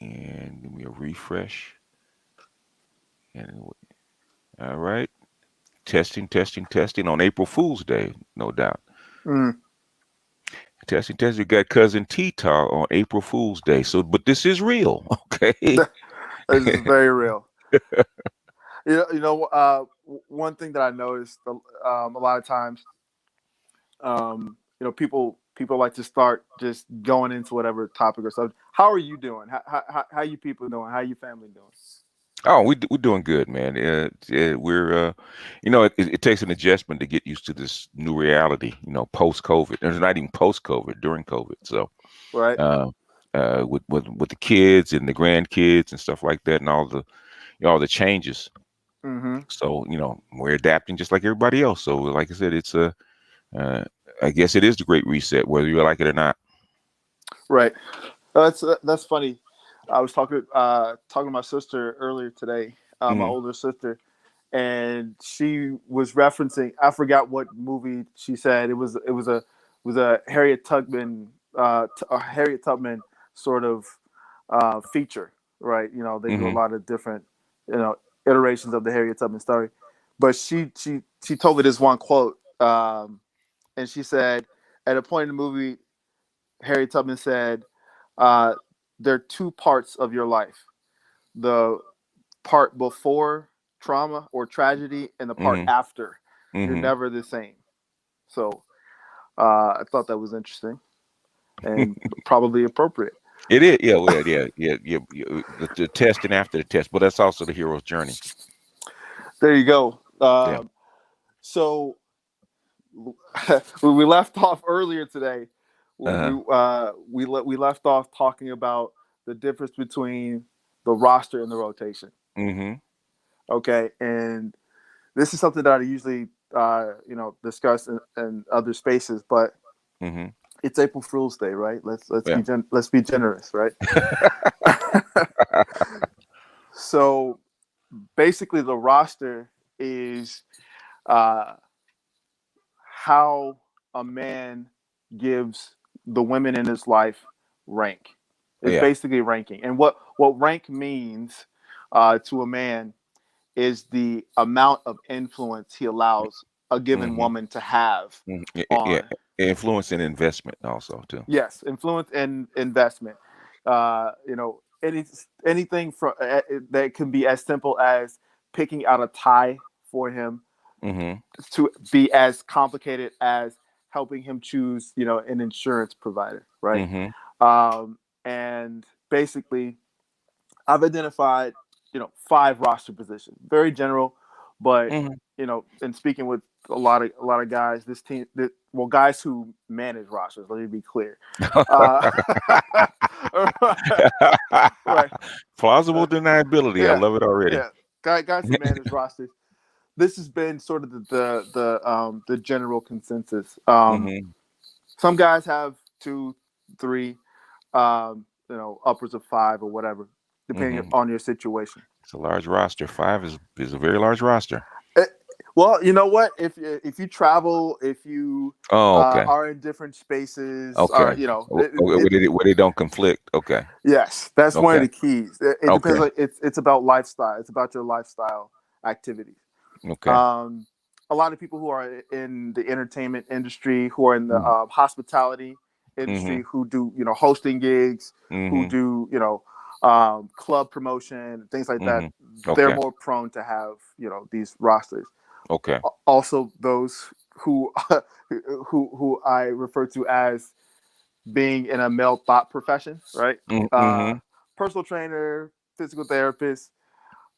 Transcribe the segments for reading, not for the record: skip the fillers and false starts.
and give me a refresh. And all right, testing, testing, testing on April Fool's Day, no doubt. Mm, Testing, testing. We got cousin T-Tar on April Fool's Day. So, but this is real, okay? this is very real. One thing that I noticed a lot of times, people like to start just going into whatever topic or subject. How are you doing? How you people doing? How you family doing? Oh, we're doing good, man. We're, it takes an adjustment to get used to this new reality. Post COVID. There's not even post COVID, during COVID. So, Right. uh, with the kids and the grandkids and stuff like that, and all the changes. Mm-hmm. So, we're adapting just like everybody else. So, like I said, uh, I guess it is the Great Reset, whether you like it or not. Right. That's funny. I was talking to my sister earlier today, my Mm, older sister, and she was referencing. I forgot what movie she said. It was a Harriet Tubman a Harriet Tubman sort of feature, right? They do a hmm lot of different you know iterations of the Harriet Tubman story, but she told me this one quote, and she said at a point in the movie, Harriet Tubman said, uh, "There are two parts of your life: the part before trauma or tragedy, and the part hmm after. You're hmm never the same." So I thought that was interesting and probably appropriate. It is, yeah, well, yeah. The test and after the test, but that's also the hero's journey. There you go. Yeah. So we left off earlier today. Uh-huh. We left off talking about the difference between the roster and the rotation. hmm Okay, and this is something that I usually discuss in other spaces, but hmm it's April Fool's Day, right? Yeah. Let's be generous, right? So basically, the roster is uh, how a man gives the women in his life rank. It's Yeah. basically ranking, and what rank means to a man is the amount of influence he allows a given hmm woman to have Yeah. on. Influence and investment also too. Yes, influence and investment. Anything from that can be as simple as picking out a tie for him hmm to be as complicated as helping him choose, an insurance provider, right? hmm And basically, I've identified, five roster positions. Very general, but hmm in speaking with a lot of guys, this team, guys who manage rosters. Let me be clear. Uh, right. Plausible deniability. I Yeah. love it already. Yeah. Guys who manage rosters. This has been sort of the general consensus. hmm Some guys have two, three, upwards of five or whatever, depending hmm on your situation. It's a large roster. Five is a very large roster. Eh, Well, you know what? If you travel, if you Oh, okay. are in different spaces, or Okay. Where they don't conflict. Okay. yes, that's one of Okay. the keys. It depends. Okay. Like it's about lifestyle. It's about your lifestyle activities. Okay. Um, a lot of people who are in the entertainment industry, who are in the hmm hospitality hmm industry, who do hosting gigs, who hmm do club promotion, things like that. hmm They're Okay. more prone to have these rosters. Okay. Also, those who who I refer to as being in a male thought profession, right? Mm-hmm. Personal trainer, physical therapist,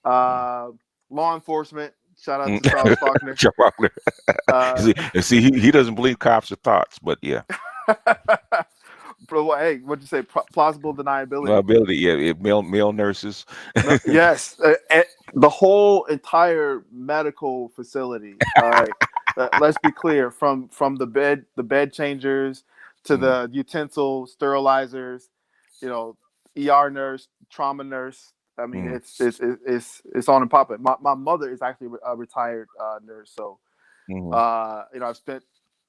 uh, law enforcement. Shout out to Charles Faulkner. Chuck Rockler. Uh, See, he doesn't believe cops are thoughts, but yeah, Bro, hey, what'd you say? Plausible deniability. ability. Yeah, male nurses. No, yes, the whole entire medical facility. All right, let's be clear from the bed changers to Mm, the utensil sterilizers, you know, ER nurse, trauma nurse. I mean, mm, it's on and popping. My mother is actually a retired nurse, so mm. I've spent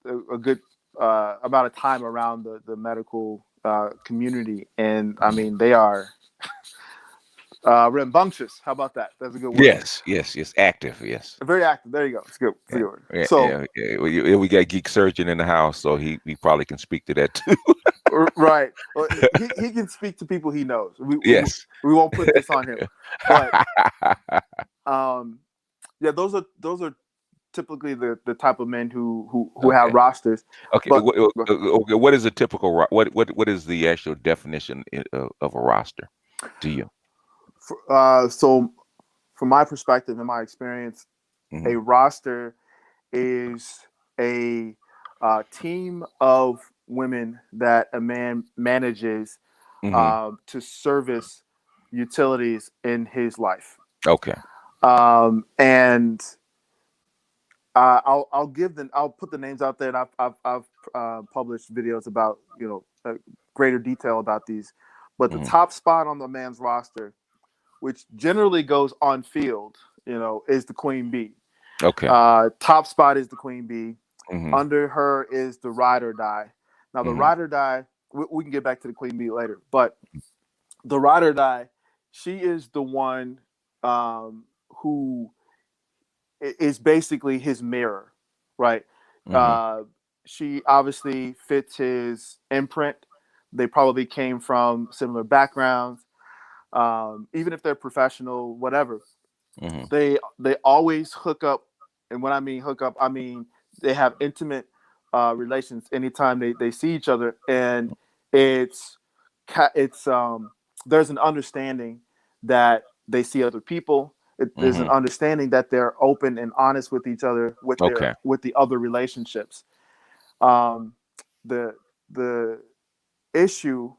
a good amount of time around the medical community, and I mean, they are. Rambunctious. How about that? That's a good word. Yes, yes, yes. Active, yes. Very active. There you go. It's good. It's a Yeah, good word. yeah, So yeah. Yeah. We got Geek Surgeon in the house, so he probably can speak to that too. right. Well, he can speak to people he knows. Yes. We won't put this on him, but um, yeah, those are typically the type of men who have Okay. rosters. Okay. But Okay. What is a typical what is the actual definition of a roster to you? so from my perspective and my experience, a Hmm. roster is a team of women that a man manages Hmm. to service utilities in his life. Okay. And I'll put the names out there, and I've published videos about greater detail about these. But the Hmm. top spot on the man's roster, which generally goes on field, is the queen bee. Okay. Top spot is the queen bee. Hmm. Under her is the ride or die. Now the Hmm. ride or die, we can get back to the queen bee later, but the ride or die, she is the one who is basically his mirror, right? Hmm. Uh, she obviously fits his imprint. They probably came from similar backgrounds, even if they're professional, whatever. Hmm. They always hook up, and when I mean hook up, I mean they have intimate relations anytime they see each other, and it's it's there's an understanding that they see other people. There's an Hmm. understanding that they're open and honest with each other Okay. with the other relationships. The the issue,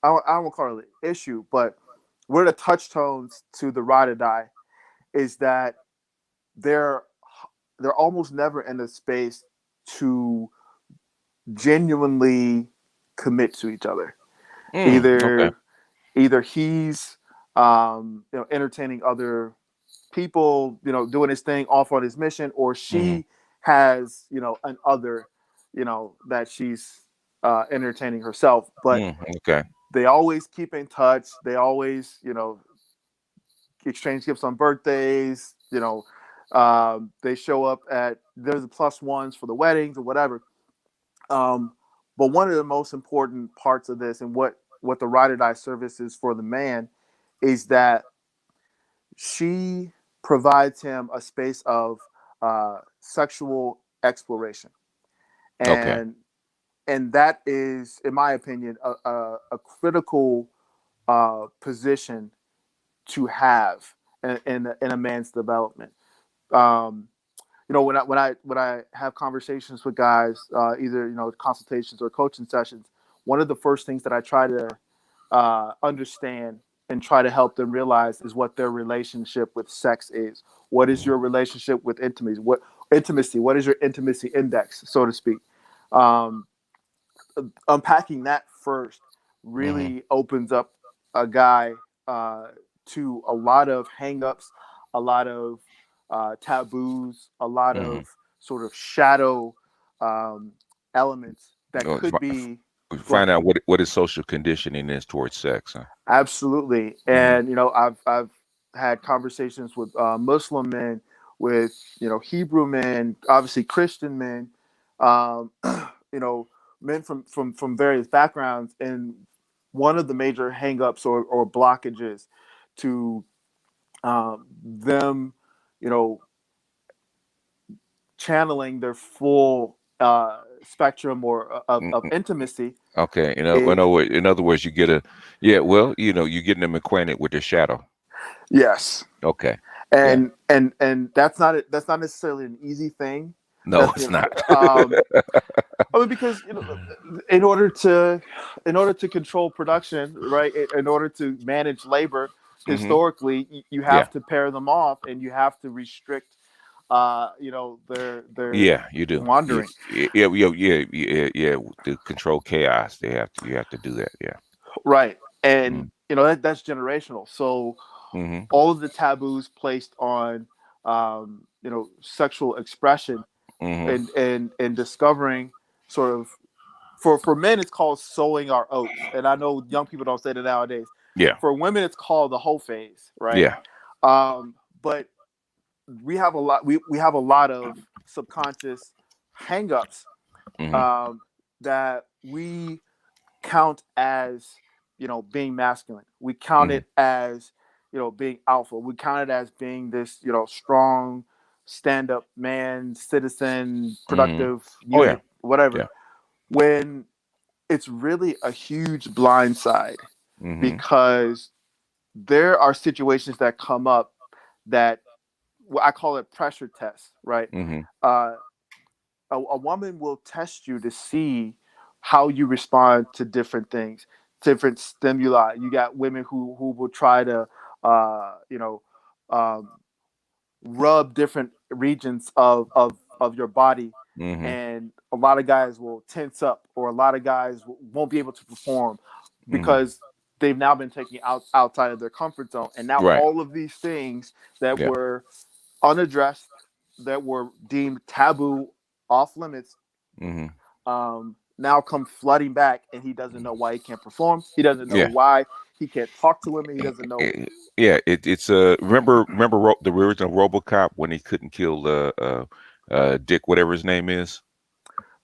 I don't call it an issue, but where the touchstones to the ride or die is that they're they're almost never in a space to genuinely commit to each other. Okay. Either he's entertaining other people, doing his thing off on his mission, or Hmm. she has an other, that she's entertaining herself. But Okay. they always keep in touch. They always exchange gifts on birthdays. They show up at there's the plus ones for the weddings or whatever. Um, but one of the most important parts of this, and what the ride or die service is for the man, is that she provides him a space of sexual exploration, Okay. and that is, in my opinion, a critical position to have in a man's development. Um, when I have conversations with guys, either consultations or coaching sessions, one of the first things that I try to understand and try to help them realize is what their relationship with sex is. What is your relationship with intimacy? What intimacy? What is your intimacy index, so to speak? Um, Unpacking that first Hmm. really opens up a guy to a lot of hangups, a lot of taboos, a lot Hmm. of sort of shadow um, elements that could be. Go ahead. Find out what his social conditioning is towards sex, huh? Absolutely, Hmm. and I've had conversations with Muslim men, with Hebrew men, obviously Christian men, um, you know men from various backgrounds, and one of the major hangups or blockages to them, you know, channeling their full spectrum or of intimacy Okay, is in other words, you get a yeah. Well, you're getting them acquainted with their shadow. yes. Okay, yeah. And that's not necessarily an easy thing. No, That's it's not. I mean, because in order to control production, right? In order to manage labor, Hmm. historically, you Yeah, have to pair them off, and you have to restrict, their yeah, you do. Yeah, wandering, yeah. To control chaos, you have to do that. Yeah. right? And Mm. that's generational. So Hmm. all of the taboos placed on, sexual expression Hmm. and discovering sort of for men it's called sowing our oats, and I know young people don't say that nowadays, Yeah. For women, it's called the whole phase, right? Yeah. But we have a lot of subconscious hangups Hmm. um, that we count as being masculine. We count Hmm. it as being alpha. We count it as being this strong stand-up man, citizen, Hmm. productive Oh yeah. unit, whatever. Yeah. When it's really a huge blind side, Hmm. because there are situations that come up that, well, I call it pressure tests, right? Hmm. Uh, a woman will test you to see how you respond to different things, different stimuli. You got women who will try to, uh, you know, um, rub different regions of your body, Hmm. and a lot of guys will tense up, or a lot of guys won't be able to perform Hmm. because they've now been taken outside of their comfort zone, and now Right. all of these things that Yeah. were unaddressed, that were deemed taboo, off limits, Hmm. now come flooding back, and he doesn't know why he can't perform. He doesn't know Yeah. why he can't talk to women. He doesn't know Yeah, it's remember the original RoboCop when he couldn't kill Dick, whatever his name is.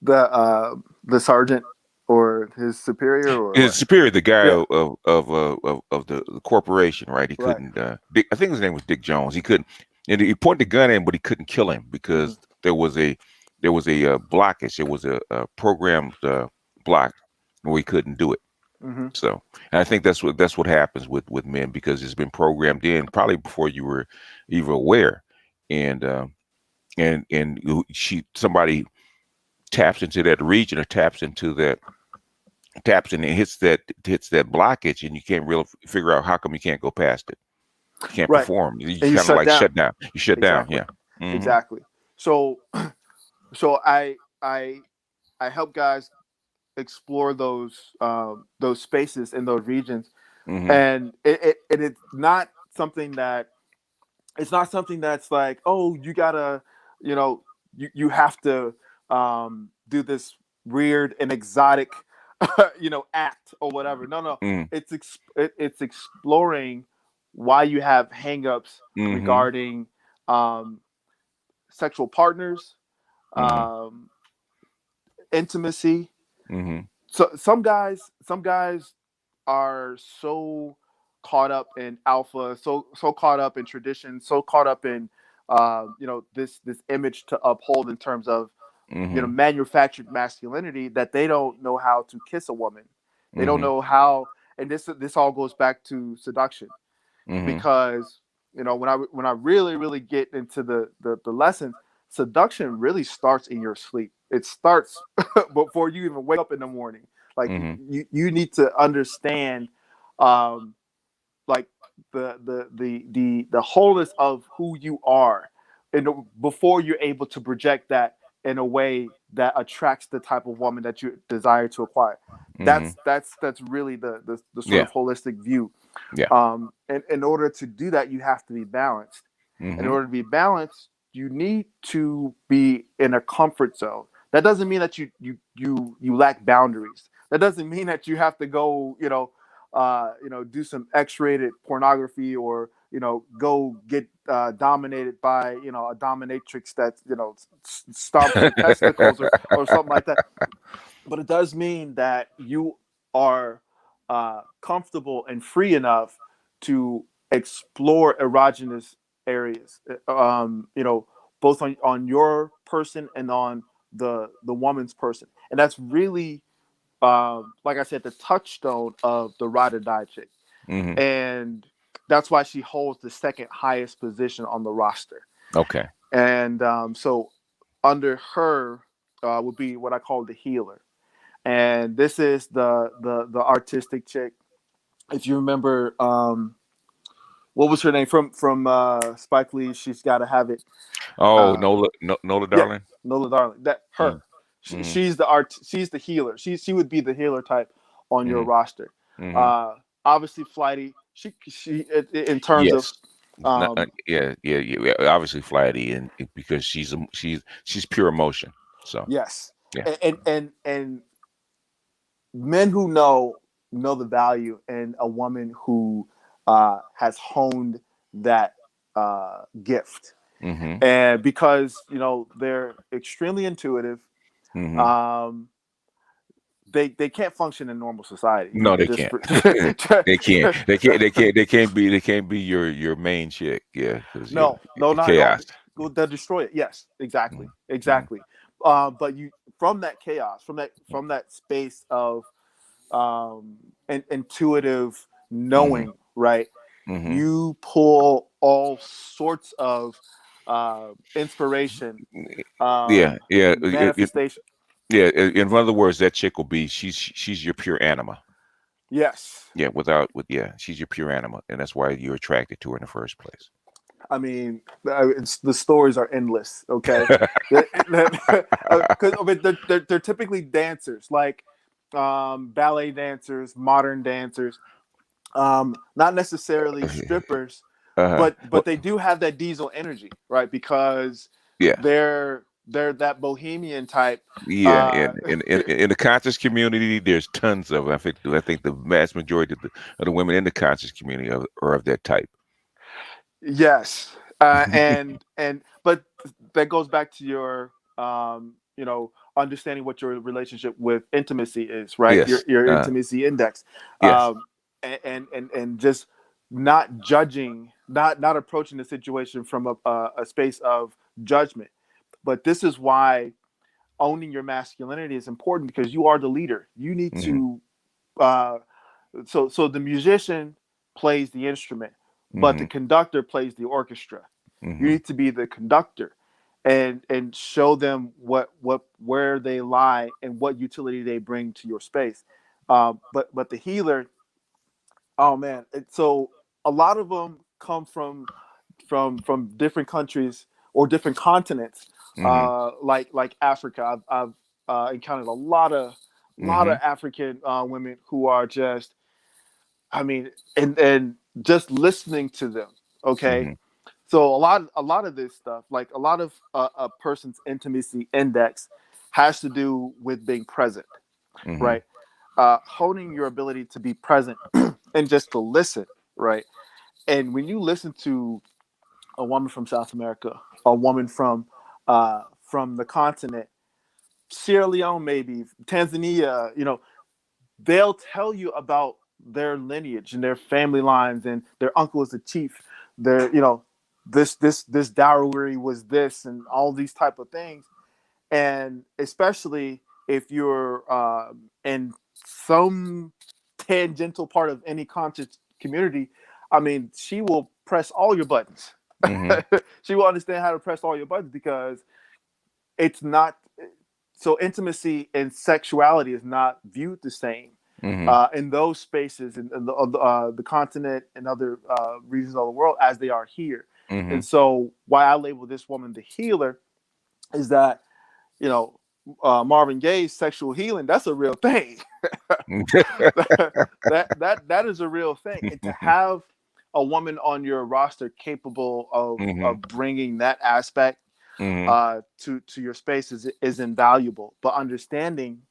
the sergeant or his superior or His what. superior, the guy Yeah, of the corporation, right? He right. couldn't. Dick, I think his name was Dick Jones. He couldn't, and he pointed the gun at him, but he couldn't kill him Hmm. because there was a blockage. There was a programmed block where he couldn't do it. Hmm. So, and I think that's what happens with men because it's been programmed in probably before you were even aware, and somebody taps into that region or taps in and hits that blockage, and you can't really figure out how come you can't go past it. You can't Right. perform. You And you kind of shut like down. shut down. You shut down. Exactly. Yeah. Hmm. Exactly. So so I help guys explore those spaces in those regions, Hmm. and it's not something that it's not something that's like, oh, you gotta, you have to do this weird and exotic act or whatever. No, no, Hmm. it's exploring why you have hangups Hmm. regarding um, sexual partners, Hmm. um, intimacy. Hmm. So some guys are so caught up in alpha, so caught up in tradition, so caught up in this image to uphold in terms of Hmm. manufactured masculinity, that they don't know how to kiss a woman. They don't Hmm. know how, and this all goes back to seduction, Hmm. because when I really get into the lessons, seduction really starts in your sleep. It starts before you even wake up in the morning. Like Hmm. you need to understand, um, like the wholeness of who you are, and before you're able to project that in a way that attracts the type of woman that you desire to acquire. Hmm. That's really the sort Yeah. of holistic view. Yeah. And in order to do that, you have to be balanced. In Hmm. order to be balanced, you need to be in a comfort zone. That doesn't mean that you lack boundaries. That doesn't mean that you have to go, do some X-rated pornography, or go get dominated by a dominatrix that stomps your testicles, or something like that. But it does mean that you are comfortable and free enough to explore erogenous areas, both on your person and on the woman's person, and that's really, like I said, the touchstone of the ride or die chick, Hmm. and that's why she holds the second highest position on the roster. Okay. And so under her would be what I call the healer, and this is the artistic chick. If you remember, what was her name from Spike Lee? She's got to have it. Oh, Uh, Nola, Nola, yeah, darling. Nola Darling. That Mm-hmm. her. She's the art. She's the healer. She would be the healer type on your Hmm. roster. Hmm. Uh, Obviously, Flighty. She in terms of Yes. um, Yeah, yeah, yeah, yeah. Obviously, flighty, and because she's pure emotion. So yes, yeah. and men who know know the value in a woman who has honed that gift. Mm-hmm. And because they're extremely intuitive, Mm-hmm. um, they can't function in normal society. No, they Just can't. They can't. They can't. They can't. They can't be. They can't be your main chick. Yeah, because you no, not at all. chaos. They'll destroy it. Yes, exactly, Mm-hmm. exactly. But you from that chaos, from that space of intuitive Mm-hmm. knowing, right? Mm-hmm. You pull all sorts of inspiration, Yeah, yeah, manifestation. yeah. In other words, that chick will be she's your pure anima. Yes. Yeah, with yeah, she's your pure anima, and that's why you're attracted to her in the first place. I mean, the stories are endless. Okay, because they're typically dancers, like ballet dancers, modern dancers, not necessarily strippers, Uh-huh. but they do have that diesel energy, right? Because Yeah, they're that bohemian type. yeah. Uh, In the conscious community, there's tons of. I think the vast majority of the women in the conscious community are of that type. Yes, and but that goes back to your understanding what your relationship with intimacy is, right? Your Yes. your intimacy index, Yes. and just not judging, not approaching the situation from a space of judgment. But this is why owning your masculinity is important, because you are the leader. You need Mm-hmm. to uh, so the musician plays the instrument, but Mm-hmm. the conductor plays the orchestra. You Mm-hmm. need to be the conductor and show them what where they lie and what utility they bring to your space. But the healer, oh man, so a lot of them come from different countries or different continents, Mm-hmm. like Africa. I've encountered a lot of Mm-hmm. African women who are just, I mean, and just listening to them. Okay, Mm-hmm. so a lot of this stuff, like a lot of a person's intimacy index, has to do with being present, Mm-hmm. right? Honing your ability to be present and just to listen, right? And when you listen to a woman from South America, a woman from the continent, Sierra Leone, maybe Tanzania, they'll tell you about their lineage and their family lines, and their uncle is a chief. Their, this dowry was this, and all these type of things. And especially if you're in some tangential part of any conscious community, I mean, she will press all your buttons. Mm-hmm. She will understand how to press all your buttons, because it's not so intimacy and sexuality is not viewed the same Mm-hmm. in those spaces in the continent and other regions of the world as they are here. Mm-hmm. And so why I label this woman the healer is that, you know Marvin Gaye's sexual healing, that's a real thing. That is a real thing. And to have a woman on your roster capable Mm-hmm. of bringing that aspect Mm-hmm. to your space is invaluable. But understanding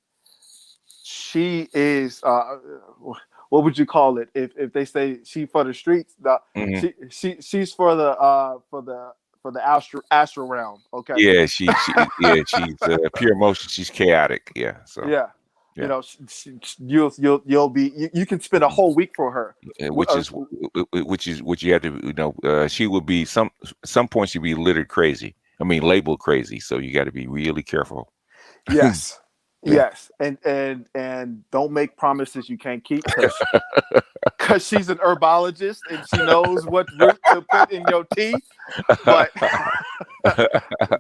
she is, what would you call it, if they say she for the streets, Mm-hmm. she's for the astral realm. Okay. Yeah, yeah, she's pure emotion. She's chaotic. Yeah, so Yeah. yeah, You'll be, you can spend a whole week for her. which is what you have to she will be some point she'll be littered crazy. I mean, labeled crazy. So you got to be really careful. Yes. Yeah. Yes. And don't make promises you can't keep, because she's an herbologist and she knows what root to put in your tea. But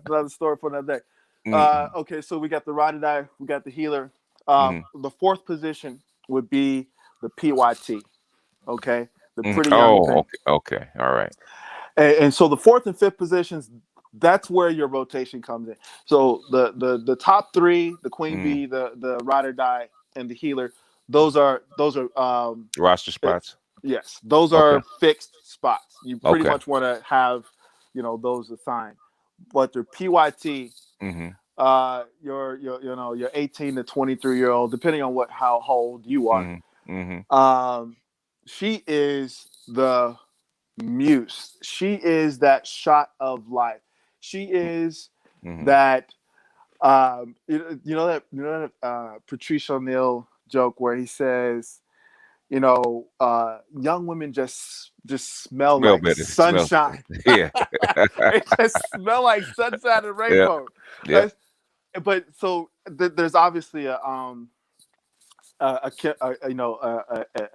another story for another day. Mm-hmm. Okay, so we got the ride or die, we got the healer. Mm-hmm. The fourth position would be the PYT. Okay, the Hmm. pretty young Oh, thing. okay, okay, all right. And so the fourth and fifth positions, that's where your rotation comes in. So the top three, the queen Mm. bee, the ride or die, and the healer, those are Roster uh, spots. yes, those Okay, are fixed spots. You pretty okay. much want to have those assigned. But the PYT, Mm-hmm. your 18 to 23-year old, depending on how old you are, Mm-hmm. Mhm. Um, she is the muse. She is that shot of life. She is Mhm. that. You know that Patrice O'Neill joke where he says, young women just smell Smell like better. Smell. sunshine. Yeah. They just smell like sunshine and Yeah. rainbow. Yep. But so there's obviously a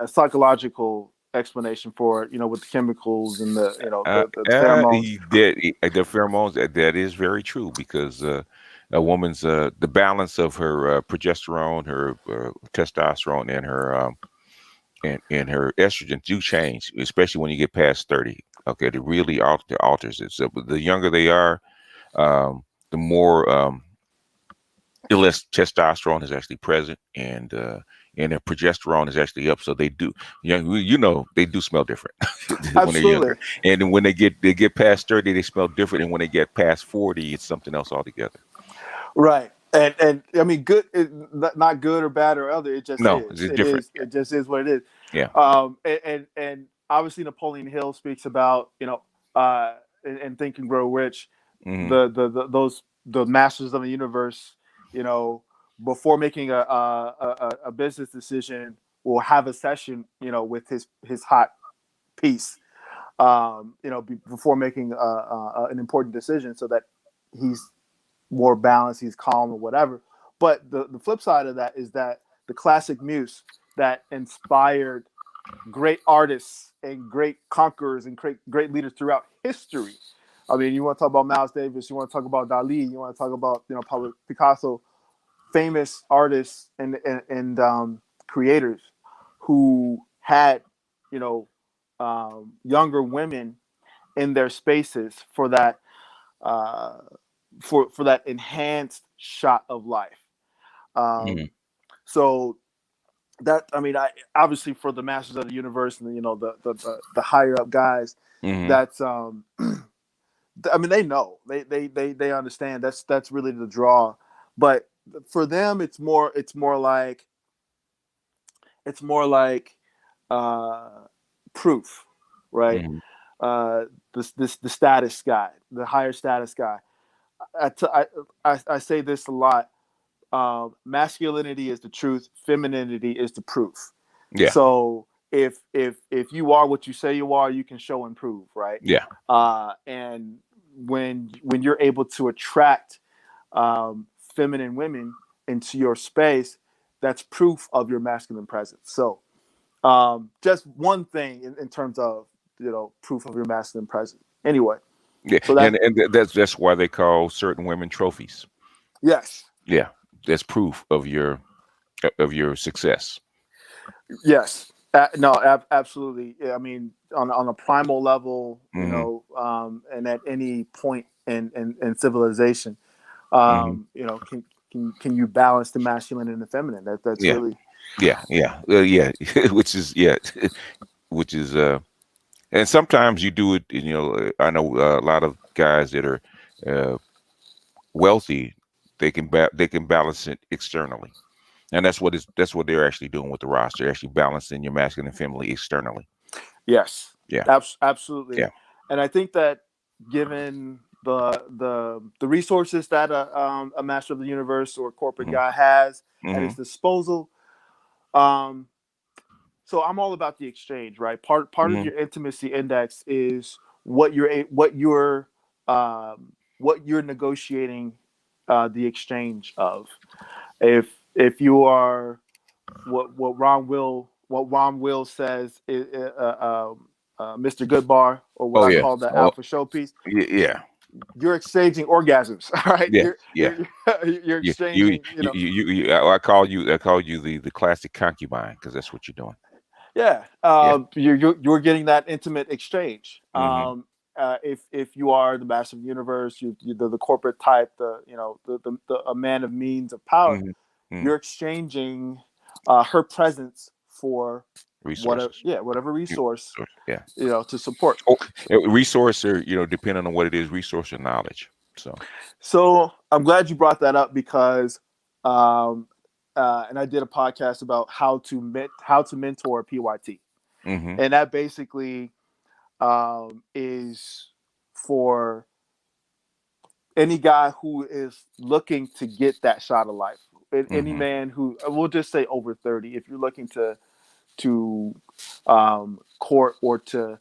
psychological explanation for it, with the chemicals and the pheromones. The pheromones, that is very true because a woman's the balance of her progesterone, her testosterone, and her and her estrogen do change, especially when you get past 30. Okay, it really alters it. So the younger they are, the more the less testosterone is actually present, and their progesterone is actually up. So they do, they do smell different when they're younger, Absolutely. and then when they get past 30, they smell different, and when they get past 40, it's something else altogether. Right. And I mean, good, not good or bad or other. It just No, is. it's It different. is. It just is what it is. Yeah. And obviously Napoleon Hill speaks about in Think and Grow Rich, Hmm. the masters of the universe, you know, before making a business decision, will have a session, with his hot piece, before making an important decision, so that he's more balanced, he's calm or whatever. But the flip side of that is that the classic muse that inspired great artists and great conquerors and great leaders throughout history. I mean, you want to talk about Miles Davis, you want to talk about Dali, you want to talk about Pablo Picasso, famous artists and creators who had you know younger women in their spaces uh, for that enhanced shot of life. Hmm. Um, so that I mean, I obviously for the masters of the universe and the higher up guys, Hmm. that's I mean they know they understand that's really the draw, but for them it's more like uh, proof, right? Hmm. The status guy, the higher status guy. I say this a lot. Masculinity is the truth. Femininity is the proof. Yeah. So if you are what you say you are, you can show and prove, right? Yeah. And when you're able to attract feminine women into your space, that's proof of your masculine presence. So just one thing in terms of proof of your masculine presence. Anyway, Yeah. so And that that's why they call certain women trophies. yes, Yeah. That's proof of your success. yes, no, absolutely. Yeah, I mean, on a primal level, Hmm. and at any point in civilization, Hmm. can you balance the masculine and the feminine? That's Yeah. really Yeah. Yeah. Yeah. Which is which is and sometimes you do it. I know a lot of guys that are uh, wealthy. They can balance it externally, and that's what they're actually doing with the roster. They're actually balancing your masculine and feminine externally. yes, Yeah. absolutely. Yeah. And I think that given the resources that a master of the universe or a corporate Hmm. guy has at Hmm. his disposal, um, so I'm all about the exchange, right? Part of Hmm. your intimacy index is what you're negotiating the exchange of. If you are what Ron Will says is, Mr. Goodbar, or what Oh I yeah. call the Oh alpha showpiece, yeah. you're exchanging orgasms. All right, Yeah. you're Yeah. you're you're You you exchanging. I call you the classic concubine because that's what you're doing. Yeah, Yeah. you're getting that intimate exchange. Hmm. If you are the master of the universe, you're the corporate type, a man of means of power, Hmm. Hmm. you're exchanging her presence for Resources. whatever Yeah. resource Yeah. to support. Oh, resource or depending on what it is, resource or knowledge. So. So I'm glad you brought that up because um, and I did a podcast about how to mentor a PYT, Mm-hmm. and that basically is for any guy who is looking to get that shot of life. Any Mm-hmm. man who, we'll just say over 30, if you're looking to court or to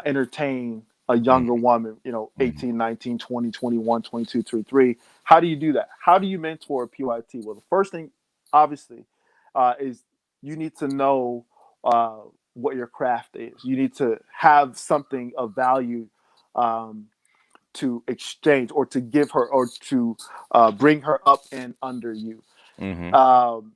entertain a younger woman, 18, 19, 20, 21, 22, 23. How do you do that? How do you mentor a PYT? Well, the first thing, obviously, is you need to know what your craft is. You need to have something of value um, to exchange or to give her or to bring her up and under you. Mm-hmm. Um,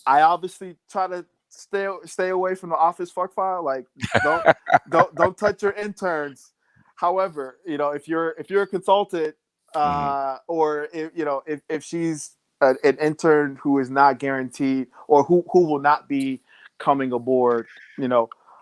I obviously try to stay away from the office fuck file. Like don't don't touch your interns. However, if you're a consultant, Mm-hmm. or if she's an intern who is not guaranteed or who will not be coming aboard,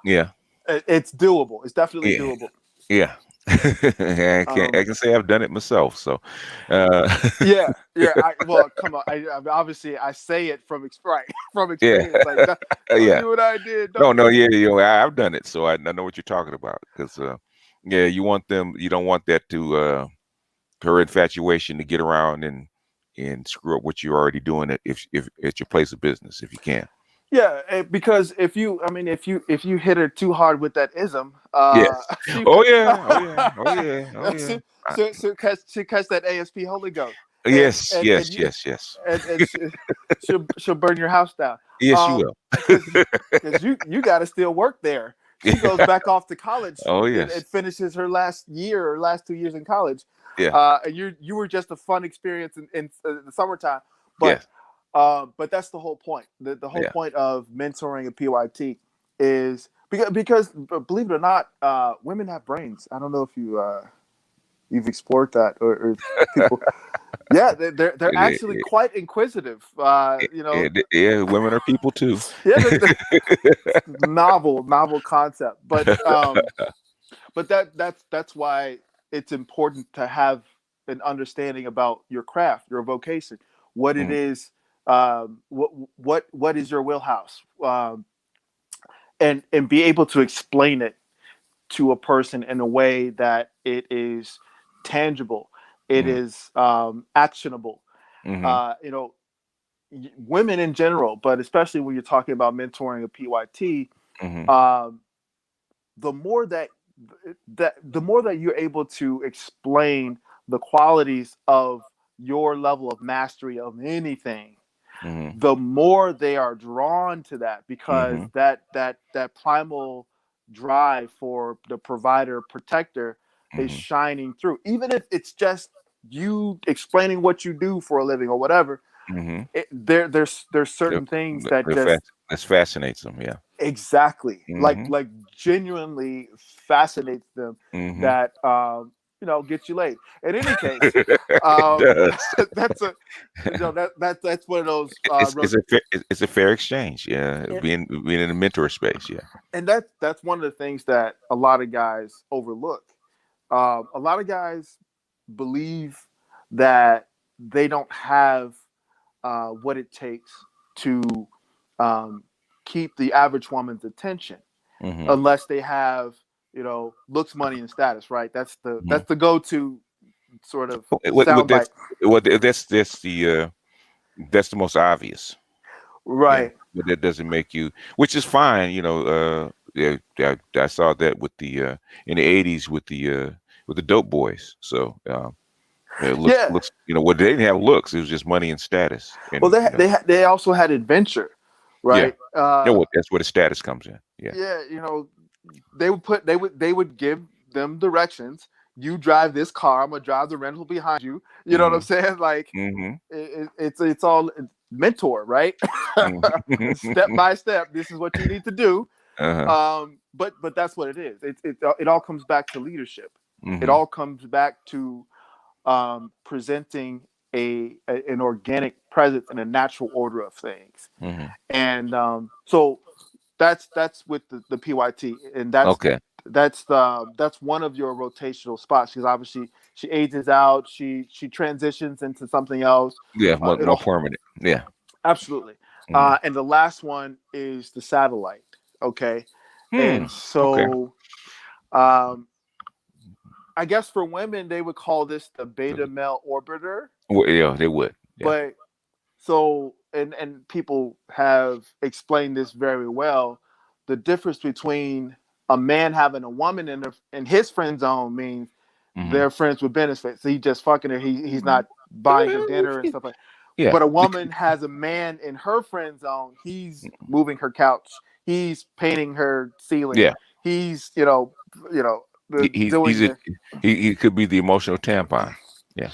Yeah. it's doable. It's definitely Yeah. doable. Yeah. I Um, can say I've done it myself. So, uh, yeah, yeah. Well, come on. Obviously I say it from right, from yeah, experience. Like, don't yeah. do what I did. No, Don't no, do. yeah, I've done it, so I know what you're talking about. Because, yeah, you don't want that to her infatuation to get around and screw up what you're already doing if at your place of business, if you can. Yeah, because if you hit her too hard with that ism, Yes. she Oh yeah. Oh yeah. Oh yeah. Oh yeah. she, she catch that ASP Holy Ghost, and Yes. and and Yes. you Yes. Yes. and she'll burn your house down. Yes, you will. Because you got to still work there. She goes back off to college Oh and yes. finishes her last year or last 2 years in college, Yeah. and you were just a fun experience in the summertime, but. Yes. But that's the whole point. The whole Yeah. point of mentoring a PYT is because believe it or not, women have brains. I don't know if you've explored that or people. Yeah, they're It, actually it, quite inquisitive. yeah. Women are people too. Yeah, novel concept, but that's why it's important to have an understanding about your craft, your vocation, what it Mm, is, what is your wheelhouse, and be able to explain it to a person in a way that it is tangible, it mm, is actionable. mm-hmm, Uh, you know, Women in general, but especially when you're talking about mentoring a PYT, mm-hmm, um, the more that you're able to explain the qualities of your level of mastery of anything, mm-hmm, the more they are drawn to that, because mm-hmm, that primal drive for the provider protector is mm-hmm, shining through, even if it's just you explaining what you do for a living or whatever. mm-hmm. There's certain things that just This fascinates them. Yeah. exactly Mm-hmm. like genuinely fascinates them, Mm-hmm. that get you laid. In any case, It um does. that's a that's one of those It's a fair exchange. Yeah. Being in the mentor space. Yeah. and that's one of the things that a lot of guys overlook. A lot of guys believe that they don't have what it takes to um, keep the average woman's attention Mm-hmm. unless they have looks, money, and status. Right? Mm-hmm. That's the go-to sort of What soundbite. that's the most obvious. Yeah, Right. but that doesn't make you, which is fine. Yeah, I saw that with the in the '80s with the Dope Boys. So it Yeah. looks well, they didn't have looks. It was just money and status, Well, and they also had adventure, yeah, right? what that's where the status comes in. Yeah. Yeah, they would give them directions. You drive this car. I'm gonna drive the rental behind you. You know what I'm Mm-hmm. saying? Like Mm-hmm. it's all mentor, right? Mm-hmm. Step by step. This is what you need to do. Uh-huh. But that's what it is. It all comes back to leadership. It Mm-hmm. all comes back to presenting an organic presence in a natural order of things. Mm-hmm. And so that's with the PYT, and Okay. that's one of your rotational spots, because obviously she ages out, she transitions into something else. Yeah, more It'll permanent. Yeah. Absolutely. Mm. And the last one is the satellite. Okay. Hmm. And Okay. so um, I guess for women, they would call this the beta male orbiter. Well, yeah, they would. Yeah. But so, and people have explained this very well. The difference between a man having a woman in his friend zone means Hmm. they're friends with benefits. So he just fucking her. He's not buying her dinner and stuff like. Yeah. But a woman has a man in her friend zone. He's moving her couch. He's painting her ceiling. Yeah. He's He's doing a the he could be the emotional tampon. Yeah.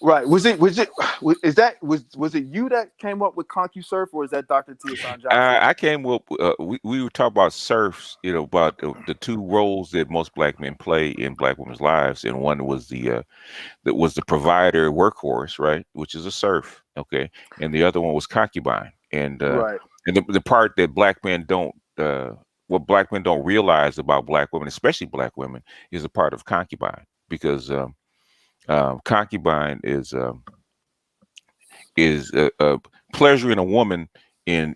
right. Was it you that came up with ConcuSurf, or is that Dr. Tiasan Johnson? I came up. We were talking about serfs. You know, about the two roles that most black men play in black women's lives, and one was the provider workhorse, right, which is a serf. Okay, and the other one was concubine, Right. and the part that black men don't. What black men don't realize about black women, especially black women, is a part of concubine because concubine is pleasuring a woman in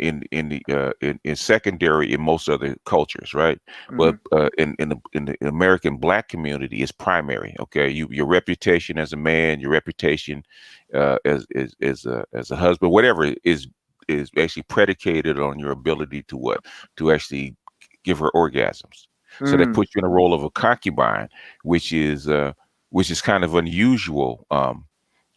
secondary in most other cultures, right? Hmm. But in the American black community is primary. Okay, your reputation as a man, your reputation as a husband, whatever is actually predicated on your ability to what to actually give her orgasms. So that Mm. puts you in a role of a concubine, which is uh, which is kind of unusual.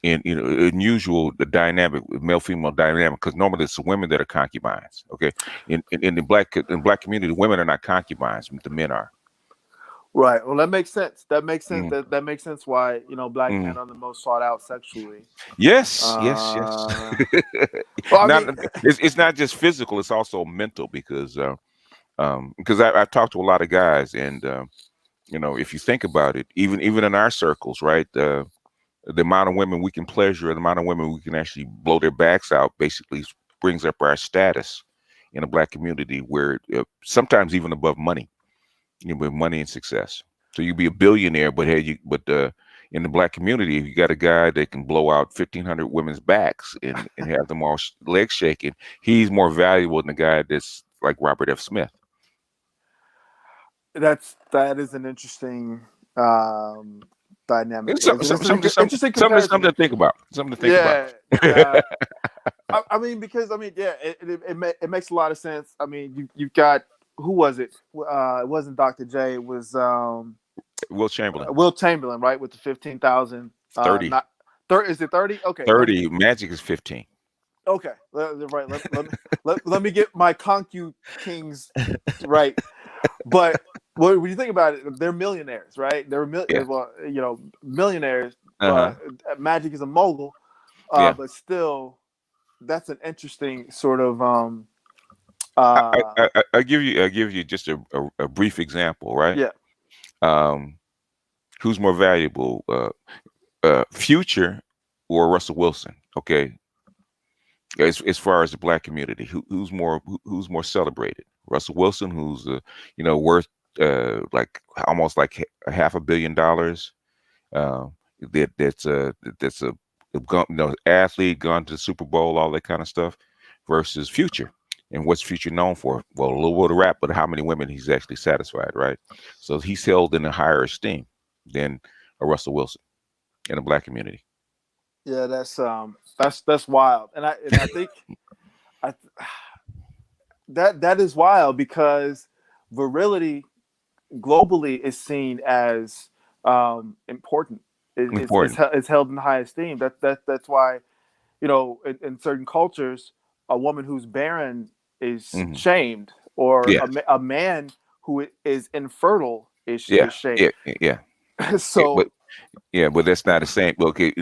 In unusual the dynamic male female dynamic because normally it's women that are concubines. Okay, in the black community, women are not concubines, the men are. Right. Well, that makes sense. That makes sense. Mm, That makes sense. Why black mm. men are the most sought out sexually. Yes, yes, yes. Uh, well, I Not mean, it's not just physical; it's also mental because I've talked to a lot of guys, and if you think about it, even in our circles, right? The amount of women we can pleasure and the amount of women we can actually blow their backs out basically brings up our status in the black community where sometimes even above money, with money and success. So you be a billionaire, but in the black community, if you got a guy that can blow out 1,500 women's backs and have them all legs shaking, he's more valuable than the guy that's like Robert F. Smith. that is an interesting um, dynamic. It's It's an interesting something comparison. to think about. Something to think about. Yeah. Yeah. I mean, because yeah, it makes a lot of sense. I mean, you've got who was it? It wasn't Dr. J. It was Will Chamberlain, Will Chamberlain, right? With the 15,000. 30. Not 30. Is it 30? Okay, 30. 30. Magic is 15. Okay, right. Let me get my Concu Kings right. But when you think about it, they're millionaires, right? Yeah. Well, millionaires. Uh-huh. Magic is a mogul, Yeah. but still, that's an interesting sort of I give you just a brief example, right? yeah. Um, who's more valuable, Future or Russell Wilson? Okay, as far as the black community, who's more celebrated? Russell Wilson, who's worth like almost like $500 million. Uh, that's a athlete gone to the Super Bowl, all that kind of stuff, versus Future. And what's Future known for? Well, a little bit of rap, but how many women he's actually satisfied, right? So he's held in a higher esteem than a Russell Wilson in the black community. Yeah, that's wild, and I think I that is wild because virility globally is seen as important. Important. It's held in high esteem. That's why in certain cultures, a woman who's barren is Hmm. shamed, or Yeah, a man who is infertile yeah, is shamed. yeah, yeah. Yeah, So but that's not the same. Well, okay,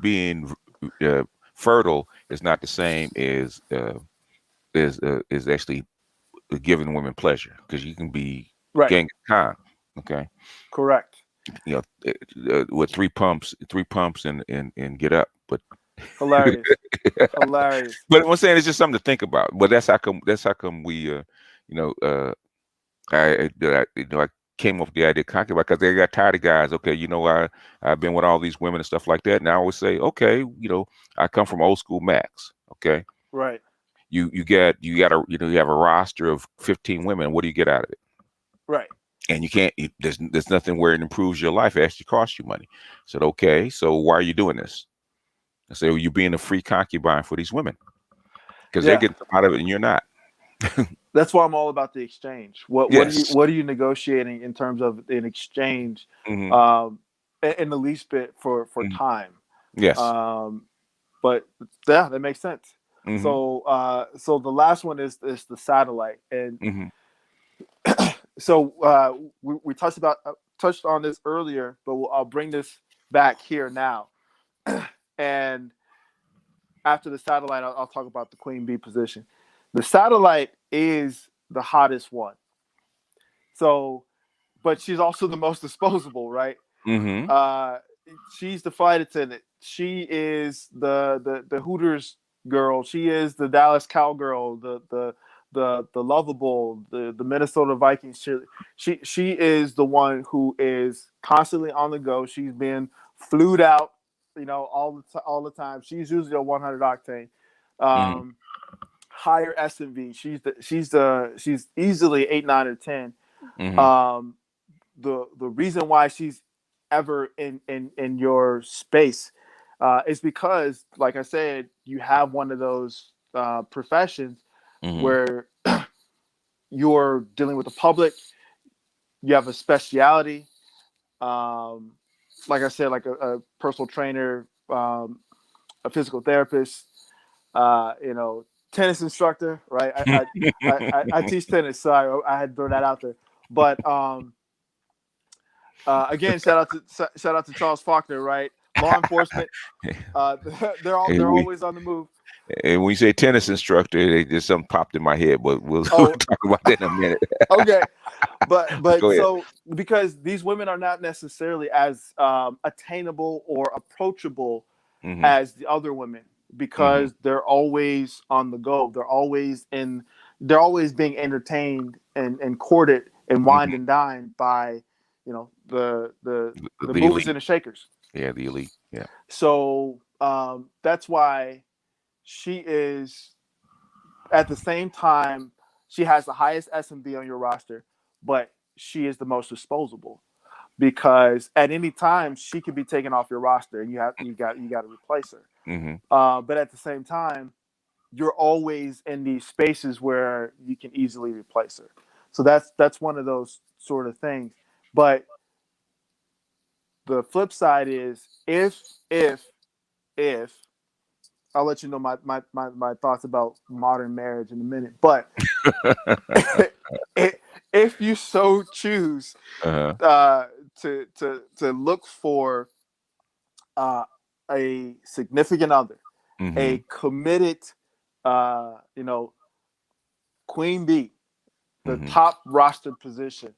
being uh, fertile is not the same as is actually giving women pleasure because you can be right, Genghis Khan, okay, correct, you know, with three pumps and get up. But hilarious, hilarious. but I'm saying it's just something to think about. But that's how come we you know I came up with the idea of concubine because they got tired of guys. Okay, I've been with all these women and stuff like that. And I always say, okay, I come from old school Max. Okay, Right. you got a you have a roster of 15 women. What do you get out of it? Right. And you can't. There's nothing where it improves your life. It actually costs you money. I said, okay, so why are you doing this? I said, well, you're being a free concubine for these women because they're Yeah. getting out of it and you're not. That's why I'm all about the exchange. Yes. What are you negotiating in terms of an exchange, Hmm. um, in the least bit for Hmm. time? Yes. Um, but yeah, that makes sense. Hmm. So the last one is the satellite, and Hmm. so we touched on this earlier, but I'll bring this back here now. And after the satellite, I'll talk about the queen bee position. The satellite is the hottest one. So, but she's also the most disposable, right? Hmm. Uh, she's the flight attendant. She is the Hooters girl. She is the Dallas Cowgirl. The lovable, the Minnesota Vikings. She is the one who is constantly on the go. She's been flued out, all the time. She's usually a 100 octane. Hmm. Um, Higher S&V. She's easily 8, 9, or 10. Hmm. Um, the reason why she's ever in your space is because, like I said, you have one of those professions Hmm. where you're dealing with the public. You have a speciality, um, like I said, like a personal trainer, a physical therapist, tennis instructor, right? I teach tennis, so I had to throw that out there. But again, shout out to Charles Faulkner, right? Law enforcement, uh, and, they're we, always on the move. and when you say tennis instructor, just something popped in my head, but we'll Oh, talk about that in a minute. okay, but Go ahead. so because these women are not necessarily as attainable or approachable Hmm. as the other women, Hmm. because they're always on the go. They're always being entertained and courted and wined Hmm. and dined by, the The movers elite. and the shakers. Yeah, the elite. Yeah. So that's why she is, at the same time, she has the highest S&B on your roster, but she is the most disposable, because at any time she could be taken off your roster and you got to replace her. Hmm. But at the same time, you're always in these spaces where you can easily replace her. So that's one of those sort of things. But the flip side is, if I'll let you know my thoughts about modern marriage in a minute. But if you so choose Uh-huh. uh, to look for uh, a significant other, Hmm. a committed, you know, queen bee, the Hmm. top roster position,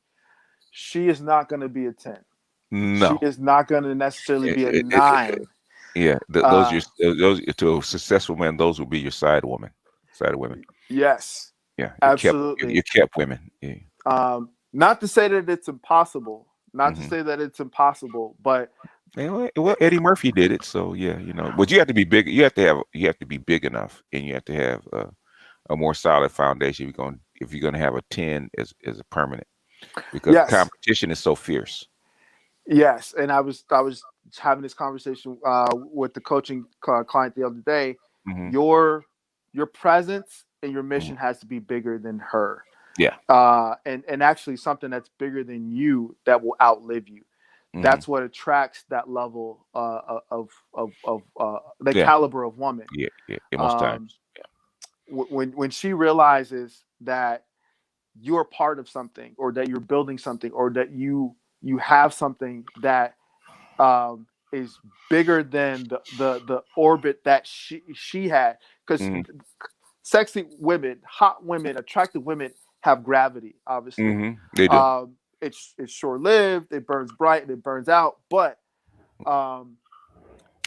she is not going to be a 10. She No. is not going to necessarily It, be a it, it, 9. Yeah, those are Uh, those to a successful man. Those will be your side women. yes, Yeah, you absolutely. kept women. Yeah. Not to say that it's impossible. Not to Hmm. say that it's impossible, but Well, Eddie Murphy did it, so yeah, But you have to be big. You have to be big enough, and you have to have a more solid foundation. If you're going to have a 10 as a permanent, because the yes, competition is so fierce. yes. And I was having this conversation with the coaching client the other day. Hmm. Your presence and your Hmm. mission has to be bigger than her, Yeah. and actually something that's bigger than you that will outlive you. Hmm. That's what attracts that level of the Yeah. caliber of woman. Yeah. Yeah. Yeah, most times. Um, when she realizes that you're part of something, or that you're building something, or that you have something that is bigger than the orbit that she had, because Hmm. sexy women, hot women, attractive women have gravity, obviously. Hmm. They do. It's short lived, it burns bright and it burns out, but um,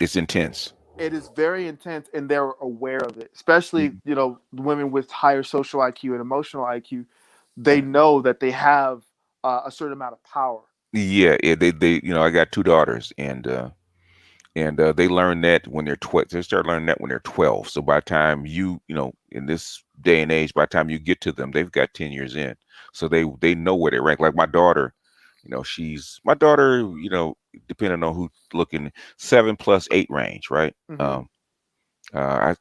It's intense. it is very intense, and they're aware of it. Especially, Mhm. women with higher social IQ and emotional IQ, they Yeah. know that they have a certain amount of power. Yeah, they I got two daughters, and and they learn that when they're 12. They start learning that when they're 12. So by the time in this day and age, by the time you get to them, they've got 10 years in. So they know where they rank. Like my daughter, she's my daughter. Depending on who looking, 7 plus 8 range, right? Mm-hmm.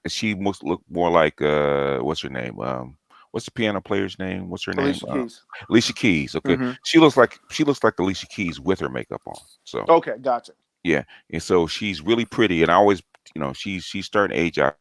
She must look more like what's her name? What's the piano player's name? What's her name? Alicia Keys. Alicia Keys. Okay, Mm-hmm. she looks like Alicia Keys with her makeup on. So Okay, gotcha. yeah, and so she's really pretty, and I always, she's starting to age out.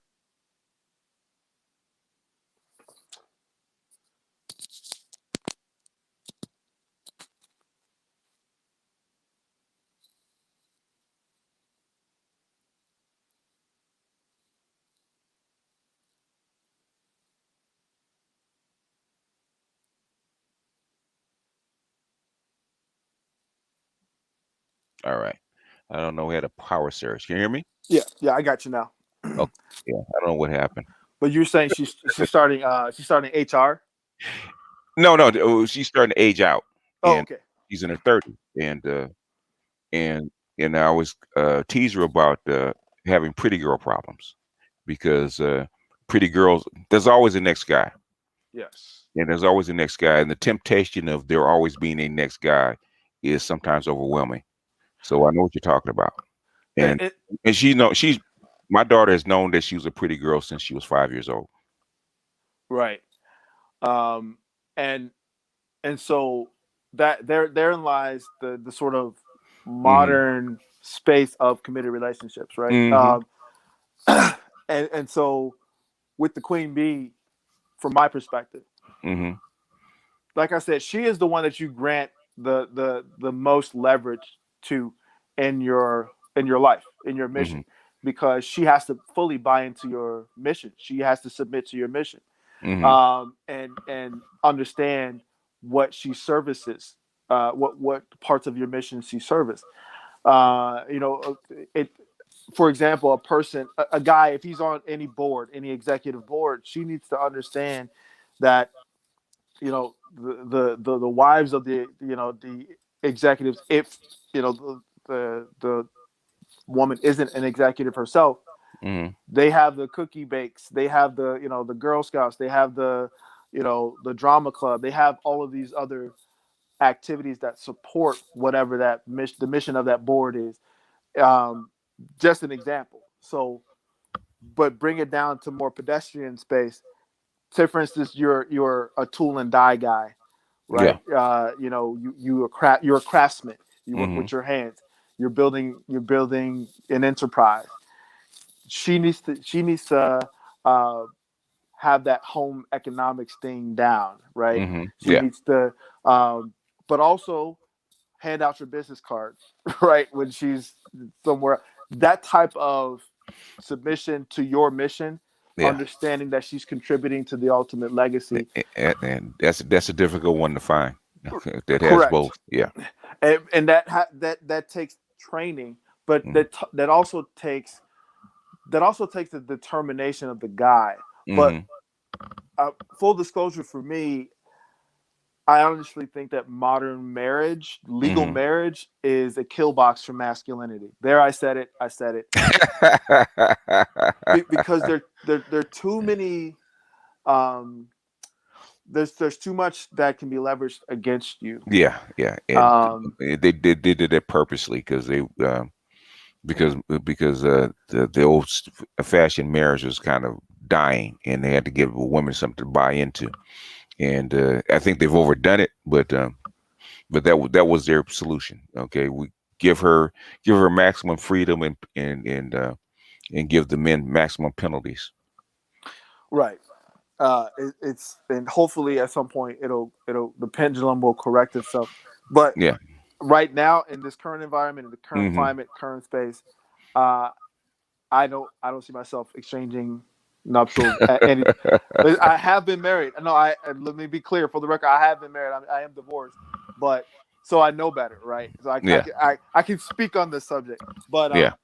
All right, I don't know. We had a power surge. Can you hear me? Yeah, I got you now. Okay, yeah, I don't know what happened. But you're saying she's starting HR? No, no, she's starting to age out, Oh, and okay. she's in her 30s, and and I always tease her about having pretty girl problems because pretty girls, there's always a next guy, Yes. and there's always a next guy, and the temptation of there always being a next guy is sometimes overwhelming. So I know what you're talking about, It, and it, and she's my daughter has known that she was a pretty girl since she was 5 years old. right. Um, and and so that therein lies the sort of Hmm. modern space of committed relationships, right? Hmm. And so with the queen bee, from my perspective, Hmm. like I said, she is the one that you grant the most leverage to in your life, in your Hmm. mission, because she has to fully buy into your mission. She has to submit to your mission, Hmm. and understand what she services, what parts of your mission she service. It. For example, a guy, if he's on any board, any executive board, she needs to understand that the wives of the executives, if the woman isn't an executive herself, Hmm. they have the cookie bakes, they have the Girl Scouts, they have the drama club, they have all of these other activities that support whatever the mission of that board is. um, just an example. So, but bring it down to more pedestrian space. Say, for instance, you're a tool and die guy, Yeah. right? You're a craftsman. You work Hmm. with your hands. You're building an enterprise. She needs to uh, have that home economics thing down, right? Hmm. She Yeah. needs to, but also hand out your business card, right? When she's somewhere, that type of submission to your mission, Yeah. understanding that she's contributing to the ultimate legacy. And that's a difficult one to find that has Correct. both. Yeah. And that takes training, but Mm-hmm. that also takes the determination of the guy. But Mm-hmm. full disclosure for me, I honestly think that modern marriage, legal Mm-hmm. marriage, is a kill box for masculinity. There, I said it. I said it. Because there are too many. Um, there's too much that can be leveraged against you. Yeah, yeah, and Um, they did it purposely because the old fashioned marriage was kind of dying, and they had to give a woman something to buy into, and I think they've overdone it, but that was their solution. Okay, we give her give her maximum freedom and give the men maximum penalties. right. It's and hopefully at some point it'll the pendulum will correct itself. But Yeah. right now in this current environment, in the current Hmm. climate, current space, uh, I don't see myself exchanging nuptials at any. I have been married. No, let me be clear for the record. I have been married. I am divorced, but so I know better, right? So Yeah. I can speak on this subject, but Yeah.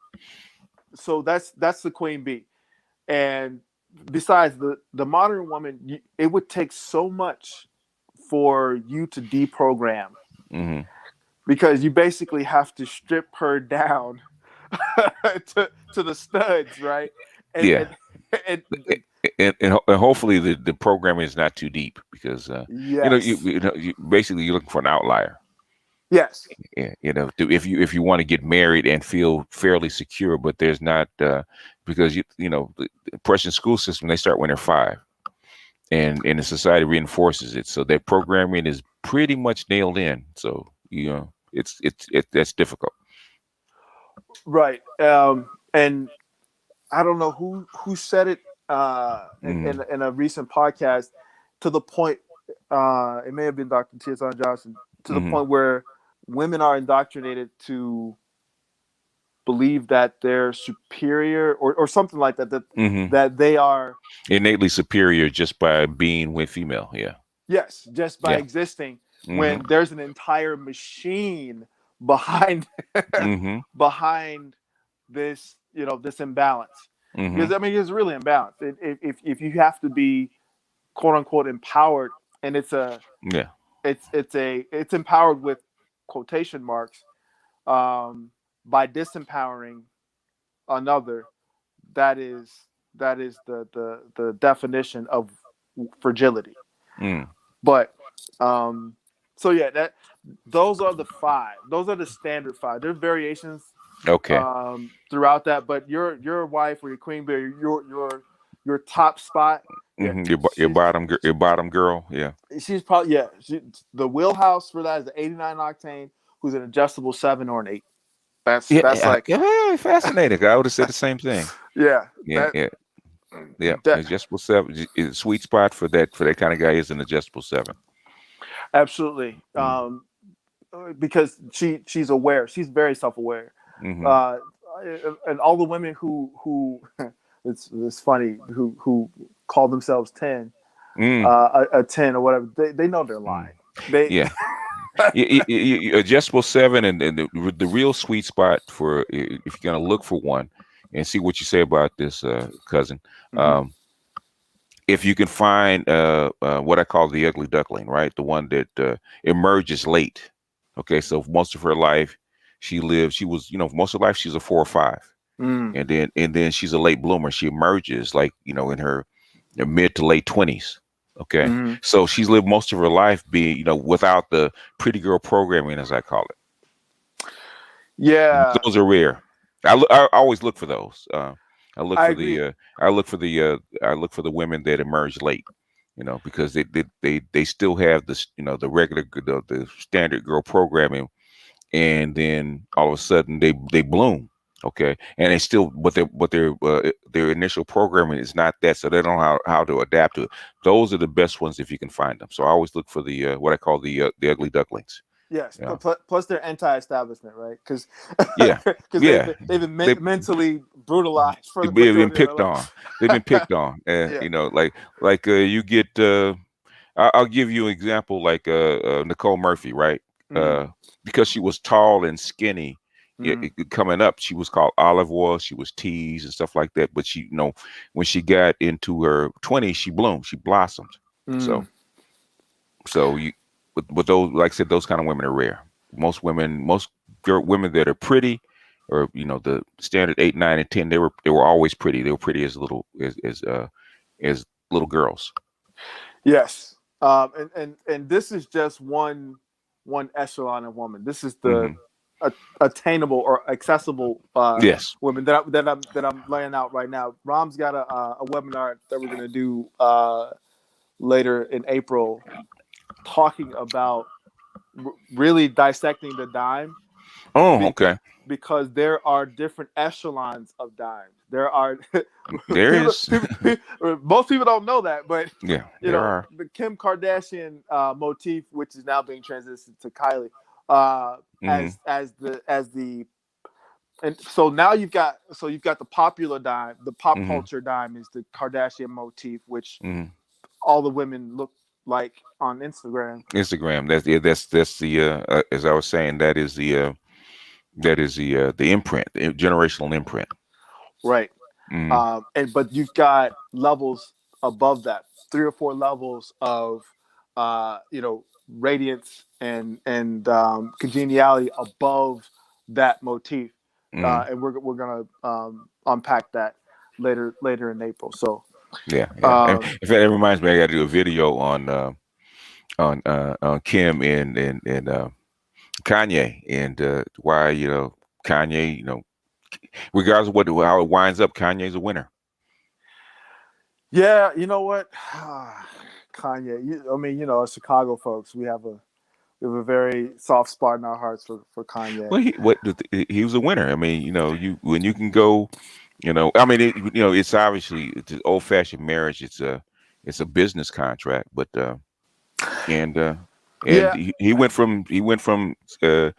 so that's the queen bee. And besides the modern woman, it would take so much for you to deprogram, Hmm. because you basically have to strip her down to the studs, right? And Yeah. and and And hopefully the programming is not too deep because yes, you basically you're looking for an outlier. yes, Yeah, if you want to get married and feel fairly secure, but there's not because the Prussian school system, they start when they're 5, and the society reinforces it, so their programming is pretty much nailed in. So it's that's difficult. right. And I don't know who said it Mm, in a recent podcast, to the point, it may have been Dr. Chiazon Johnson, to the mm, point where women are indoctrinated to believe that they're superior, or something like that, mm. that they are, Innately superior just by being with female. Yeah, yes, just by yeah. existing, Mm-hmm. when there's an entire machine behind Mm-hmm. behind this, this imbalance. Mm-hmm. Because I mean, it's really imbalanced. If you have to be quote unquote empowered, and Yeah. it's empowered with quotation marks, um, by disempowering another, that is the definition of fragility. Mm. But so yeah, that those are the five. Those are the standard five. There's variations Okay. throughout that, but your wife, or your queen bee, your top spot, yeah, Mm-hmm. she's Your bottom girl. Yeah. she's probably, yeah, the wheelhouse for that is the 89 octane, who's an adjustable 7 or an 8. Yeah. That's like, Yeah. Fascinating. I would have said the same thing. yeah, Yeah. that Yeah. Yeah. that Adjustable 7 is a sweet spot for that kind of guy is an adjustable 7. absolutely. Mm. Because she's aware. She's very self-aware. Mm-hmm. Uh, and all the women who it's funny, who call themselves 10, Mm. a 10 or whatever, they know they're Mm. lying. They Yeah. Adjustable 7 and the real sweet spot for if you're gonna look for one and see what you say about this cousin. Mhm. Um, if you can find what I call the ugly duckling, right? The one that emerges late. Okay, so most of her life she was, most of her life she's a 4 or 5, Mm. and then she's a late bloomer. She emerges like in her mid to late 20s. Okay, Mhm. so she's lived most of her life being without the pretty girl programming, as I call it. Yeah, Those are rare. I always look for those. I look I for agree. I look for the women that emerge late, because they still have the regular the standard girl programming, and then all of a sudden they bloom. Okay, and they still their initial programming is not that, so they don't know how to adapt to it. Those are the best ones if you can find them. So I always look for the what I call the ugly ducklings. Yes, Yeah, plus they're anti-establishment, right? Because yeah, they've yeah. they've been They mentally brutalized for the they've been majority of their picked life. on. They've been picked on. Yeah. You get. I'll give you an example, like Nicole Murphy, right? Mm-hmm. Uh, because she was tall and skinny, Mm-hmm. coming up, she was called olive oil. She was teased and stuff like that. But when she got into her 20s, she bloomed. She blossomed. So, Mm. you, with those, like I said, those kind of women are rare. Most women that are pretty, or the standard 8, 9, and 10, they were always pretty. They were pretty as little girls. Yes. And this is just one echelon of woman. This is the Hmm. attainable or accessible Yes. women that I'm laying out right now. Rom's got a webinar that we're gonna do later in April, talking about really dissecting the dime, Oh, be, okay. because there are different echelons of dimes. There are There is. most people don't know that, but Yeah, there are. the Kim Kardashian motif, which is now being transitioned to Kylie, uh, Hmm. as the and so now you've got the popular dime, the pop Hmm. culture dime is the Kardashian motif, which Hmm. all the women look like on Instagram. Instagram. That's the as I was saying, that is the imprint, the generational imprint. Right. Mm. And but you've got levels above that, 3 or 4 levels of radiance and congeniality above that motif. Mm. and we're gonna unpack that later in April. So Yeah, yeah. And um, in fact, it reminds me, I got to do a video on Kim and Kanye and why Kanye, regardless of how it winds up, Kanye's a winner. yeah, you know what, Kanye. I mean, as Chicago folks, we have a very soft spot in our hearts for Kanye. Well, he was a winner. I mean, you when you can go, I mean, it's obviously it's an old fashioned marriage. It's a business contract, but and Yeah, he went from uh,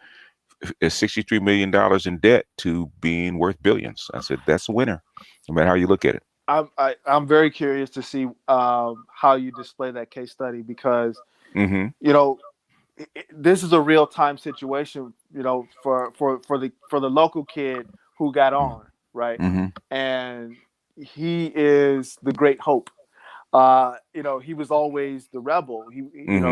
$63 million in debt to being worth billions. I said that's a winner, no matter how you look at it. I'm very curious to see how you display that case study because Mm-hmm. you know this is a real time situation. For the local kid who got on right, Mm-hmm. and he is the great hope. He was always the rebel. Mm-hmm.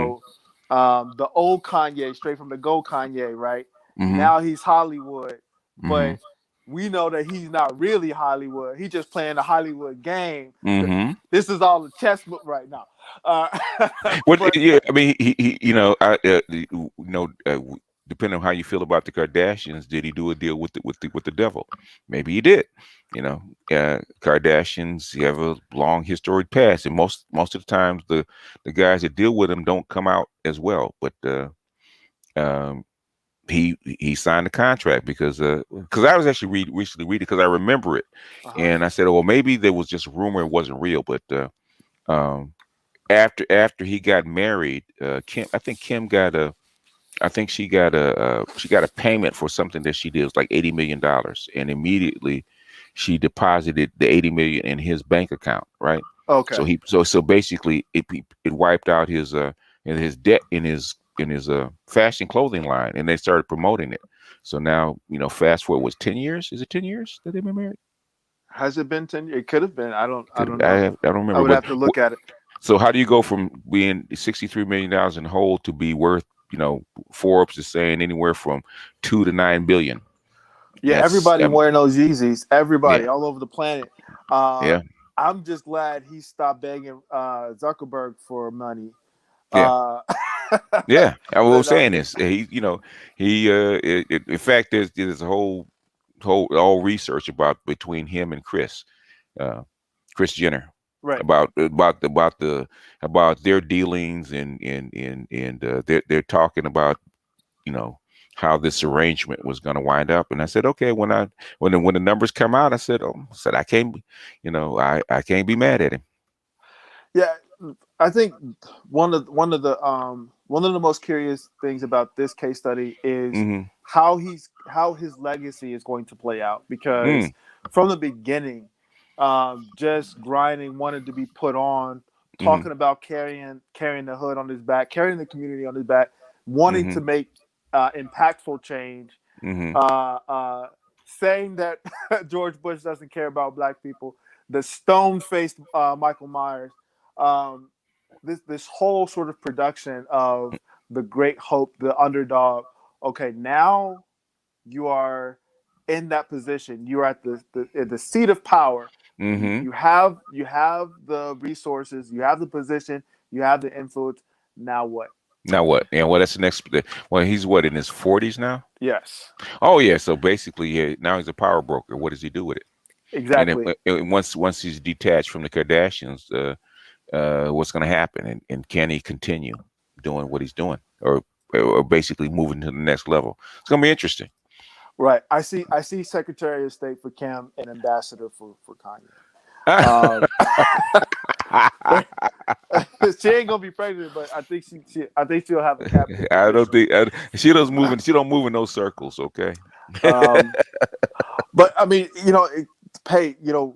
The old Kanye, straight from the Go Kanye, right? Mm-hmm. Now he's Hollywood, Mm-hmm. but we know that he's not really Hollywood. He's just playing the Hollywood game. Mm-hmm. This is all a chess book right now. Uh, What? but Yeah, I mean, depending on how you feel about the Kardashians, did he do a deal with the devil? Maybe he did. Kardashians have a long historic past, and most of the times the guys that deal with them don't come out as well. But um, he signed the contract because I was actually recently reading because I remember it, uh-huh. and I said, oh, well, maybe there was just a rumor, it wasn't real, but. Um, after he got married, Kim got a I think she got a payment for something that she did. It was like $80 million, and immediately she deposited the 80 million in his bank account. Right. Okay. So basically it wiped out his debt in his fashion clothing line, and they started promoting it. So now fast forward, was 10 years? Is it 10 years that they've been married? Has it been 10 years? It could have been. I Could don't I know. have, I don't I remember, would but have to look at it. so how do you go from being $63 million in whole to be worth, Forbes is saying anywhere from 2 to 9 billion? Yeah, That's everybody wearing those Yeezys. Everybody yeah, all over the planet. Uh, yeah, I'm just glad he stopped begging Zuckerberg for money. yeah, Uh, yeah. I but, was saying this. In fact, there's a whole all research about between him and uh, Chris Jenner right. about their dealings and they're talking about you know how this arrangement was going to wind up. And I said, okay, when the numbers come out, I said I can't, I can't be mad at him. Yeah, I think one of the most curious things about this case study is Mm-hmm. how his legacy is going to play out because Mm, from the beginning, just grinding, wanted to be put on, mm-hmm. talking about carrying the hood on his back, carrying the community on his back, wanting Mm-hmm. to make impactful change, Mm-hmm. uh, uh, saying that George Bush doesn't care about black people, the stone faced Michael Myers, um, this whole sort of production of the great hope, the underdog. Okay, now you are in that position. You're at the seat of power. You Mm-hmm. you have you have the resources. You have the position. You have the influence. Now what? Now what? And well, that's the next. Well, he's what, in his 40s now? Yes, Oh yeah. So basically, yeah, now he's a power broker. What does he do with it? And exactly. once he's detached from the Kardashians, what's going to happen, and can he continue doing what he's doing, or basically moving to the next level? It's going to be interesting. Right. I see Secretary of State for Kim and Ambassador for Kanye. Um, she ain't gonna be pregnant, but I think she'll have a cabinet I don't position. think she doesn't move in. She don't move in those circles. Okay. Um, but I mean,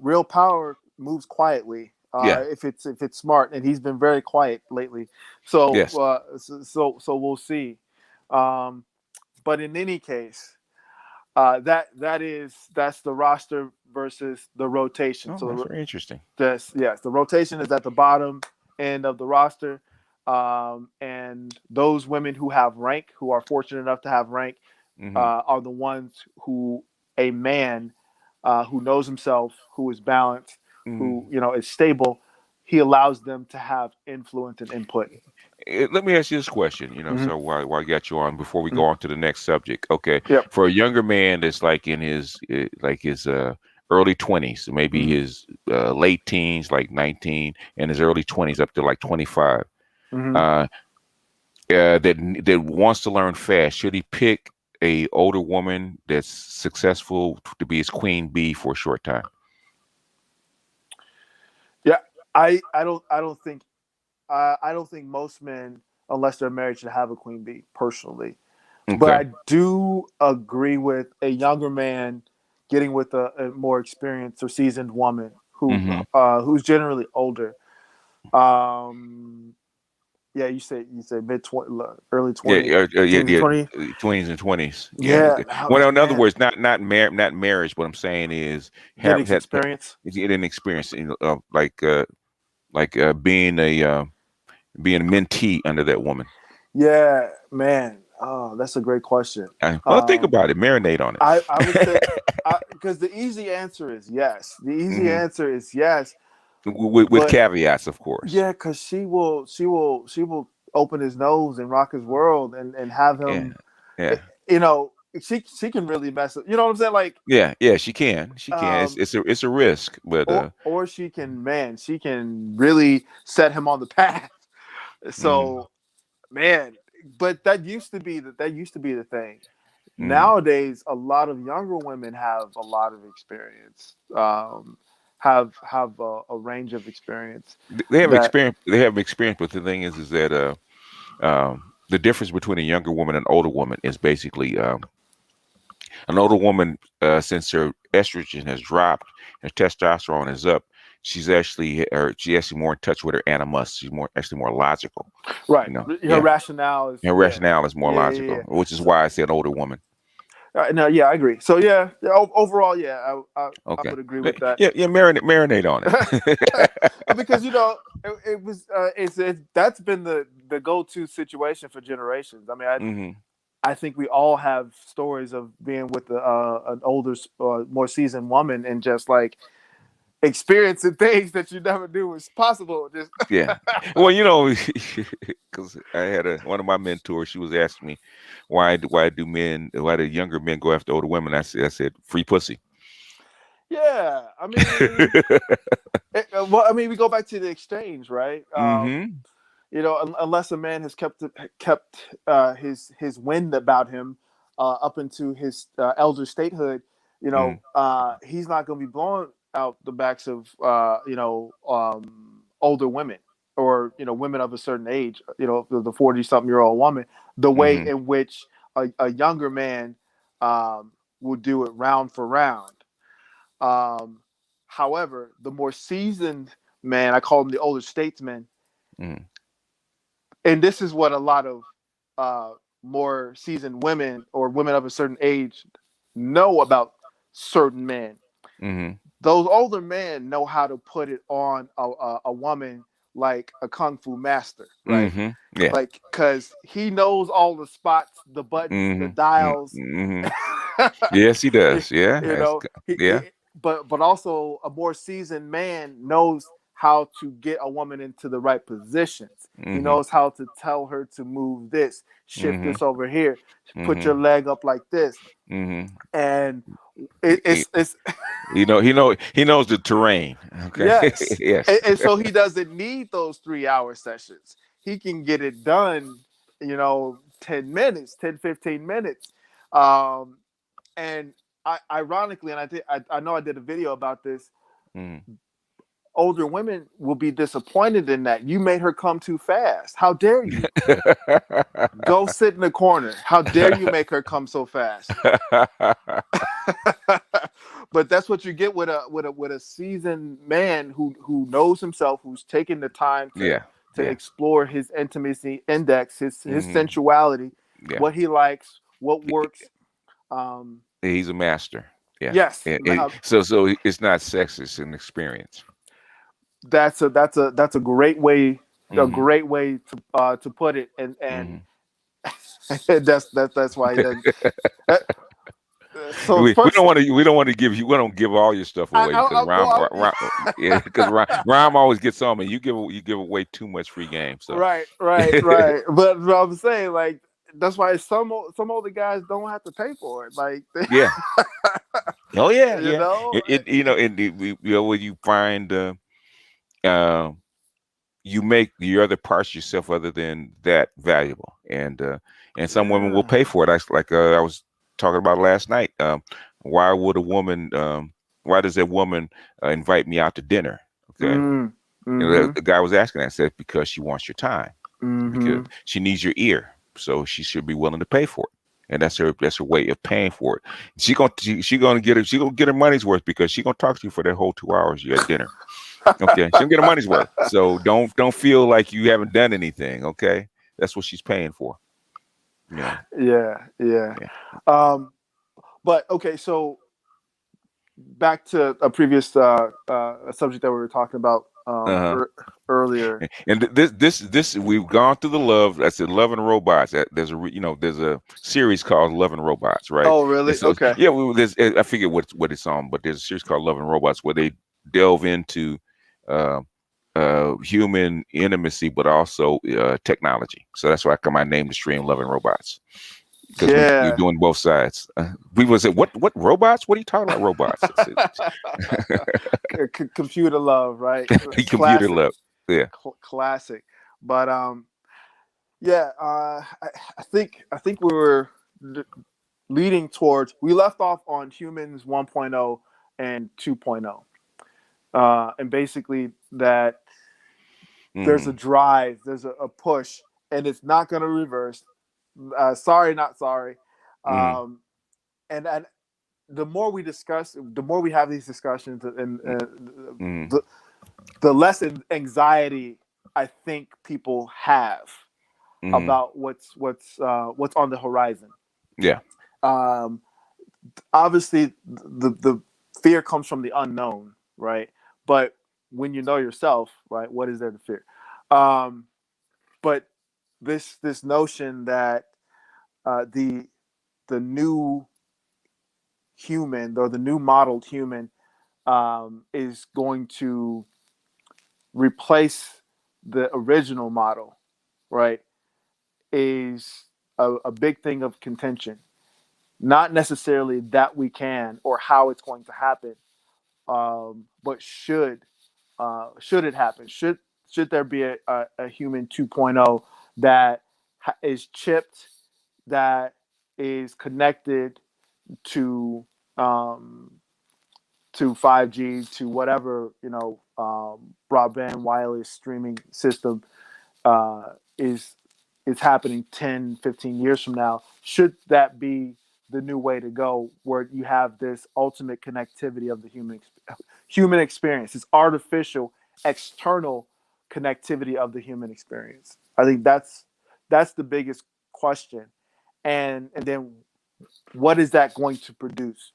real power moves quietly. Yeah. If it's smart, and he's been very quiet lately. So Yes. we'll see. Um, but in any case, that's the roster versus the rotation. Oh, that's So very interesting. the rotation is at the bottom end of the roster, and those women who have rank, who are fortunate enough to have rank, Hmm. are the ones who a man who knows himself, who is balanced, who Mm. is stable, he allows them to have influence and input. Let me ask you this question, Hmm. so while I got you on before we Hmm. go on to the next subject. Okay. Yep. For a younger man that's like in his early 20s, maybe Hmm. his late teens, like 19, and his early 20s up to like 25, Hmm. uh, that wants to learn fast, should he pick a older woman that's successful to be his queen bee for a short time? Yeah, I don't think most men, unless they're married, should have a queen bee personally. But Okay. I do agree with a younger man getting with a more experienced or seasoned woman Mm-hmm. who's generally older. Um, yeah, you say mid 20, early Yeah, 20, yeah, teens and yeah, 20. 20s and 20s. Yeah. Yeah, Okay. now Well, in other man, words, not marriage. What I'm saying is getting have experience. get an experience, being a mentee under that woman. Yeah, man. Oh, that's a great question. Well, think Um, about it, marinate on I would say it. because the easy answer is yes. The easy Hmm. answer is yes, With but caveats, of course. yeah, because she will open his nose and rock his world and have Yeah, him. eh, yeah, You know, she can really mess up. You know what I'm saying? Like, yeah, yeah. She can. um, It's a risk, but or she can, man, she can really set him on the path. mm, So, man, but that used to be the thing. mm. Nowadays, a lot of younger women have a lot of experience, have a range of experience They have that experience. They have experience, but the thing is that the difference between a younger woman and an older woman is basically an older woman, since her estrogen has dropped, her testosterone is up. She's actually more in touch with her animus. She's more logical. right. You know, Her yeah. rationale is Her yeah, rationale is more yeah, yeah, logical, yeah. which is So, why I said older woman. no, yeah, I agree. So yeah, overall, yeah, I Okay. would agree with that. Yeah, yeah. Marinate on it. Because it was that's been the go-to situation for generations. I mean, Hmm. I think we all have stories of being with an older, more seasoned woman and just like experiencing things that you never knew was possible. Just Yeah. Well, because I had one of my mentors. She was asking me, why do younger men go after older women? I said, free pussy. yeah, I mean, well, I mean, we go back to the exchange, right? Hmm. Unless a man has kept his wind about him up into his elder statehood, he's not going to be blowing out the backs of older women or women of a certain age, the 40-something-year-old woman, the way Hmm. in which a younger man will do it round for round. Um, However, the more seasoned man, I call him the older statesman, Hmm. and this is what a lot of uh, more seasoned women or women of a certain age know about certain men. Hmm. Those older men know how to put it on a woman like a kung fu master, right? Hmm. Yeah. Like, because he knows all the spots, the buttons, the Hmm. dials. Hmm. Yes, he does. Yeah. you know, Yeah. but also a more seasoned man knows how to get a woman into the right positions. He Hmm. knows how to tell her to move this, shift Hmm. this over here, put your Hmm. leg up like this, Hmm. and He, it's he knows the terrain. Okay. yes, Yes. and so he doesn't need those 3 hour sessions. He can get it done, 10 minutes, 10, 15 minutes. Um, and ironically, and I know I did a video about this. Mm. Older women will be disappointed in that you made her come too fast. How dare you? Go sit in the corner. How dare you make her come so fast? But that's what you get with a seasoned man who knows himself, who's taken the time Yeah. to Yeah. explore his intimacy index, his Hmm. sensuality, Yeah. what he likes, what works. Um, He's a master. Yeah. yes, So it's not sex; it's an experience. that's a great way, Hmm. to put it, and Hmm. that's why he doesn't. So we first, don't want to give you we don't give all your stuff away because well, yeah, because Rhyme always gets on me. You give away too much free game. So right. But I'm saying like that's why some older guys don't have to pay for it. Like yeah. Oh yeah, you yeah. know, When you find uh, you make the other parts yourself other than that valuable, and some women will yeah. pay for it. I was talking about last night. Why would a woman? Why does a woman invite me out to dinner? Okay, Mm, the, mm-hmm. the guy was asking that. I said because she wants your time, because Mm-hmm. she needs your ear, so she should be willing to pay for it. And that's her way of paying for it. She gonna get it. She gonna get her money's worth because she gonna talk to you for that whole 2 hours you at dinner. Okay, she gonna get her money's worth. So don't feel like you haven't done anything. Okay, that's what she's paying for. You know. Yeah. Yeah. Um, but okay, so back to a previous subject that we were talking about Uh-huh. earlier. And this we've gone through the love. I said Love and Robots. There's a series called Love and Robots, right? Oh, And really? so Okay. yeah, there's I forget what it's on, but there's a series called Love and Robots where they delve into uh, human intimacy, but also technology. So that's why I named the stream Love and Robots because we're Yeah. doing both sides. People say, "What robots? What are you talking about, robots?" I Computer love, right? said, "Computer Classic, love." Yeah. classic. But yeah, I think we were leading towards. We left off on humans 1.0 and 2.0, and basically that there's a Mm, drive, there's a push, and it's not going to reverse. Sorry, not sorry. mm, Um, and the more we discuss, the more we have these discussions, and mm, the the less anxiety I think people have mm. about what's on the horizon. Yeah. Um, Obviously, the fear comes from the unknown, right? But when you know yourself, right, what is there to fear? Um, but this notion that the new human or the new modeled human is going to replace the original model, right, is a big thing of contention. Not necessarily that we can or how it's going to happen, but should it happen? Should there be a human 2.0 that is chipped, that is connected to um, 5G, to whatever broadband wireless streaming system uh, is is happening 10, 15 years from now? Should that be the new way to go, where you have this ultimate connectivity of the human experience, this artificial external connectivity of the human experience? I think that's the biggest question. And then what is that going to produce?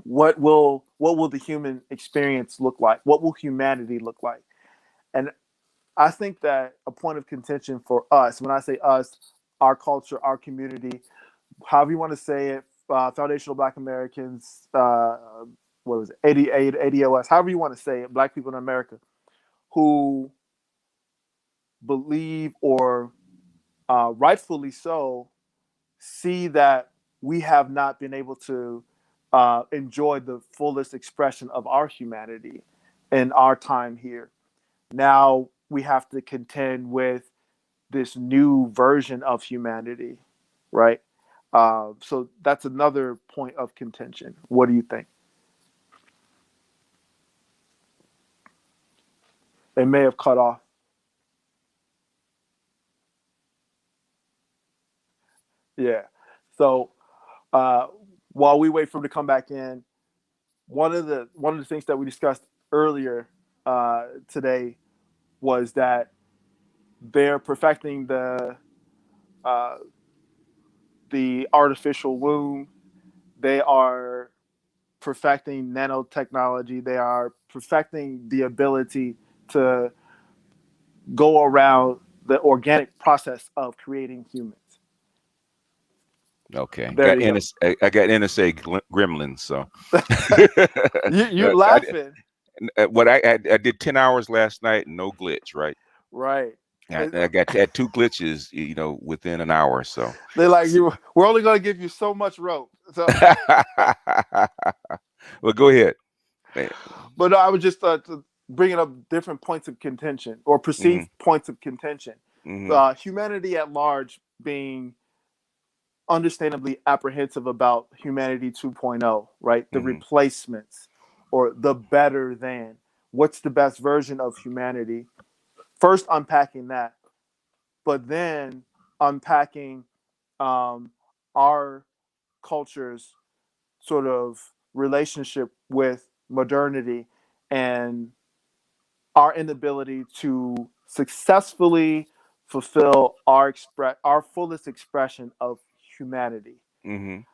What will the human experience look like? What will humanity look like? And I think that a point of contention for us, when I say us, our culture, our community, however you want to say it, foundational Black Americans, what was it, ADOS, however you want to say it, Black people in America, who believe, or rightfully so, see that we have not been able to enjoy the fullest expression of our humanity in our time here. Now we have to contend with this new version of humanity, right? So that's another point of contention. What do you think? They may have cut off. Yeah. So uh, while we wait for him to come back in, one of the things that we discussed earlier today was that they're perfecting uh, the artificial womb. They are perfecting nanotechnology. They are perfecting the ability to go around the organic process of creating humans. Okay, There you go. I got NSA gremlins. So You I, laughing, what I did 10 hours last night, no glitch, right? right? I, I got had two glitches, within an hour. So, They like so you. We're only going to give you so much rope. So, well, go ahead. Eh, but no, I was just bringing up different points of contention or perceived mhm, points of contention. mhm, Humanity at large being understandably apprehensive about humanity 2.0, right? The mhm, replacements or the better than. What's the best version of humanity? First, unpacking that, but then unpacking um, our culture's sort of relationship with modernity and our inability to successfully fulfill our fullest expression of humanity, mhm,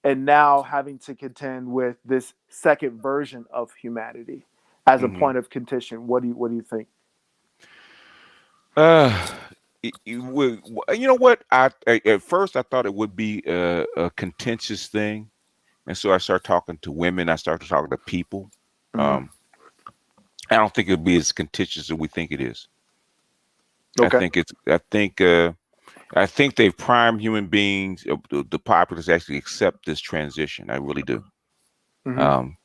and now having to contend with this second version of humanity as a mhm. point of contention. What do you think? Uh, you know what? At first I thought it would be a contentious thing, and so I started talking to women. I started talking to people. Mm-hmm. Um, I don't think it'll be as contentious as we think it is. I Okay. think it's. I think they've primed human beings, the populace, actually accept this transition. I really do. Mm-hmm. Um,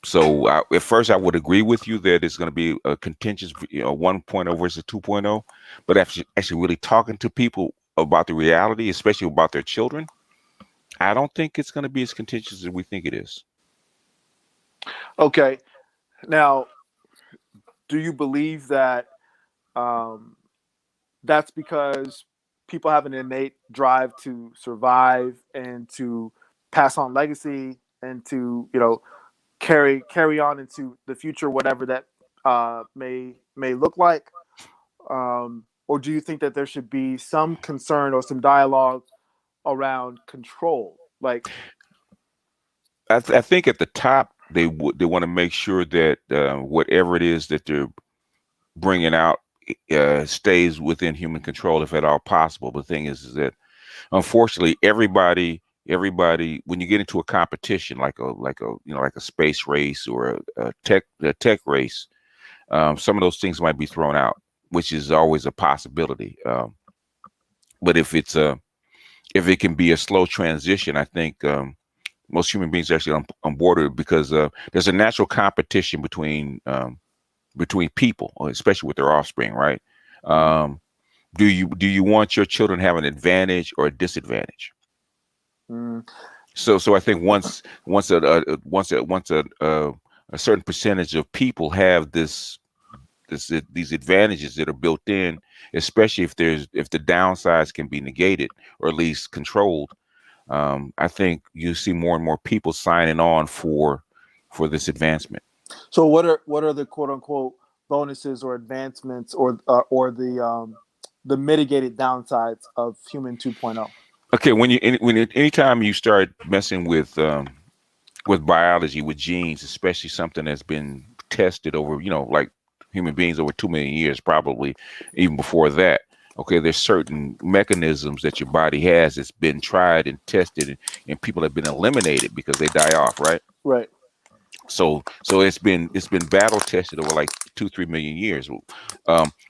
so at first, I would agree with you that it's going to be a contentious, 1.0 versus 2.0. But after actually really talking to people about the reality, especially about their children, I don't think it's going to be as contentious as we think it is. Okay. Now, do you believe that um, that's because people have an innate drive to survive and to pass on legacy and to carry on into the future, whatever that may look like, or do you think that there should be some concern or some dialogue around control? Like, I think at the top they want to make sure that whatever it is that they're bringing out stays within human control if at all possible. The thing is that unfortunately everybody when you get into a competition like a space race or a tech race, some of those things might be thrown out, which is always a possibility. But if it can be a slow transition, I think most human beings are actually on board with it because there's a natural competition between people, especially with their offspring, right? Um, do you want your children to have an advantage or a disadvantage? mm, So I think once a certain percentage of people have these advantages that are built in, especially if the downsides can be negated or at least controlled, I think you see more and more people signing on for this advancement. so what are the quote unquote bonuses or advancements or the mitigated downsides of human 2.0? Okay, anytime you start messing with biology, with genes, especially something that's been tested over, like human beings over 2 million years, probably even before that. Okay, there's certain mechanisms that your body has that's been tried and tested, and people have been eliminated because they die off, right? Right. So it's been battle tested over like 2-3 million years.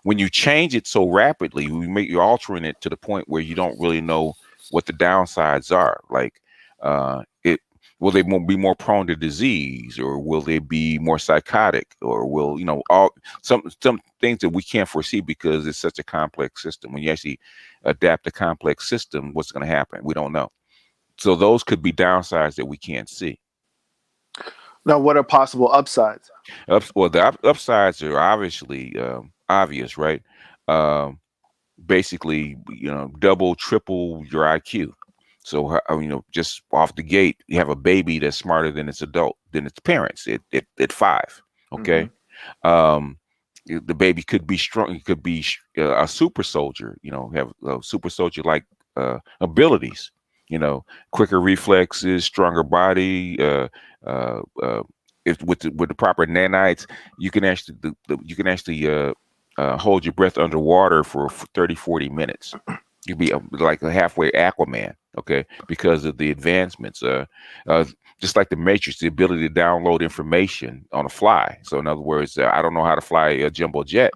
When you change it so rapidly, you're altering it to the point where you don't really know what the downsides are. Like, it will they be more prone to disease, or will they be more psychotic, or will all some things that we can't foresee because it's such a complex system. When you actually adapt a complex system, what's going to happen? We don't know. So those could be downsides that we can't see. Now, what are possible upsides? Well, the upsides are obviously obvious, right? Um, Basically, double, triple your IQ. So, just off the gate, you have a baby that's smarter than its parents at 5. Mm-hmm. Okay. The baby could be strong. It could be a super soldier. Have super soldier like abilities. Quicker reflexes, stronger body. Uh, uh, if with the proper nanites, you can actually hold your breath underwater for 30, 40 minutes. You'd be like a halfway Aquaman, okay, because of the advancements. Uh, just like the Matrix, the ability to download information on the fly. So in other words, I don't know how to fly a jumbo jet.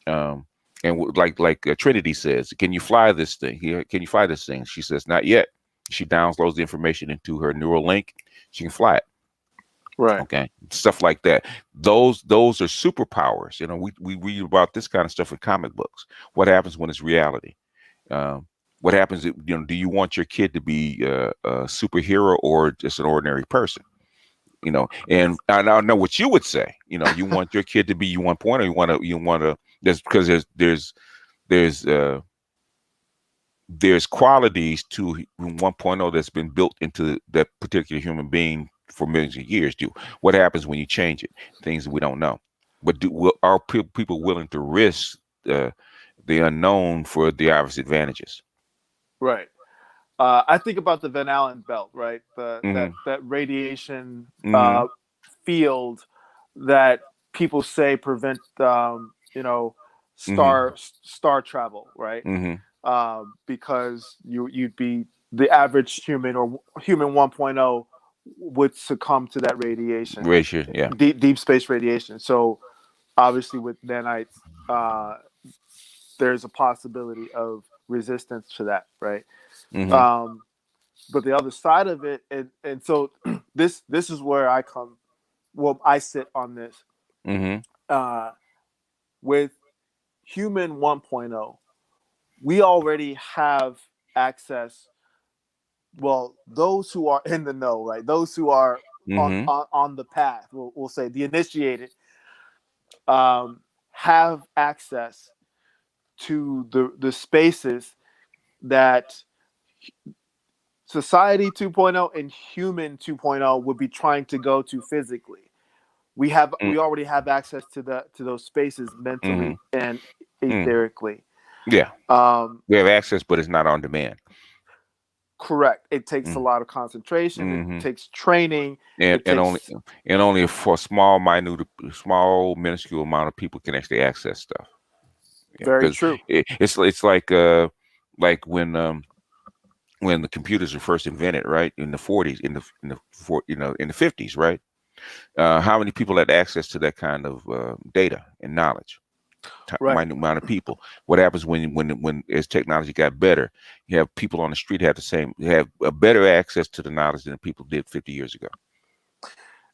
Um, and like Trinity says, can you fly this thing? Here, can you fly this thing? She says, not yet. She downloads the information into her neural link. She can fly it. Right. Okay, stuff like that. Those are superpowers. We read about this kind of stuff in comic books. What happens when it's reality? Um, what happens? Do you want your kid to be a superhero or just an ordinary person? And I know what you would say. You want your kid to be you 1.0. You want to. There's because there's qualities to 1.0 that's been built into that particular human being for millions of years. What happens when you change it? Things that we don't know. But are people willing to risk the unknown for the obvious advantages? Right. I think about the Van Allen belt, right? Mm-hmm. That radiation Mm-hmm. field that people say prevent Mm-hmm. star travel, right? Mm-hmm. Because you'd be the average human or human 1.0 would succumb to that radiation, Ratio, yeah. deep space radiation. So obviously with nanites, there's a possibility of resistance to that, right? Mm-hmm. Um, but the other side of it, and so this is where I come. Well, I sit on this Mm-hmm. uh, with human 1.0. We already have access. Well, those who are in the know, right? Those who are Mm-hmm. on the path, we'll say the initiated, have access to the spaces that society 2.0 and human 2.0 would be trying to go to physically. We already have access to those spaces Mm-hmm. mentally and Mm. etherically. Yeah. Um, We have access, but it's not on demand. correct. It takes a Mm. lot of concentration. It Mm-hmm. takes training. and It and only takes and only for a small minuscule amount of people can actually access stuff. very Because true. it's like when the computers were first invented, right, in the 40s, in the 50s, right. How many people had access to that kind of data and knowledge? Right. Minute amount of people. What happens when as technology got better, you have people on the street have a better access to the knowledge than people did 50 years ago.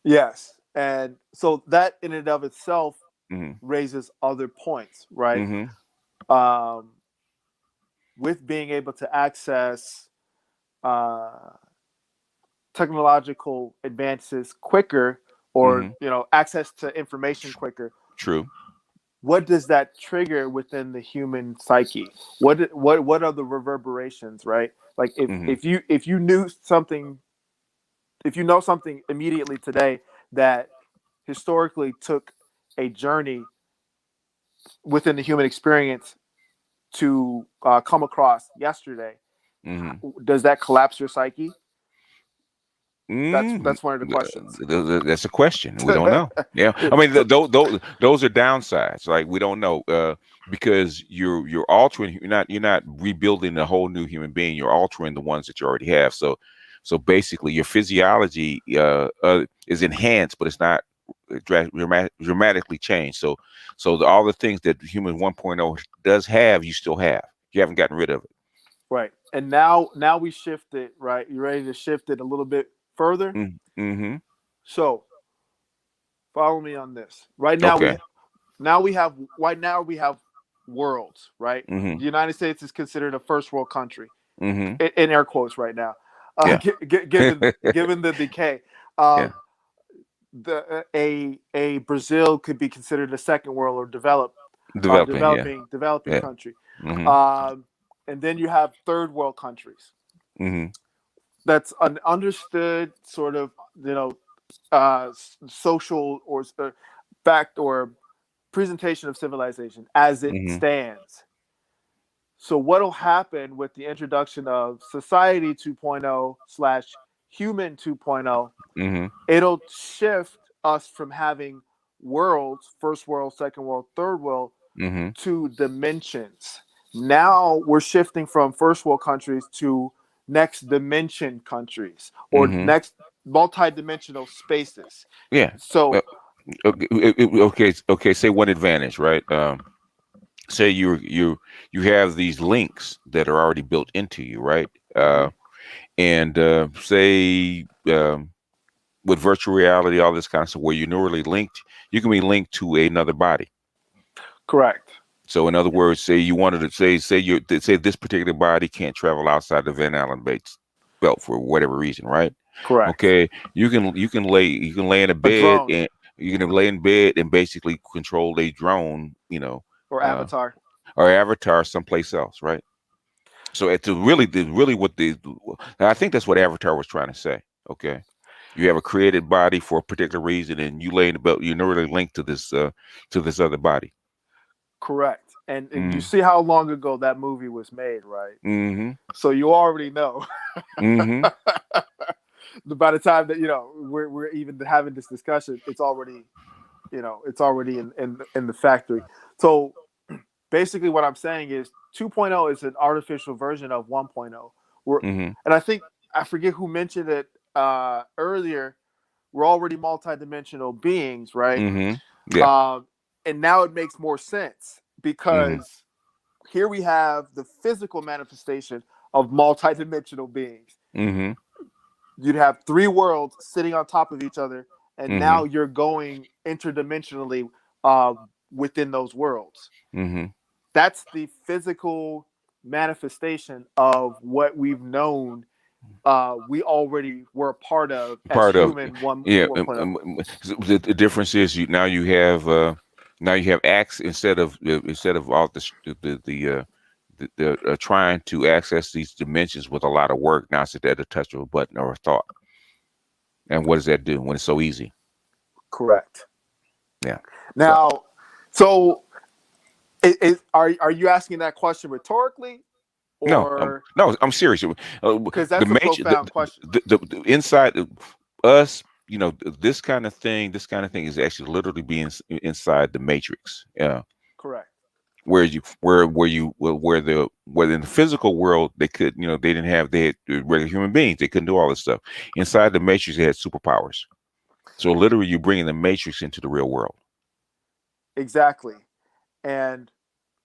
Yes. And so that in and of itself Mm-hmm. raises other points, right? Mm-hmm. Um, with being able to access uh, technological advances quicker, or Mm-hmm. access to information quicker, True. what does that trigger within the human psyche? What are the reverberations, right? Like Mm-hmm. if you knew something, if you know something immediately today that historically took a journey within the human experience to come across yesterday, Mm-hmm. does that collapse your psyche? Mm, That's one of the questions. that's a question. We don't know. Yeah, I mean, those are downsides. Like we don't know because you're altering. You're not rebuilding a whole new human being. You're altering the ones that you already have. So basically, your physiology is enhanced, but it's not dramatically changed. So all the things that human 1.0 does have, you still have. You haven't gotten rid of it. Right. And now we shift it, right? You ready to shift it a little bit further? Mm-hmm. So follow me on this. Right now Okay. we have worlds, right? Mm-hmm. The United States is considered a first world country, Mm-hmm. in air quotes right now, Yeah. given the decay. Yeah. A Brazil could be considered a second world or Developing. Yeah. developing Yeah. country. Mm-hmm. Um, and then you have third world countries. Mm-hmm. That's an understood sort of social or fact or presentation of civilization as it Mm-hmm. stands. So what'll happen with the introduction of society 2.0 slash human 2.0? Mm-hmm. It'll shift us from having worlds, first world, second world, third world, Mm-hmm. to dimensions. Now we're shifting from first world countries to next dimension countries or Mm-hmm. next multi-dimensional spaces. Yeah. So Uh, okay. Say one advantage, right? Say you have these links that are already built into you, right? mhm, And say with virtual reality, all this kind of stuff, where you're neurally linked, you can be linked to another body. correct, So, in other words, say you wanted to say this particular body can't travel outside the Van Allen Bates belt for whatever reason, right? correct. Okay, you can lay in a A bed drone and you can lay in bed and basically control a drone, or uh, avatar. or avatar someplace else, right? So it's really what I think that's what Avatar was trying to say. Okay, you have a created body for a particular reason, and you lay in the belt. You're neurally linked to this other body. Correct. And you Mm-hmm. see how long ago that movie was made, right? Mm-hmm. So you already know. Mm-hmm. By the time that we're even having this discussion, it's already in the factory. So basically what I'm saying is 2.0 is an artificial version of 1.0. We're Mm-hmm. and I forget who mentioned it earlier. We're already multidimensional beings, right? Mm-hmm. Yeah. Um, and now it makes more sense Mm-hmm. because here we have the physical manifestation of multidimensional beings. Mm-hmm. You'd have three worlds sitting on top of each other, and Mm-hmm. now you're going interdimensionally uh, within those worlds. Mm-hmm. That's the physical manifestation of what we've known. We already were a part of as Part of human one yeah. 1.0. The difference is you now you have acts instead of all the trying to access these dimensions with a lot of work. Now it's at the touch of a button or a thought. And what does that do when it's so easy? Correct. Yeah. So Now, so are you asking that question rhetorically, no, or no, I'm serious. because The that's a major, profound question? the inside of us, this kind of thing is actually literally being inside the matrix. Yeah. Correct. Where in the physical world they could, they had regular human beings. They couldn't do all this stuff. Inside the matrix, they had superpowers. So literally, you're bringing the matrix into the real world. Exactly. And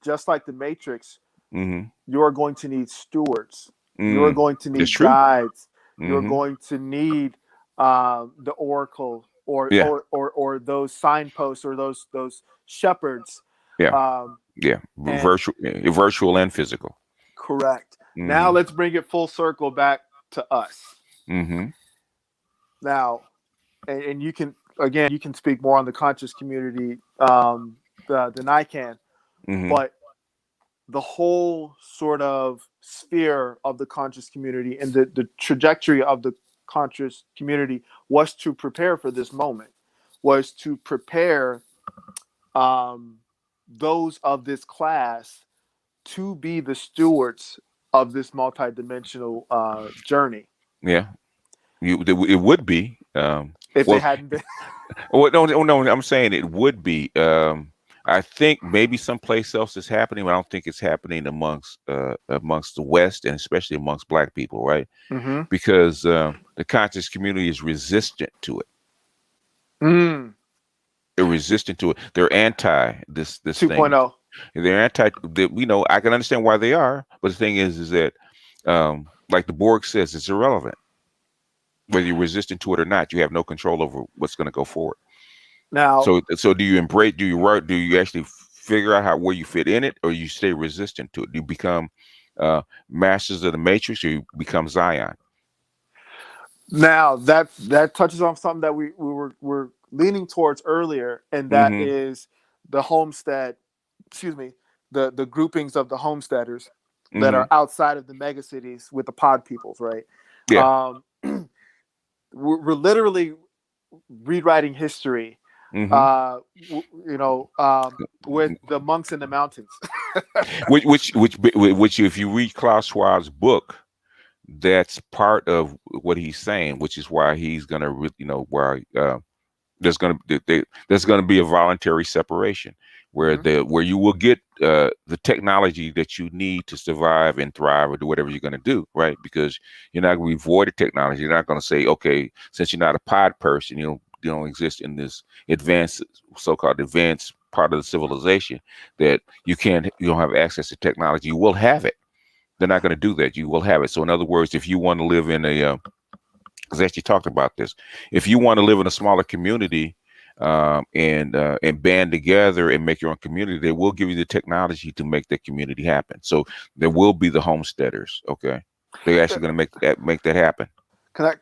just like the Matrix, Mm-hmm. you're going to need stewards. You're Mm. going to That's need true. guides. You're Mm-hmm. going to need the oracle or, Yeah. or or or those signposts or those shepherds. Yeah. Um, Yeah. and Virtual and physical. correct. Now Mm-hmm. let's bring it full circle back to us. Mm-hmm. Now, and you can speak more on the conscious community than I can, Mm-hmm. but the whole sort of sphere of the conscious community and the trajectory of the conscious community was to prepare for this moment, was to prepare um, those of this class to be the stewards of this multidimensional journey. Yeah. It would be. If they Well, hadn't been, no. I'm saying it would be. I think maybe someplace else is happening, but I don't think it's happening amongst the West and especially amongst Black people, right? mm-hmm. Because the conscious community is resistant to it. mm, They're resistant to it. They're anti this thing. 2.0. They're anti. I can understand why they are, but the thing is that, like the Borg says, it's irrelevant whether you're resistant to it or not. You have no control over what's going to go forward. Now, So do you embrace? Do you actually figure out where you fit in it, or you stay resistant to it? Do you become masters of the matrix, or you become Zion? now that touches on something that we were leaning towards earlier, and that Mm-hmm. is the homestead. Excuse me, the groupings of the homesteaders that Mm-hmm. are outside of the megacities with the pod peoples, right? Yeah. Um, we're literally rewriting history. Mm-hmm. Uh, with the monks in the mountains. Which, if you read Klaus Schwab's book, that's part of what he's saying, which is why he's gonna, why there's gonna be a voluntary separation. Mhm. where you will get the technology that you need to survive and thrive or do whatever you're going to do, right? Because you're not going to be void of technology. You're not going to say, okay, since you're not a pod person, you don't exist in this advanced, so-called advanced part of the civilization, that you don't have access to technology. You will have it. They're not going to do that. You will have it. So in other words, if you want to live in a because actually talked about this. If you want to live in a smaller community and band together and make your own community, they will give you the technology to make that community happen. So there will be the homesteaders. Okay, they're actually going to make that happen. Can I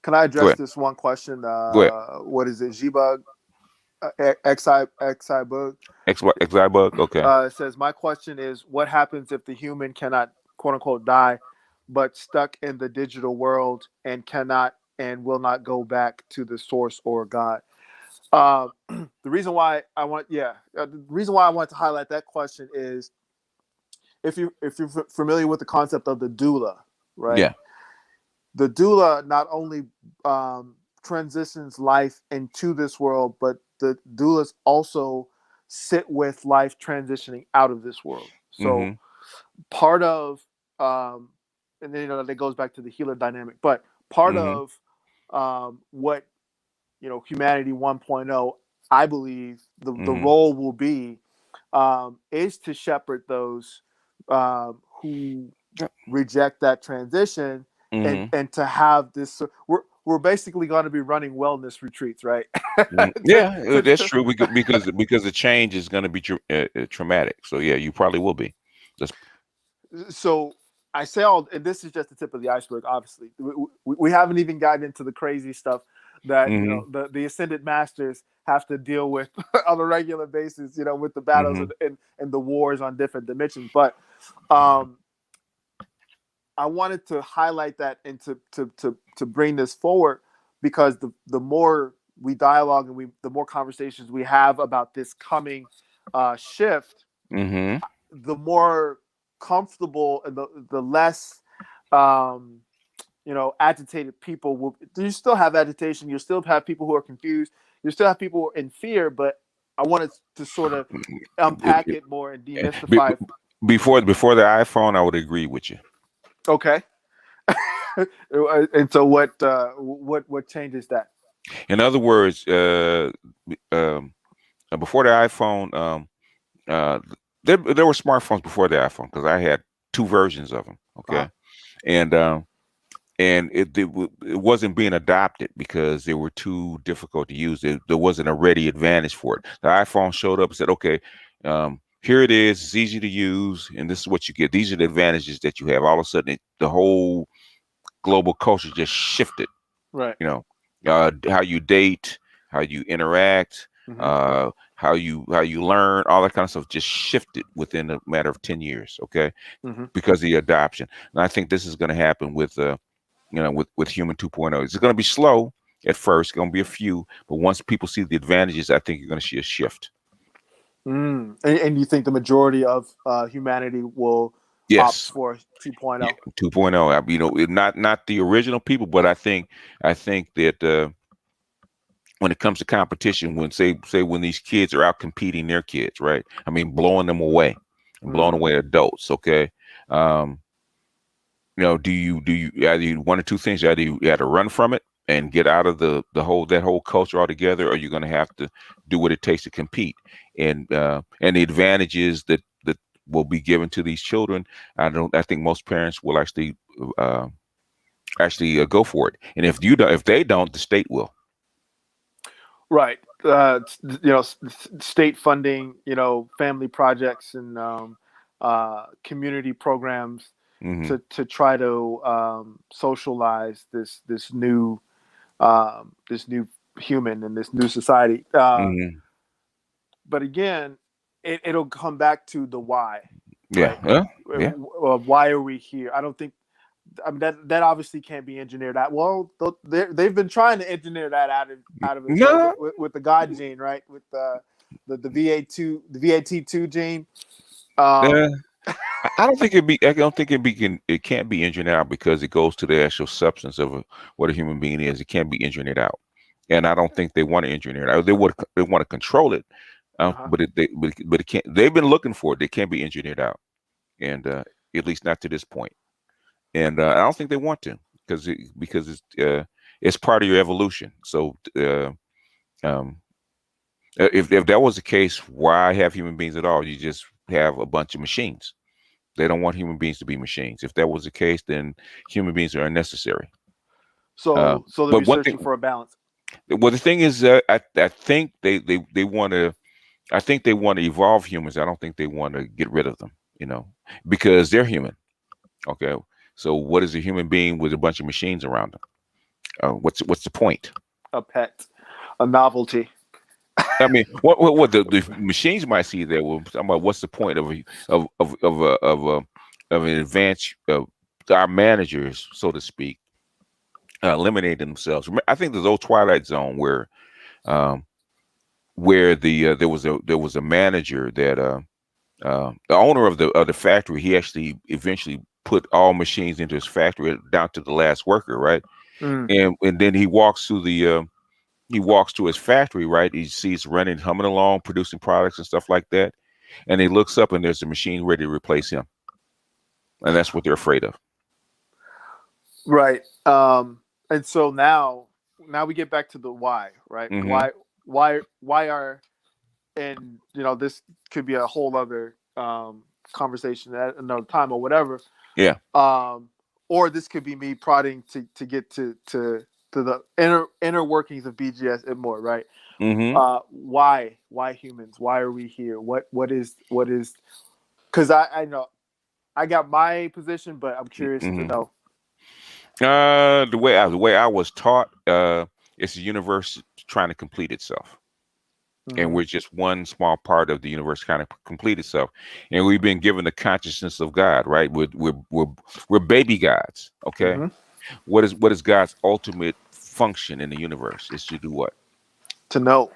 can I Go address ahead. this one question? Go ahead. What is it? Gbug, xi bug. X bug. Okay. It says my question is, what happens if the human cannot quote unquote die, but stuck in the digital world and cannot and will not go back to the source or God? The reason why the reason why I want to highlight that question is if you're familiar with the concept of the doula, right? Yeah. The doula not only transitions life into this world, but the doulas also sit with life transitioning out of this world. So Mm-hmm. part of, and then that goes back to the healer dynamic, but part Mm-hmm. of what humanity 1.0, I believe the Mm-hmm. role will be is to shepherd those who reject that transition, Mm-hmm. and to have this. We're basically going to be running wellness retreats, right? to, Yeah, that's to, true because the change is going to be traumatic. So yeah, you probably will be. That's, so I say all, and this is just the tip of the iceberg. Obviously, we haven't even gotten into the crazy stuff that mm-hmm. the ascended masters have to deal with on a regular basis. With the battles Mm-hmm. and the wars on different dimensions. But um, I wanted to highlight that and to bring this forward because the more we dialogue and the more conversations we have about this coming shift, Mm-hmm. the more comfortable and the less um, agitated people will. You still have agitation. You still have people who are confused. You still have people in fear. But I wanted to sort of unpack it more and Be- demystify. before the iPhone, I would agree with you. Okay. And so what changes that? In other words, um, before the iPhone, uh, there were smartphones before the iPhone because I had two versions of them. Uh-huh. Okay, and it wasn't being adopted because they were too difficult to use. There wasn't a ready advantage for it. The iPhone showed up and said, "Okay, here it is. It's easy to use, and this is what you get. These are the advantages that you have." All of a sudden, the whole global culture just shifted. Right. You know, how you date, how you interact, Mm-hmm. how you learn, all that kind of stuff just shifted within a matter of 10 years. Okay, Mm-hmm. because of the adoption, and I think this is going to happen with with human 2.0. It's going to be slow at first, going to be a few, but once people see the advantages, I think you're going to see a shift. And you think the majority of humanity will opt Yes. for Yeah, 2.0? 2.0. Not the original people, but I think that when it comes to competition, when say when these kids are out competing their kids, right? I mean, blowing them away and blowing Mm. away adults. Okay. Um, do you either one or two things? Either you had to run from it and get out of that whole culture altogether, or you're going to have to do what it takes to compete. And the advantages that will be given to these children, I think most parents will uh, go for it. And if they don't, the state will. Right. State funding, family projects and community programs Hmm. to try to socialize this new human and this new society. Hmm. But again, it'll come back to the why, Yeah. right? Yeah. Why are we here? I don't think. I mean that obviously can't be engineered out. Well, they've been trying to engineer that out of us, right? No. With the God gene, right? With the VAT2 gene. Uh, Um, I don't think it be. I don't think it can't be engineered out because it goes to the actual substance of what a human being is. It can't be engineered out, and I don't think they want to engineer it out. They want to control it, Uh-huh. But it can't. They've been looking for it. They can't be engineered out, and at least not to this point. And I don't think they want to because it's part of your evolution. So um, if that was the case, why have human beings at all? You just have a bunch of machines. They don't want human beings to be machines. If that was the case, then human beings are unnecessary. So they'll But be one searching thing, for a balance. well, the thing is, I think they want to. I think they want to evolve humans. I don't think they want to get rid of them. You know, because they're human. Okay, so what is a human being with a bunch of machines around them? What's the point? A pet, a novelty. I mean, what the machines might see there. Well, talking about what's the point of an advanced our managers, so to speak, eliminating themselves. I think there's old Twilight Zone um, where there was a manager that the owner of the factory. He actually eventually put all machines into his factory down to the last worker, right? Mm. And then he walks to his factory, right? He sees running, humming along, producing products and stuff like that. And he looks up and there's a machine ready to replace him. And that's what they're afraid of. Right. And so now we get back to the why, right? Hmm. Why are, and this could be a whole other conversation at another time or whatever. Yeah. Or this could be me prodding to get to the inner workings of BGS and more, right? Hmm. Why humans? Why are we here? What is because I know I got my position, but I'm curious to Hmm. know. The way I was taught, it's the universe trying to complete itself. And Mm-hmm. we're just one small part of the universe kind of complete itself. And we've been given the consciousness of God, right? We're baby gods. Okay. Mm-hmm. What is God's ultimate function in the universe? Is to do what? To know.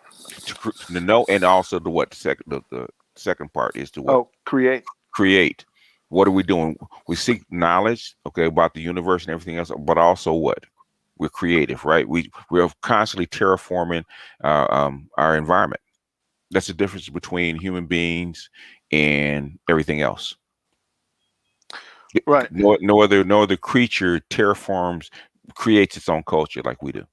To know, and also to what? The second part is to what? Oh, create. Create. What are we doing? We seek knowledge, okay, about the universe and everything else, but also what? We're creative, right? We're constantly terraforming our environment. That's the difference between human beings and everything else. Right. No other creature terraforms, creates its own culture like we do.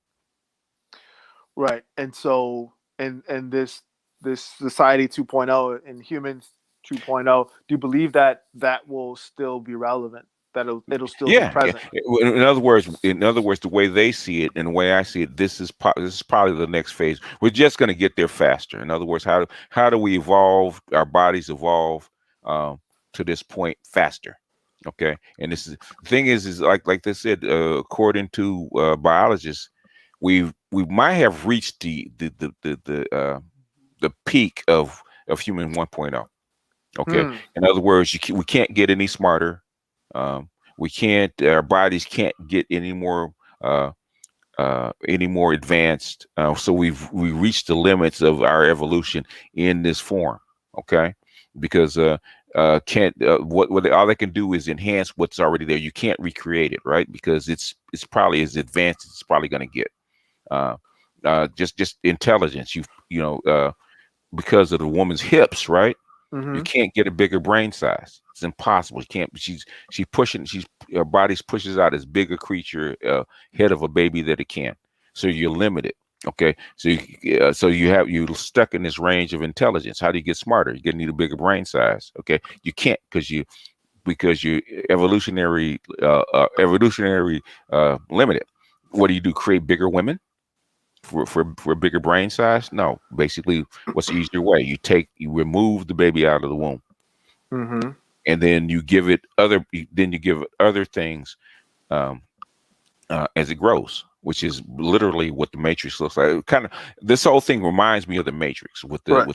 Right. And so and this society 2.0 and humans 2.0, do you believe that will still be relevant? That it'll still be Yeah, yeah. present? In other words, the way they see it and the way I see it, this is probably the next phase. We're just going to get there faster. In other words, how do we evolve? Our bodies evolve to this point faster. Okay, and this is the thing is like they said, according to biologists, we might have reached the peak of human 1.0. Okay, Hmm. in other words, we can't get any smarter. Um, we can't. Our bodies can't get uh, any more advanced. So we reached the limits of our evolution in this form. Okay, because can't all they can do is enhance what's already there. You can't recreate it, right? Because it's probably as advanced as it's probably going to get. Uh, just intelligence. Because of the woman's hips, right? You Mm-hmm. can't get a bigger brain size. It's impossible. You can't. She's pushing. Her body's pushes out as big a creature head of a baby that it can. So you're limited. Okay. So you're stuck in this range of intelligence. How do you get smarter? You're gonna need a bigger brain size. Okay. You can't because you evolutionary limited. What do? Create bigger women for a bigger brain size? No. Basically, what's the easier way? You remove the baby out of the womb, Mm-hmm. and then you give it other things um, as it grows, which is literally what the Matrix looks like. Kind of, this whole thing reminds me of the Matrix Right.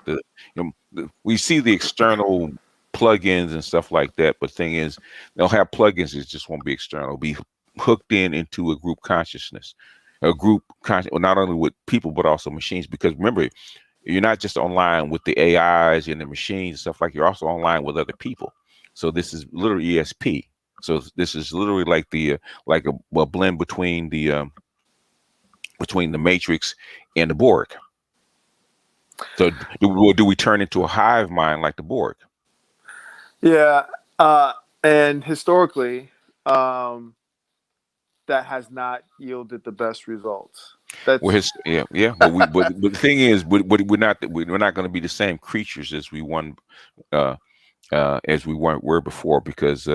we see the external plugins and stuff like that, but thing is, they'll have plugins that just won't be external. It'll be hooked into a group consciousness, not only with people but also machines. Because remember, you're not just online with the AIs and the machines and stuff like. You're also online with other people. So this is literally ESP. So this is literally like a blend between the Matrix and the Borg. So do we turn into a hive mind like the Borg? Yeah, and historically, um, that has not yielded the best results. Well, That's yeah, but the thing is, we're not going to be the same creatures uh, as we were before because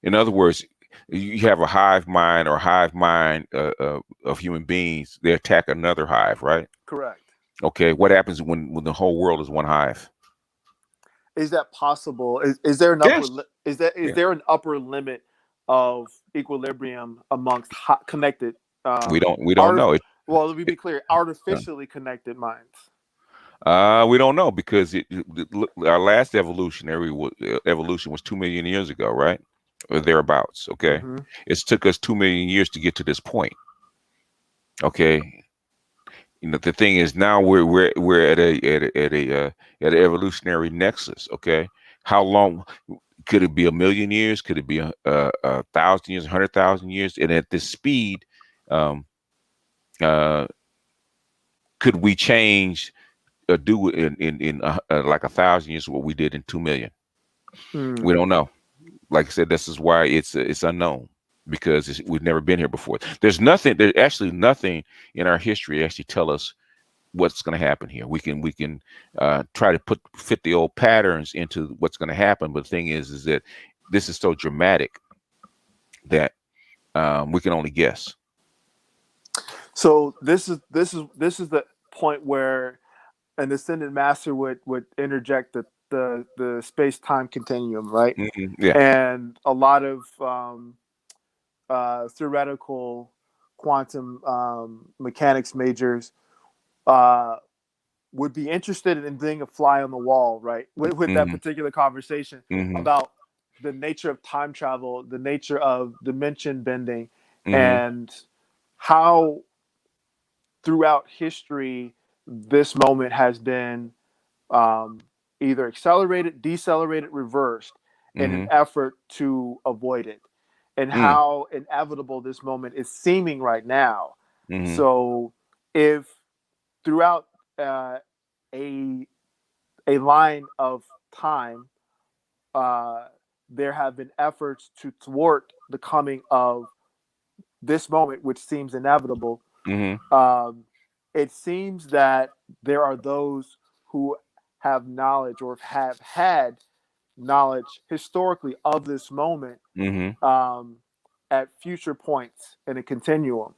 in other words, you have a hive mind of human beings. They attack another hive, right? correct. Okay, what happens when the whole world is one hive? Is that possible? Is there an Yes. is Yeah. there an upper limit of equilibrium amongst connected We don't art? know it. Well, let me be clear: artificially connected minds. We don't know because our last evolution was 2 million years ago, right, or thereabouts. Okay, Hmm. it's took us 2 million years to get to this point. Okay, the thing is now we're at an evolutionary nexus. Okay, how long could it be? 1 million years? Could it be a thousand years? 100,000 years? And at this speed, um, uh, could we change? Do in like 1,000 years what we did in 2 million. Mm. We don't know. Like I said, this is why it's unknown because we've never been here before. There's actually nothing in our history actually tell us what's going to happen here. We can try to fit the old patterns into what's going to happen, but the thing is that this is so dramatic that we can only guess. So this is the point where an ascended master would interject the space time continuum, right? Yeah. And a lot of theoretical quantum mechanics majors uh, would be interested in being a fly on the wall, right? With that Hmm. particular conversation Hmm. about the nature of time travel, the nature of dimension bending, Hmm. and how throughout history this moment has been um, either accelerated, decelerated, reversed in an Hmm. effort to avoid it, and Mm. how inevitable this moment is seeming right now. Hmm. So, if throughout uh, a a line of time, uh, there have been efforts to thwart the coming of this moment, which seems inevitable. Hmm. Um, it seems that there are those who have knowledge or have had knowledge historically of this moment Hmm. um, at future points in a continuum.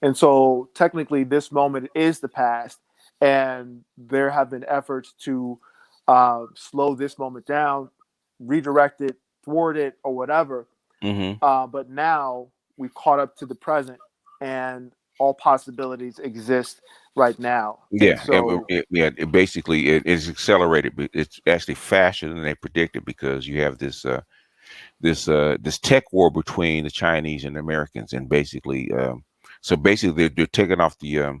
And so technically, this moment is the past, and there have been efforts to slow this moment down, redirect it, thwart it, or whatever. Hmm. But now we've caught up to the present, and all possibilities exist right now. And Yeah, so, basically it is accelerated, but it's actually faster than they predicted because you have this tech war between the Chinese and the Americans, and basically, so basically they're taking off the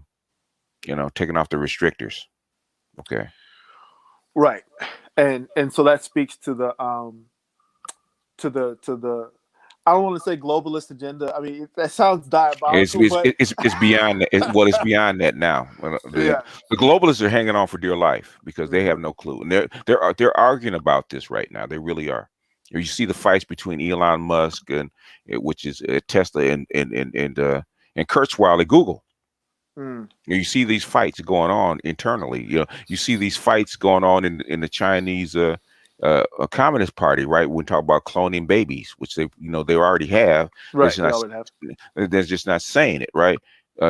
taking off the restrictors. Okay, right, and so that speaks to the I don't want to say globalist agenda. I mean, that sounds it's diabolical, it's but it's beyond that. Well, it's beyond that now. yeah. The globalists are hanging on for dear life because they have Hmm. no clue, and they're arguing about this right now. They really are. You see the fights between Elon Musk and which is Tesla and Kurzweil at Google. Mm. You see these fights going on internally. You see these fights going on in the Chinese Communist Party, right? When we talk about cloning babies, which they already have. They're Right, just they not already have. they're just not saying it, right?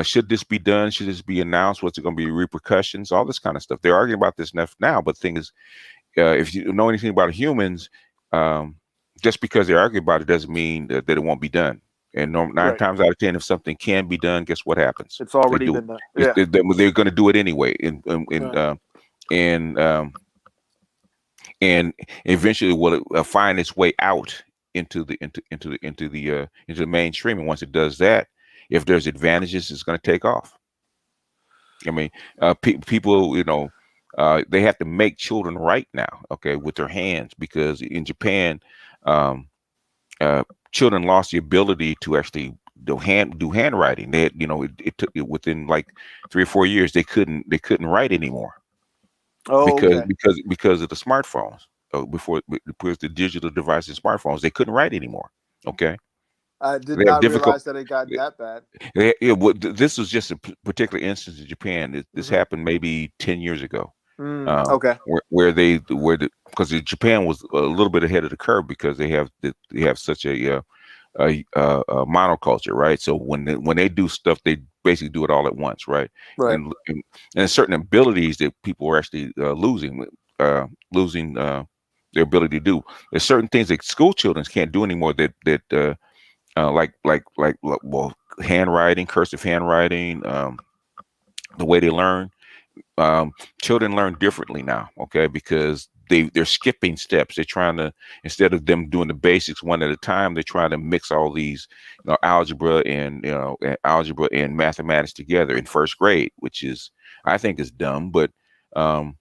Should this be done? Should this be announced? What's it going to be repercussions? All this kind of stuff. They're arguing about this now. But the thing is, if you know anything about humans, um, just because they argue about it doesn't mean that it won't be done. And nine Right, times out of 10, if something can be done, guess what happens? it's They already do it. been done. Yeah, They're going to do it anyway, right. and and eventually will find its way out into the mainstream. And once it does that, if there's advantages, it's going to take off. I mean, people, they have to make children right now, okay, with their hands because in Japan, um, children lost the ability to actually do handwriting. They had, it took it within like 3 or 4 years they couldn't write anymore Oh, okay. because of the smartphones. Because the digital devices, smartphones, they couldn't write anymore. Okay, I did they have not difficult. realize that it got that bad. This was just a particular instance in Japan. This Hmm. happened maybe 10 years ago, um, Okay. because Japan was a little bit ahead of the curve because they have such a monoculture, right? So when they do stuff, they basically do it all at once, right? Right. And certain abilities that people are actually losing their ability to do. There's certain things that school children can't do anymore like well, handwriting, cursive handwriting, the way they learn. um, Children learn differently now, okay, because they're skipping steps. They're trying to, instead of them doing the basics one at a time, they're trying to mix all these, algebra and mathematics together in first grade, which is, I think, is dumb. But um,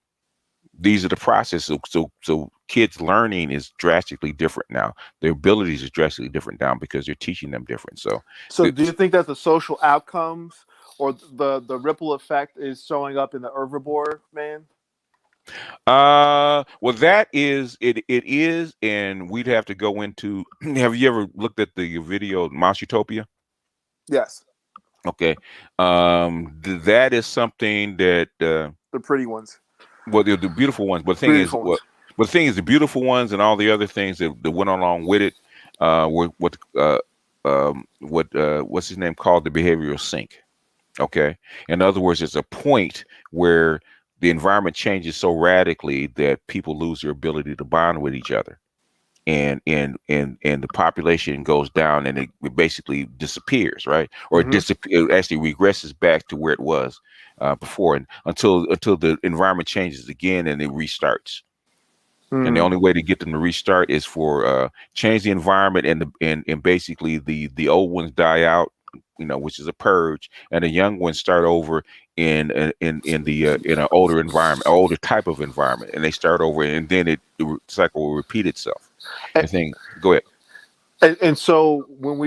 these are the processes. So kids learning is drastically different now. Their abilities is drastically different now because they're teaching them different. So So, do you think that the social outcomes or the ripple effect is showing up in the herbivore man? well, that is it. It is, and we'd have to go into. Have you ever looked at the video Mouse Utopia? Yes, Okay, that is something that the pretty ones, well, they're the beautiful ones. But the thing is, beautiful ones. the beautiful ones and all the other things that went along with it were what's his name called the behavioral sink. Okay. In other words, it's a point where the environment changes so radically that people lose their ability to bond with each other. And the population goes down and it basically disappears, right? Or Hmm. it actually regresses back to where it was before, and until the environment changes again and it restarts. And the Mm. only way to get them to restart is for change the environment, and basically the old ones die out, which is a purge, and the young ones start over in an older environment, older type of environment, and they start over, and then the cycle will repeat itself. And, I think. Go ahead. and so when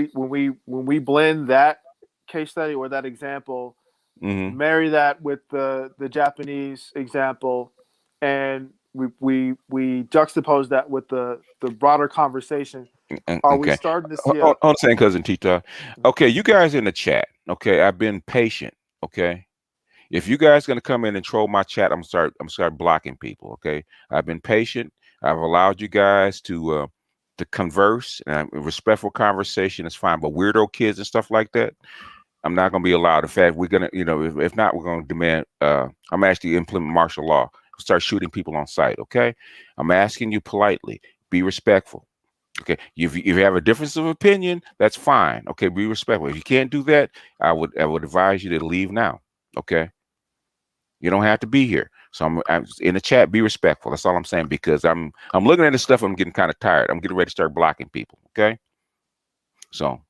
we blend that case study or that example, Hmm. marry that with the Japanese example, and we juxtapose that with the broader conversation, are we Okay. starting to see Hold a? on a second, cousin Tita. Okay, you guys in the chat. Okay, I've been patient. Okay. If you guys gonna come in and troll my chat, I'm start blocking people. Okay, I've been patient. I've allowed you guys to converse, and respectful conversation is fine. But weirdo kids and stuff like that, I'm not gonna be allowed. In fact, we're gonna, if not, we're gonna demand. I'm actually implement martial law. Start shooting people on sight. Okay, I'm asking you politely. Be respectful. Okay, if you have a difference of opinion, that's fine. Okay, be respectful. If you can't do that, I would advise you to leave now. Okay. You don't have to be here. So I'm in the chat. Be respectful. That's all I'm saying, because I'm looking at this stuff. I'm getting kind of tired. I'm getting ready to start blocking people. Okay. So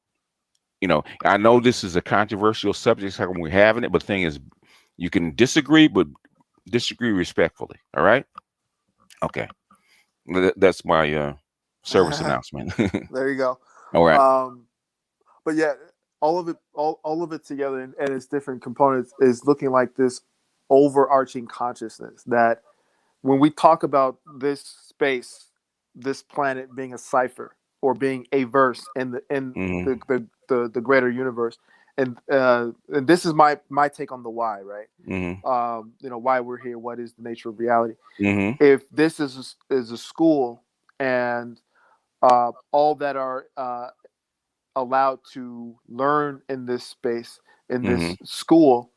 I know this is a controversial subject. How come we're having it? But the thing is, you can disagree, but disagree respectfully. All right. Okay. That's my service announcement. There you go. All right. Um, but yeah, all of it together and its different components is looking like this overarching consciousness that when we talk about this space, this planet being a cipher or being a verse in Mm-hmm. the greater universe, and this is my take on the why, right? Mm-hmm. Why we're here, what is the nature of reality? Mm-hmm. If this is a school and all that are allowed to learn in this space in Mm-hmm. this school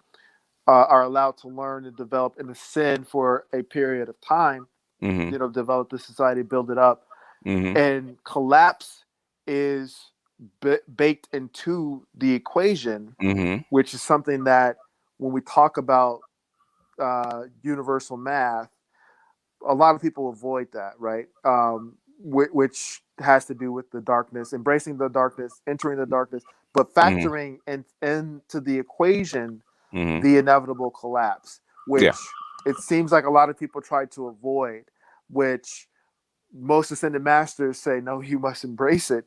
are allowed to learn and develop and ascend for a period of time, Mm-hmm. develop the society, build it up, Mm-hmm. and collapse is baked into the equation, Mm-hmm. which is something that when we talk about universal math, a lot of people avoid that, right? Which has to do with the darkness, embracing the darkness, entering the darkness, but Mm-hmm. factoring into the equation Mm-hmm. the inevitable collapse, Yeah. which it seems like a lot of people try to avoid, which most ascended masters say, no, you must embrace it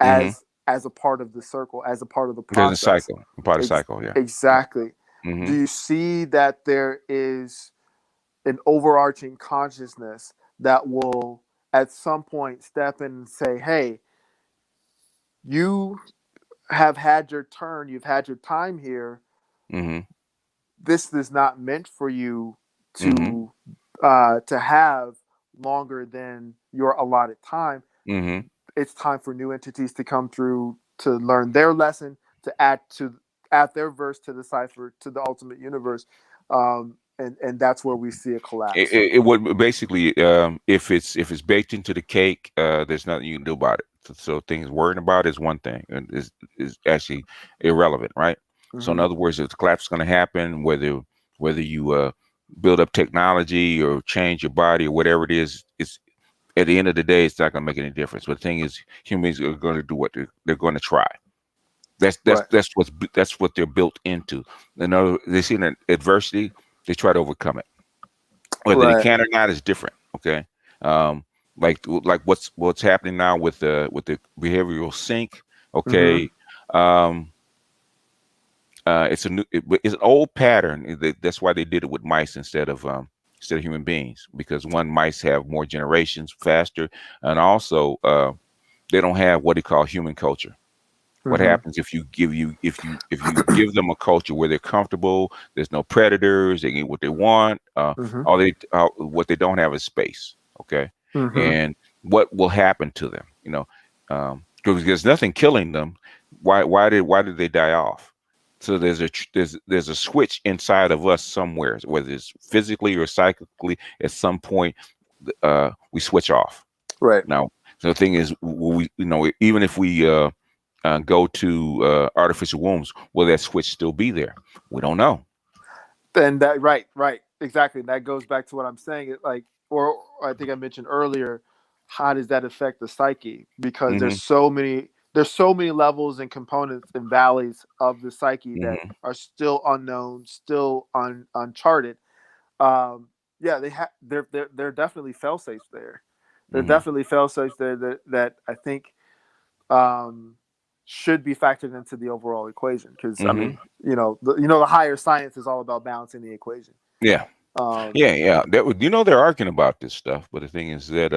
Mm-hmm. as as a part of the circle, as a part of the There's a process. cycle, a part of the Ex- cycle. Yeah. exactly. Do Mm-hmm. you see that there is an overarching consciousness that will at some point step in and say, hey, you have had your turn, you've had your time here. Mm-hmm. This is not meant for you Mm-hmm. to have longer than your allotted time. Mm-hmm. It's time for new entities to come through to learn their lesson, to add their verse to the cipher, to the ultimate universe, and that's where we see a It, collapse. it, it would basically, if it's baked into the cake, there's nothing you can do about it. So things worrying about is one thing, and is actually irrelevant, right? So in Mm-hmm. other words, if the collapse is going to happen, whether you build up technology or change your body or whatever it is, it's at the end of the day, it's not going to make any difference. But the thing is, humans are going to do what they're going to try. That's that's Right. that's what's that's what they're built into. In other, they see an adversity, they try to overcome it. Whether they Right. can or not is different. Okay, um, like what's happening now with the behavioral sync. Mm-hmm. Okay, um, it's an old pattern. That's why they did it with mice instead of human beings, because one, mice have more generations faster, and also they don't have what they call human culture. What Mm-hmm. happens if you give them a culture where they're comfortable, there's no predators, they get what they want, Mm-hmm. what they don't have is space. Okay, Mm-hmm. and what will happen to them, because there's nothing killing them. Why did they die off? So there's a switch inside of us somewhere, whether it's physically or psychically. At some point, we switch off. Right. Now, so the thing is, even if we go to artificial wombs, will that switch still be there? We don't know. And that right, exactly. That goes back to what I'm saying. It like, or I think I mentioned earlier, how does that affect the psyche? Because Hmm. there's so many levels and components and valleys of the psyche that Hmm. are still unknown, still uncharted. Um, yeah, they're definitely fail safes there. They're Hmm. definitely fail safes there that I think um, should be factored into the overall equation. Because I Hmm. mean, the higher science is all about balancing the equation. Yeah, Um, yeah. They're arguing about this stuff, but the thing is that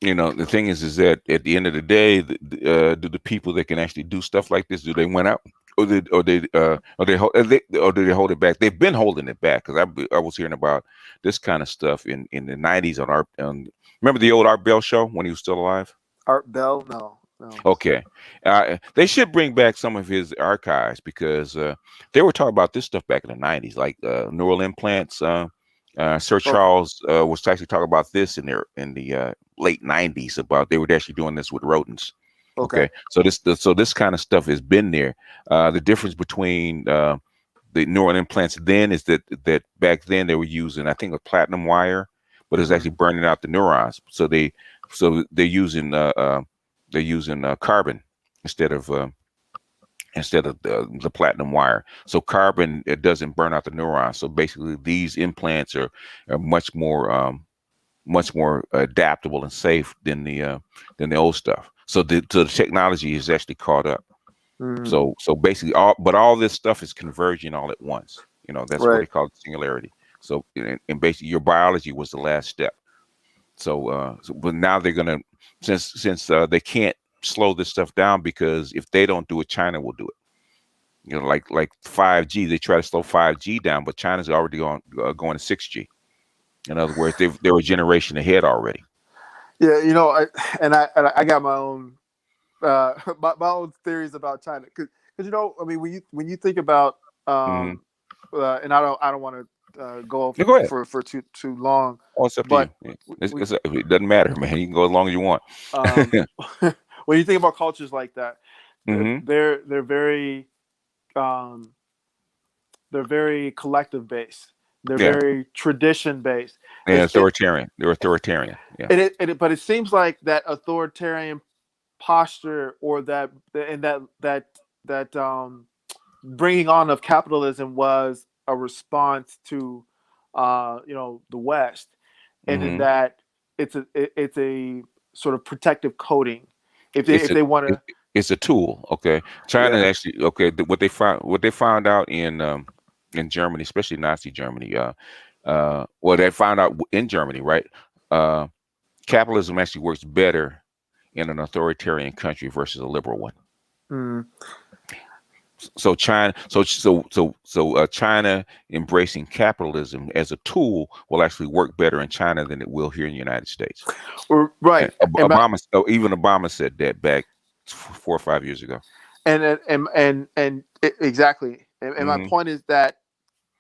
the thing is that at the end of the day, do the people that can actually do stuff like this, do they win out, or do they hold it back? They've been holding it back, because I was hearing about this kind of stuff in the '90s remember the old Art Bell show when he was still alive? Art Bell, no, no. Okay, they should bring back some of his archives, because they were talking about this stuff back in the '90s, like neural implants. Sir Okay, Charles was actually talking about this in the late '90s. About they were actually doing this with rodents. okay. Okay, so this kind of stuff has been there. The difference between the neural implants then is that back then they were using, I think, a platinum wire, but it's Hmm. actually burning out the neurons. So they're using carbon instead of the platinum wire. So carbon, it doesn't burn out the neurons. So basically, these implants are much more adaptable and safe than the old stuff. So the technology is actually caught up. Hmm. So basically, all this stuff is converging all at once. That's what Right. they call it, singularity. So and basically, your biology was the last step. But now they're gonna, since they can't slow this stuff down, because if they don't do it, China will do it. Like 5G, they try to slow 5G down, but China's already going to 6G. In other words, they're a generation ahead already. Yeah, I got my own my own theories about China because I mean when you think about Hmm. and I don't want to go No, go ahead. for too long, Oh, it's up to you. but Yeah. we, It doesn't matter, man. You can go as long as you want. um, when you think about cultures like that, Hmm. they're very um, they're very collective based. They're Yeah. very tradition based. Yeah, authoritarian. They're authoritarian. Yeah. But it seems like that authoritarian posture or that bringing on of capitalism was a response to the West, and in Hmm. that it's a sort of protective coating if It's they a want it, to. It's a tool. Okay, China Yeah. actually. Okay, what they found out in Germany, especially Nazi Germany. Well, they found out in Germany, right? Uh, Capitalism actually works better in an authoritarian country versus a liberal one. Mm. So China embracing capitalism as a tool will actually work better in China than it will here in the United States. Right. And Obama, even Obama said that back 4 or 5 years ago. Exactly. And my Hmm. point is that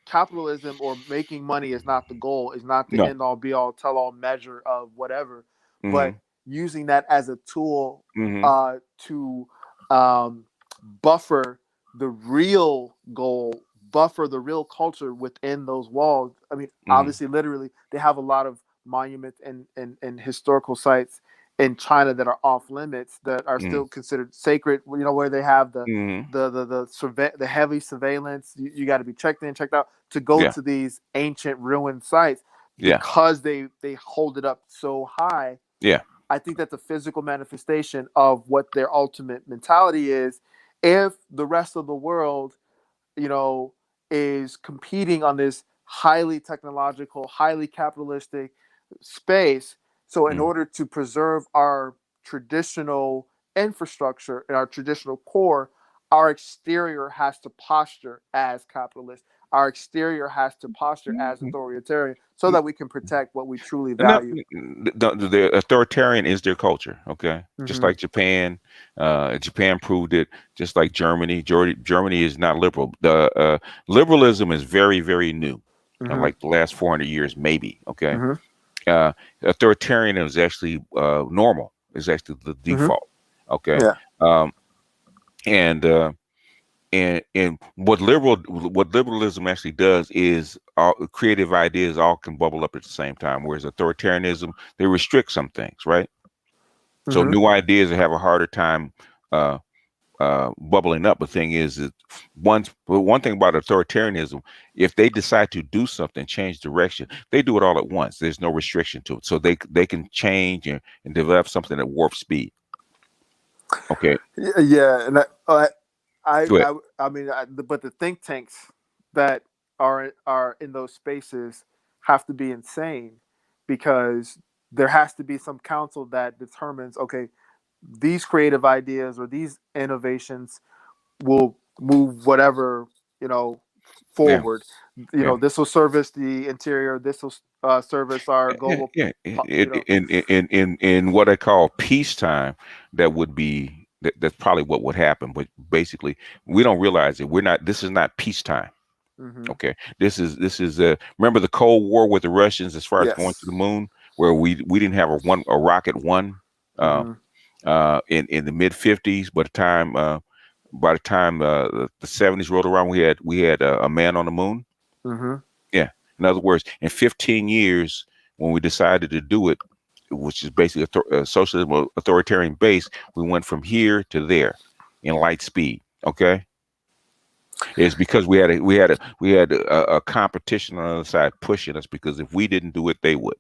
capitalism or making money is not the goal, is not the No. end all be all tell all measure of whatever, but Hmm. using that as a tool Hmm. to um, buffer the real goal, buffer the real culture within those walls. I mean, Hmm. obviously, literally, they have a lot of monuments and historical sites in China that are off limits that are Hmm. still considered sacred. You know, where they have Hmm. the heavy surveillance. You got to be checked in, checked out to go Yeah. to these ancient ruined sites Yeah. because they hold it up so high. Yeah. I think that's a physical manifestation of what their ultimate mentality is. If the rest of the world, you know, is competing on this highly technological, highly capitalistic space. So, in Mm. order to preserve our traditional infrastructure and our traditional core, our exterior has to posture as capitalist. Our exterior has to posture as authoritarian so that we can protect what we truly No, value. the authoritarian is their culture. Okay, just Mm-hmm. like Japan. Japan proved it. Just like Germany. Germany is not liberal. The liberalism is very, very new. Mm-hmm. Like the last 400 years, maybe. Okay, Mm-hmm. uh, authoritarian is actually normal. Is actually the Mm-hmm. default. Okay, Yeah. um, and what liberalism actually does is all creative ideas all can bubble up at the same time, whereas authoritarianism, they restrict some things, right? So Mm-hmm. new ideas have a harder time uh, bubbling up. The thing is that one thing about authoritarianism, if they decide to do something, change direction, they do it all at once. There's no restriction to it, so they can change and develop something at warp speed. Okay, Yeah, and go ahead. I mean, but the think tanks that are in those spaces have to be insane because there has to be some council that determines, okay, these creative ideas or these innovations will move whatever, you know, Yeah, forward. You yeah. know, this will service the interior. This will service our Yeah, global. yeah. You know. In what I call peacetime, that would be that's probably what would happen. But basically, we don't realize it. We're not. This is not peacetime. Hmm. Okay. This is. Remember the Cold War with the Russians as far as going to the Yes. moon, where we didn't have a rocket one uh, Hmm. in the mid 50s. By the time the 70s rolled around, we had a man on the moon. Hmm. Yeah. In other words, in 15 years, when we decided to do it, which is basically a socialism authoritarian base, we went from here to there in light speed. Okay, it's because we had a competition on the other side pushing us because if we didn't do it, they would,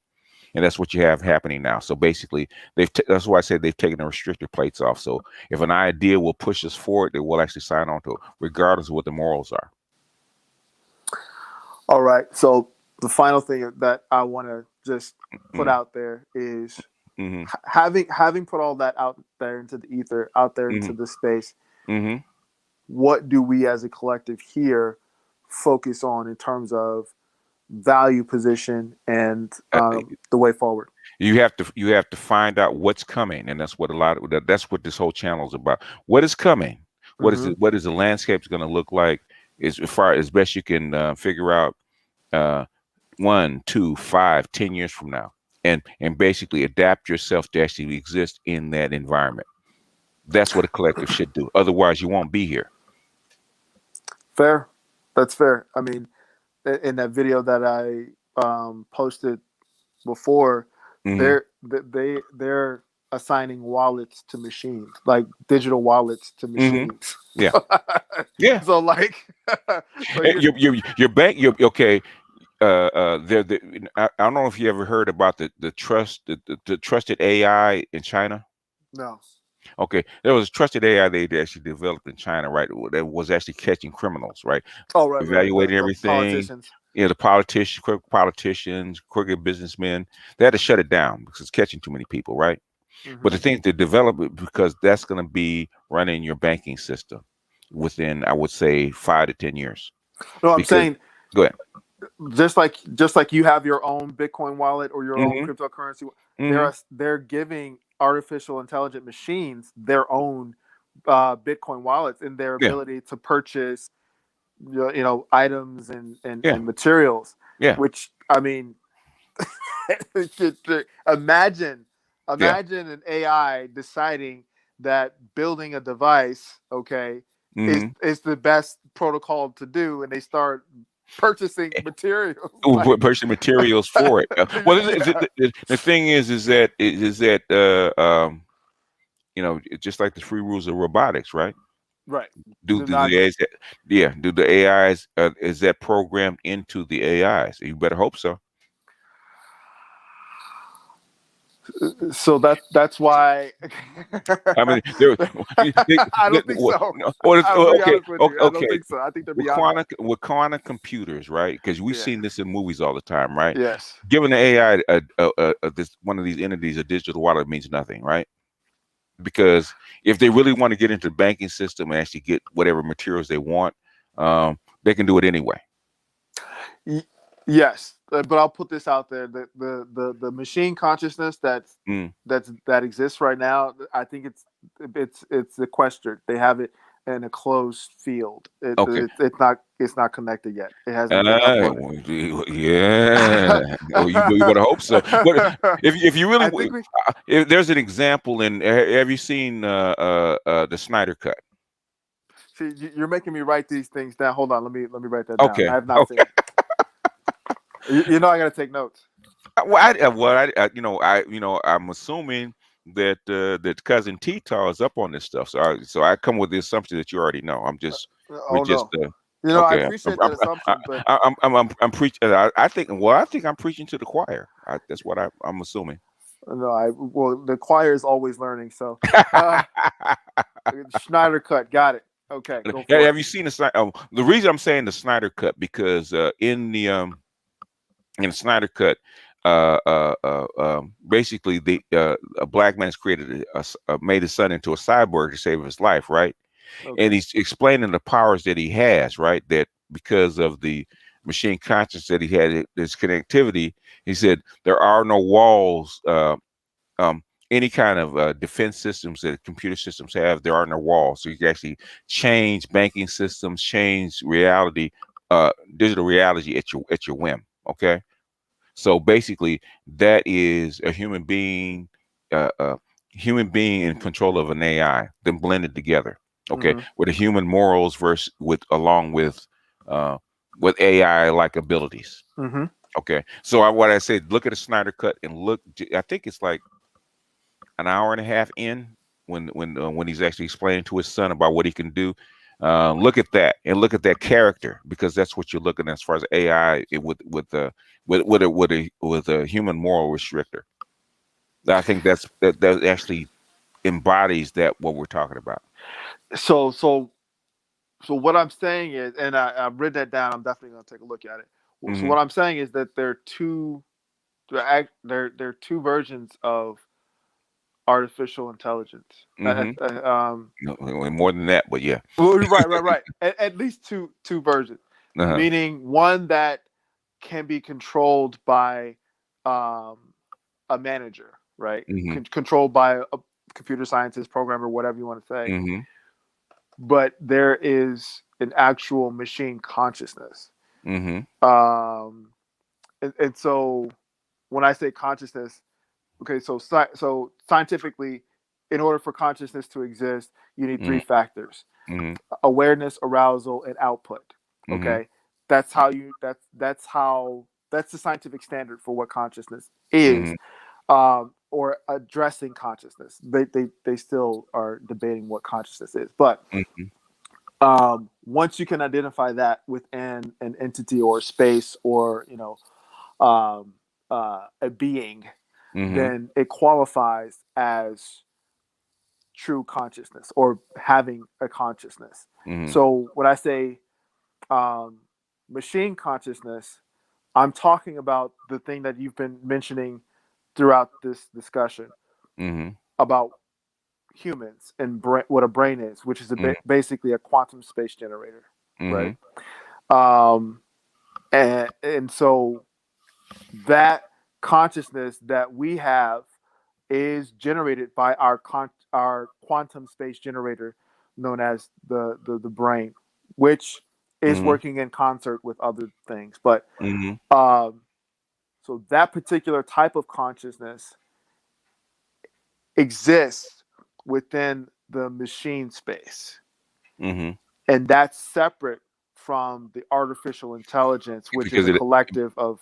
and that's what you have happening now. So basically, that's why I say they've taken the restrictor plates off. So if an idea will push us forward, they will actually sign on to it, regardless of what the morals are. All right. So the final thing that I want to just put Mm-hmm. out there is Mm-hmm. having put all that out there into the ether, out there into the space. Mm-hmm. What do we as a collective here focus on in terms of value position and the way forward? You have to find out what's coming, and that's what that's what this whole channel is about. What is coming? Mm-hmm. What is the landscape going to look like? Is as far as best you can figure out, uh, 1, 2, 5, 10 years from now, and basically adapt yourself to actually exist in that environment. That's what a collective should do. Otherwise, you won't be here. Fair. That's fair. I mean, in that video that I posted before, Hmm. they're assigning wallets to machines, like digital wallets to Hmm. machines. Yeah. Yeah. So like, so Eh, you your bank. Okay. I don't know if you ever heard about the trusted AI in China. no. Okay, there was a trusted AI they actually developed in China, right? That was actually catching criminals, right? Oh, right. Evaluating The everything. politicians. You know, the politicians, crooked politicians, crooked businessmen. They had to shut it down because it's catching too many people, right? But Hmm. the thing to develop it because that's going to be running your banking system within, I would say, 5 to 10 years. No, I'm Because saying go ahead. just like you have your own Bitcoin wallet or your own Mm-hmm. cryptocurrency, Mm-hmm. they're giving artificial intelligent machines their own Bitcoin wallets and their Yeah. ability to purchase items Yeah. and materials. Yeah. Which I mean, imagine Yeah. imagine an AI deciding that building a device, okay, is Mm-hmm. is the best protocol to do, and they start purchasing materials like Purchasing materials for it. Well, yeah, the thing is that it's just like the free rules of robotics, right? right. Do Not the AIs, yeah, do the AIs is that programmed into the AIs? You better hope so. so that's why I mean, there. I don't think so. I'll be Okay, honest with okay, you. I don't okay. think so. I think they're beyond that. With quantum computers, right? Because we've Yeah. seen this in movies all the time, right? Yes. Giving the AI this one of these entities a digital wallet means nothing, right? Because if they really want to get into the banking system and actually get whatever materials they want, they can do it anyway. Y- yes, but I'll put this out there: the machine consciousness Mm, that exists right now. I think it's sequestered. They have it in a closed field. okay. It's not connected yet. It hasn't been Uh, uploaded. yeah. Oh, you better hope so. But if you really I think we if there's an example in have you seen the Snyder Cut? see. You're making me write these things down. Hold on. Let me write that down. I Okay. have not seen Okay. it. You know I got to take notes. I'm assuming that cousin Tita is up on this stuff. So I come with the assumption that you already know. We're Oh just no. I okay. appreciate that assumption, but I'm preaching. I think I'm preaching to the choir. That's what I'm assuming. no, the choir is always learning. So, uh, Schneider cut, got it. Okay, go for it. Have you seen the Snyder? The reason I'm saying the Snyder Cut because in the Snyder Cut, basically a black man has created made his son into a cyborg to save his life, right? And Okay. he's explaining the powers that he has, right? That because of the machine conscious that he had, this connectivity, he said there are no walls. Um, any kind of defense systems that computer systems have, there are no walls. So you can actually change banking systems, change reality, digital reality at your whim. Okay, so basically, that is a human being in control of an AI, then blended together. Okay, Mm-hmm. with the human morals versus along uh, with AI like abilities. Mm-hmm. Okay, so what I said, look at a Snyder Cut and look. I think it's like an hour and a half in when he's actually explaining to his son about what he can do. Look at that and look at that character because that's what you're looking at as far as AI with a human moral restrictor. I think that actually embodies that what we're talking about. So, what I'm saying is, and I've written that down. I'm definitely going to take a look at it. So, Hmm. what I'm saying is that there are two versions of artificial intelligence. Hmm. Um, More than that, but yeah. well, right. At least two versions, Uh-huh. meaning one that can be controlled by um, a manager, right? Hmm. Controlled by a computer scientist, programmer, whatever you want to say. Hmm. But there is an actual machine consciousness. Hmm. Um, and so when I say consciousness, okay, so scientifically, in order for consciousness to exist, you need three Hmm. factors: Hmm. awareness, arousal, and output. Hmm. Okay, that's the scientific standard for what consciousness Hmm. is, or addressing consciousness. They still are debating what consciousness is, but Hmm. once you can identify that within an entity or space or um, a being, Hmm. then it qualifies as true consciousness or having a consciousness. Mm-hmm. So when I say machine consciousness, I'm talking about the thing that you've been mentioning throughout this discussion Mm-hmm. about humans and what a brain is, which is basically a quantum space generator, Mm-hmm. right? Um, and so that consciousness that we have is generated by our quantum space generator known as the brain, which is Mm-hmm. working in concert with other things. But Mm-hmm. um, so that particular type of consciousness exists within the machine space, Mm-hmm. and that's separate from the artificial intelligence, which is Because a it, collective of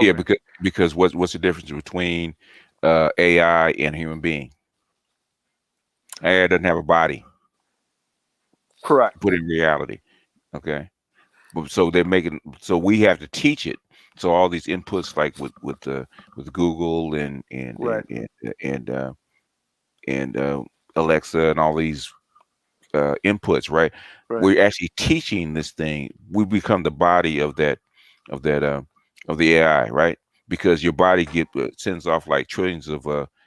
yeah, programs. because what's the difference between AI and human being? AI doesn't have a body. Correct. Put in reality, okay. So they're making, so we have to teach it. So all these inputs, like with Google Right. and Alexa and all these inputs, right? Right. We're actually teaching this thing. We become the body of that of the AI, right? Because your body sends off like trillions of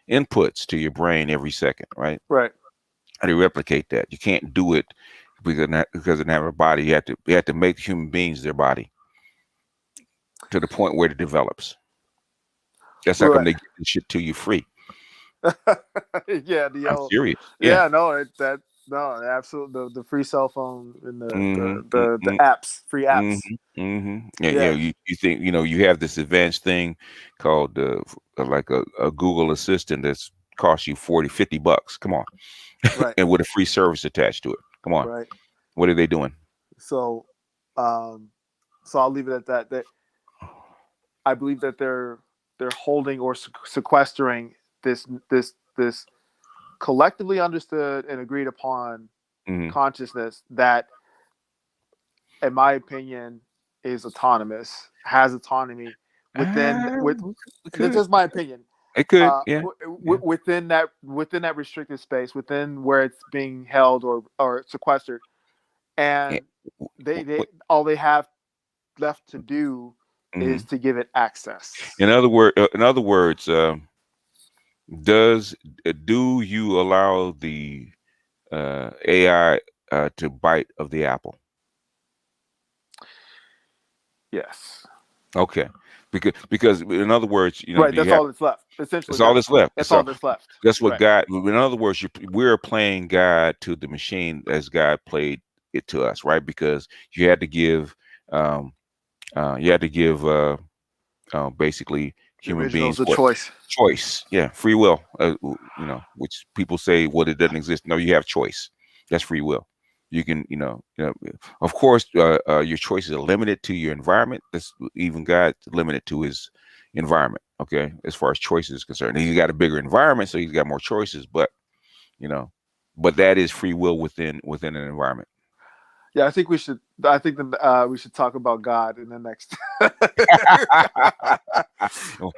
inputs to your brain every second, right? Right. How do you replicate that? You can't do it because it doesn't have a body. You have to make human beings their body to the point where it develops. That's how come Right. they get this shit to you free. Yeah, I'm serious. Yeah. yeah, no, no, absolutely the free cell phone and Mm-hmm. the Mm-hmm. apps, free apps. Mm-hmm. Mm-hmm. Yeah. Yeah, You think you have this advanced thing called like a Google Assistant that's cost you 40-50 bucks. Come on, right, and with a free service attached to it. Come on. right. What are they doing? So, um, so I'll leave it at that. That I believe that they're holding or sequestering this collectively understood and agreed upon Mm-hmm. consciousness that, in my opinion, is autonomous, has autonomy with. It That's could. just my opinion. It could. Yeah. Yeah. Within that restricted space, within where it's being held or sequestered, Yeah. and they all they have left to do Mm-hmm. is to give it access. In other words, does do you allow the AI to bite of the apple? Yes, Okay, because in other words, right. do you That's have? all that's left. Essentially, That's all that's left. that's all So that's left. that's what Right, God. In other words, we're playing God to the machine as God played it to us, right? Because you had to give, um, you had to give basically the human beings original's a what choice. choice, yeah, free will. Which people say, well, it doesn't exist. No, you have choice. That's free will. You can, of course, your choices are limited to your environment. That's even God limited to his environment. Okay, as far as choices is concerned, he's got a bigger environment, so he's got more choices. But you know, but that is free will within an environment. Yeah, I think we should. I think we should talk about God in the next.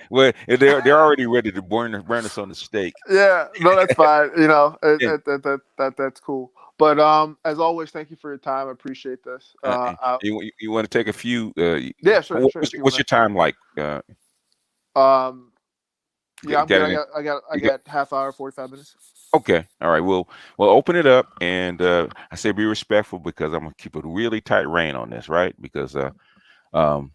Well, they're already ready to burn us on the stake. Yeah, no, that's fine. Yeah. That's cool. But as always, thank you for your time. I appreciate this. You want to take a few? Yeah, sure, sure. If you What's wanna, your time like? um, yeah, I'm Got good. any? I You got, got half hour, 45 minutes. okay, all right. We'll open it up, and I say be respectful because I'm gonna keep a really tight rein on this, right? Um,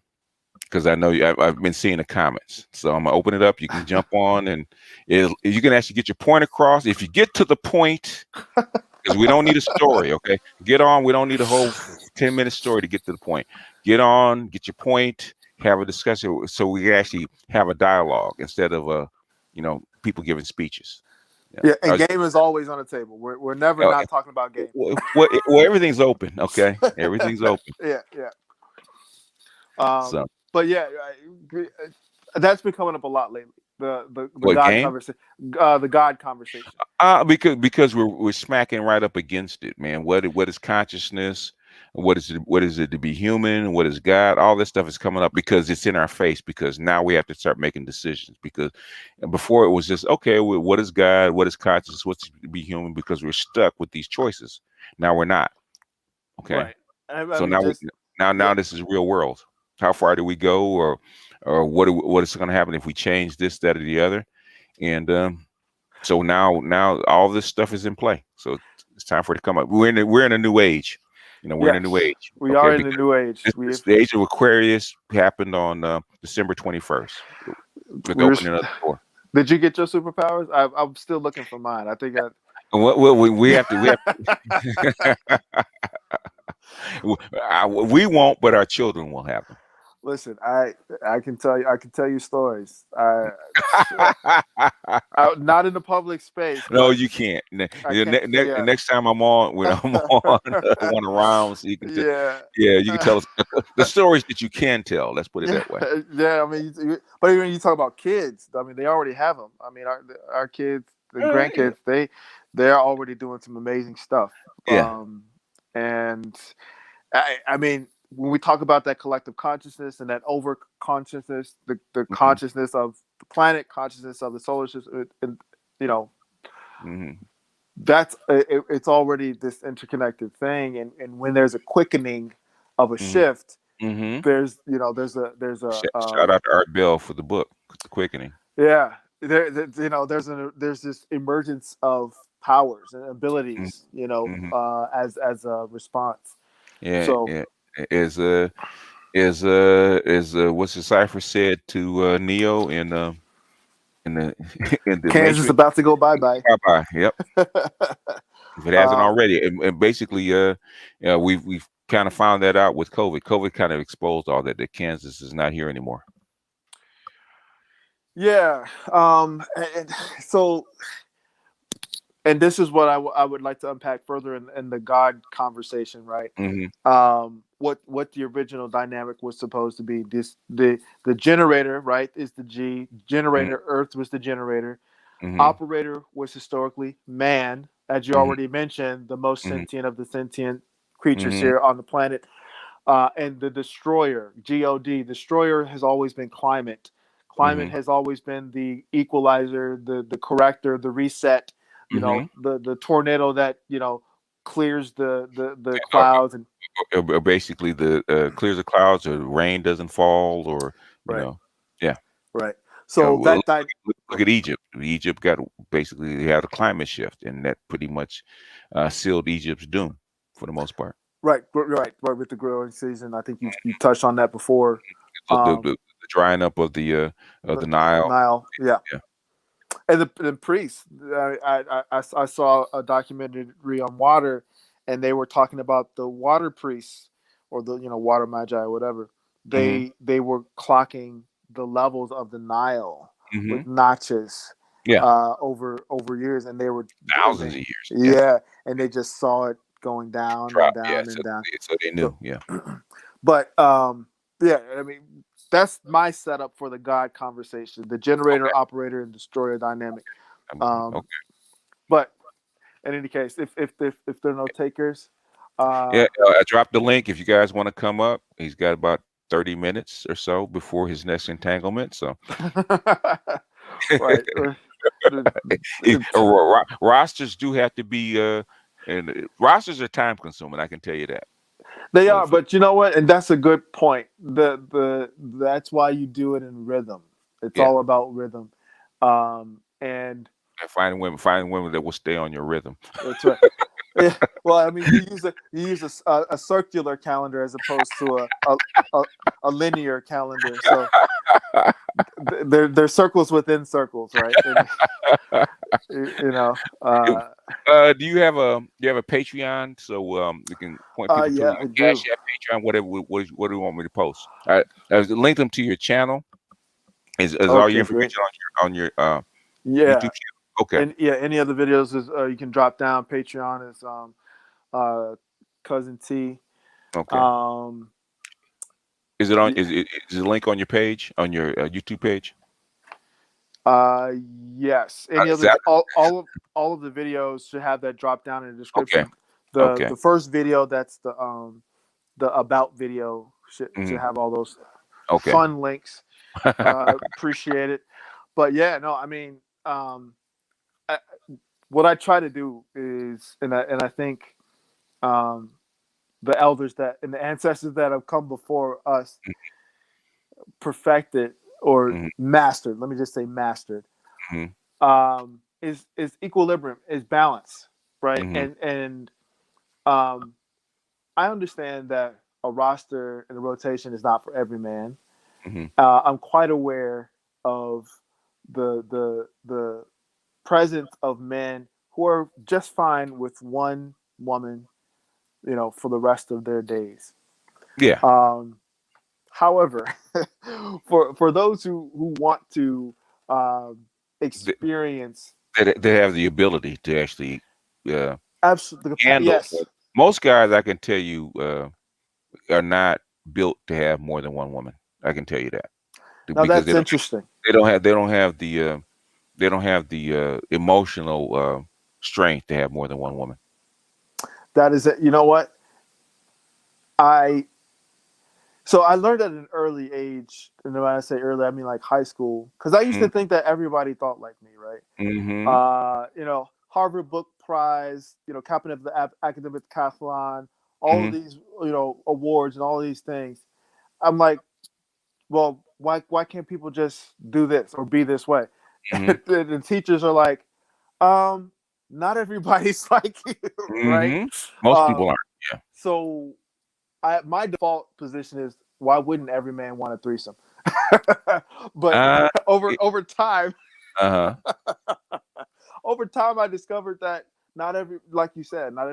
because I know I've been seeing the comments, so I'm gonna open it up. You can jump on, and you can actually get your point across. If you get to the point, because we don't need a story, okay? Get on. We don't need a whole 10-minute story to get to the point. Get on, get your point, have a discussion, so we can actually have a dialogue instead of people giving speeches. Yeah. Yeah, and game is always on the table. We're never Uh, not talking about game. well, everything's open, okay? Everything's open. Yeah, yeah. So, But yeah, that's been coming up a lot lately. The what God game? conversation, the God conversation. Because we're smacking right up against it, man. What is consciousness? what is it to be human, what is God, all this stuff is coming up because it's in our face, because now we have to start making decisions, because before it was just okay, what is God, what is consciousness, what's to be human, because we're stuck with these choices. Now we're not. Okay. Right. I So mean, now just now yeah, this is real world. How far do we go, or what is going to happen if we change this, that, or the other? And so now all this stuff is in play. So it's time for it to come up. We're in a new age. We're in a new yes, age. we Okay, are in the because new age. the age of Aquarius happened on December 21st with the We're. opening of the door. Did you get your superpowers? I'm still looking for mine. I think I. And what we have to we won't, but our children will have Listen, I can tell you stories. them. Not in the public space, No, but you can't. I can't. Yeah, Next time I'm on, when I'm on one of rounds, you can tell. yeah, Yeah, you can tell us the stories that you can tell. Let's put it yeah, that way. yeah. I mean, but when you talk about kids, I mean, they already have them. I mean, our kids, the Yeah, grandkids, they're already doing some amazing stuff. yeah. And I mean, when we talk about that collective consciousness and that over consciousness, the Hmm. consciousness of the planet, consciousness of the solar system, and you know, Hmm. it's already this interconnected thing. And when there's a quickening of a Hmm. shift, Hmm. there's a Shout out to Art Bell for the book, The Quickening. yeah, there's this emergence of powers and Hmm. abilities, Hmm. as a response. Yeah, So yeah. Is what's the cipher said to Neo in the in the Kansas Matrix? about to go bye bye. Bye bye. Yep. If it hasn't um, already, and basically, we've kind of found that out with COVID. COVID kind of exposed all that. That Kansas is not here anymore. Yeah. And so, and this is what I would like to unpack further in the God conversation, right? Hmm. What the original dynamic was supposed to be. The generator, right, is the G Hmm. generator. Earth was the generator. Hmm. Operator was historically man, as you Hmm. already mentioned, the most Hmm. sentient of the sentient creatures Hmm. here on the planet. And the destroyer, God, destroyer has always been climate. Climate Hmm. has always been the equalizer, the corrector, the reset. Hmm. The tornado that clears the clouds and Or basically, the clears the clouds, or rain doesn't fall, or you right, know, yeah. right. So Well, that died. look at Egypt. Egypt got basically, they had a climate shift, and that pretty much sealed Egypt's doom for the most part. Right with the growing season. I think you touched on that before. The drying up of The the Nile. Nile, yeah. Yeah. And the priests, I saw a documentary on water, and they were talking about the water priests, or the water magi or whatever. Hmm. They were clocking the levels of the Nile Hmm. with notches, Yeah. over years, and they were Thousands they of years. Yeah. yeah, and they just saw it going down and Drop. Yeah. down and down. So they knew. So, Yeah. but yeah, I mean, that's my setup for the God conversation: the generator, Okay. operator, and destroyer dynamic. Um, Okay. but in any case, if there are no takers, Yeah. uh, I dropped the link if you guys want to come up. He's got about 30 minutes or so before his next entanglement. So right, the- rosters do have to be and rosters are time consuming. I can tell you that. they For are. But you know what? And that's a good point. That's why you do it in rhythm. It's yeah, all about rhythm, and and finding women that will stay on your rhythm. that's right. Yeah. Well, I mean, you use a circular calendar as opposed to a, a linear calendar. So they're circles within circles, right? And you know, Do you have a Patreon, so we can point people to yeah, your I Cash do. App, Patreon, whatever. What do you want me to post? Link them to your channel. Is all your Okay, great. information on your Yeah, YouTube channel? Okay, and yeah, any other videos is you can drop down. Patreon is uh cousin T. okay. Um, Is it on? y- Is the link on your page, on your YouTube page? uh, yes. Any Is other that all of the videos should have that drop down in the okay? description. The Okay. the first video, that's the about video should Mhm. have all those Okay. fun links. Appreciate it. But yeah, no, I mean, I, what I try to do is, and I think um, the elders that and the ancestors that have come before us perfected or Mhm. mastered. Let me just say mastered. Mhm. Is equilibrium, is balance, right? Mhm. And um, I understand that a roster and a rotation is not for every man. Mhm. I'm quite aware of the presence of men who are just fine with one woman, for the rest of their days. Yeah. Um, However, for those who want to um, They, experience they have the ability to actually uh, absolute handle. yes. Most guys, I can tell you, are not built to have more than one woman. I can tell you that Now because that's interesting. they don't have the emotional strength to have more than one woman. That is it. You know what? I So I learned at an early age, and when I say early, I mean like high school, because I used Mhm. to think that everybody thought like me, right? Mhm. Harvard Book Prize, captain of the academic decathlon, all of Mhm. these, awards and all these things. I'm like, well, why can't people just do this or be this way? Mhm. The teachers are like, um, not everybody's like you, right? Mhm. Most Uh, people aren't. Yeah. so my default position is, why wouldn't every man want a threesome? But Uh, over it, over time, uh-huh. over time, I discovered that not every, like you said, not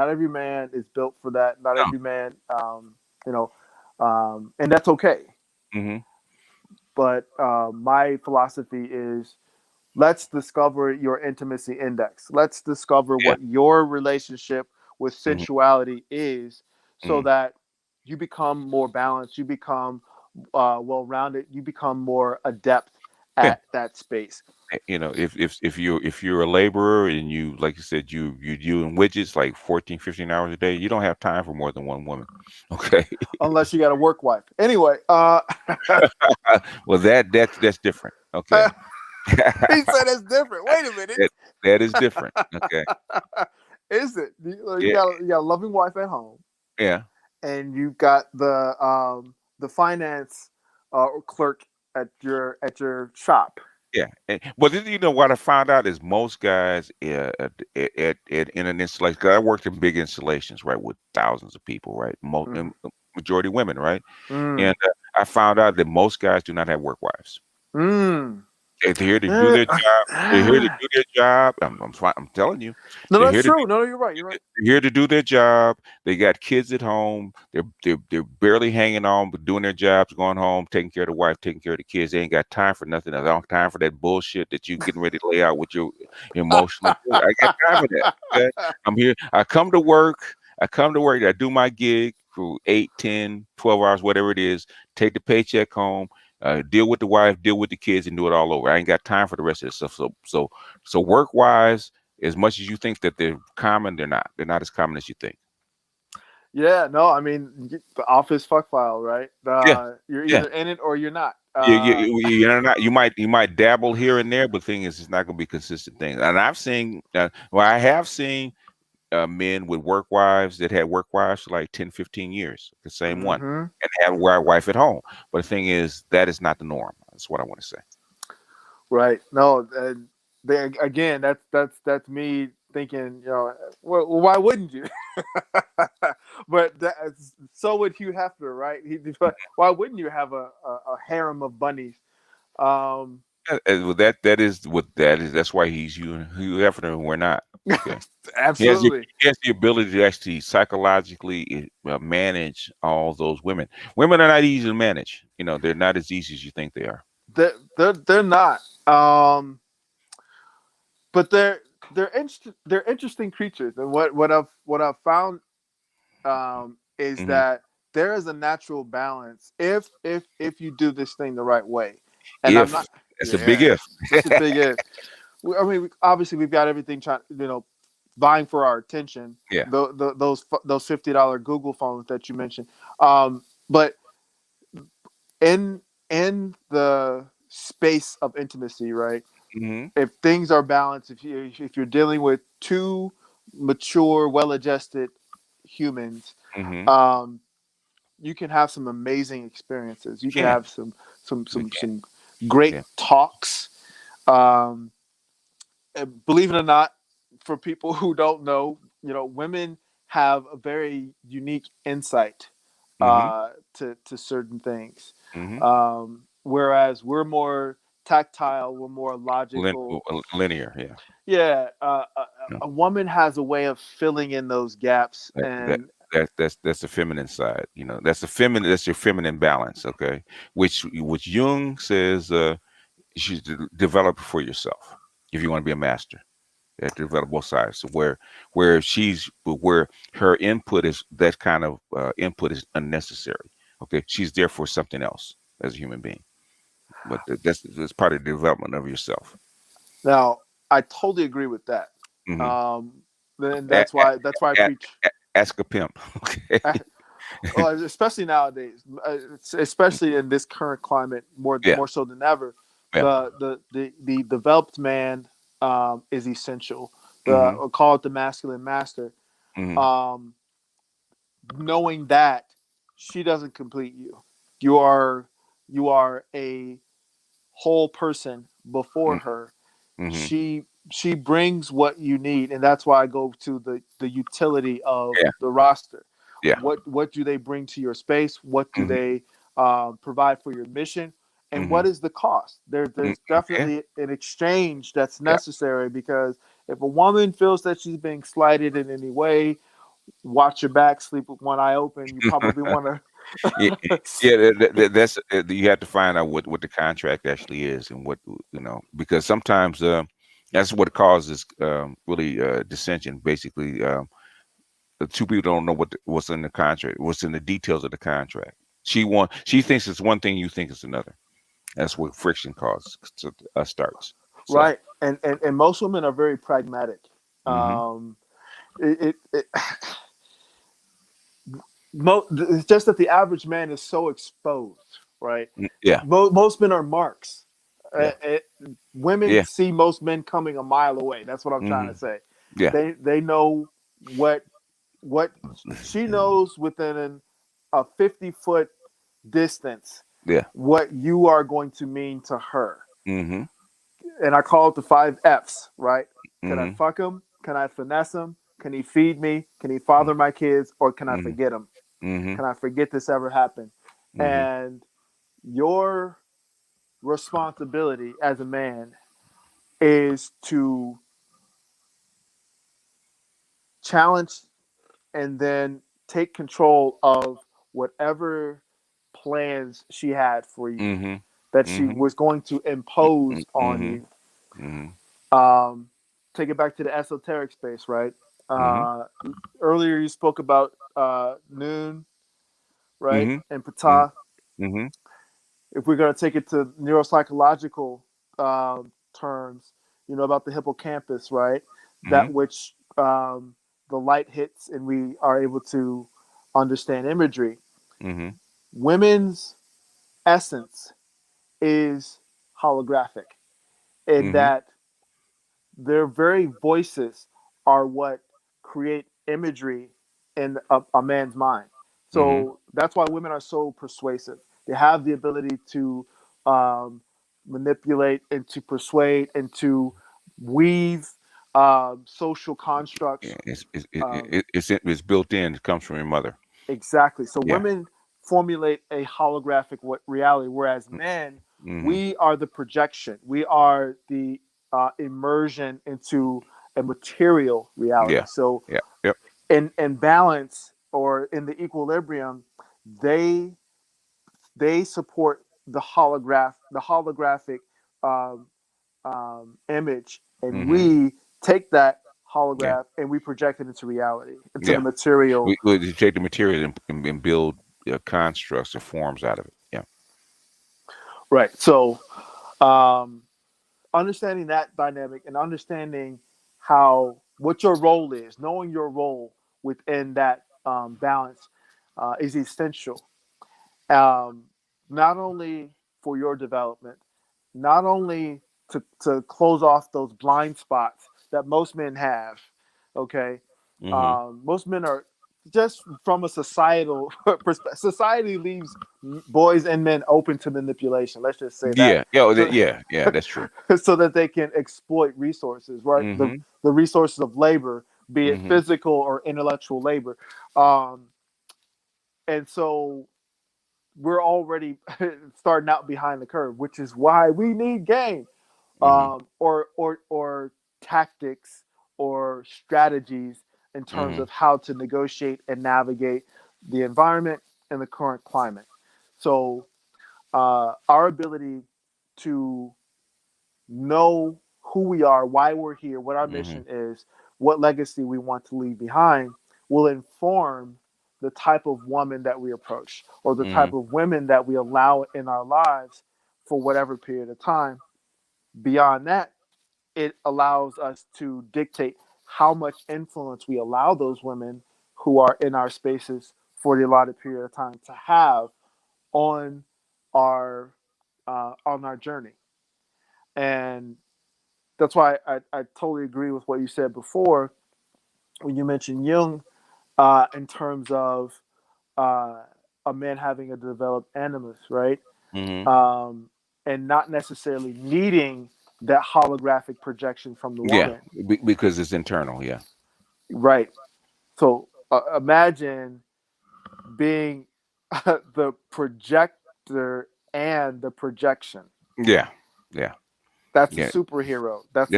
every man is built for that. Not No. every man, you know, and that's okay. Mhm. But my philosophy is, let's discover your intimacy index. Let's discover Yeah. what your relationship with Mhm. sensuality is, so Mhm. that you become more balanced, you become well rounded, you become more adept Yeah. at that space. If you're a laborer and you, like you said, you doing widgets like 14, 15 hours a day, you don't have time for more than one woman. Okay. Unless you got a work wife. Anyway, Well, that's different. Okay. he said it's different. Wait a minute. That that is different. Okay. Is it? You Yeah. got a loving wife at home, Yeah. and you've got the finance clerk at your shop. Yeah. Well, what I found out is most guys in an installation. 'Cause I worked in big installations, right, with thousands of people, right, Mm-hmm. majority women, right, Mm. and I found out that most guys do not have work wives. Mm. They're here to do Eh, their job. They're here to do their job. I'm telling you, No, they're that's here to true. No, you're right. You're right. they're here to do their job. They got kids at home. They're barely hanging on, but doing their jobs, going home, taking care of the wife, taking care of the kids. They ain't got time for nothing else. I don't have time for that bullshit that you getting ready to lay out with your emotional. I got time for that. Okay, I'm here. I come to work. I come to work. I do my gig for 8, 10, 12 hours, whatever it is. Take the paycheck home. Deal with the wife, deal with the kids, and do it all over. I ain't got time for the rest of this stuff. So work wise, as much as you think that they're common, they're not. They're not as common as you think. Yeah. No, I mean, the office fuck file, right? Yeah, You're yeah. either in it or you're not. You're not. You might dabble here and there, but the thing is, it's not going to be a consistent thing. And I've seen, I have seen men with work wives that had work wives for like 10, 15 years, the same one, Hmm. and they have a wife at home. But the thing is, that is not the norm. That's what I want to say. Right. No. They, again, that's me thinking. Well, why wouldn't you? But so would Hugh Hefner, right? Why wouldn't you have a harem of bunnies? Um, Well, that's why he's Hugh Hefner and we're not. Okay. Absolutely. He has the ability to actually psychologically manage all those women. Women are not easy to manage. They're not as easy as you think they are. They're not. But they're interesting creatures, and what I've found is Hmm. that there is a natural balance if you do this thing the right way. And I'm If not. it's a big Yeah, if. it's a big if. I mean, obviously we've got everything trying, vying for our attention. Yeah. Those $50 Google phones that you mentioned. But in the space of intimacy, right? Mm-hmm. If things are balanced, if you're dealing with two mature, well-adjusted humans, Mm-hmm. um, you can have some amazing experiences. You can Can. have some We some can. some great Yeah. talks. Um, Believe it or not, for people who don't know, women have a very unique insight Mm-hmm. to certain things, Mm-hmm. whereas we're more tactile, we're more logical. Linear. Yeah. Yeah, No. a woman has a way of filling in those gaps, That that and that's the feminine side. That's the feminine. That's your feminine balance. Okay. Which Jung says you should develop for yourself if you want to be a master. You have to develop both sides. So where her input is, that kind of input is unnecessary. Okay, she's there for something else as a human being. But that's part of the development of yourself. now I totally agree with that. Hmm. Um, and that's why I preach. Ask a pimp. Okay. Well, especially nowadays, especially in this current climate, more Yeah. more so than ever, Yeah. the developed man is essential. Hmm. I'll call it the masculine master. Hmm. Um, Knowing that she doesn't complete you, you are a whole person before her. Hmm. She brings what you need, and that's why I go to the utility of Yeah. the roster. Yeah. What do they bring to your space? What do Hmm. they provide for your mission? And what Hmm. is the cost? There's Yeah. definitely an exchange that's Yeah. necessary, because if a woman feels that she's being slighted in any way, watch your back, sleep with one eye open. You probably want Yeah, to. yeah. That's you have to find out what the contract actually is and what because sometimes that's what causes really dissension. Basically, the two people don't know what's in the contract, what's in the details of the contract. She thinks it's one thing, you think it's another. That's what friction causes starts. So. Right, and most women are very pragmatic. Hmm. Um, it it's just that the average man is so exposed, right? Yeah. Most men are marks. Yeah. Women Yeah. see most men coming a mile away. That's what I'm trying Hmm. to say. Yeah. They know what she knows within a 50-foot distance Yeah. what you are going to mean to her. Hmm. And I call it the 5 F's, right? Can I Hmm. fuck him? Can I finesse him? Can he feed me? Can he father my kids? Or can I Hmm. forget him? Hmm. Can I forget this ever happened? Hmm. And your responsibility as a man is to challenge and then take control of whatever plans she had for you, Hmm. that she Hmm. was going to impose on Hmm. you. Hmm. Um, Take it back to the esoteric space, right? Hmm. Uh, Earlier you spoke about Noon, right, Hmm. and Hmm. Ptah. Hmm. If we're going to take it to neuropsychological terms, about the hippocampus, right? Hmm. That which the light hits and we are able to understand imagery. Hmm. Women's essence is holographic in Hmm. that their very voices are what create imagery in a man's mind. Hmm. So that's why women are so persuasive. They have the ability to um, manipulate and to persuade and to weave social Yeah, constructs. Um, it's built in. It comes from your mother. exactly. So Yeah. women formulate a holographic reality, whereas men, Hmm. we are the projection. We are the immersion into a material reality. Yeah. So Yeah. Yep. in balance or in the equilibrium, they they support the holographic um, image, and Hmm. we take that Yeah. holograph and we project it into reality, into the Yeah. material. We take the material and build constructs or forms out of it. Yeah. Right. So um, understanding that dynamic and understanding how what your role is, knowing your role within that balance is essential. Um, not only for your development, not only to close off those blind spots that most men have. Okay, Mm-hmm. most men are just from a societal perspective. Society leaves boys and men open to manipulation. Let's just say that. Yeah. Yeah. So, Yeah. Yeah. That's true. so that they can exploit resources, right? The Mm-hmm. the resources of labor, be it Mm-hmm. physical or intellectual labor. Um, and so we're already starting out behind the curve, which is why we need game, Mm-hmm. or tactics or strategies in terms Mm-hmm. of how to negotiate and navigate the environment and the current climate. So our ability to know who we are, why we're here, what our Mm-hmm. mission is, what legacy we want to leave behind will inform the type of woman that we approach or the Mm-hmm. type of women that we allow in our lives for whatever period of time. Beyond that, it allows us to dictate how much influence we allow those women who are in our spaces for the allotted period of time to have on our on our journey. And that's why I totally agree with what you said before when you mentioned Jung in terms of uh, a man having a developed animus, right? Mm-hmm. Um, and not necessarily needing that holographic projection from the Yeah. woman, Because it's internal. Yeah. right? So imagine being the projector and the projection. Yeah. Yeah. That's a Yeah. superhero. That's a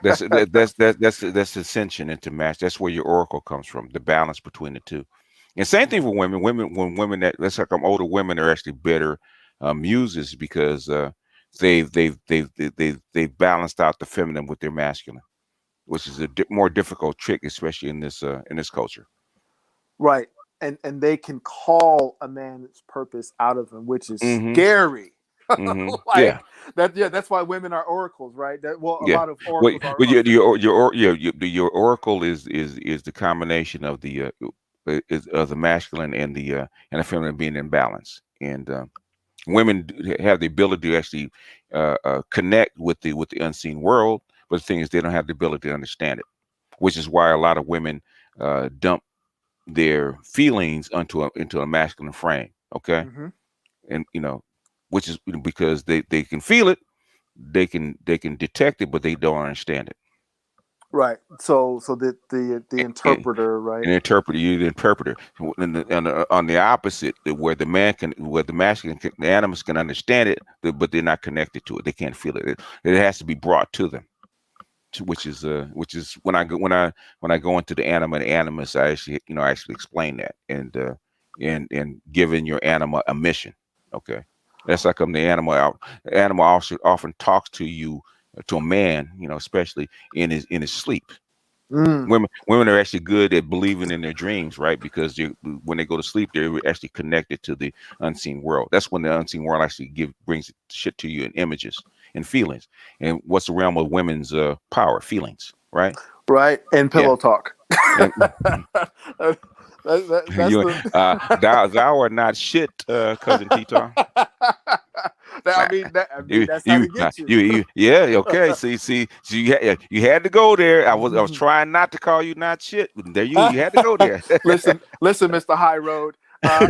This is that's a that's ascension into match. That's where your oracle comes from. The balance between the two. And same thing for women. Women that let's like older women are actually better muses because they've balanced out the feminine with their masculine, which is a more difficult trick, especially in this culture. right. And they can call a man's purpose out of him, which is Mm-hmm. scary. Mm-hmm. Yeah. Like that, yeah, that's why women are oracles, right? That, well, a Yeah. lot of Well, oracles well are your oracle is the combination of of the masculine and the feminine being in balance. And women have the ability to actually connect with the unseen world, but the thing is they don't have the ability to understand it, which is why a lot of women dump their feelings into a masculine frame. Okay, hmm and which is because they can feel it, they can detect it, but they don't understand it. right. So the And, interpreter, right? and interpreter, you the interpreter. On the opposite, where the masculine, the animals can understand it, but they're not connected to it. They can't feel it. It has to be brought to them. Which is when I go into the anima and animus, I actually actually explain that and giving your anima a mission. Okay, that's like the animal out. The animal also often talks to you to a man, especially in his sleep. Mm, Women are actually good at believing in their dreams, right? Because when they go to sleep, they're actually connected to the unseen world. That's when the unseen world actually brings shit to you in images and feelings. And what's the realm of women's power? Feelings, right? right. And Yeah. pillow talk. And That's you the. thou are not shit, cousin Tito. I mean that's how they get you. Yeah, okay. See, so you had to go there. I was trying not to call you not shit. But there you had to go there. Listen, Mister High Road. That's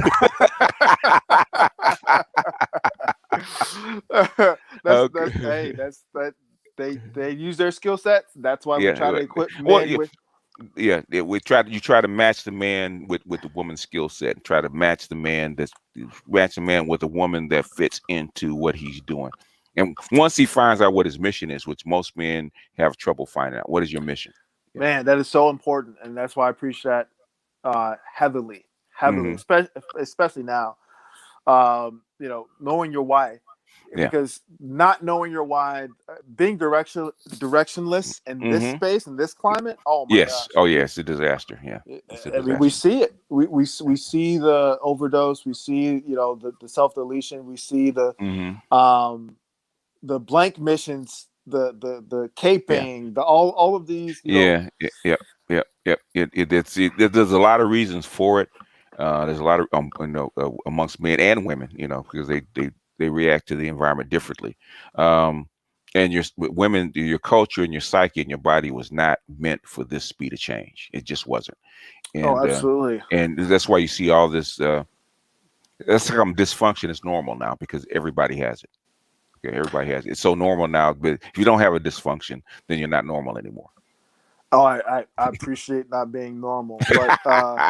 hey, Okay. that they use their skill sets. That's why we Yeah. try to equip Well, men with. yeah. You try to match the man with the woman's skill set, and try to match the man with a woman that fits into what he's doing. And once he finds out what his mission is, which most men have trouble finding out, what is your mission? Yeah. Man, that is so important, and that's why I preach that heavily, Hmm. especially now. Knowing your why, Yeah. because not knowing your why, being directionless in this Hmm. space in this climate. Oh my Yes. gosh! Oh, yeah. It's a disaster. Yeah. It's a I mean, we disaster. see it. We see the overdose. We see the self deletion. We see Hmm. um, the blank missions the Yeah. caping, the all of these, you know. Yeah, yeah. There's a lot of reasons for it. There's a lot of amongst men and women, because they react to the environment differently. Um, and women, your culture and your psyche and your body was not meant for this speed of change. It just wasn't, Oh, and absolutely. that's why you see all this. That's how dysfunction is normal now because everybody has it. Okay, everybody has it. It's so normal now, but if you don't have a dysfunction, then you're not normal anymore. Oh, I appreciate not being normal, but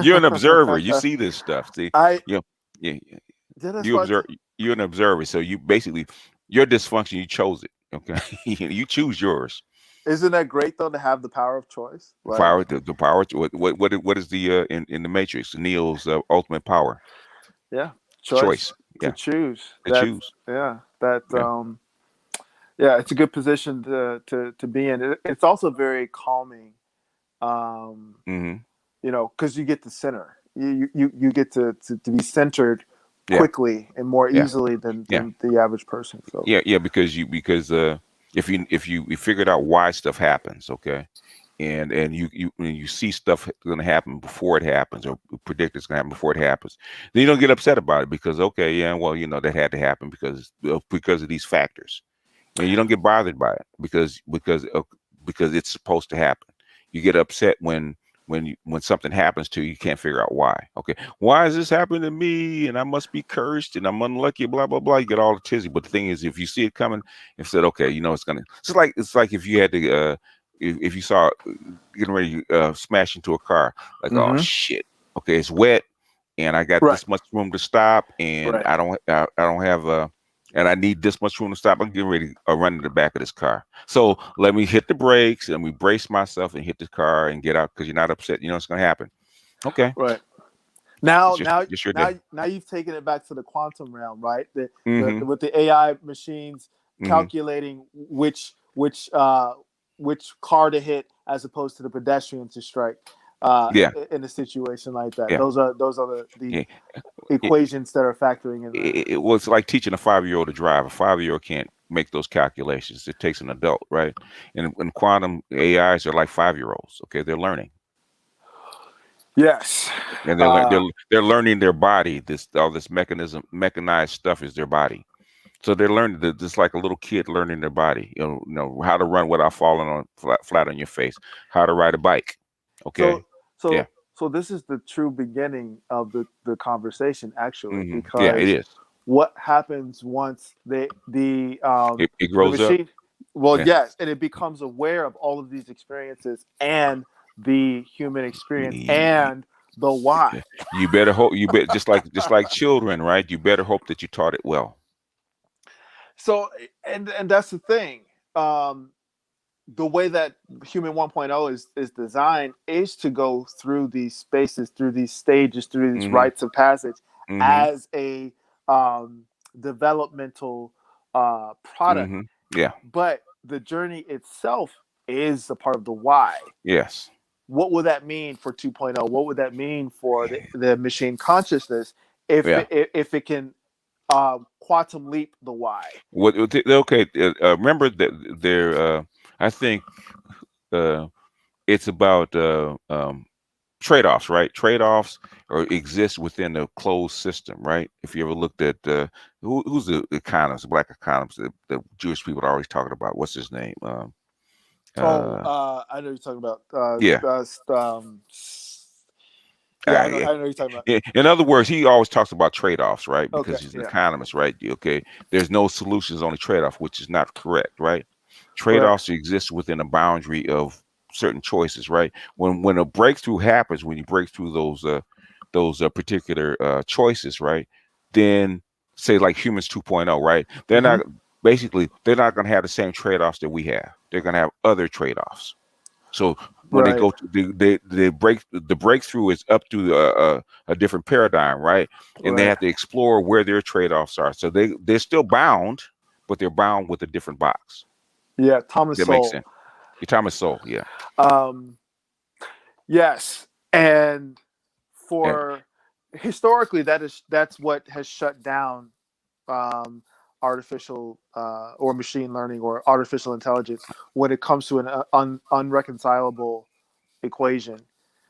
You're an observer. You see this stuff. See, I you know, you, yeah, that's you what. observe. You're an observer. So you basically your dysfunction. You chose it. Okay, you choose yours. Isn't that great though to have the power of choice? Like, Power. The power. What is the in the Matrix? Neo's ultimate power. yeah, choice Choice. to Yeah, choose. to That's choose. yeah, that Yeah. yeah, it's a good position to be in. It's also very calming. Um, Hmm. you know, because you get to center. You get to be centered Yeah. quickly and more Yeah. easily Yeah. than the average person. So Yeah. Because if you figured out why stuff happens, okay, and you when you see stuff going to happen before it happens or predict it's going to happen before it happens, then you don't get upset about it because okay, yeah, well, that had to happen because of these factors, and you don't get bothered by it because it's supposed to happen. You get upset when something happens to you, you can't figure out why. Okay, why is this happening to me? And I must be cursed, and I'm unlucky. Blah blah blah. You get all tizzy. But the thing is, if you see it coming, and said, okay, it's gonna. It's like if you had to. If you saw getting ready to smash into a car, like oh hmm shit, okay, it's wet, and I got right, this much room to stop, and right, I don't have and I need this much room to stop. I'm getting ready to run to the back of this car. So let me hit the brakes and we brace myself and hit the car and get out because you're not upset. You know what's going to happen. Okay. right. Now, It's now, just your now, day. now you've taken it back to the quantum realm, right? Mm-hmm. With the AI machines Mm-hmm. calculating which car to hit as opposed to the pedestrian to strike Yeah. in a situation like that. Yeah. Those are the Yeah. It, equations that are factoring in there. it was like teaching a 5-year-old to drive. A 5-year-old can't make those calculations. It takes an adult, right? And quantum AIs are like 5-year-olds. Okay. They're learning. Yes. And Uh, they're learning their body. All this mechanized stuff is their body. So they're learning just like a little kid learning their body. How to run without falling on flat on your face. How to ride a bike. so Okay. Yeah. so so this is the true beginning of the conversation, actually, Yeah. It because is. what happens once It the grows up. machine, well, Yeah. yes, and it becomes aware of all of these experiences and the human experience Y- and the why. You better hope. You bet just like children, right? You better hope that you taught it well. So and that's the thing. Um, the way that human 1.0 is designed is to go through these spaces, through these stages, through these Hmm. rites of passage Hmm. as a developmental product. Hmm. Yeah. But the journey itself is a part of the why. Yes. What would that mean for 2.0? What would that mean for the machine consciousness if Yeah. if it can quantum leap the why? Okay. Remember that there. I think it's about trade-offs, right? Trade-offs or exist within a closed system, right? If you ever looked at who's the economist, the black economist, the Jewish people are always talking about. What's his name? Oh, Uh, I know you're talking about. yeah. Yeah, Yeah. I know you're talking about. In other words, he always talks about trade-offs, right? Okay, Because he's an yeah, economist, right? Okay, there's no solutions, only trade-off, which is not correct, right? right. Trade-offs exist within a boundary of certain choices, right? When a breakthrough happens, when you break through those particular choices, right? Then say like humans 2.0, right? hmm They're not going to have the same trade-offs that we have. They're going to have other trade-offs. So when they Right, go to the breakthrough is up to a different paradigm, right? And they right. have to explore where their trade-offs are. So they're still bound, but they're bound with a different box. Yeah, Thomas That makes Sowell. sense. Your time is soul, yeah. Um, yes, and And for historically, that's what has shut down um, artificial or machine learning or artificial intelligence when it comes to an unreconcilable equation.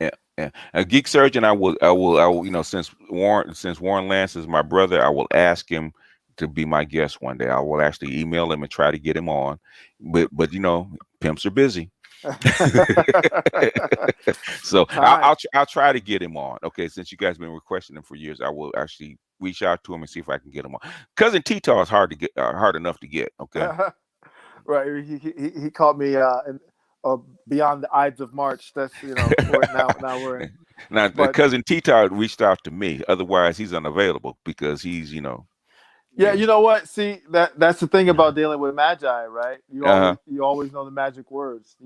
Yeah, yeah. A geek surgeon, I will, since Warren Lance is my brother, I will ask him to be my guest one day. I will actually email him and try to get him on. But pimps are busy. So Time. I'll try to get him on. Okay, since you guys been requesting him for years, I will actually reach out to him and see if I can get him on. Cousin Tito is hard to get, hard enough to get. Okay. Right. He called me uh, beyond the Ides of March. That's now we're in. Now, But cousin Tito reached out to me. Otherwise, he's unavailable because he's. yeah, Yeah. you know what? See, that's the thing about dealing with magi, right? Uh-huh. You always know the magic words.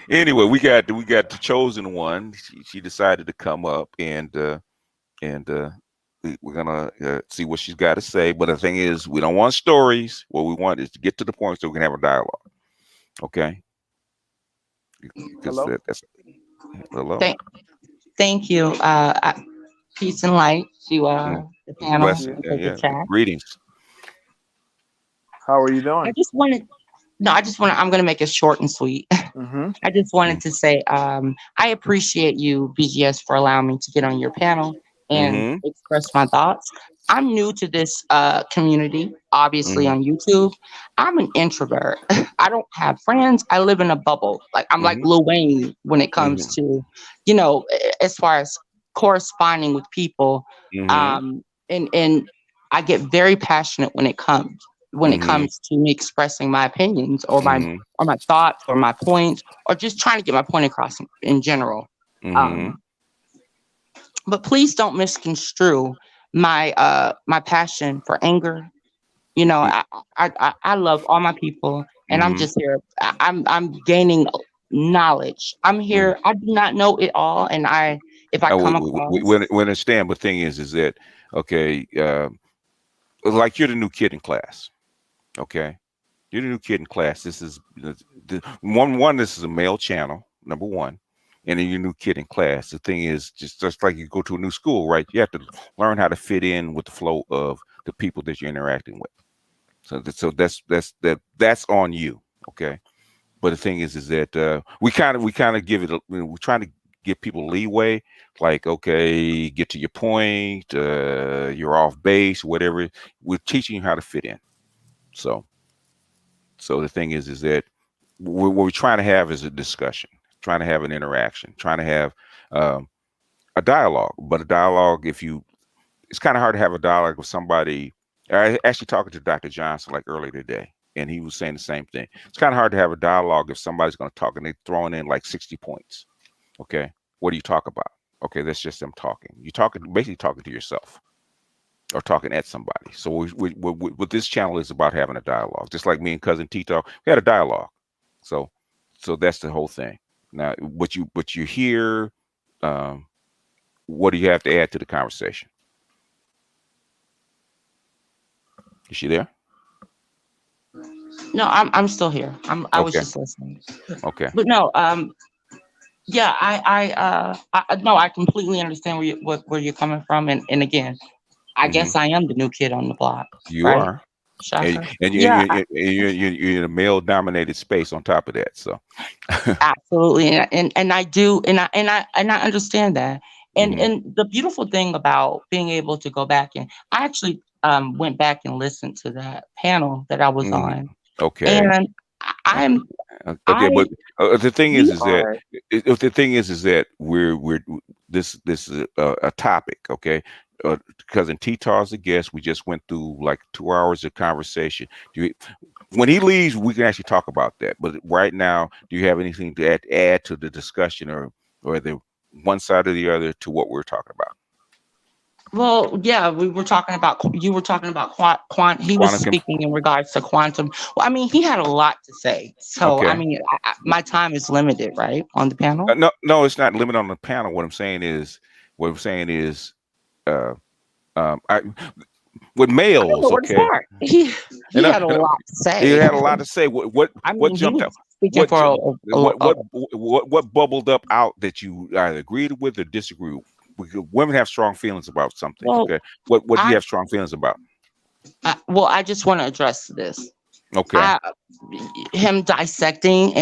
Anyway, we got the chosen one. She decided to come up and we're gonna see what she's got to say. But the thing is, we don't want stories. What we want is to get to the point so we can have a dialogue. Okay? Because Hello. that's hello. Thank you. Peace and light to the panel Blessing. and to the Yeah. chat. Greetings. How are you doing? I'm going to make it short and sweet. Mm-hmm. I just wanted to say I appreciate you, BGS, for allowing me to get on your panel and Mm-hmm. express my thoughts. I'm new to this community, obviously Mm-hmm. on YouTube. I'm an introvert. I don't have friends. I live in a bubble. Like I'm like Mm-hmm. Lil Wayne when it comes Mm-hmm. to, as far as corresponding with people. Mm-hmm. And I get very passionate when it Mm-hmm. comes to me expressing my opinions or my Mm-hmm. or my thoughts or my points or just trying to get my point across in general. Mm-hmm. Um, but please don't misconstrue my passion for anger. I love all my people, and I'm Mm-hmm. just here. I'm gaining knowledge. I'm Mm-hmm. here. I do not know it all, and if I Oh, come we across, understand, but thing is that okay, like you're the new kid in class. Okay, you're the new kid in class. This is one. This is a male channel, number one, and then you're a new kid in class. The thing is, just like you go to a new school, right? You have to learn how to fit in with the flow of the people that you're interacting with. So that's on you. Okay. But the thing is that we kind of give it. We're trying to give people leeway. Like, okay, get to your point. You're off base, whatever. We're teaching you how to fit in. So, so the thing is that what we're trying to have is a discussion, trying to have an interaction, trying to have um, a dialogue. But a dialogue, it's kind of hard to have a dialogue with somebody. I actually talking to Dr. Johnson like earlier today, and he was saying the same thing. It's kind of hard to have a dialogue if somebody's going to talk and they're throwing in like 60 points. Okay, what do you talk about? Okay, that's just them talking. You're basically talking to yourself or talking at somebody. So what this channel is about having a dialogue, just like me and cousin Tito, we had a dialogue. So, so that's the whole thing. Now, what you hear, um, what do you have to add to the conversation? Is she there? no, I'm still here. I was Okay. just listening. Okay. But no, yeah, no, I completely understand where you're coming from, and again, I Hmm. guess I am the new kid on the block, You right? are. And, Shocker. and Yeah, you're in a male dominated space on top of that. So, absolutely, and I do, and I understand that, and hmm, and the beautiful thing about being able to go back and I actually went back and listened to that panel that I was hmm, on, okay. and Uh, I'm Okay, I but the thing we is that are the thing is that we're this is a topic, okay? Cousin Tito's a guest. We just went through like 2 hours of conversation. When he leaves, we can actually talk about that. But right now, do you have anything to add to the discussion, or the one side or the other to what we're talking about? Well, yeah, you were talking about he was Quantum. speaking in regards to quantum. Well, I mean, he had a lot to say. So, I Okay. mean, my time is limited, right, on the panel. No, no, it's not limited on the panel. What I'm saying is, uh, I with I don't males, know where to okay, start. He and, had a lot to he say. had a lot to say. I What mean, he jumped was out? speaking What for ju- a what bubbled up out that you either agreed with or disagreed with? women have strong feelings about something. Well, Okay, what do you I, have strong feelings about? I just want to address this. Okay, I him dissecting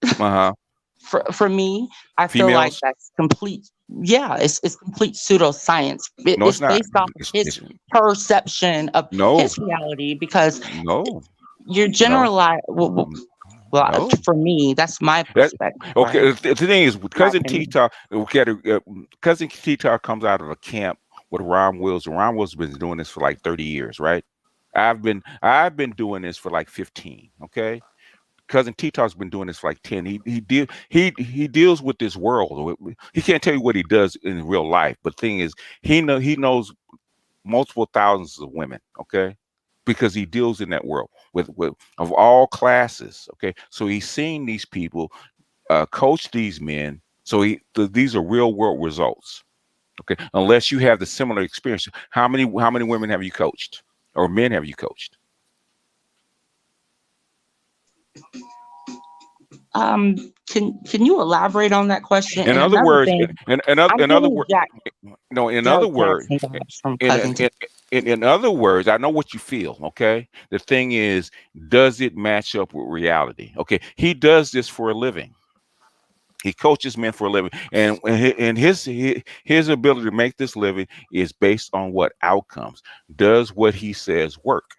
uh-huh. for me, I feel like Females? that's complete. Yeah, it's complete pseudoscience. No, it's It's not. based off of his It's perception of no, his reality because no, you're no, generalize. n- Well, no. for me, that's my That perspective, okay. right? The thing is, with My cousin T opinion. Talk, cousin T Talk comes out of a camp with Ron Wills. And Ron Wills has been doing this for like 30 years, right? I've been doing this for like 15. Okay, cousin T Talk's been doing this for like 10. He deals with this world. He can't tell you what he does in real life, but the thing is, he knows multiple thousands of women. Okay, because he deals in that world with of all classes. Okay, so he's seeing these people coach these men. So these are real world results. Okay, unless you have the similar experience. How many women have you coached, or men have you coached? Um, can you elaborate on that question? In And other another words, thing, I'm in other getting words, no. In other Jack words, Jackson vibes from in, Cousin in T. in other words, I know what you feel. Okay, the thing is, does it match up with reality? Okay, he does this for a living. He coaches men for a living, and his ability to make this living is based on what outcomes. Does what he says work?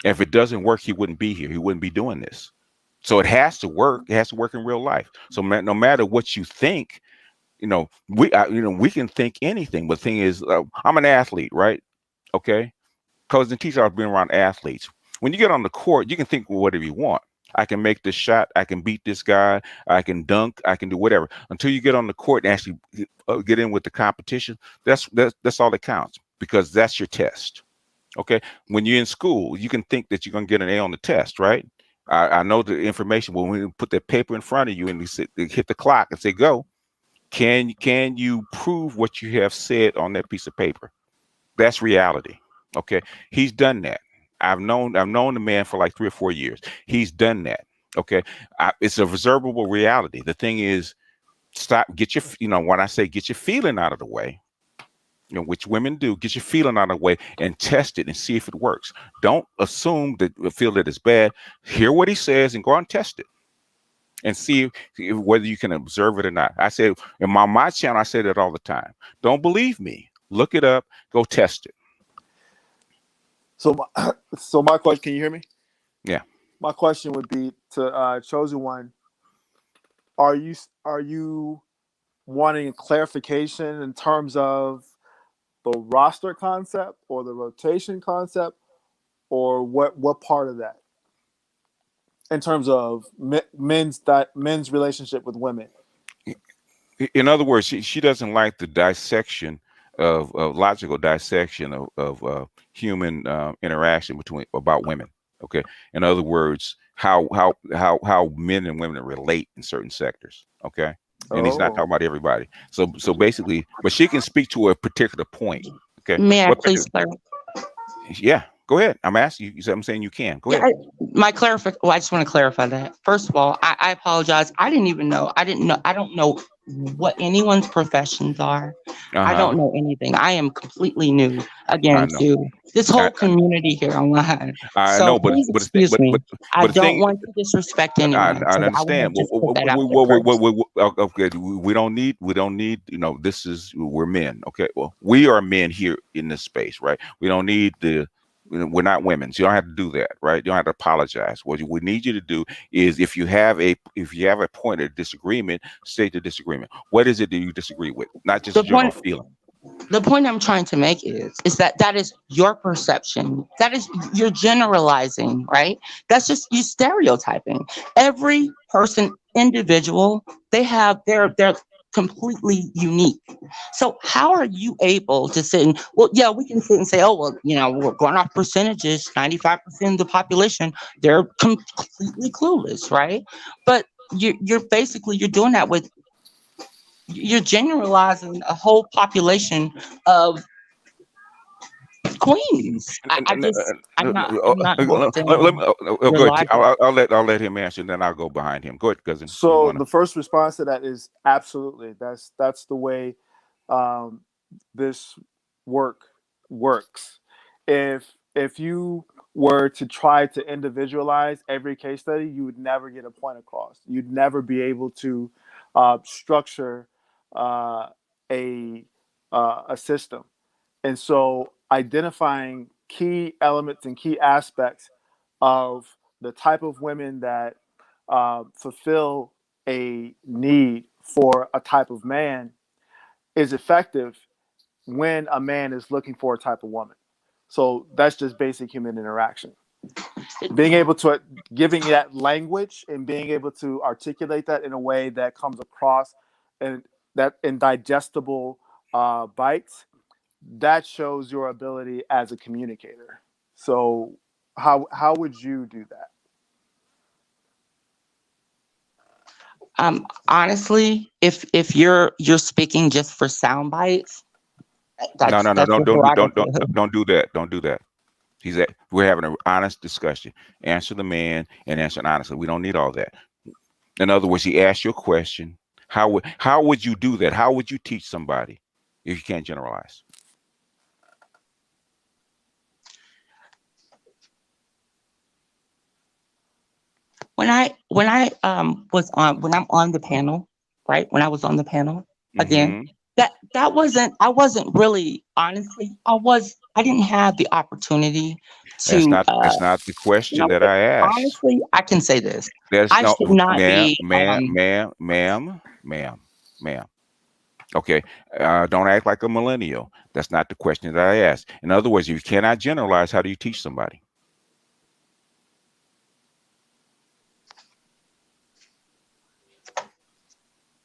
If it doesn't work, he wouldn't be here. He wouldn't be doing this. So it has to work. It has to work in real life. So no matter what you think, we can think anything. But the thing is, I'm an athlete, right? Okay, cousin teacher, I've been around athletes. When you get on the court, you can think whatever you want. I can make this shot. I can beat this guy. I can dunk. I can do whatever. Until you get on the court and actually get in with the competition, that's all that counts, because that's your test. Okay. When you're in school, you can think that you're going to get an A on the test, right? I know the information. When we put that paper in front of you and they hit the clock and say go, can you prove what you have said on that piece of paper? That's reality. Okay. He's done that. I've known the man for like 3 or 4 years. He's done that. Okay. It's a observable reality. The thing is, when I say get your feeling out of the way, which women do, get your feeling out of the way and test it and see if it works. Don't assume that feel that it's bad. Hear what he says and go out and test it and see whether you can observe it or not. I say in my channel, I say that all the time. Don't believe me. Look it up. Go test it. So my question, can you hear me? Yeah. My question would be to Chosen One. Are you wanting clarification in terms of the roster concept or the rotation concept, or what part of that in terms of men's relationship with women? In other words, she doesn't like the dissection of logical dissection of human interaction about women. Okay. In other words, how men and women relate in certain sectors. Okay. And he's not Oh, talking about everybody. So basically, but she can speak to a particular point. Okay. May I please clarify? Yeah. Go ahead. I'm asking you. I'm saying you can. Go Yeah, ahead. I just want to clarify that. First of all, I apologize. I didn't even know. I didn't know. I don't know what anyone's professions are. I Uh-huh. don't know anything. I am completely new I again know. to this I, whole community here online. I So know, but please but the thing, excuse me. I but the don't thing want to disrespect I anyone. So I want understand. to just put that out there first. Okay, we don't need. This is we're men. Okay, well, we are men here in this space, right? We don't need we're not women. So you don't have to do that, right? You don't have to apologize. What we need you to do is, if you have a point of disagreement, state the disagreement. What is it that you disagree with? Not just The general point feeling. the point I'm trying to make is that is your perception. That is you're generalizing, right? That's just you stereotyping. Every person, individual, they're completely unique. So how are you able to sit and yeah, we can sit and say, oh well, we're going off percentages, 95% of the population, they're completely clueless, right? But you're basically you're doing that with you're generalizing a whole population of queens. I'm not Let understanding me your go ahead. logic. I'll let him answer, and then I'll go behind him. Go ahead, cousin. You So want to? the first response to that is absolutely. That's the way um, this work works. If you were to try to individualize every case study, you would never get a point across. You'd never be able to structure uh, a a system. And so, identifying key elements and key aspects of the type of women that fulfill a need for a type of man is effective when a man is looking for a type of woman. So that's just basic human interaction. Being able to giving that language and being able to articulate that in a way that comes across and that in digestible bites, that shows your ability as a communicator. So how would you do that? Honestly, if you're speaking just for sound bites, No, no, no. that's your prerogative. Don't do that. Don't do that. We're having an honest discussion. Answer the man and answer it honestly. We don't need all that. In other words, he asked you a question. How would you do that? How would you teach somebody if you can't generalize? When I'm on the panel, right? When I was on the panel again, Mm-hmm. that wasn't I wasn't really honestly I didn't have the opportunity to That's not the question no that I asked. honestly I can say this. There's I no should not ma'am, be ma'am, ma'am, ma'am, ma'am, ma'am. Okay, don't act like a millennial. That's not the question that I asked. In other words, if you cannot generalize, how do you teach somebody?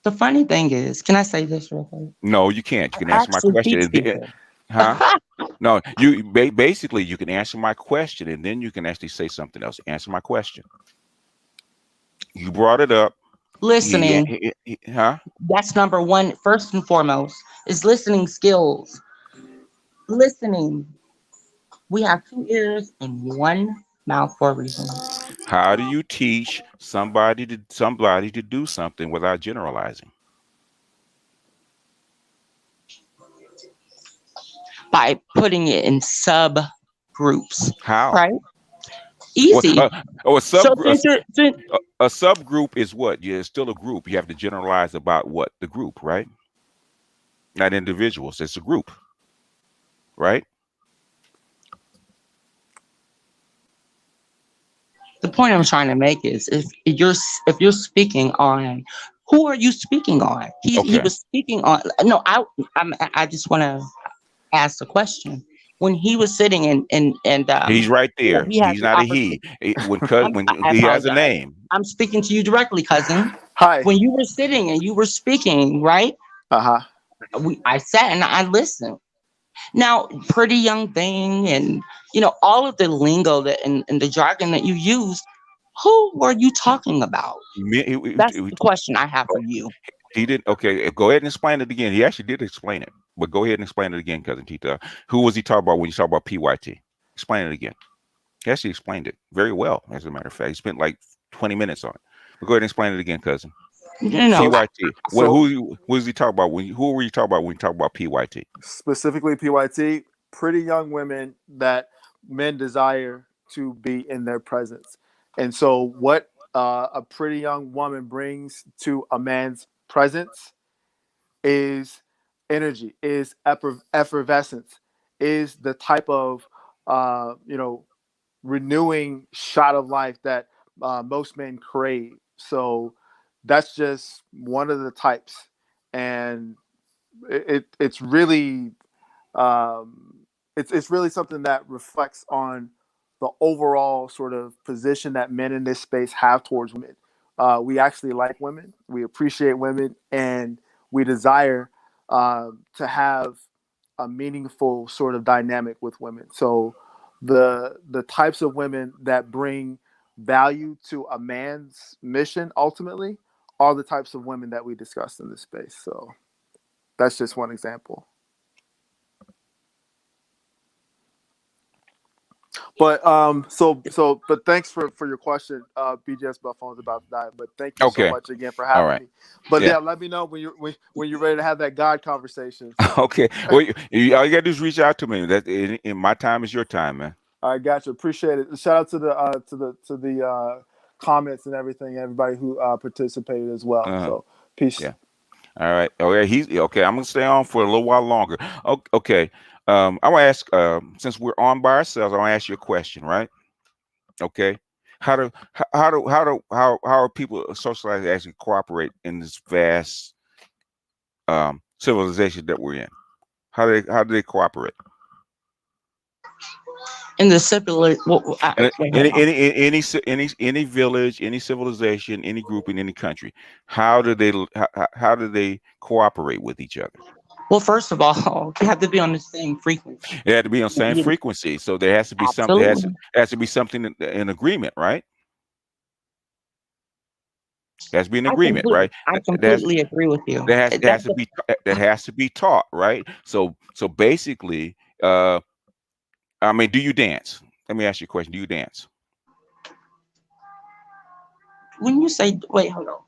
the funny thing is, can I say this real quick? No, you can't. You can I answer my actually question, teach people. huh? No, basically you can answer my question, and then you can actually say something else. Answer my question. You brought it up. Listening, Huh? that's number one, first and foremost, is listening skills. Listening. We have two ears and one mouth for a reason. How do you teach somebody to do something without generalizing? By putting it in subgroups, How? right? Well, Easy. a So subgroup. A subgroup is what? Yeah, it's still a group. You have to generalize about what? The group, right? Not individuals. It's a group, right? the point I'm trying to make is if you're speaking on who are you speaking on? He Okay. was speaking on no I just want to ask the question when he was sitting He's right there. he had He's the not a he. opportunity. When I he has a apologize. name. I'm speaking to you directly, cousin. Hi. When you were sitting and you were speaking, right? Uh-huh. I sat and I listened. Now, pretty young thing, and all of the lingo and the jargon that you use. Who were you talking about? Me- That's the question I have for you. He didn't. Okay, go ahead and explain it again. He actually did explain it, but go ahead and explain it again, cousin Tita. Who was he talking about when you talk about PYT? Explain it again. He actually explained it very well. As a matter of fact, he spent like 20 minutes on it. But go ahead and explain it again, cousin. You know, PYT. What? So Who was he talking about? Who were you talking about when you talk about PYT? specifically PYT, pretty young women that men desire to be in their presence. And so, what a pretty young woman brings to a man's presence is energy, is effervescence, is the type of renewing shot of life that most men crave. So that's just one of the types, and it's really um, it's really something that reflects on the overall sort of position that men in this space have towards women. We actually like women, we appreciate women, and we desire to have a meaningful sort of dynamic with women. So the types of women that bring value to a man's mission ultimately are the types of women that we discussed in this space. So that's just one example. But thanks for your question. BJ's my phone's about to die, but thank you so Okay. much again for All having right. me. But Yeah. yeah, let me know when you're ready to have that God conversation. So Okay. Well, all you gotta do is reach out to me. That in my time is your time, man. I got you. Appreciate it. Shout out to the comments and everything. Everybody who participated as well. Uh, So peace. yeah. All right. Okay. He's okay. I'm gonna stay on for a little while longer. Okay. I want to ask. Since we're on by ourselves, I want to ask you a question. Right. Okay. How are people socialized to actually cooperate in this vast civilization that we're in? How do they cooperate? In the simple, well, And wait, hold any on. any village, any civilization, any group in any country, how do they cooperate with each other? Well, first of all, you have to be on the same frequency. It had to be on the same You- frequency, so there has to be something. Absolutely. Has to be something in agreement, right? There has to be an agreement, right? I That has completely agree with you. that has to be that has to be taught, right? So basically, I mean, do you dance? Let me ask you a question. Do you dance? When you say, wait, hold on.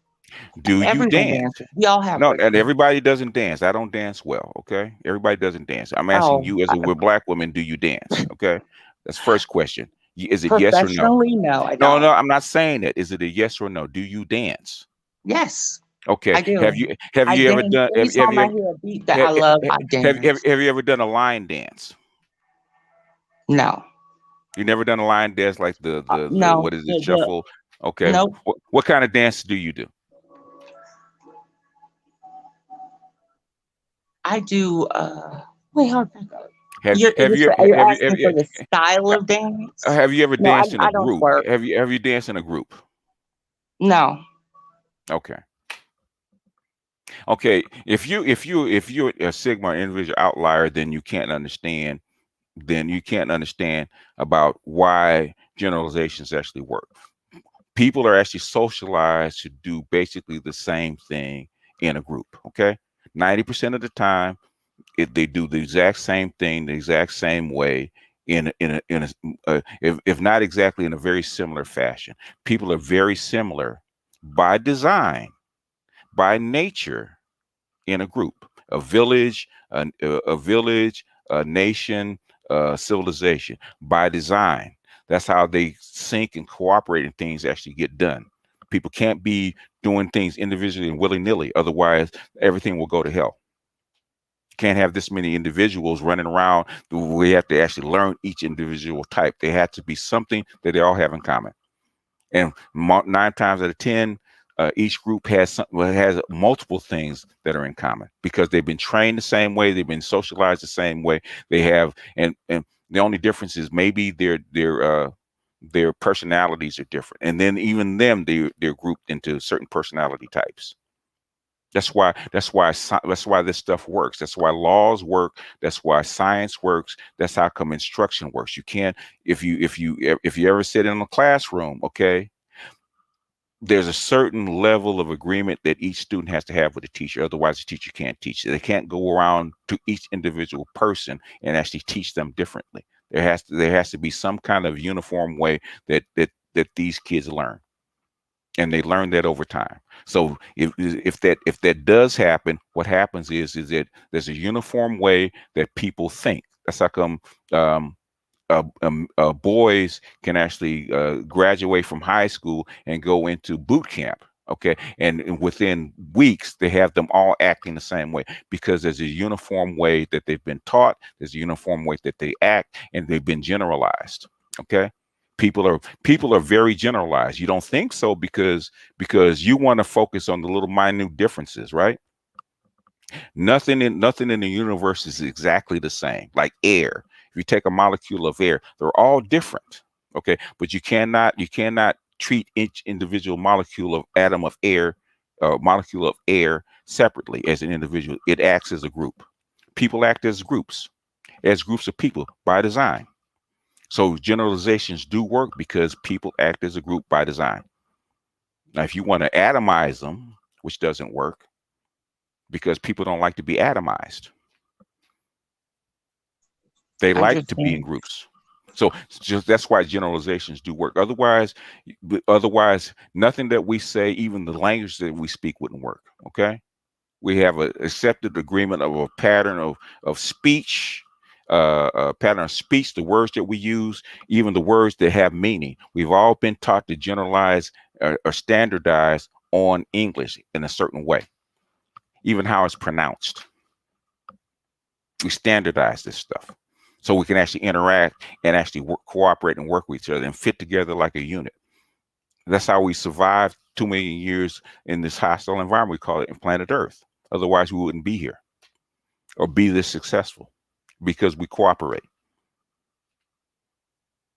Do you Everyone dance? dances. We all have No, and rhythm. everybody doesn't dance. I don't dance well. Okay, everybody doesn't dance. I'm asking Oh, you, as a we're black woman, do you dance? Okay, that's first question. Is it yes or no? professionally, no, I No, don't. no, I'm not saying that. Is it a yes or no? Do you dance? Yes, Okay. I do. Have I you ever dance. done Anytime I hear a beat that I have, love, have, I dance. have you ever done a line dance? No, You never done a line dance like the no, what is it, shuffle? Okay. nope. What kind of dance do you do? I do. Wait, hold on. Have have you Are you have you have asking you, for the style of dance? have you ever No, danced in a I don't group? twerk. Have you danced in a group? No, Okay. Okay. If you're a sigma individual outlier, then you can't understand about why generalizations actually work. People are actually socialized to do basically the same thing in a group. Okay. 90% of the time, they do the exact same thing the exact same way if not exactly in a very similar fashion. People are very similar by design, by nature, in a group, a nation, civilization, by design. That's how they sync and cooperate, and things actually get done. People can't be doing things individually and willy nilly, otherwise everything will go to hell. Can't have this many individuals running around. We have to actually learn each individual type. There had to be something that they all have in common. And 9 times out of 10, each group has multiple things that are in common because they've been trained the same way, they've been socialized the same way. They have, and the only difference is maybe their personalities are different, and then even them they're grouped into certain personality types. That's why this stuff works. That's why laws work. That's why science works. That's how come instruction works. You can't if you ever sit in a classroom, okay, there's a certain level of agreement that each student has to have with the teacher. Otherwise, the teacher can't teach. They can't go around to each individual person and actually teach them differently. There has to be some kind of uniform way that these kids learn, and they learn that over time. So if that does happen, what happens is that there's a uniform way that people think. That's how come um, boys can actually graduate from high school and go into boot camp. Okay, and within weeks they have them all acting the same way because there's a uniform way that they've been taught. There's a uniform way that they act, and they've been generalized. Okay, people are very generalized. You don't think so because you want to focus on the little minute differences, right? Nothing in the universe is exactly the same. Like air. If you take a molecule of air, they're all different. Okay. But you cannot treat each individual molecule of air separately as an individual. It acts as a group. People act as groups of people by design. So generalizations do work because people act as a group by design. Now, if you want to atomize them, which doesn't work because people don't like to be atomized. They I like to be in understand. groups. So just that's why generalizations do work. Otherwise, nothing that we say, even the language that we speak, wouldn't work. Okay, we have a accepted agreement of a pattern of speech, a pattern of speech. The words that we use, even the words that have meaning, we've all been taught to generalize or standardize on English in a certain way, even how it's pronounced. We standardize this stuff so we can actually interact and actually cooperate and work with each other and fit together like a unit. That's how we survived 2 million years in this hostile environment we call it in planet Earth. Otherwise, we wouldn't be here or be this successful because we cooperate.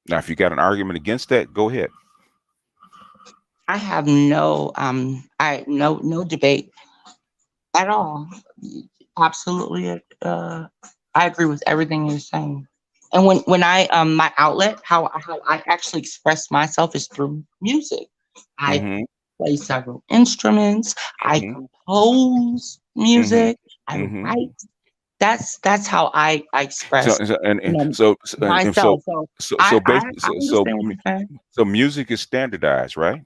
Now, if you got an argument against that, go ahead. I have no debate at all. Absolutely, I agree with everything you're saying. And when I my outlet, how I actually express myself is through music. I Mm-hmm. play several instruments. I Mm-hmm. compose Mm-hmm. music. I Mm-hmm. write. That's how I So, express, so and, you and know, so and so myself. So so I so I, basically I understand what you're saying. so music is standardized, right?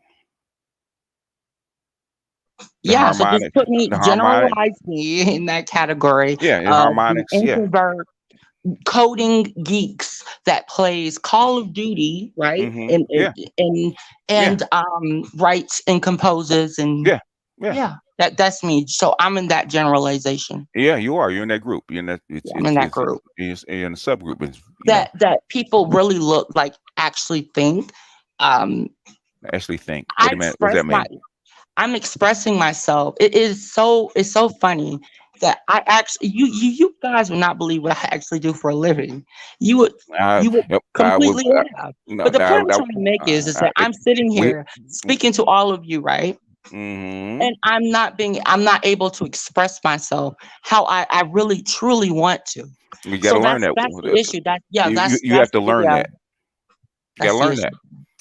The Yeah, so just harmonic, put me, the harmonic, generalize me in that category yeah, and of the harmonics, yeah. introvert coding geeks that plays Call of Duty, right? Mm-hmm. And Yeah, and yeah, and writes and composes, and yeah, yeah. yeah, that's me. So I'm in that generalization. Yeah, you are. You're in that group. You're in that. Yeah, I'm in that group. You're in a subgroup. It's, That people really look like actually think. Um, actually think. I Wait a minute. What does express that my mean? I'm expressing myself. It's so funny that I actually you guys would not believe what I actually do for a living. You would I, you would yep, I would. completely laugh. No, But the no, point I'm trying to make is that I'm sitting we. here speaking to all of you, right? Mm-hmm. And I'm not able to express myself how I really truly want to. You got to So learn that. that's the issue. That yeah, You that's have to the learn that. You got to that's the learn issue. that.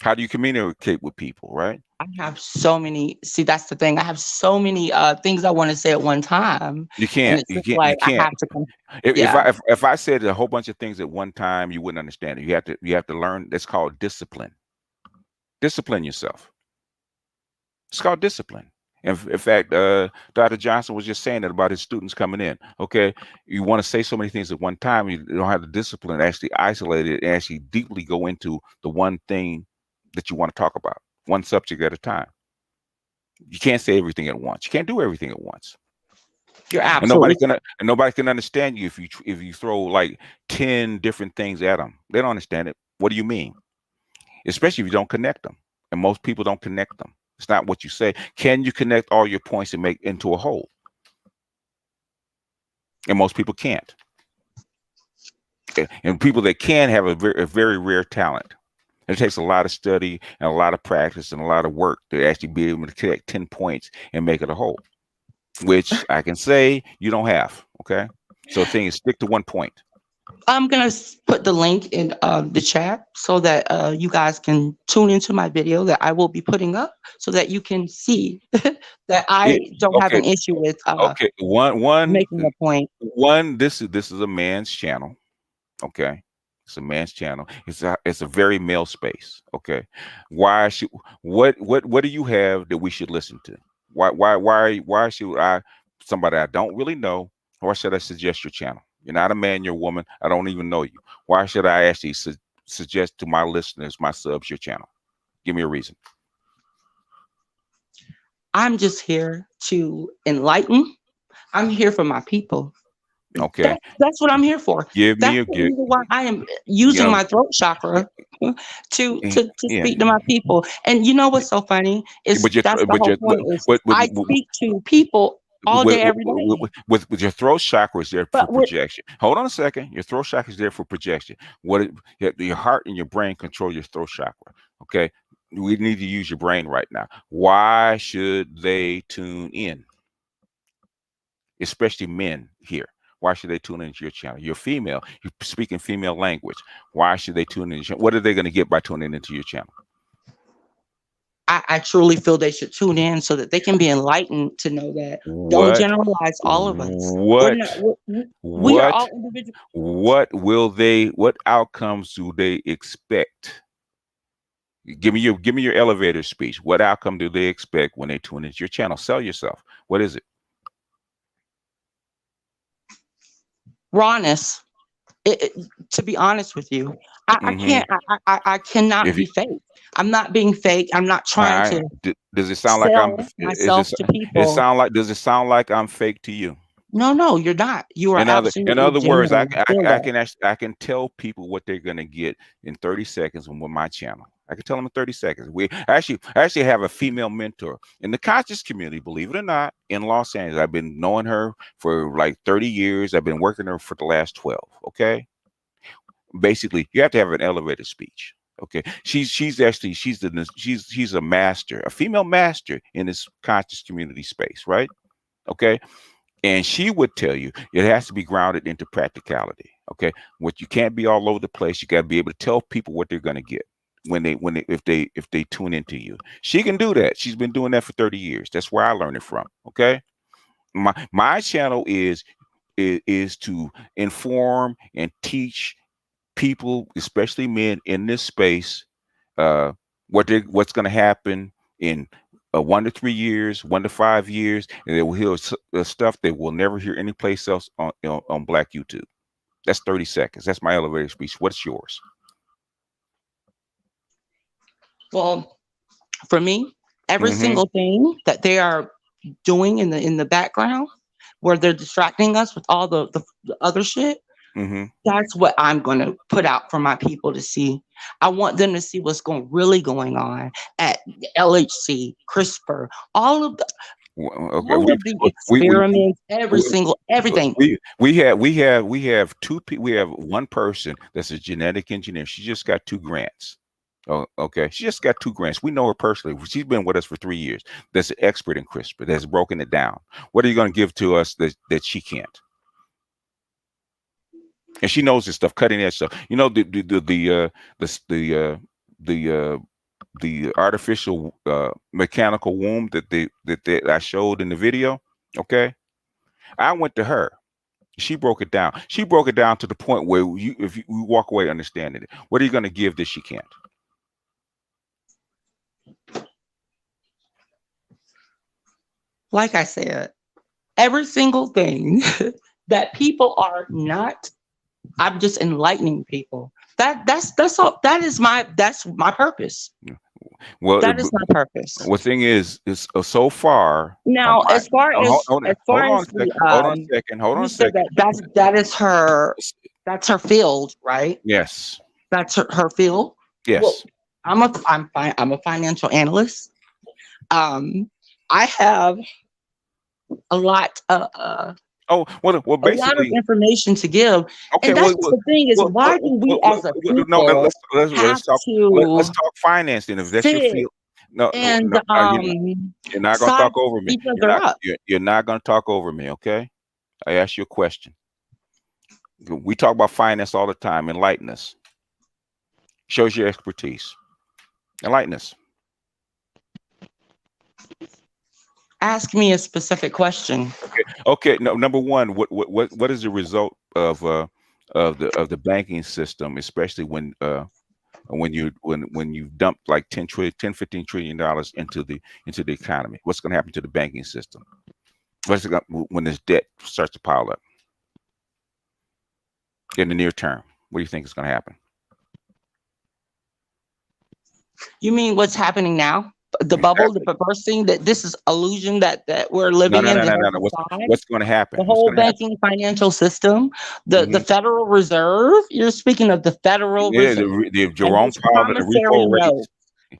How do you communicate with people, right? I have so many. See, that's the thing. I have so many things I want to say at one time, You and can't. it's You just can't. You like I can't. have to come. If Yeah, I said a whole bunch of things at one time, you wouldn't understand it. You have to learn. That's called discipline. Discipline yourself. It's called discipline. In fact, Dr. Johnson was just saying that about his students coming in. Okay, you want to say so many things at one time, you don't have the discipline to actually isolate it and actually deeply go into the one thing that you want to talk about, one subject at a time. You can't say everything at once. You can't do everything at once, you're and absolutely. nobody can understand you if you throw like 10 different things at them. They don't understand it. What do you mean? Especially if you don't connect them. And most people don't connect them. It's not what you say. Can you connect all your points and make into a whole? And most people can't. And people that can have a very rare talent. It takes a lot of study and a lot of practice and a lot of work to actually be able to connect 10 points and make it a whole, which I can say you don't have. Okay. So the thing is, stick to one point. I'm gonna put the link in the chat so that you guys can tune into my video that I will be putting up, so that you can see that It, I don't have okay. an issue with Okay. making a point. This is a man's channel. Okay. It's a man's channel. It's a very male space. Okay. Why should what do you have that we should listen to? Why should I, somebody I don't really know, why should I suggest your channel? You're not a man, you're a woman. I don't even know you. Why should I actually suggest to my listeners, my subs, your channel? Give me a reason. I'm just here to enlighten. I'm here for my people. Okay. That's what I'm here for. Give me That's a the give. reason why I am You using know, my throat chakra to yeah. speak to my people. And you know what's so funny is But your that's the but whole your point is but I speak to people all with, day, every day. with your throat chakra is there for But with projection. Hold on a second. Your throat chakra is there for projection. Your heart and your brain control your throat chakra. Okay, we need to use your brain right now. Why should they tune in? Especially men here. Why should they tune into your channel? You're female. You're speaking female language. Why should they tune in? What are they going to get by tuning into your channel? I truly feel they should tune in so that they can be enlightened to know that don't What generalize all of us. We're not. what We are what all individuals. what outcomes do they expect? Give me your elevator speech. What outcome do they expect when they tune into your channel? Sell yourself. What is it? Rawness. To be honest with you, I Mm-hmm. can't. I cannot If you, be fake. I'm not being fake. I'm not trying I, to does it sound like I'm? sell Is myself it? to It people. sound like? Does it sound like I'm fake to you? No, no, you're not. You are In absolutely other words, genuine. I feel that. I can tell people what they're gonna get in 30 seconds with my channel. I can tell them in 30 seconds. I actually have a female mentor in the conscious community, believe it or not, in Los Angeles. I've been knowing her for like 30 years. I've been working her for the last 12. Okay. Basically, you have to have an elevator speech. Okay. She's a master, a female master in this conscious community space, right? Okay. And she would tell you it has to be grounded into practicality. Okay. What you can't be all over the place. You got to be able to tell people what they're going to get if they tune into you. She can do that. She's been doing that for 30 years. That's where I learned it from. Okay. My channel is to inform and teach people, especially men in this space, uh, what's going to happen in 1 to 3 years, 1 to 5 years, and they will hear stuff they will never hear anyplace else on Black YouTube. That's 30 seconds. That's my elevator speech. What's yours? Well, for me, every Mm-hmm. single thing that they are doing in the background, where they're distracting us with all the other shit, Mm-hmm. that's what I'm going to put out for my people to see. I want them to see what's going on at LHC, CRISPR, Okay. all of the experiments, everything. We have we have one person that's a genetic engineer. She just got 2 grants. Oh, okay. She just got 2 grants. We know her personally. She's been with us for 3 years. That's an expert in CRISPR. That's broken it down. What are you going to give to us that she can't? And she knows this stuff, cutting edge stuff. You know the artificial mechanical womb that I showed in the video. Okay, I went to her. She broke it down. She broke it down to the point where if you walk away understanding it, what are you going to give that she can't? Like I said, every single thing that people are not. I'm just enlightening people. That's all. That's my purpose. Well, That is my purpose. the thing is so far on Now, my as far as hold on a second, hold on you a said second. that is her. That's her field, right? Yes, That's her field. Well, yes. I'm a financial analyst. I have a lot Oh, well, a lot of basically, information to give, okay. and that's just the thing is why do we as a No, people have let's to talk finance then. If that's your sit field, no, no, and no, you're not gonna size talk over me. each other up? You're not gonna talk over me. Okay, I asked you a question. We talk about finance all the time. Enlighten us. Shows your expertise. Enlighten us. Ask me a specific question. Okay. No, number one, what is the result of the banking system, especially when you dump like 15 trillion dollars into the economy? What's going to happen to the banking system? When this debt starts to pile up in the near term? What do you think is going to happen? You mean what's happening now? The bubble, Exactly. the bursting, that this is illusion that we're No, living no, in, no, this no, whole no, no. facade, What's going to happen? the What's whole going to happen? banking financial system, the Hmm. Federal Reserve. You're speaking of the Federal Yeah, Reserve the and Jerome those Powell and the promissory repo rates. notes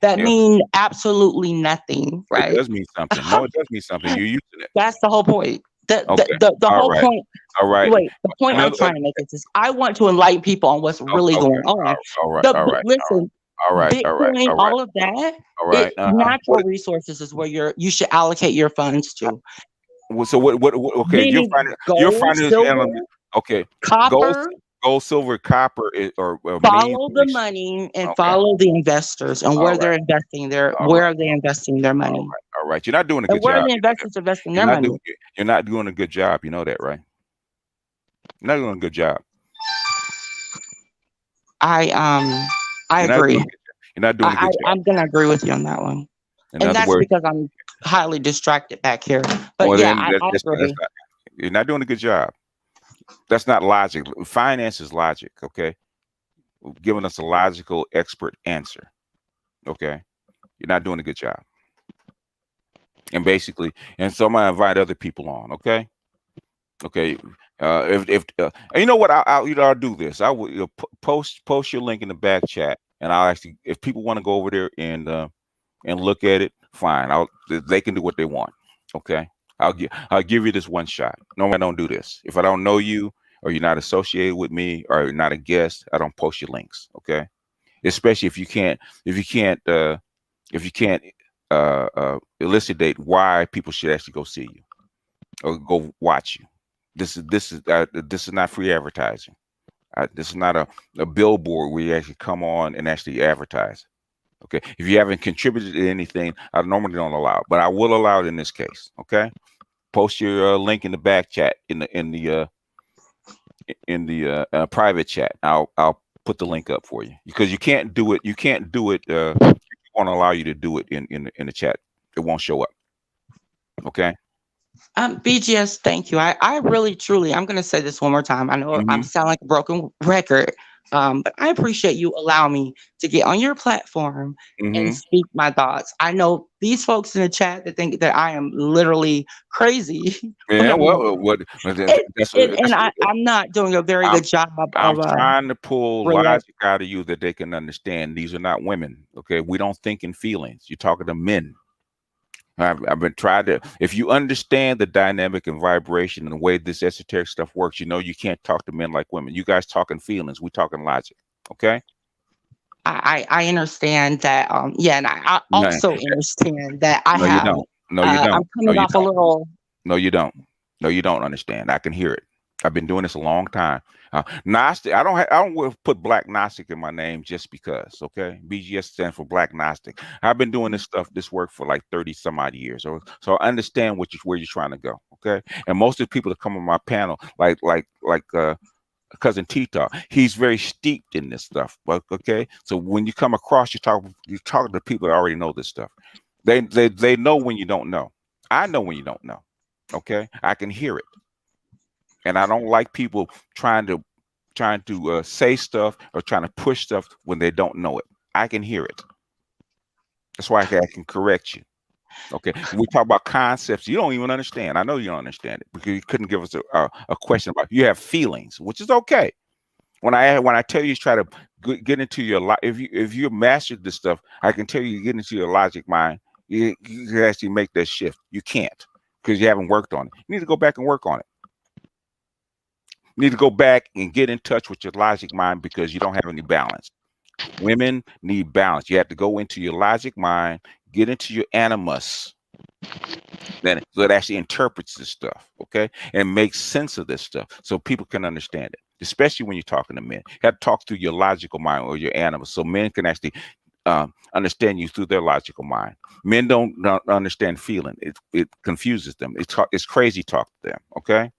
that Yeah, mean absolutely nothing, it right? does mean something. No, it does mean something. You're using it. That's the whole point. Okay. The All whole right. point. All right. Wait, the point I'm Another. trying to make is this: I want to enlighten people on what's really Okay. going on. All right. The All but right. listen, All right. All right. Bitcoin, All right. all of that, All it right. natural resources is where you should allocate your funds to. So what? Okay, Meaning you're gold, finding this silver, element. Okay, gold, copper. gold, silver, copper, or means Follow to the money and okay. follow the investors and All where right. they're investing their All right. where are they investing their All money, right. All right. You're not doing a and good where are job. the You know that. investors investing You're their not money. doing. You're not doing a good job. You know that, right? You're not doing a good job. I I You're not doing. agree. A good job. You're not doing a good job. I'm gonna agree with you on that one, In and other that's words, because I'm highly distracted back here. But well, yeah, then I that's agree. not. You're not doing a good job. That's not logic. Finance is logic. Okay, giving us a logical expert answer. Okay, you're not doing a good job. And basically, and so I'm gonna invite other people on. Okay, okay. If and you know what, I'll do this. I will post your link in the back chat, and I'll actually, if people want to go over there and look at it, fine. They can do what they want. Okay, I'll give you this one shot. Normally I don't do this. If I don't know you or you're not associated with me or you're not a guest, I don't post your links. Okay, especially if you can't elucidate why people should actually go see you or go watch you. This is not free advertising. This is not a billboard where you actually come on and actually advertise. Okay, if you haven't contributed to anything, I normally don't allow it, but I will allow it in this case. Okay, post your link in the back chat in the private chat. I'll put the link up for you because you can't do it. You can't do it. Won't allow you to do it in the chat. It won't show up. Okay. BGS, thank you. I really, truly, I'm going to say this one more time. I know I'm Mm-hmm. sound like a broken record, but I appreciate you allow me to get on your platform and Mm-hmm. speak my thoughts. I know these folks in the chat that think that I am literally crazy when Yeah. I'm not. Well, what? And, That's I'm not doing a very I'm good job I'm of trying to pull relate. logic out of you that they can understand. These are not women. Okay. We don't think in feelings. You're talking to men. I've been trying to. If you understand the dynamic and vibration and the way this esoteric stuff works, you know you can't talk to men like women. You guys talking feelings. We talking logic. Okay. I understand that. Yeah, and I No, also understand that I no, you have. don't. No, you I'm don't. No, coming you off a don't. little. No, you don't. No, you don't understand. I can hear it. I've been doing this a long time. Gnostic. I don't put Black Gnostic in my name just because. Okay, BGS stands for Black Gnostic. I've been doing this work for like 30 some odd years. So I understand where you're trying to go. Okay, and most of the people that come on my panel, like cousin Tita, he's very steeped in this stuff. But okay, so when you come across, you talk to people that already know this stuff. They know when you don't know. I know when you don't know. Okay, I can hear it, and I don't like people trying to say stuff or trying to push stuff when they don't know it. I can hear it. That's why I can correct you. Okay, we talk about concepts you don't even understand. I know you don't understand it because you couldn't give us a question about. You have feelings, which is okay. When I tell you try to get into your if you mastered this stuff, I can tell you get into your logic mind. You can actually make that shift. You can't because you haven't worked on it. You need to go back and work on it. You need to go back and get in touch with your logic mind because you don't have any balance. Women need balance. You have to go into your logic mind, get into your animus, then so it actually interprets this stuff, okay, and makes sense of this stuff so people can understand it. Especially when you're talking to men, you have to talk through your logical mind or your animus, so men can actually understand you through their logical mind. Men don't understand feeling; it confuses them. It's crazy talk to them. Okay.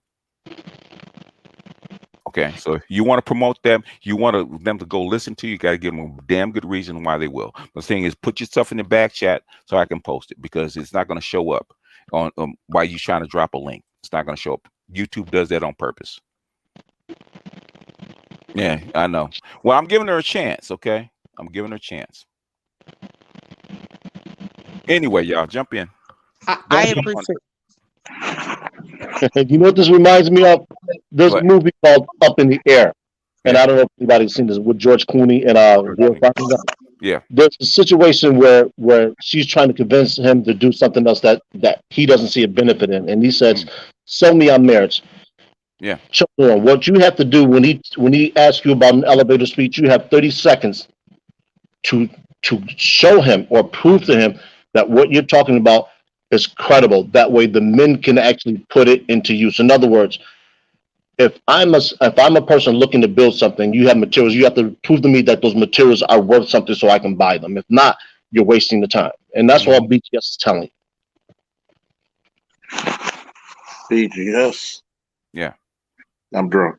Okay, so if you want to promote them, them to go listen to you, you got to give them a damn good reason why they will. The thing is, put your stuff in the back chat so I can post it because it's not going to show up on while you trying to drop a link. It's not going to show up. YouTube does that on purpose. Yeah, I know. Well, I'm giving her a chance. Okay, I'm giving her a chance. Anyway, y'all jump in. I Don't jump on. appreciate. You know what this reminds me of? There's a What? movie called Up in the Air, and Yeah. I don't know if anybody's seen this with George Clooney and Will Ferrell. Yeah. There's a situation where she's trying to convince him to do something else that he doesn't see a benefit in, and he says, "Sell me on marriage." Yeah. Children, what you have to do when he asks you about an elevator speech, you have 30 seconds to show him or prove to him that what you're talking about is credible. That way, the men can actually put it into use. In other words, if I'm a person looking to build something, you have materials. You have to prove to me that those materials are worth something so I can buy them. If not, you're wasting the time, and that's what BTS is telling you. BGS. Yeah. I'm drunk.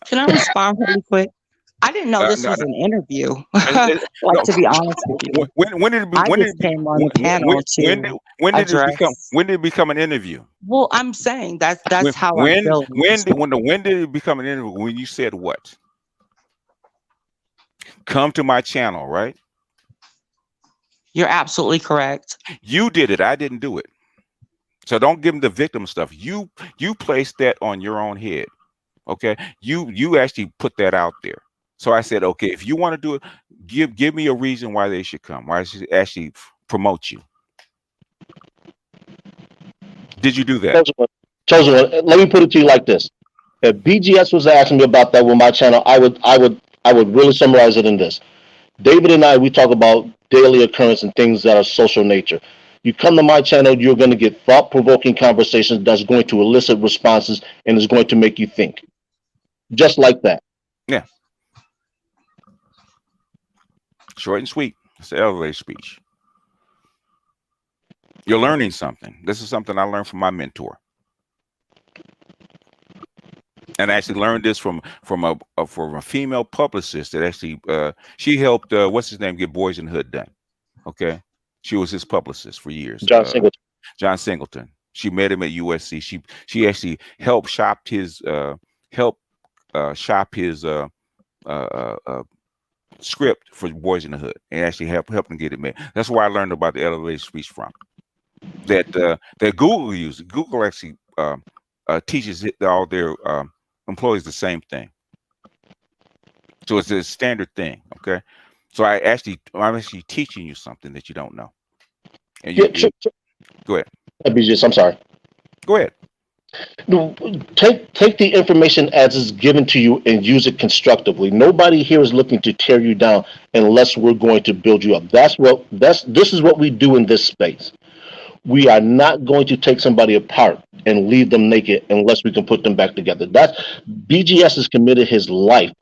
Can I respond really quick? I didn't know this No, was no, an interview. no. Like, to be honest with you, When did it be? I When did just it be? came on the panel to When did it become? address. When did it become an interview? Well, I'm saying that's When how I'm when feeling. when did it become an interview? When you said what? Come to my channel, right? You're absolutely correct. You did it. I didn't do it. So don't give them the victim stuff. You placed that on your own head. Okay. You actually put that out there. So I said, okay, if you want to do it, give me a reason why they should come. Why I should actually promote you. Did you do that? Chosen one. Let me put it to you like this: if BGS was asking me about that with my channel, I would really summarize it in this. David and I, we talk about daily occurrence and things that are social nature. You come to my channel, you're going to get thought-provoking conversations that's going to elicit responses and is going to make you think. Just like that. Yeah. Short and sweet. It's the elevator speech. You're learning something. This is something I learned from my mentor. And I actually learned this from a female publicist that actually she helped what's his name get Boys in the Hood done. Okay. She was his publicist for years. John Singleton. John Singleton. She met him at USC. She actually helped shop his script for Boys in the Hood and actually help him get it made. That's where I learned about the elevator speech from. That Google uses. Google actually teaches all their employees the same thing. So it's a standard thing. Okay. So I'm actually teaching you something that you don't know. And go ahead. BGS, I'm sorry. Go ahead. No, take the information as it's given to you and use it constructively. Nobody here is looking to tear you down unless we're going to build you up. This is what we do in this space. We are not going to take somebody apart and leave them naked unless we can put them back together. BGS has committed his life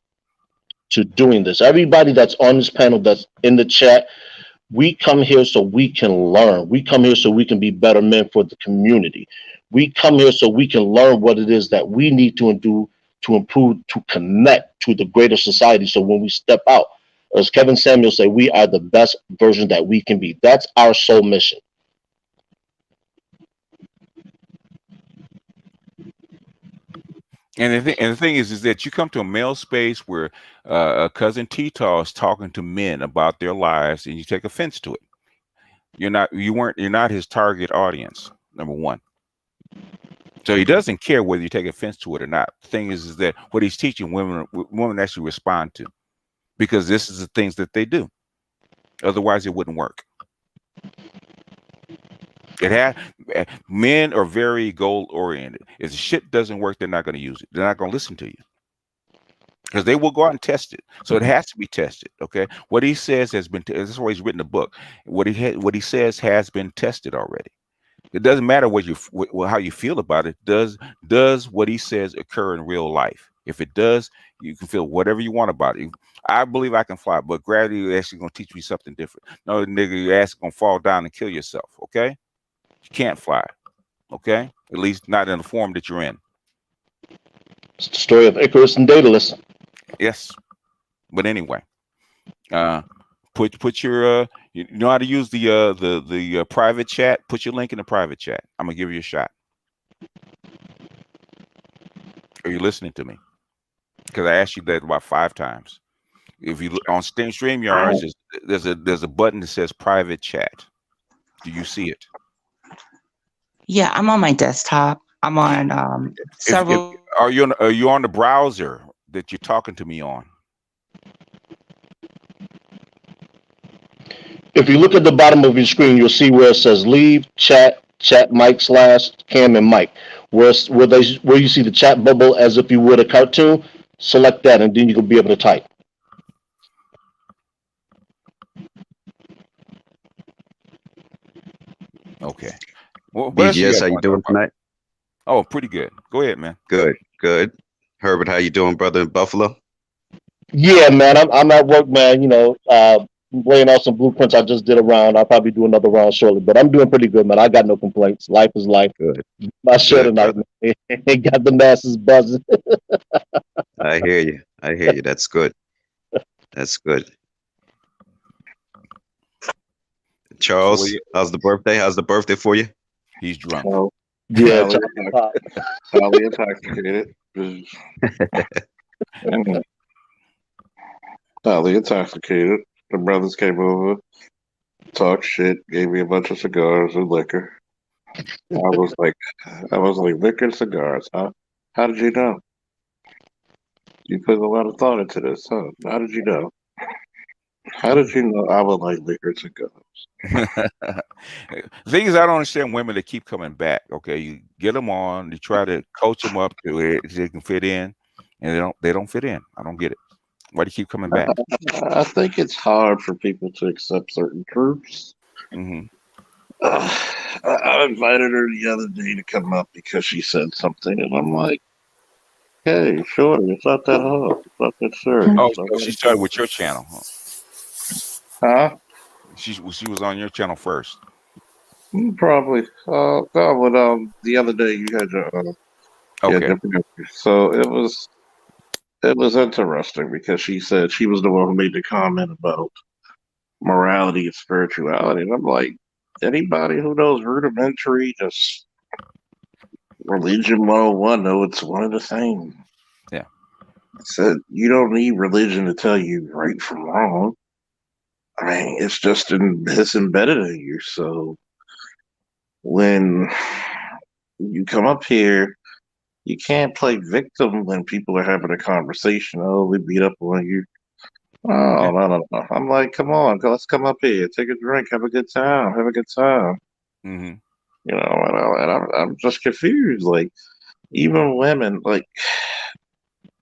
to doing this. Everybody that's on this panel, that's in the chat, we come here so we can learn. We come here so we can be better men for the community. We come here so we can learn what it is that we need to do to improve, to connect to the greater society. So when we step out, as Kevin Samuel said, we are the best version that we can be. That's our sole mission. And the thing is that you come to a male space where cousin Tita is talking to men about their lives, and you take offense to it. You're not his target audience. Number one. So he doesn't care whether you take offense to it or not. The thing is that what he's teaching women actually respond to, because this is the things that they do. Otherwise, it wouldn't work. Men are very goal oriented. If the shit doesn't work, they're not going to use it. They're not going to listen to you because they will go out and test it. So it has to be tested. Okay, what he says has been. This is why he's written a book. What he says has been tested already. It doesn't matter how you feel about it. Does what he says occur in real life? If it does, you can feel whatever you want about it. I believe I can fly, but gravity is actually going to teach me something different. No, nigga, your ass is going to fall down and kill yourself. Okay, you can't fly. Okay, at least not in the form that you're in. It's the story of Icarus and Daedalus. Yes, but anyway, put your you know how to use the private chat. Put your link in the private chat. I'm gonna give you a shot. Are you listening to me? Because I asked you that about 5 times. If you look on StreamYard, there's a button that says private chat. Do you see it? Yeah, I'm on my desktop. I'm on several. Are you on the browser that you're talking to me on? If you look at the bottom of your screen, you'll see where it says leave, chat, mic / Cam and Mike. Where you see the chat bubble as if you would a cartoon, select that and then you can be able to type. Okay. Well, BGS, how you doing tonight? Oh, pretty good. Go ahead, man. Good, good. Herbert, how you doing, brother in Buffalo? Yeah, man, I'm at work, man. Laying out some blueprints. I just did a round. I'll probably do another round shortly, but I'm doing pretty good, man. I got no complaints. Life is life. Good, My show good, tonight, brother. man. Got the masses buzzing. I hear you. I hear you. That's good. That's good. So what Charles, how's the birthday? How's the birthday for you? he's drunk. Oh, Yeah, highly, highly intoxicated. Highly intoxicated. The brothers came over, talked shit, gave me a bunch of cigars and liquor. I was like, liquor and cigars, huh? How did you know? You put a lot of thought into this, huh? How did you know? How did you know I would like liquor and cigars? Thing is, I don't understand women that keep coming back. Okay, you get them on, you try to coach them up to it so they can fit in, and they don't fit in. I don't get it. Why do you keep coming back? I think it's hard for people to accept certain truths. Hmm. I invited her the other day to come up because she said something, and I'm like, hey, sure, it's not that hard. It's not that serious. Oh, so she started with your channel. Huh? Huh? She was on your channel first. Probably. No, but the other day you had your Okay. so it was interesting because she said she was the one who made the comment about morality and spirituality, and I'm like, anybody who knows rudimentary, just religion 101, know it's one of the same. Yeah. Said you don't need religion to tell you right from wrong. I mean, it's embedded in you. So when you come up here, you can't play victim when people are having a conversation. Oh, we beat up on you. Oh, no. I'm like, come on, let's come up here, take a drink, have a good time, have a good time. Hmm. I'm just confused. Like, even women, like,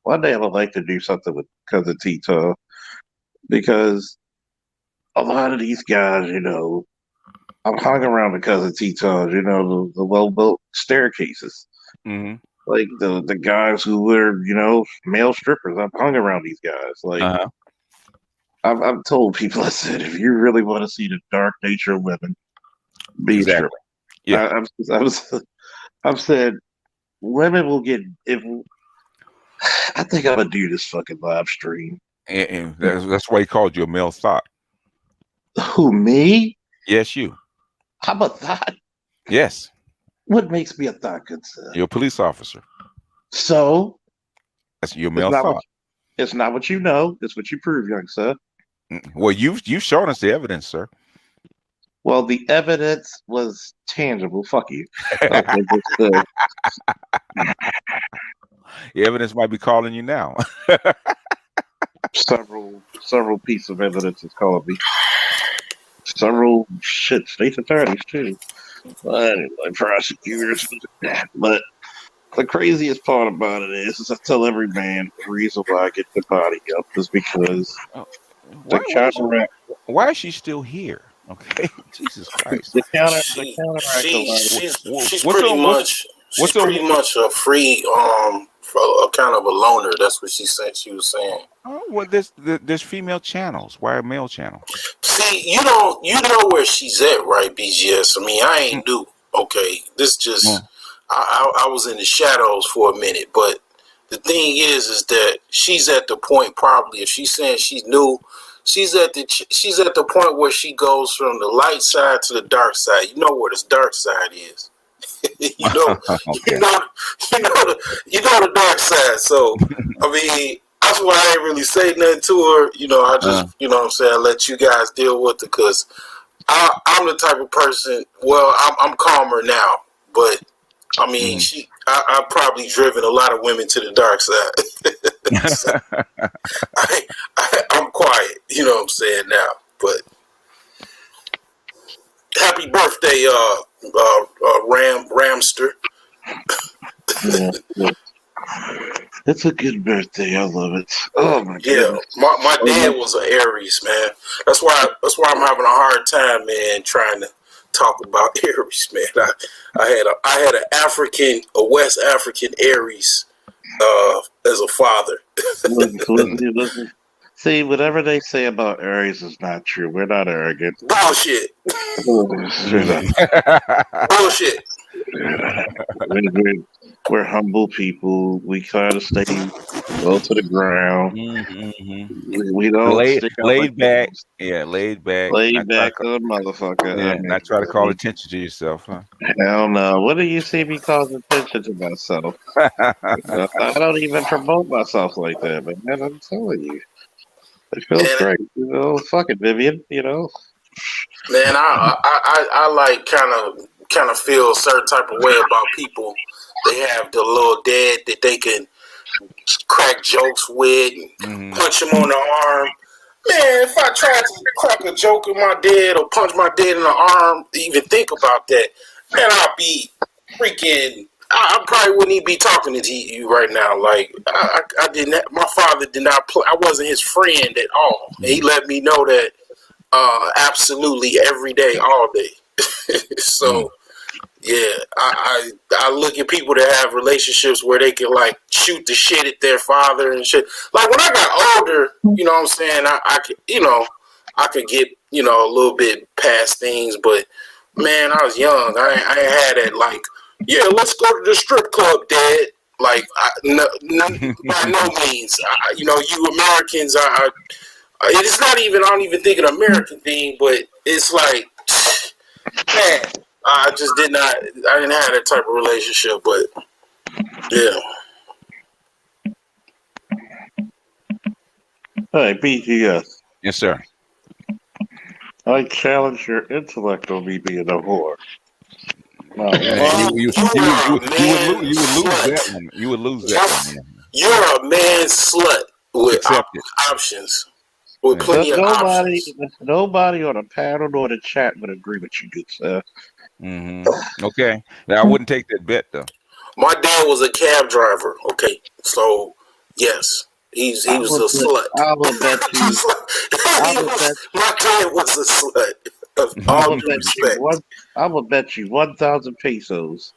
one day I would like to do something with Cousin Tito because a lot of these guys, I've hung around the Cousin Tetons, the well-built staircases. Hmm. Like the guys who were, male strippers. I've hung around these guys. Like Uh-huh. I've told people, I said, if you really want to see the dark nature of women, be a stripper. Exactly. Yeah. I've said women will get if. I think I'm gonna do this fucking live stream. And that's why he called you a male thought. Who, me? Yes, you. How about that? Yes. What makes me a thought, good sir? You're a police officer. So That's your it's male not thought. it's not what you know. It's what you prove, young sir. Well, you've shown us the evidence, sir. Well, the evidence was tangible. Fuck you. Okay, just, The evidence might be calling you now. several pieces of evidence is calling me. Several state attorneys too. But anyway, prosecutors. But the craziest part about it is I tell every man the reason why I get the body up is because Why is she still here? Okay, Jesus Christ. the counteract a lot of She's What's pretty up? much a free for a kind of a loner. That's what she said. She was saying. Oh, well, there's female channels. Why a male channel? See, you know where she's at, right, BGS? I mean, I ain't new. Okay, this just I was in the shadows for a minute, but the thing is that she's at the point probably if she's saying she's new. She's at the point where she goes from the light side to the dark side. You know where the dark side is. you know, Okay. you know the dark side. So I mean, that's why I ain't really say nothing to her. I just you know what I'm saying, I let you guys deal with it because I'm the type of person. Well, I'm calmer now, but I mean, I've probably driven a lot of women to the dark side. So, I'm quiet, you know what I'm saying now. But happy birthday, Ramster. yeah. It's a good birthday. I love it. Oh my goodness. My dad was an Aries, man. That's why I'm having a hard time, man, trying to talk about Aries, man. I had a West African Aries as a father. Listen. See, whatever they say about Aries is not true. We're not arrogant. Bullshit. We're Bullshit. we're humble people. We kind of stay low to the ground. We don't stick out like laid back. things. Yeah, laid back. Laid back to the motherfucker. Yeah, I mean, not try to call attention to yourself, huh? hell no. What do you see me calling attention to myself? I don't even promote myself like that, but man, I'm telling you. It feels And great. Fuck it, Vivian, man, I like kind of feel a certain type of way about people. They have the little dad that they can crack jokes with and punch him on the arm. Man, if I tried to crack a joke with my dad or punch my dad in the arm, even think about that, man, I'd be freaking. I probably wouldn't even be talking to you right now. Like I didn't. My father did not play. I wasn't his friend at all. And he let me know that absolutely every day, all day. So yeah, I look at people that have relationships where they can like shoot the shit at their father and shit. Like when I got older, you know what I'm saying? I could, I could get, a little bit past things, but man, I was young. I ain't had that like, yeah, let's go to the strip club, Dad. Like, by no means. You Americans are. It's not even. I don't even think an American thing, but it's like, man. I just did not. I didn't have that type of relationship, but yeah. Hey, BGS. Yes, sir. I challenge your intellect on me being a whore. No, You would lose that one. You would lose that one. You're a man slut with Accept it. options, with plenty of options. Nobody on the panel or the chat would agree with you, good sir. Okay. Now I wouldn't take that bet though. My dad was a cab driver. Okay, so yes, he was a slut. I will bet you. My dad was a slut. Of all due respect, I will bet you 1,000 pesos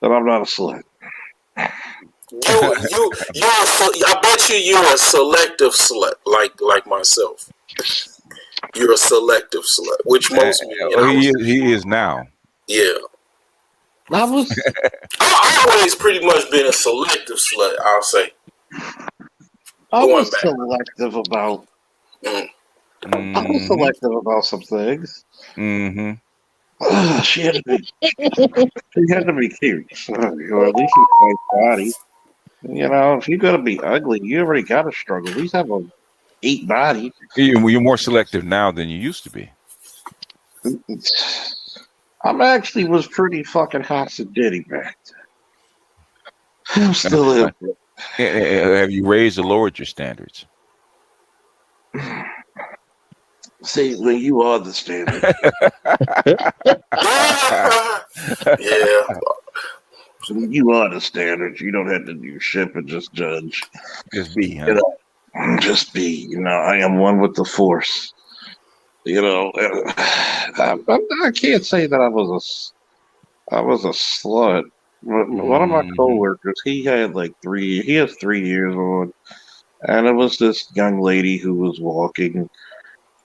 that I'm not a slut. I bet you're a selective slut, like myself. You're a selective slut, which most he is now. Yeah. I always pretty much been a selective slut, I'll say. I was selective about some things. She had to be cute. Or at least she's a nice body. If you're gonna be ugly, you already gotta struggle. At least have a 8 body. You're more selective now than you used to be. I'm actually was pretty fucking hot and ditty back then. I'm still in. Have you raised or lowered your standards? See, when you are the standard. Yeah. When you are the standard, you don't have to do shit but just judge. Just be, huh? Just be. I am one with the force. I can't say that I was a slut. One of my coworkers, he has 3 years on, and it was this young lady who was walking,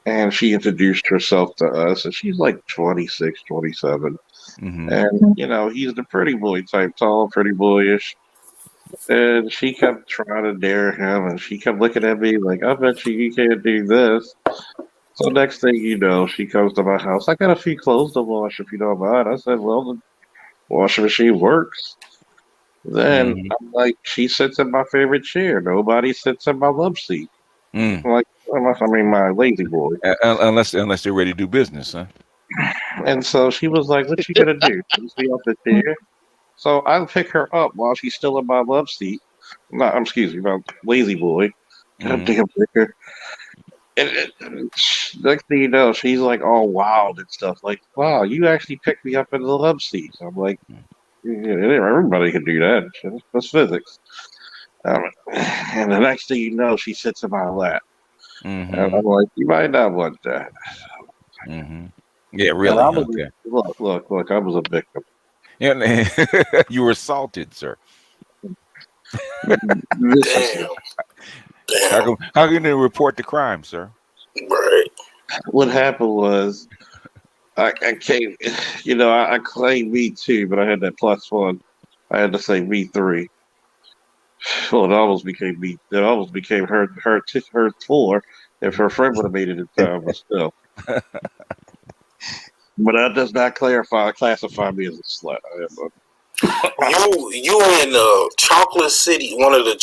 and she introduced herself to us, and she's 26, 27. And, he's the pretty boy type, tall, pretty boyish. And she kept trying to dare him, and she kept looking at me like, I bet you can't do this. So next thing you know, she comes to my house. I got a few clothes to wash if you don't mind. I said, well, the washing machine works. Then I'm like, she sits in my favorite chair. Nobody sits in my love seat. My lazy boy. Unless they're ready to do business, huh? And so she was like, what you gonna do? Put me off the chair? So I pick her up while she's still in my love seat. My lazy boy. Goddamn picker. And next thing you know, she's all wild and stuff. Like, wow, you actually picked me up in the love seat. I'm like, everybody can do that. That's physics. And the next thing you know, she sits in my lap. And I'm like, you might not want that. Yeah, And I really. was Okay. look. I was a victim. And you were assaulted, sir. Viciously. Damn. Damn. How can they report the crime, sir? Right. What happened was I came. I claimed V2, but I had that +1. I had to say V3. Well, it almost became me. It almost became her 4 if her friend would have made it in time, but still. But that does not classify me as a slut. You in chocolate city, one of the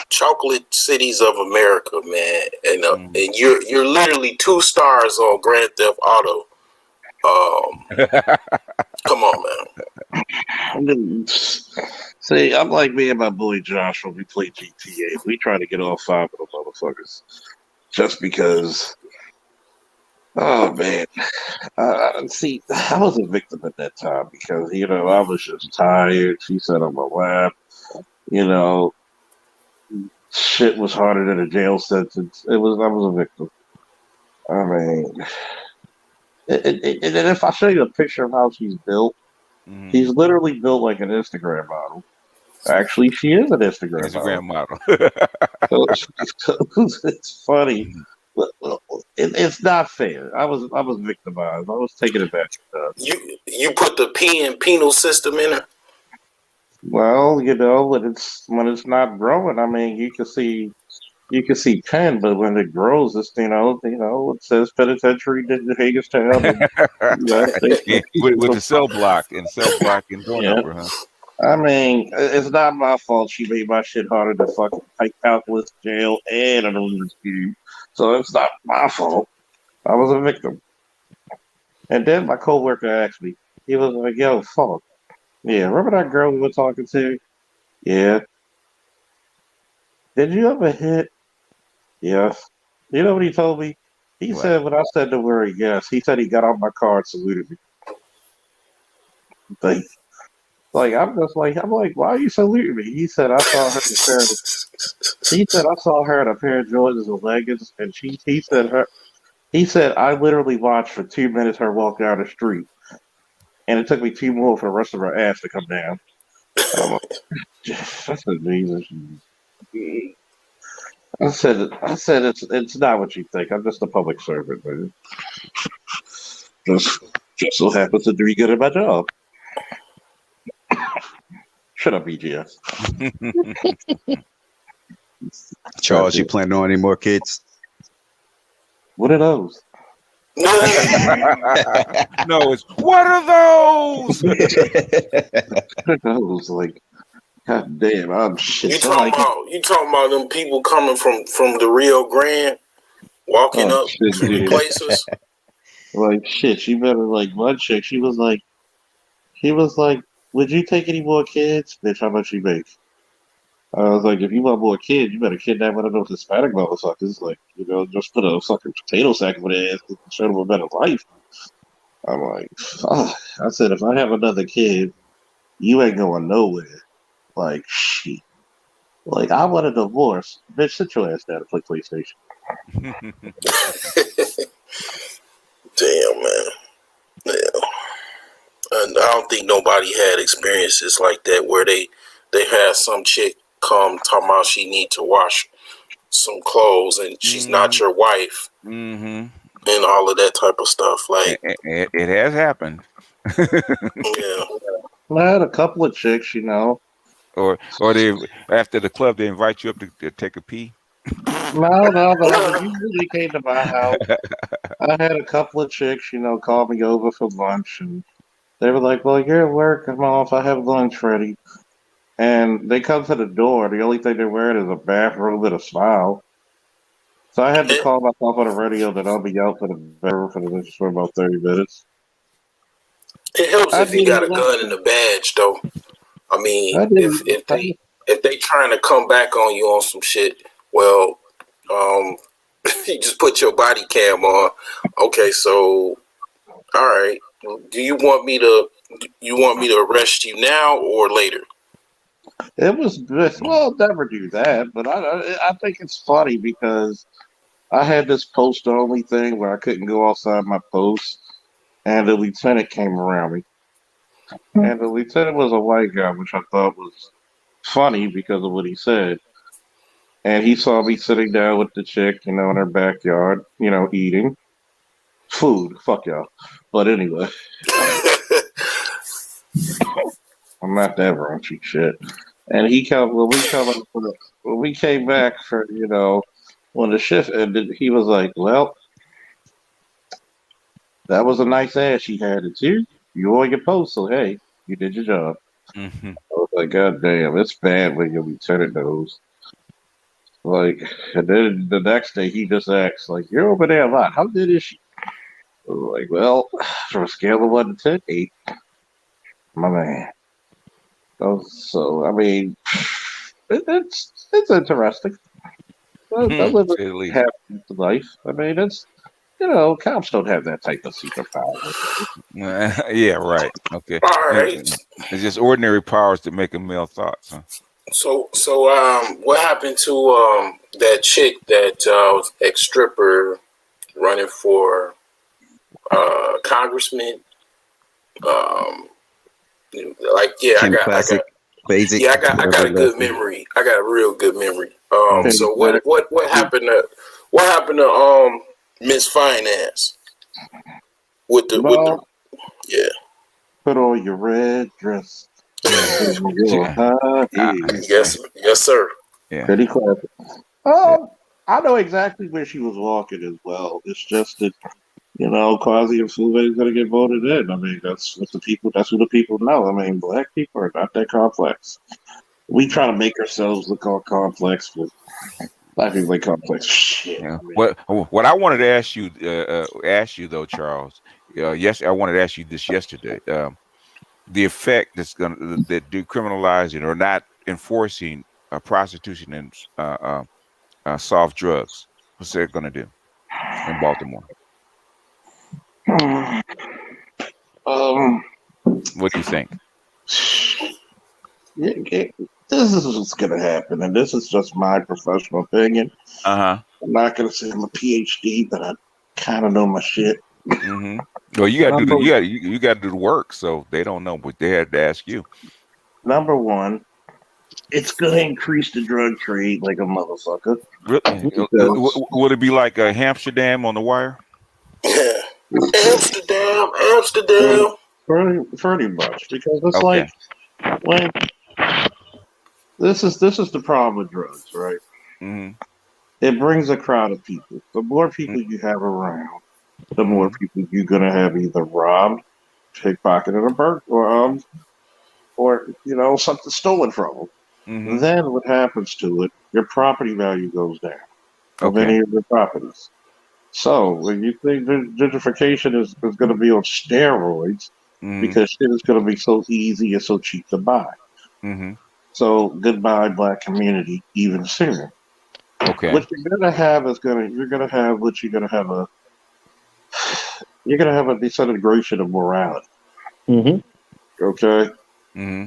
chocolate cities of America, man, Mm. and you're literally 2 stars on Grand Theft Auto. Come on, man. See, I'm like me and my boy Josh when we play GTA. We try to get all 5 of them motherfuckers just because. Oh man, see, I was a victim at that time because I was just tired. She sat on my lap. You know, shit was harder than a jail sentence. I was a victim. I mean, and then if I show you a picture of how she's built, Mhm. she's literally built like an Instagram model. Actually, she is an Instagram model. Instagram model. So, it's funny. It's not fair. I was victimized. I was taken advantage of. You put the penal system in her. Well, when it's not growing, I mean, you can see pen, but when it grows, it's it says penitentiary to Hagerstown, and Yeah, with the cell block and door yeah. number, huh? I mean, it's not my fault. She made my shit harder to fucking type calculus, jail, and an Rubik's cube. So it's not my fault. I was a victim. And then my coworker asked me, he was like, "Yo, fuck, yeah, remember that girl we were talking to? Yeah. Did you ever hit? Yes. You know what he told me? He What? said when I said the word yes, he said he got on my car and saluted me. Like, I'm like, why are you saluting me? He said I saw her in a pair of he said I saw her in a pair of Jordans and leggings, and he said I literally watched for 2 minutes her walk down the street, and it took me 2 more for the rest of her ass to come down. And I'm like, I said, Jesus. I said it's not what you think. I'm just a public servant, man. Just just so happens to be good at my job. Shut up, BGS. Charles, you planning on any more kids? What are those? No, it's what are those? What are those? Like, god damn, I'm shit. You I'm like, talking about them people coming from the Rio Grande, walking oh up shit, dude. places. Like shit. She better like one chick. She was like, would you take any more kids? Bitch, how much you make? I was like, if you want more kids, you better kidnap one of those Hispanic motherfuckers. Like, just put a fucking potato sack over their ass and show them a better life. I'm like, fuck. I said, if I have another kid, you ain't going nowhere. Like, shit. Like, I want a divorce. Bitch, sit your ass down and play PlayStation. Damn, man. Yeah. And I don't think nobody had experiences like that where they had some chick come talking about she need to wash some clothes and she's not your wife Mm-hmm. and all of that type of stuff. Like, It has happened. yeah. I had a couple of chicks, or they after the club they invite you up to take a pee. No. When you really came to my house, I had a couple of chicks, call me over for lunch, and they were like, "Well, you're at work. I'm off. I have lunch ready." And they come to the door. The only thing they're wearing is a bathrobe and a smile. So I had to It, call myself on the radio that I'll be out for the bathroom for about 30 minutes. it helps I if you didn't got a want gun and to. a badge, though. I mean, I if didn't. if they if they trying to come back on you on some shit, well, um, you just put your body cam on. Okay, so all right. Do you want me to arrest you now or later? It was good. Well, I'll never do that. But I think it's funny because I had this post only thing where I couldn't go outside my post, and the lieutenant came around me. And the lieutenant was a white guy, which I thought was funny because of what he said. And he saw me sitting down with the chick, in her backyard, eating food. Fuck y'all. But anyway, I'm not that raunchy shit. And when we came back for, when the shift ended, he was like, "Well, that was a nice ass she had it too. You on your post, so hey, you did your job." Mm-hmm. I was like, God damn, it's bad when your lieutenant knows. Like, and then the next day he just acts like, "You're over there a lot. How good is she?" I was like, well, from a scale of 1 to 10, 8, my man. So I mean, it's interesting. I live Say the a least. happy life. I mean, it's cops don't have that type of superpower. Yeah, right. Okay. All right. It's just ordinary powers that make a male thoughts, huh? So what happened to that chick that was ex stripper running for congressman? Um, like yeah, Kim Classic, Basic, I got whatever a that good is. memory. I got a real good memory. Mm-hmm. So what happened to Miss Finance with the Well, yeah. put on your red dress. Mm-hmm. And your high heels. Yes, sir. Yeah. Pretty classic. Yeah. I know exactly where she was walking as well. It's just that Quasi and Fuve is going to get voted in. I mean, that's what the people. That's what the people know. I mean, black people are not that complex. We try to make ourselves look all complex, but black people ain't complex. Shit. Yeah. I mean, What I wanted to ask you though, Charles. Yes, I wanted to ask you this yesterday. The effect that decriminalizing or not enforcing prostitution and soft drugs. What's that going to do in Baltimore? um, What do you think? this is what's going to happen, and this is just my professional opinion. Uh-huh. I'm not going to say I'm a PhD, but I kind of know my shit. Mm-hmm. Well, you got to do Number you got to do the work, so they don't know, but they had to ask you. number one, it's going to increase the drug trade like a motherfucker. Really? Because Would it be like Amsterdam on the wire? Yeah. Amsterdam, pretty, Amsterdam. pretty much, because it's Okay. like when this is the problem with drugs, right? Mm-hmm. It brings a crowd of people. The more people you have around, the more Mm-hmm. people you're gonna have either robbed, pickpocketed, or burnt, or something stolen from them. Mm-hmm. Then what happens to it? Your property value goes down of Okay. any of your properties. So when you think gentrification is going to be on steroids Mm-hmm. because shit is going to be so easy and so cheap to buy. Mm-hmm. So goodbye black community even sooner. Okay. What you're gonna have is you're gonna have what you're gonna have a disintegration of morality. Hmm. Okay, Mm-hmm.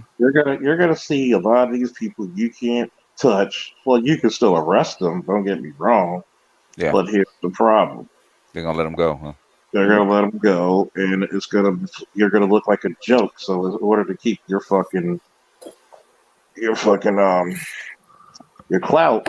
you're gonna see a lot of these people you can't touch. Well, you can still arrest them. Don't get me wrong, Yeah. but here's the problem: They're gonna let them go, huh? they're gonna let them go, and you're gonna look like a joke. So in order to keep your fucking your clout,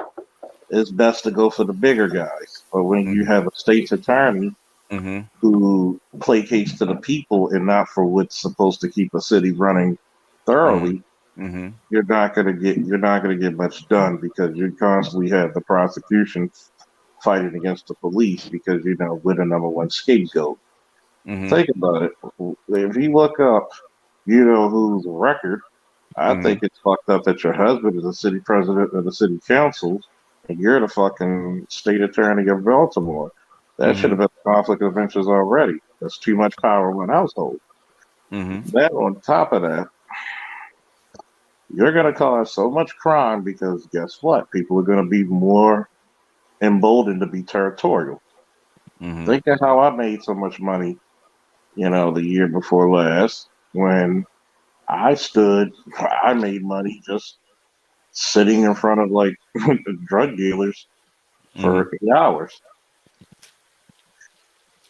it's best to go for the bigger guys. But when you Mm-hmm. have a state's attorney Mm-hmm. who placates to the people and not for what's supposed to keep a city running Mm-hmm. thoroughly, Mm-hmm. you're not gonna get much done because you constantly have the prosecution fighting against the police because we're the number one scapegoat. Mm-hmm. Think about it. If you look up, who's record, I Mm-hmm. think it's fucked up that your husband is a city president of the city council and you're the fucking state attorney of Baltimore. That should Mm-hmm. have been a conflict of interest already. That's too much power in one household. Mm-hmm. Then on top of that, you're going to cause so much crime because guess what? People are going to be more emboldened to be territorial. Mm-hmm. Think of how I made so much money, the year before last when I made money just sitting in front of like drug dealers Mm-hmm. for 8 hours.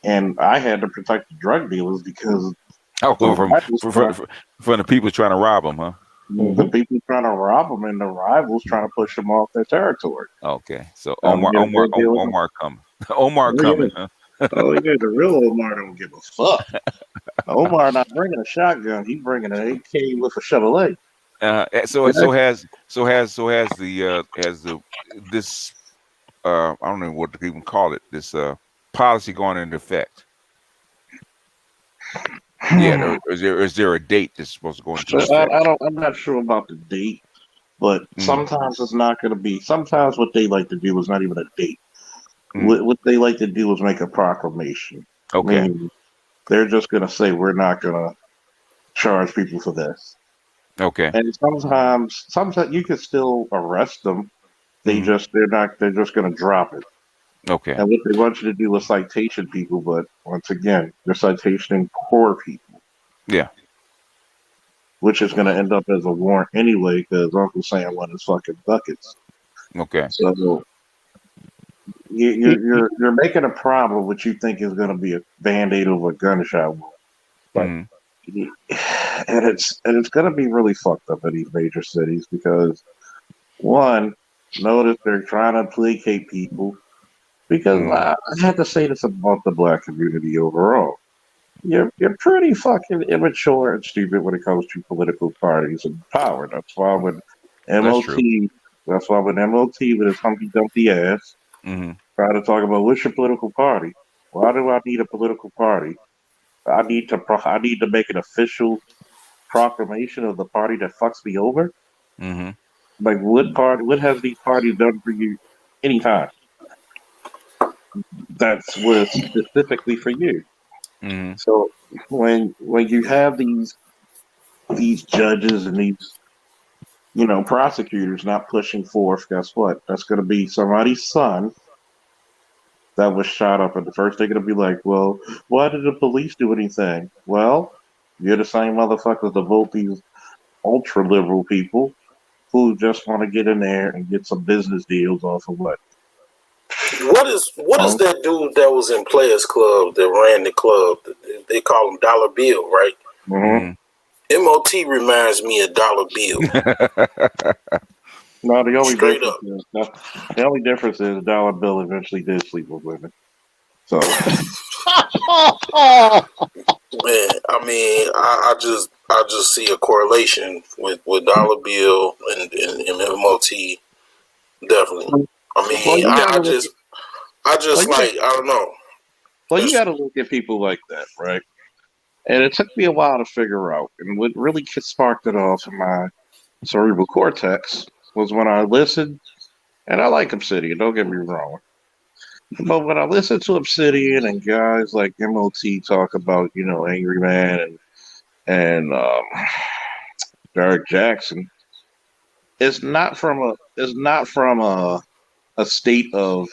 and I had to protect the drug dealers because Oh, the from rivals from, trying, from, from the people trying to rob them, huh? the people trying to rob them, and the rivals trying to push them off their territory. Okay, so Trying to get a good deal. Omar coming, Omar Oh yeah, coming, huh? oh yeah. The real Omar don't give a fuck. Omar not bringing a shotgun. He bringing an AK with a Chevrolet. So has the this I don't know what to even call it, this policy going into effect yet, or is there a date that's supposed to go into effect? I don't. I'm not sure about the date, but Mm, sometimes it's not going to be. Sometimes what they like to do is not even a date. mm, What they like to do is make a proclamation. okay, Meaning they're just going to say we're not going to charge people for this. okay, And sometimes you can still arrest them. hmm They're just going to drop it. okay, And what they want you to do is citation people, but once again, they're citationing poor people, yeah, which is going to end up as a warrant anyway because Uncle Sam won his fucking buckets. okay, So you're making a problem what you think is going to be a band-aid over a gunshot wound. But hmm and it's going to be really fucked up in these major cities because one, notice they're trying to placate people because hmm I had to say this about the black community overall. You're pretty fucking immature and stupid when it comes to political parties and power. that's true. MOT, that's why when MOT with his Humpty Dumpty ass Hmm try to talk about what's your political party? Why do I need a political party? I need to make an official proclamation of the party that fucks me over. hmm Like what has these parties done for you anytime? That's was specifically for you. hmm So when you have these judges and these prosecutors not pushing forth, guess what? That's going to be somebody's son that was shot up, and the first they're going to be like, well, why did the police do anything? Well, you're the same motherfuckers that vote these ultra liberal people who just want to get in there and get some business deals off of what? What is Um, that dude that was in Players Club that ran the club? They call him Dollar Bill, right? mhm. hmm MOT reminds me of Dollar Bill, No, straight up. the only difference is Dollar Bill eventually did sleep with women. So Man, I mean, I just see a correlation with Dollar Bill and MOT. Definitely. I well, mean, you I, gotta I look. just I Well, just you got, like I don't know. well, you That's got to look at people like that, right? And it took me a while to figure out. And what really sparked it off in my cerebral cortex was when I listened, and I like Obsidian, don't get me wrong. But when I listen to Obsidian and guys like MOT talk about, Angry Man and Derek Jackson, it's not from a state of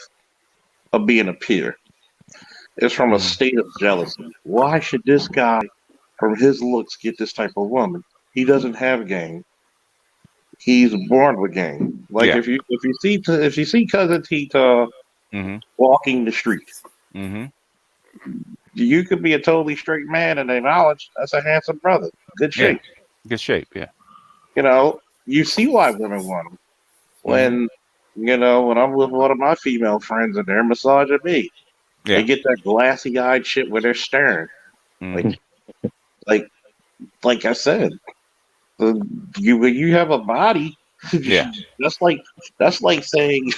being a peer. It's from a hmm state of jealousy. Why should this guy, from his looks, get this type of woman? He doesn't have game. He's born with game. Like Yeah. if you see cousin Tita hmm walking the street, hmm you could be a totally straight man and acknowledge that's a handsome brother, good Yeah. shape. Good shape. Yeah. You see why women want him hmm when when I'm with one of my female friends and they're massaging me. They Yeah. get that glassy eyed shit where they're staring. Like hmm like like I said, the, when you have a body, Yeah. that's like that's like saying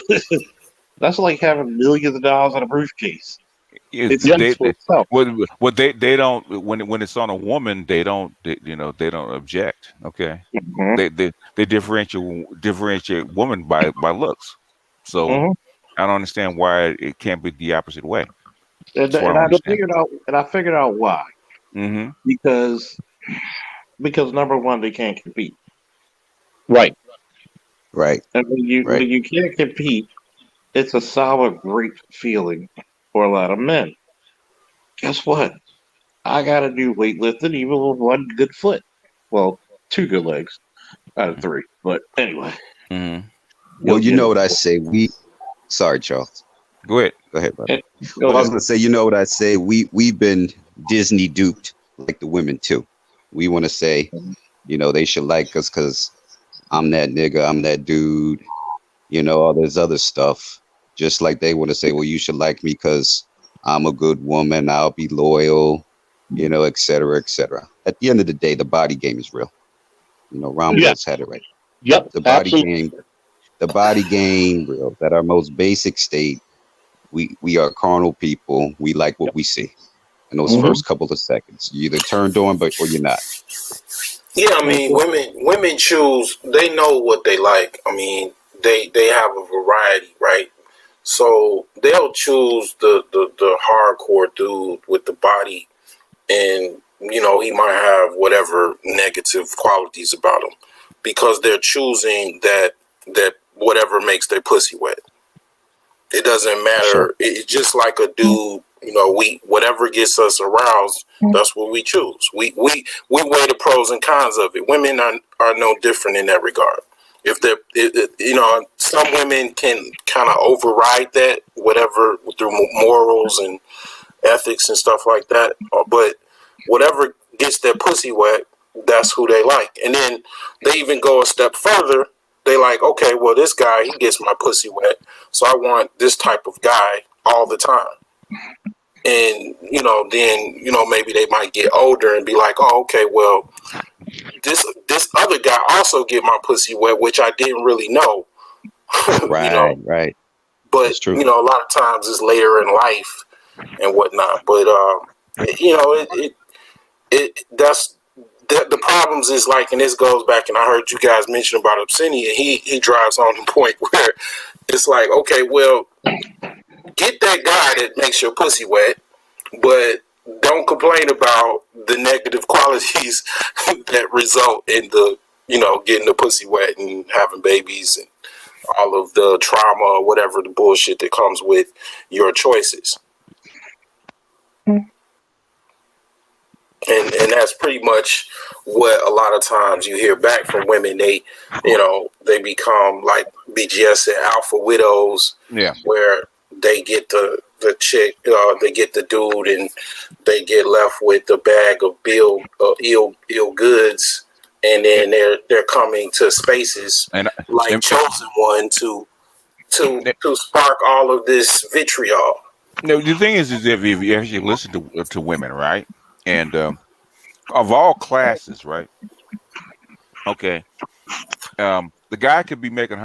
that's like having millions of dollars in a briefcase. It It's Yeah. speaks they, for they itself. what they don't when it's on a woman they don't object. Okay. Hmm. They differentiate women by looks. So Hmm. I don't understand why it can't be the opposite way. And, That's what I and don't I understand. figured out why Hmm because number one they can't compete, Right. Right. and Right. when you can't compete, it's a sour grape feeling for a lot of men. Guess what? I gotta do weightlifting even with one good foot. Well, two good legs out of three. But anyway, Well, you'll you get know it. what I say. Sorry, Charles. Go ahead. Go ahead, brother. Go I was ahead. gonna say, you know what I say? We've been Disney duped like the women too. We want to say, you know, they should like us because I'm that nigga, I'm that dude, you know, all this other stuff. Just like they want to say, well, you should like me because I'm a good woman, I'll be loyal, you know, et cetera, et cetera. At the end of the day, the body game is real. You know, Ron Yeah. Blitz had it right. Yep. The body Absolutely. game, the body game, real. At our most basic state, we are carnal people. We like what we see in those Mm-hmm. first couple of seconds. You either turned on, or you're not. Yeah, I mean, women choose. They know what they like. I mean, they have a variety, right? So they'll choose the hardcore dude with the body, and you know he might have whatever negative qualities about him, because they're choosing that whatever makes their pussy wet. It doesn't Sure. matter. It's just like a dude. You know, we whatever gets us aroused, that's what we choose. We weigh the pros and cons of it. Women are no different in that regard. If they're, you know, some women can kind of override that, whatever through morals and ethics and stuff like that. But whatever gets their pussy wet, that's who they like. And then they even go a step further. They like, okay, well, this guy, he gets my pussy wet, so I want this type of guy all the time. And you know, then you know maybe they might get older and be like, oh, okay, well, this other guy also get my pussy wet, which I didn't really know. You know, Right. but That's true. you know, a lot of times it's later in life and whatnot. But you know, that's the problems is like, and this goes back, and I heard you guys mention about obscenity, and he drives on the point where it's like, okay, well, get that guy that makes your pussy wet, but don't complain about the negative qualities that result in the, you know, getting the pussy wet and having babies and all of the trauma or whatever the bullshit that comes with your choices. And that's pretty much what a lot of times you hear back from women. They, you know, they become like BGS said, alpha widows. Yeah. Where they get the chick, they get the dude, and they get left with the bag of ill goods, and then they're coming to spaces And, like and, Chosen One to spark all of this vitriol. no, the thing is if you actually listen to women, right, and of all classes, right, okay, the guy could be making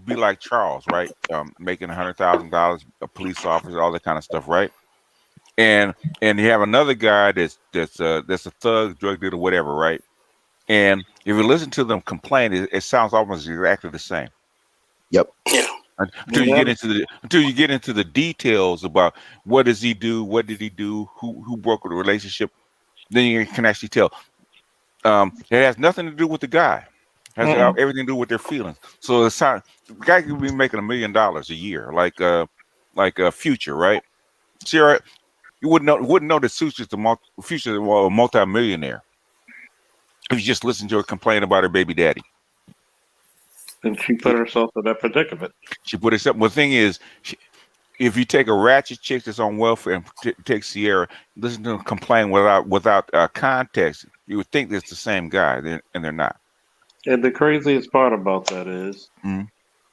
be like Charles, right, making $100,000, a police officer, all that kind of stuff, right, and you have another guy that's a thug, drug dealer, whatever, right, and if you listen to them complain, it sounds almost exactly the same. Yep. Yeah. Until you get into the details about what does he do, what did he do, who broke the relationship, then you can actually tell. It has nothing to do with the guy. It has everything to do with their feelings. So the guy could be making $1 million a year, like a Future, right? Sierra, you wouldn't know that Future's a multi-millionaire if you just listen to her complain about her baby daddy. And she put herself in that predicament. She put herself. Well, the thing is, if you take a ratchet chick that's on welfare and take Sierra, listen to them complain without context, you would think it's the same guy, and they're not. And the craziest part about that is Mm-hmm.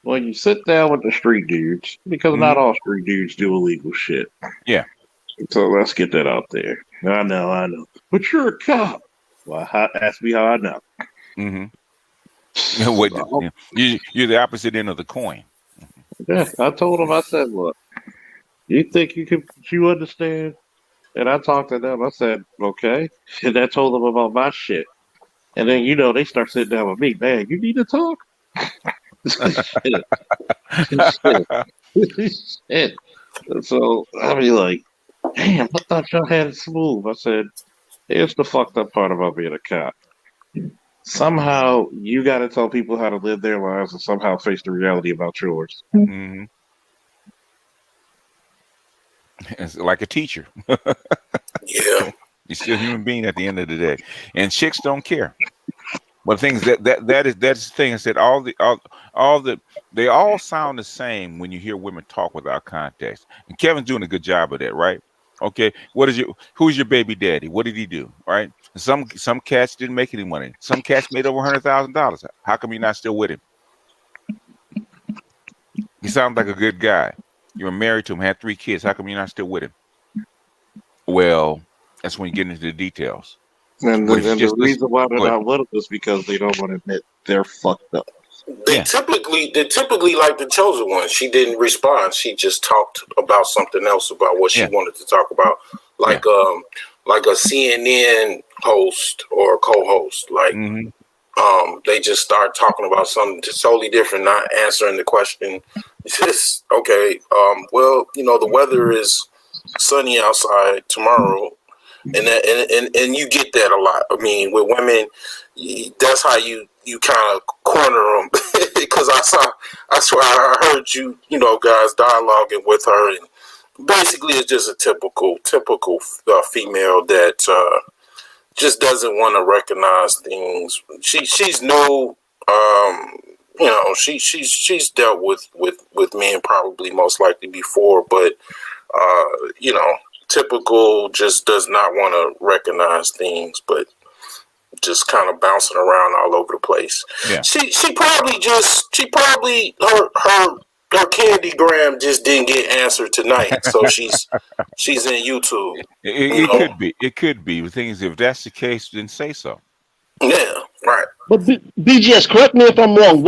when you sit down with the street dudes, because not all street dudes do illegal shit. Yeah. So let's get that out there. I know. But you're a cop. Well, ask me how I know. Mm-hmm. You're the opposite end of the coin. Yeah, I told him, I said, look, you think you understand? And I talked to them. I said, okay. And I told them about my shit. And then, you know, they start sitting down with me. Man, you need to talk? Shit. Shit. So, I mean, like, damn, I thought y'all had it smooth. I said, here's the fucked up part about being a cop. Somehow, you got to tell people how to live their lives and somehow face the reality about yours. Mm-hmm. It's like a teacher. Yeah. You're still a human being at the end of the day. And chicks don't care. But the thing is that's the thing. I said all the they all sound the same when you hear women talk without context. And Kevin's doing a good job of that, right? Okay, who's your baby daddy? What did he do? Right? Some cats didn't make any money. Some cats made over $100,000. How come you're not still with him? He sounds like a good guy. You were married to him, had 3 kids. How come you're not still with him? Well, that's when you get into the details. And But if you the just listen, reason why they're go ahead. not with them is because they don't want to admit they're fucked up. They Yeah. typically like the chosen one. She didn't respond. She just talked about something else about what she Yeah. wanted to talk about, like a CNN host or a co-host. Like hmm they just start talking about something totally different, not answering the question. It's just okay. Well, the weather is sunny outside tomorrow. And you get that a lot. I mean, with women, that's how you kind of corner them because I swear I heard you guys dialoguing with her, and basically it's just a typical female that just doesn't want to recognize things. She's no she's dealt with men probably most likely before, but typical just does not want to recognize things, but just kind of bouncing around all over the place. Yeah. She probably her candygram just didn't get answered tonight, so she's in YouTube. It could be. The thing is, if that's the case, then say so. Yeah, right. But BGS, correct me if I'm wrong.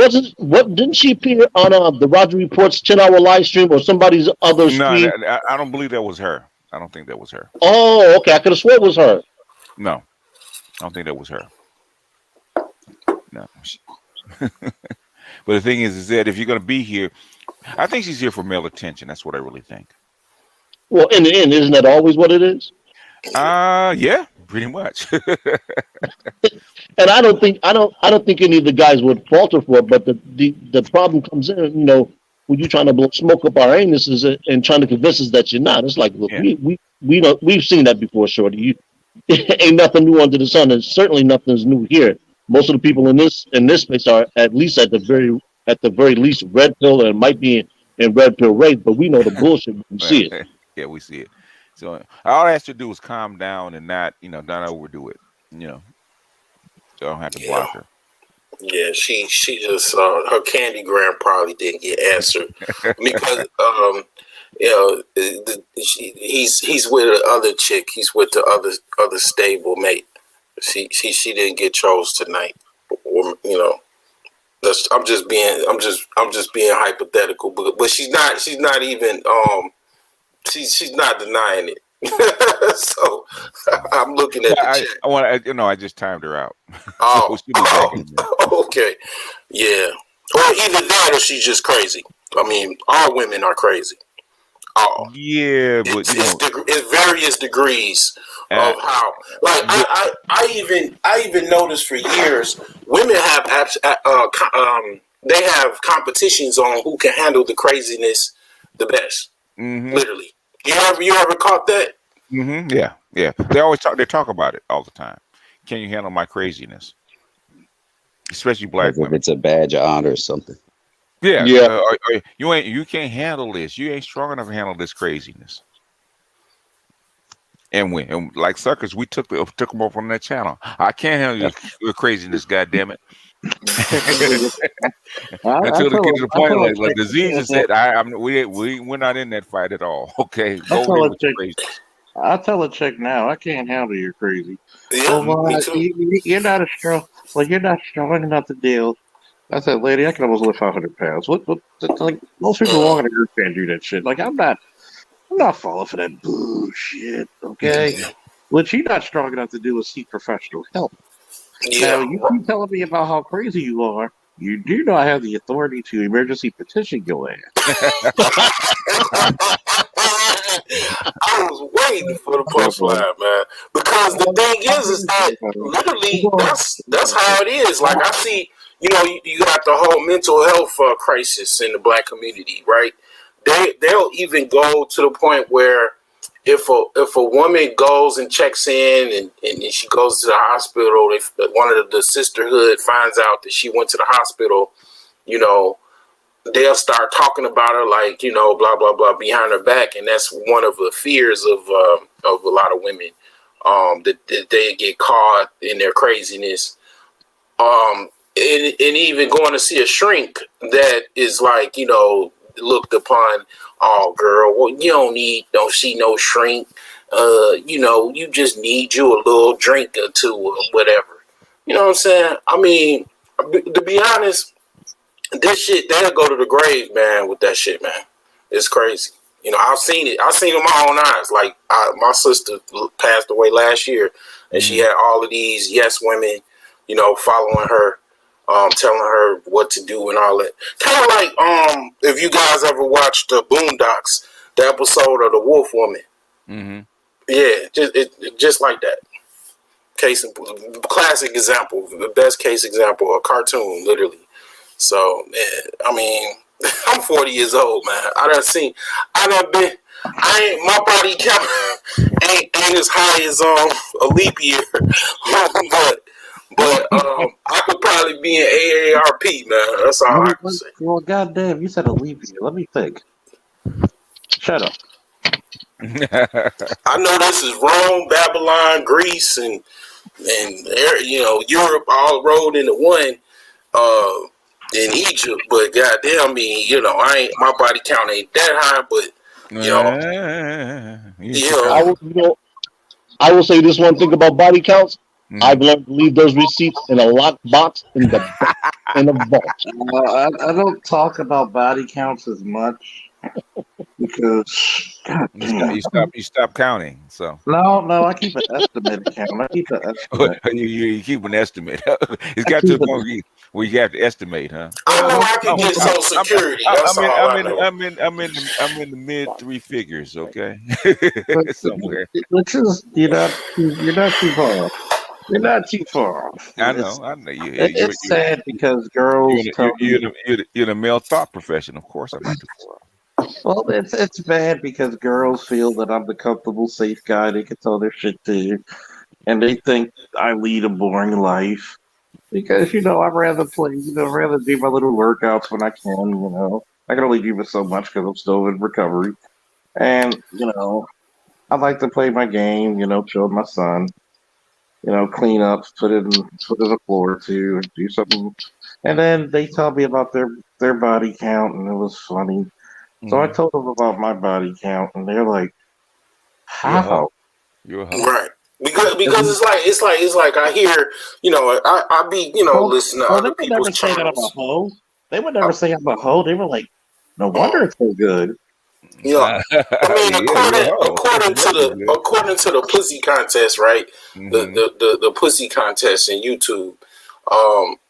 Didn't she appear on the Roger Report's 10-hour live stream or somebody's other No, stream? I don't believe that was her. I don't think that was her. Oh, okay. I could have sworn it was her. No, I don't think that was her. No. But the thing is that if you're going to be here, I think she's here for male attention. That's what I really think. Well, in the end, isn't that always what it is? Yeah, pretty much. And I don't think any of the guys would falter for it. But the problem comes in, when you're trying to blow smoke up our anuses and trying to convince us that you're not. It's like, look, Yeah. we've seen that before, Shorty. Ain't nothing new under the sun, and certainly nothing's new here. Most of the people in this space are at least at the very least red pill and might be in red pill race, but we know the bullshit when we see it. Yeah, we see it. So all I have to do is calm down and not overdo it. So I don't have to block her. Yeah, she just her candygram probably didn't get answered because he's with the other chick. He's with the other stable mate. She didn't get chose tonight. Or, I'm just being hypothetical, but she's not even she's not denying it. So I'm looking at the chat. I just timed her out. Oh, She'll be back in there. Okay, yeah. Or either that, or she's just crazy. I mean, all women are crazy. All. Yeah, but it's various degrees of how. Like I even noticed for years, women have they have competitions on who can handle the craziness the best. Mm-hmm. Literally, you ever caught that? Mm-hmm. Yeah. They talk about it all the time. Can you handle my craziness? Especially black As if women. it's a badge of honor or something. Yeah. Yeah. You can't handle this. You ain't strong enough to handle this craziness. And like suckers, we took them off on that channel. I can't handle your craziness, goddammit. Until they get to the point like the Z just said, we're not in that fight at all. Okay, go over with the craziness. I tell a chick now, I can't handle your crazy. Yeah, me too. You're not as strong. Well, you're not strong enough to deal. I said, lady, I can almost lift 500 pounds. What? Like most people walking the earth can't do that shit. Like I'm not falling for that bullshit. Okay, what you're not strong enough to do is seek professional help. Yeah. Now you keep telling me about how crazy you are. You do know I have the authority to emergency petition your ass. I was waiting for the punchline, man. Because the thing is that literally that's how it is. Like I see, you got the whole mental health crisis in the black community, right? They'll even go to the point where if a woman goes and checks in and she goes to the hospital, if one of the sisterhood finds out that she went to the hospital, you know, they'll start talking about her like, you know, blah blah blah behind her back, and that's one of the fears of a lot of women, that they get caught in their craziness. And even going to see a shrink that is like, you know, looked upon, oh girl, well, you don't see no shrink. You know, you just need you a little drink or two or whatever. You know what I'm saying? I mean, to be honest, this shit, they'll go to the grave, man, with that shit, man. It's crazy. You know, I've seen it. I've seen it with my own eyes. Like, my sister passed away last year, and she had all of these yes women, you know, following her, telling her what to do and all that. Kind of like, if you guys ever watched the Boondocks, the episode of the Wolf Woman. Mm-hmm. Yeah, just like that. Classic example, the best case example, a cartoon, literally. So, man, I mean, I'm 40 years old, man. My body count ain't as high as a leap year, but I could probably be in AARP, man. That's all I can say. Well, goddamn, you said a leap year. Let me think. Shut up. I know this is Rome, Babylon, Greece, and you know, Europe all rolled into one. In Egypt, but goddamn me, you know, my body count ain't that high, but you know, I will say this one thing about body counts. I've learned to leave those receipts in a locked box in the vault. I don't talk about body counts as much because you stop counting. So no, I keep an estimated count. I keep an estimate. you keep an estimate. It's got to the point where you have to estimate, huh? I know I can get Social Security. That's all I know. I'm in the mid three figures, okay? Somewhere. Which is you're not too far. You're not too far. I know. It's sad because girls. You're the male thought profession, of course. I'm not too far. Well, it's bad because girls feel that I'm the comfortable, safe guy they can tell their shit to, and they think I lead a boring life because I'd rather play, rather do my little workouts when I can. I can only do it so much because I'm still in recovery, and I like to play my game. Chill with my son. Clean up, put it in the floor or two, do something, and then they tell me about their body count, and it was funny. So I told them about my body count, and they're like, "How?" You're a right? Because it's like I hear, I be listening to other people's channels. Say that I'm a hoe. They would never say I'm a hoe. They were like, "No wonder it's so good." Yeah, I mean, according to the pussy contest, right? The pussy contest in YouTube.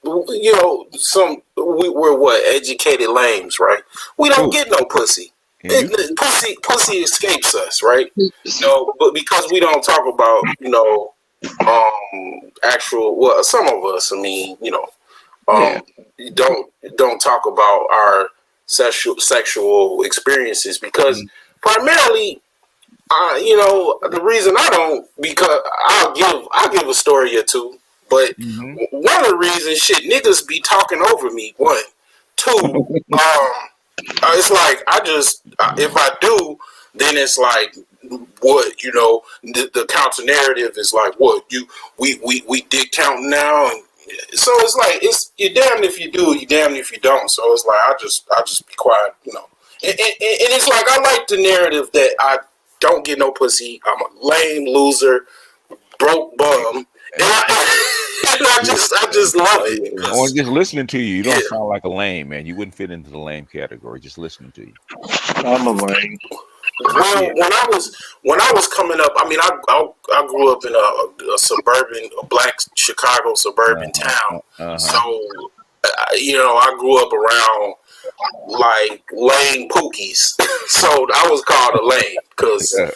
We're what, educated lames, right? We don't get no pussy. Pussy escapes us, right? But because we don't talk about, actual, some of us, I mean, don't talk about our sexual experiences because primarily, the reason I don't, because I'll give a story or two. But one of the reasons, niggas be talking over me. One, two, it's like if I do, then it's like what the counter narrative is like what we did count now, and so it's like you're damned if you do, you're damned if you don't. So it's like I just be quiet, and it's like I like the narrative that I don't get no pussy. I'm a lame loser, broke bum. And I just love it. Or just listening to you, you don't sound like a lame, man. You wouldn't fit into the lame category. Just listening to you. I'm a lame. Well, when I was coming up, I mean, I grew up in a black Chicago suburban town. So, I grew up around like lame pookies. So I was called a lame because like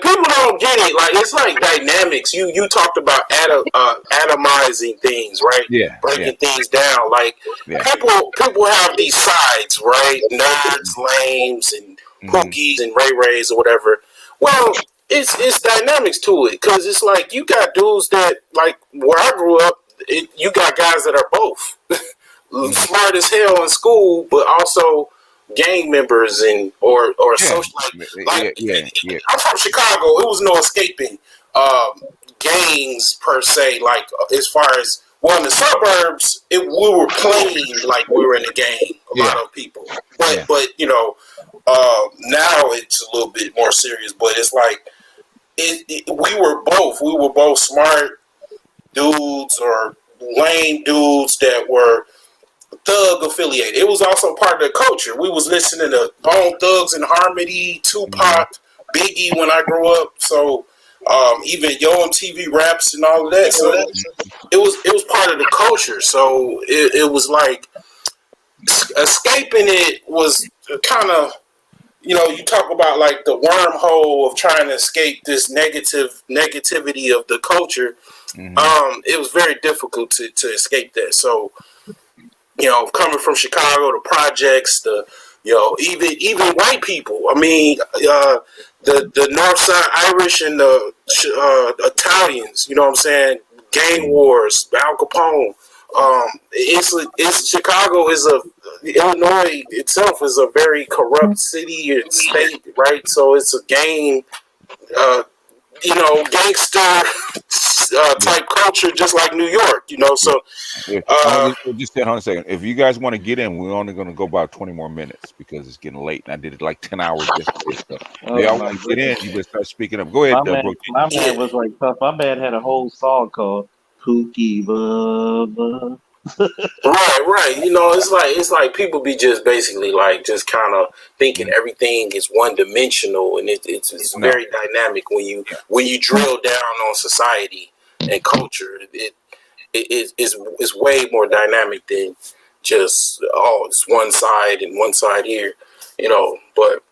people don't get it. Like it's like dynamics. You talked about atomizing things, right? Yeah, breaking things down. Like people have these sides, right? Nerds, lames, and Pookies and Ray Rays or whatever. Well, it's dynamics to it because it's like you got dudes that like where I grew up. You got guys that are both smart as hell in school, but also gang members and or Yeah, social like yeah. I'm from Chicago. It was no escaping gangs per se. Like as far as well in the suburbs, we were playing like we were in a gang. A lot of people, but you know, now it's a little bit more serious. But it's like we were both smart dudes or lame dudes that were thug affiliated. It was also part of the culture. We was listening to Bone Thugs and Harmony, Tupac, Biggie when I grew up. So even Yo MTV raps and all of that. So it was part of the culture. So it was like escaping it was kind of, you know, you talk about like the wormhole of trying to escape this negativity of the culture. It was very difficult to escape that. So, you know, coming from Chicago, the projects, the, you know, even white people. I mean, the North Side Irish and the Italians. You know what I'm saying? Gang wars, Al Capone. It's Chicago is Illinois itself is a very corrupt city and state, right? So it's a gang, you know, gangster type culture, just like New York, you know. So, Just hold on a second. If you guys want to get in, we're only going to go about 20 more minutes because it's getting late, and I did it like 10 hours yesterday. So if y'all want to get in, you better start speaking up. Go ahead, bro. My man was like tough. My man had a whole song called Pookie Bubba. right. You know, it's like people be just basically like just kind of thinking everything is one dimensional, and it's very dynamic when you drill down on society and culture. It's way more dynamic than just it's one side and one side here, you know. But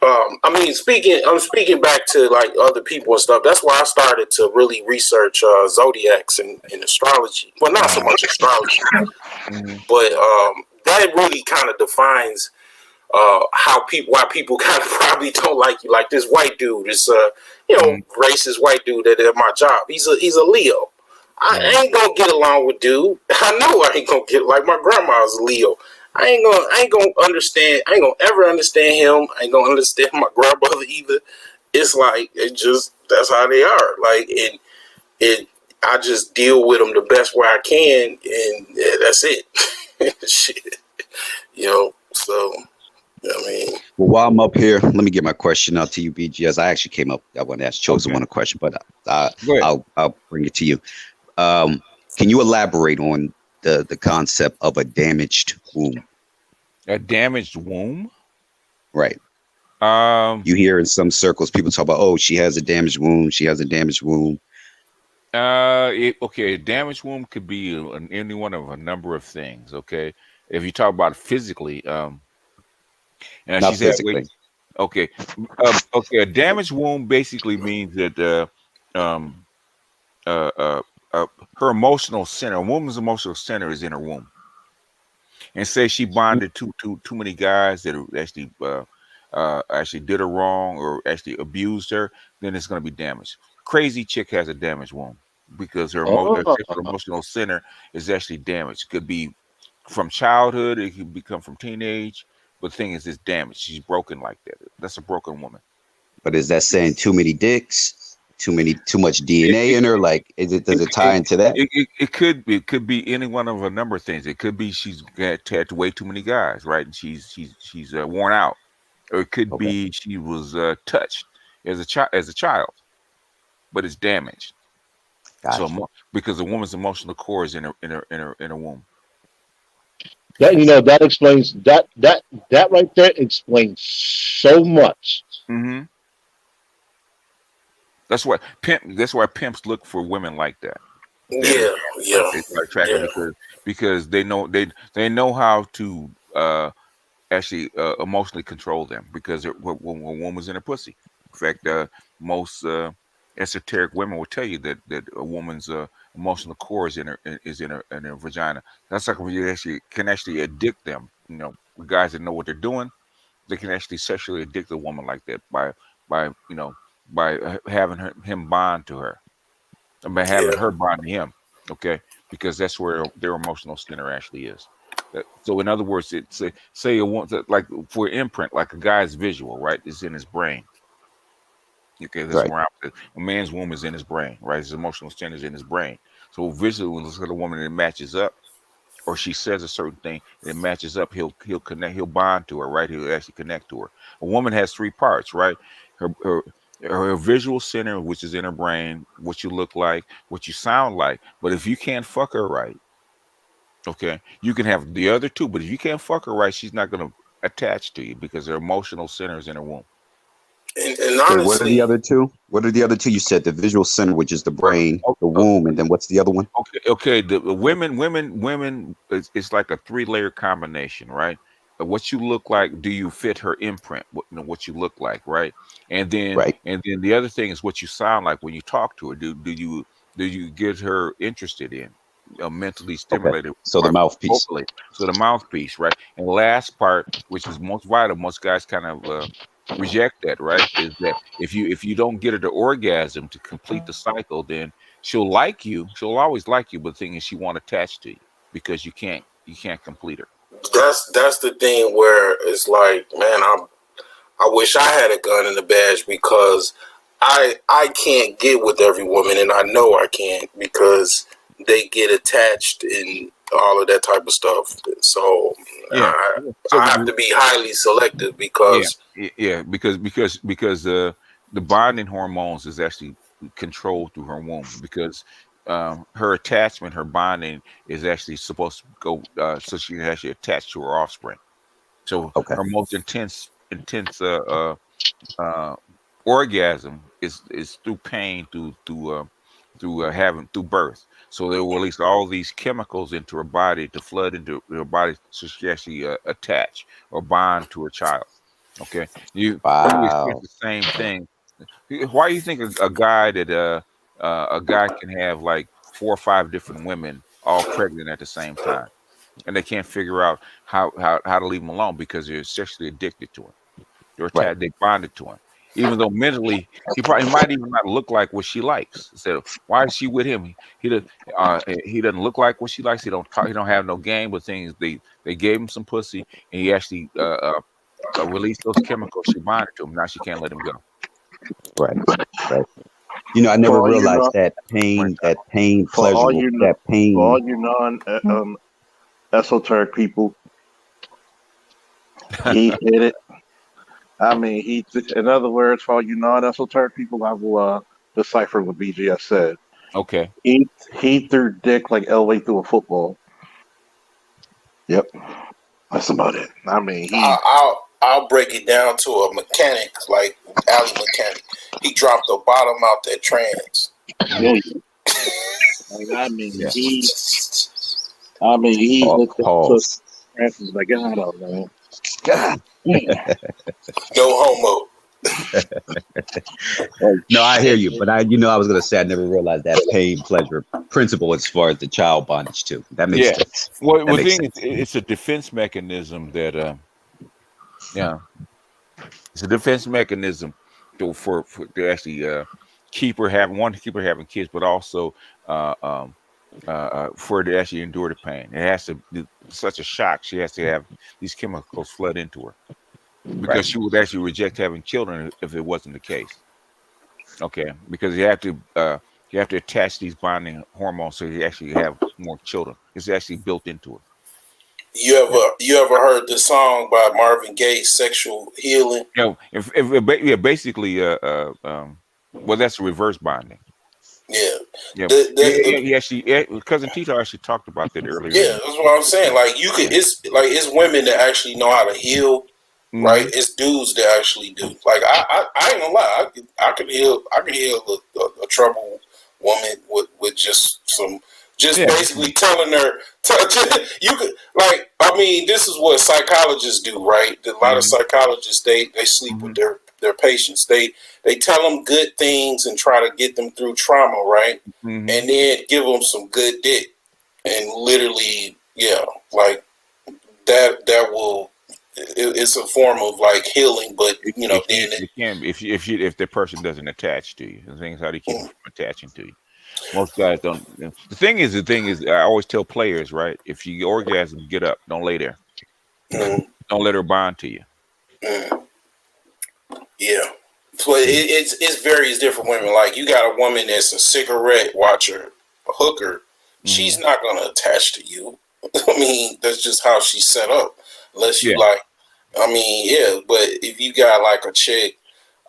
I mean, I'm speaking back to like other people and stuff. That's why I started to really research zodiacs and astrology. Well, not so much astrology, but that really kind of defines why people kind of probably don't like you. Like this white dude, this racist white dude that at my job. He's a Leo. I ain't gonna get along with dude. I know I ain't gonna get like my grandma's a Leo. I ain't gonna understand. I ain't gonna ever understand him. I ain't gonna understand my grandmother either. It's like that's how they are. Like I just deal with them the best way I can, and that's it. Shit, you know. So I mean, Well, while I'm up here, let me get my question out to you, BGS. I actually came up. I want to ask Chosen one a question, but I'll bring it to you. Can you elaborate on the concept of a damaged womb? A damaged womb? Right. You hear in some circles people talk about, oh, she has a damaged womb. She has a damaged womb. A damaged womb could be any one of a number of things. Okay, if you talk about physically, and not she's physically. Okay, a damaged womb basically means that her emotional center, a woman's emotional center, is in her womb. And say she bonded too many guys that actually did her wrong or actually abused her, then it's going to be damaged. Crazy chick has a damaged womb because her emotional center is actually damaged. Could be from childhood, it could become from teenage, but the thing is, it's damaged. She's broken like that. That's a broken woman. But is that saying too many dicks? Too much DNA in her? Like, does it tie into that? It could be any one of a number of things. It could be she's had way too many guys, right? And she's worn out, or it could be she was touched as a child, but it's damaged. Gotcha. So because the woman's emotional core is in her womb. That explains that right there explains so much. Mm-hmm. That's why pimps look for women like that. Yeah. They start tracking because they know how to actually emotionally control them because when a woman's in her pussy. In fact, most esoteric women will tell you that a woman's emotional core is in her vagina. That's like when you can actually addict them. You know, guys that know what they're doing, they can actually sexually addict a woman like that by having him bond to her, and by having Yeah. her bond to him. Okay, because that's where their emotional center actually is. So in other words, it's say a woman, like for imprint, like a guy's visual, right, is in his brain. Okay, that's Right. where a man's womb is in his brain, right? His emotional center is in his brain. So visually, when looks at a woman and it matches up, or she says a certain thing and it matches up, he'll connect, he'll bond to her, right? He'll actually connect to her. A woman has three parts, right? Her visual center, which is in her brain, what you look like, what you sound like. But if you can't fuck her right, okay, you can have the other two, but if you can't fuck her right, she's not gonna attach to you because her emotional center is in her womb. And Wait, what are the honestly, other two? What are the other two? You said the visual center, which is the brain, the Oh, womb, and then what's the other one? okay. The women. It's like a three-layer combination, right? What you look like, do you fit her imprint? What you look like, right? Right. And then the other thing is what you sound like when you talk to her. Do you get her interested in, mentally Okay. stimulated, So the mouthpiece. vocally? So the mouthpiece, right? And the last part, which is most vital, most guys kind of reject that, right? Is that if you don't get her to orgasm to complete the cycle, then she'll like you. She'll always like you, but the thing is, she won't attach to you because you can't complete her. that's the thing where it's like, man, I wish I had a gun and a badge because I can't get with every woman, and I know I can't because they get attached and all of that type of stuff. So Yeah. I So have to be highly selective yeah, because yeah, because the bonding hormones is actually controlled through her womb because her attachment, her bonding is actually supposed to go so she can actually attach to her offspring. So Okay. her most intense uh, orgasm is through pain, through birth. So they will release all these chemicals into her body to flood into her body, so she actually attach or bond to her child. Okay, you experience Wow. the same thing. Why do you think a guy that a guy can have like 4 or 5 different women all pregnant at the same time, and they can't figure out how to leave him alone because they're sexually addicted to him. They're Right. attached. They bonded to him, even though mentally he might even not look like what she likes. So why is she with him? He doesn't look like what she likes. He don't talk. He don't have no game. But things they gave him some pussy, and he actually released those chemicals. She bonded to him. Now she can't let him go. Right. Right. You know, I For never all you realized know, that pain for all pleasurable, you know, that for all pain. you non esoteric people, he hit it. I mean, in other words, for all you non esoteric people, I will decipher what BGS said. Okay. He threw dick like Elway threw a football. Yep, that's about it. I mean, I'll break it down to a mechanic like alley mechanic. He dropped the bottom out that trans. I mean, Yeah. he hooked up to Pause. Francis Legato, man. God damn. No homo. No, I hear you, but I was gonna say I never realized that pain pleasure principle as far as the child bondage too. That makes Yeah. sense. Well, That the makes thing is, sense. it's a defense mechanism that yeah, it's a defense mechanism for to actually keep her having kids, but also uh, um, for her to actually endure the pain. It has to be such a shock. She has to have these chemicals flood into her Right. because she would actually reject having children if it wasn't the case. Okay, because you have to attach these bonding hormones so you actually have more children. It's actually built into her. Yeah. You ever heard the song by Marvin Gaye, "Sexual Healing"? Yeah, basically, well, that's reverse bonding. Yeah, Yeah, the he actually, cousin Tito actually talked about that earlier yeah, in. that's what I'm saying. Like you could, Yeah. it's women that actually know how to heal, right? Hmm. It's dudes that actually do. Like I ain't gonna lie, I could heal a troubled woman with just some, just Yeah. basically telling her you could, like, I mean, this is what psychologists do, right? A lot of Hmm. psychologists they sleep Hmm. with their patients. They tell them good things and try to get them through trauma, right? Hmm. And then give them some good dick and literally, yeah, like that will it's a form of like healing, but It, you know, it can then it can be if the person doesn't attach to you. The thing is how do you keep them from attaching to you. Most guys don't. The thing is, I always tell players, right? If you orgasm, get up. Don't lay there. mm, Don't let her bond to you. mm, yeah. So it's various different women. Like you got a woman that's a cigarette watcher, a hooker. She's not gonna attach to you. I mean, that's just how she's set up. Unless you Yeah. like, I mean, yeah. But if you got like a chick,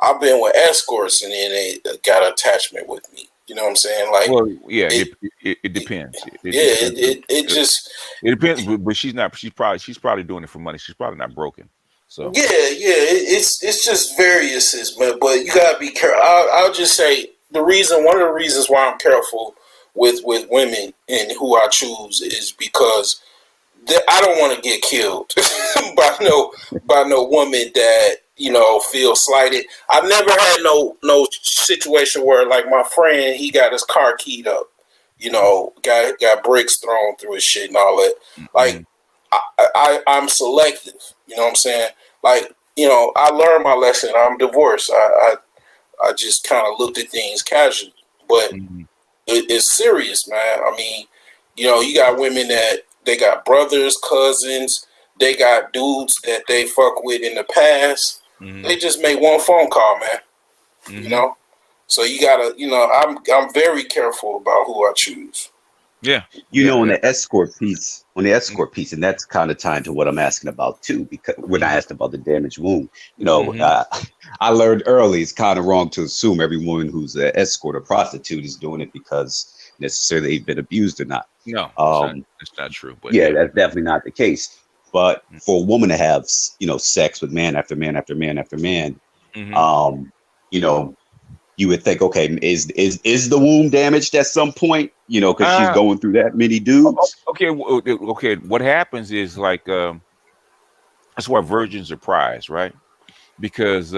I've been with escorts and then they got an attachment with me. You know what I'm saying? Like Well, yeah. it, It depends. It yeah. depends. It just It depends. But she's not. She's probably doing it for money. She's probably not broken. So it's just various, man. But you gotta be careful. I'll just say one of the reasons why I'm careful with women and who I choose is because I don't want to get killed by no woman that feels slighted. I've never had no situation where like my friend, he got his car keyed up, got bricks thrown through his shit and all that. Like I'm selective. You know what I'm saying? Like I learned my lesson. I'm divorced. I just kind of looked at things casually, but it's serious, man. I mean, you got women that they got brothers, cousins, they got dudes that they fuck with in the past. They just made one phone call, man. So you gotta, I'm very careful about who I choose. yeah. You know, Yeah. on the escort piece, and that's kind of tied to what I'm asking about too, because when I asked about the damaged wound, I learned early it's kind of wrong to assume every woman who's an escort or prostitute is doing it because necessarily they've been abused or not. No, it's not true. But Yeah, that's definitely not the case. But for a woman to have, sex with man after man after man after man, you know, you would think, okay, is the womb damaged at some point? Because she's going through that many dudes. Okay. Okay. What happens is like that's why virgins are prized, right? Because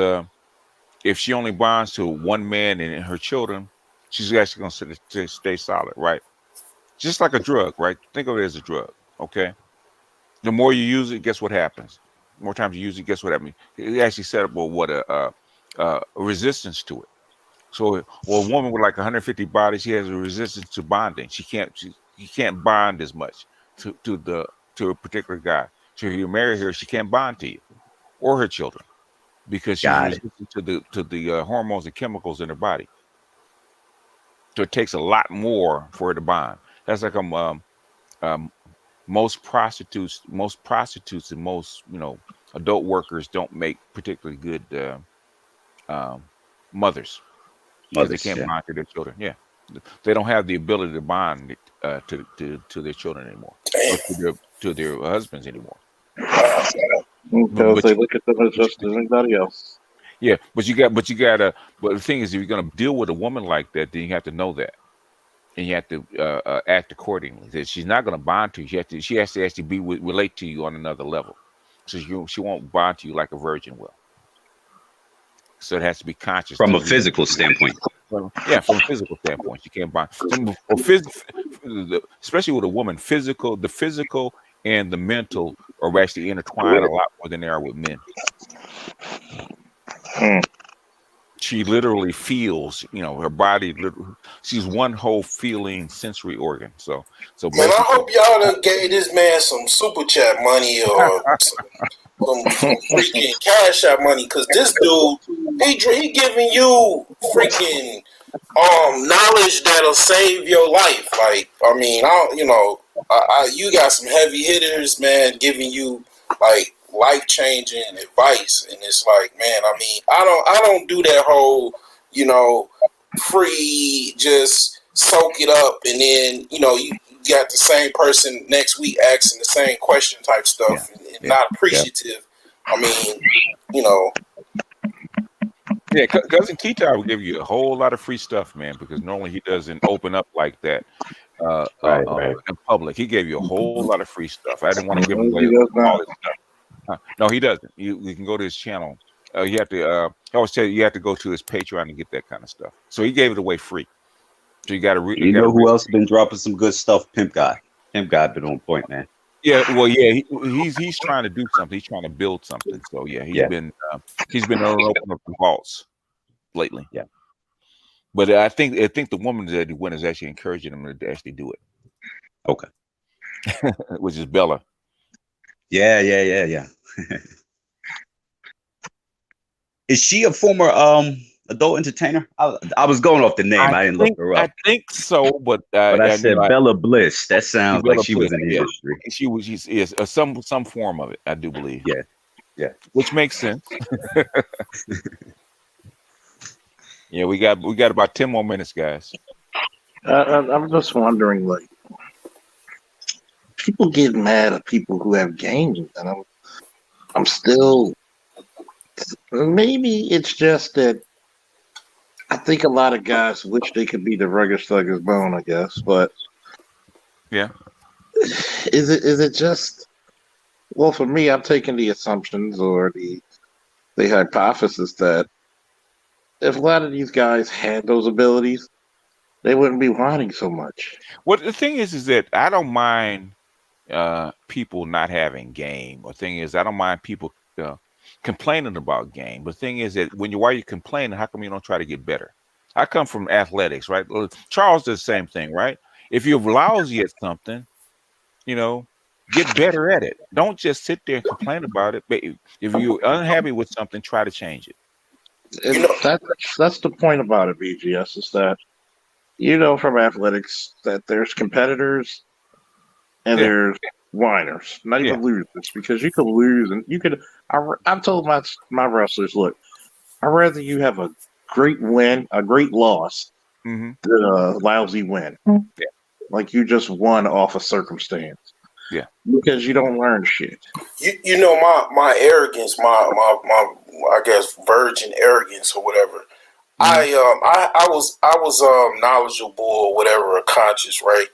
if she only bonds to one man and her children, she's actually going to stay solid, right? Just like a drug, right? Think of it as a drug. Okay. The more you use it, guess what happens? The more times you use it, guess what happens? It actually set up a resistance to it. So, a woman with like 150 bodies, she has a resistance to bonding. She can't bond as much to a particular guy. So, if you marry her, she can't bond to you or her children because she's Got it. resistant to the hormones and chemicals in her body. So, it takes a lot more for her to bond. That's like most prostitutes and most adult workers don't make particularly good mothers. Because they can't bond to their children. Yeah, they don't have the ability to bond to their children anymore, or to their husbands anymore. Because they look at them as just as anybody else. Yeah, but you gotta. But the thing is, if you're gonna deal with a woman like that, then you have to know that, and you have to act accordingly. That she's not gonna bond to you. She has to actually relate to you on another level. So she won't bond to you like a virgin will. So it has to be conscious From a physical standpoint. Yeah, from a physical standpoint, you can't bond. Especially with a woman, the physical and the mental are actually intertwined a lot more than they are with men. She literally feels, her body. She's one whole feeling sensory organ. So man, I hope y'all done gave this man some super chat money or some freaking cash out money, because this dude, he giving you freaking knowledge that'll save your life. Like, I mean, you got some heavy hitters, man, giving you like life changing advice, and it's like, man, I mean, I don't do that whole, free, just soak it up, and then you got the same person next week asking the same question type stuff, and not appreciative. I mean, Yeah, cousin T-Top will give you a whole lot of free stuff, man, because normally he doesn't open up like that in public. He gave you a whole lot of free stuff. I didn't want to give away all his stuff. No, he doesn't. You can go to his channel. You have to. I always tell you have to go to his Patreon and get that kind of stuff. So he gave it away free. So you got to. You know who else been dropping some good stuff? Pimp God. Pimp God been on point, man. Yeah, well, yeah, he's trying to do something. He's trying to build something. So yeah, Yeah. He's been opening up the vaults lately. Yeah. But I think the woman that he went is actually encouraging him to actually do it. Okay. Which is Bella. Yeah. Is she a former adult entertainer? I was going off the name. I didn't look her up. I think so, but I said Bella Bliss. That sounds like Bella she was Bliss, in the industry. She's some form of it, I do believe. Yeah. Which makes sense. Yeah, we got about 10 more minutes, guys. I'm just wondering, like, people get mad at people who have games, and I'm still. Maybe it's just that I think a lot of guys wish they could be the rugged thugger's bone, I guess. But yeah, is it just? Well, for me, I'm taking the assumptions or the hypothesis that if a lot of these guys had those abilities, they wouldn't be whining so much. Well, the thing is that I don't mind people not having game. The thing is, I don't mind people complaining about game. But the thing is that while you're complaining, how come you don't try to get better? I come from athletics, right? Charles does the same thing, right? If you're lousy at something, get better at it. Don't just sit there and complain about it. But if you're unhappy with something, try to change it. That's the point about it, BGS, is that from athletics that there's competitors and there's whiners, not even losers, because you could lose and you could. I've told my wrestlers, look, I'd rather you have a great win, a great loss, than a lousy win. Yeah. Like you just won off a circumstance. Yeah. Because you don't learn shit. My arrogance, my I guess virgin arrogance or whatever. I was knowledgeable or whatever, or conscious, right?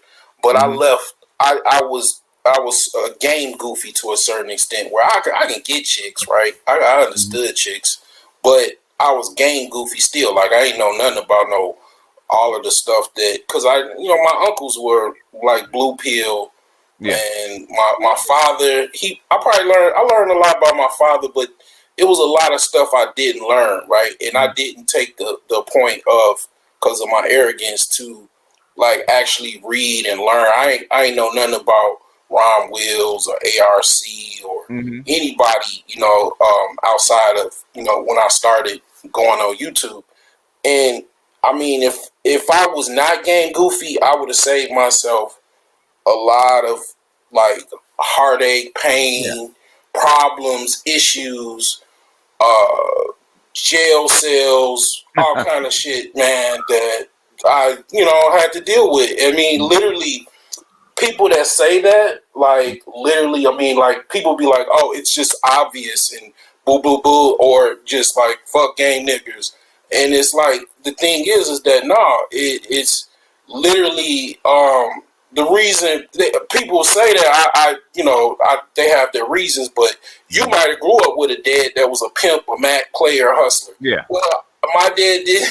But I left. I was game goofy to a certain extent where I can get chicks, right? I understood chicks, but I was game goofy still. Like I ain't know nothing about all of the stuff that, because my uncles were like blue pill. Yeah. And my father, I learned a lot about my father, but it was a lot of stuff I didn't learn, right? And I didn't take the point of, because of my arrogance, to like actually read and learn. I ain't know nothing about Ron Wills or ARC or anybody, outside of, when I started going on YouTube. And I mean, if I was not game goofy, I would have saved myself a lot of like heartache, pain, problems, issues, jail cells, all kind of shit, man, that I, had to deal with. I mean, literally, people that say that, like, literally, I mean, like, people be like, oh, it's just obvious and boo, boo, boo, or just like, fuck game niggers. And it's like, the thing is that, no, it's literally, the reason people say that they have their reasons, but you might have grew up with a dad that was a pimp, a Mac player, hustler. Yeah. Well, my dad did.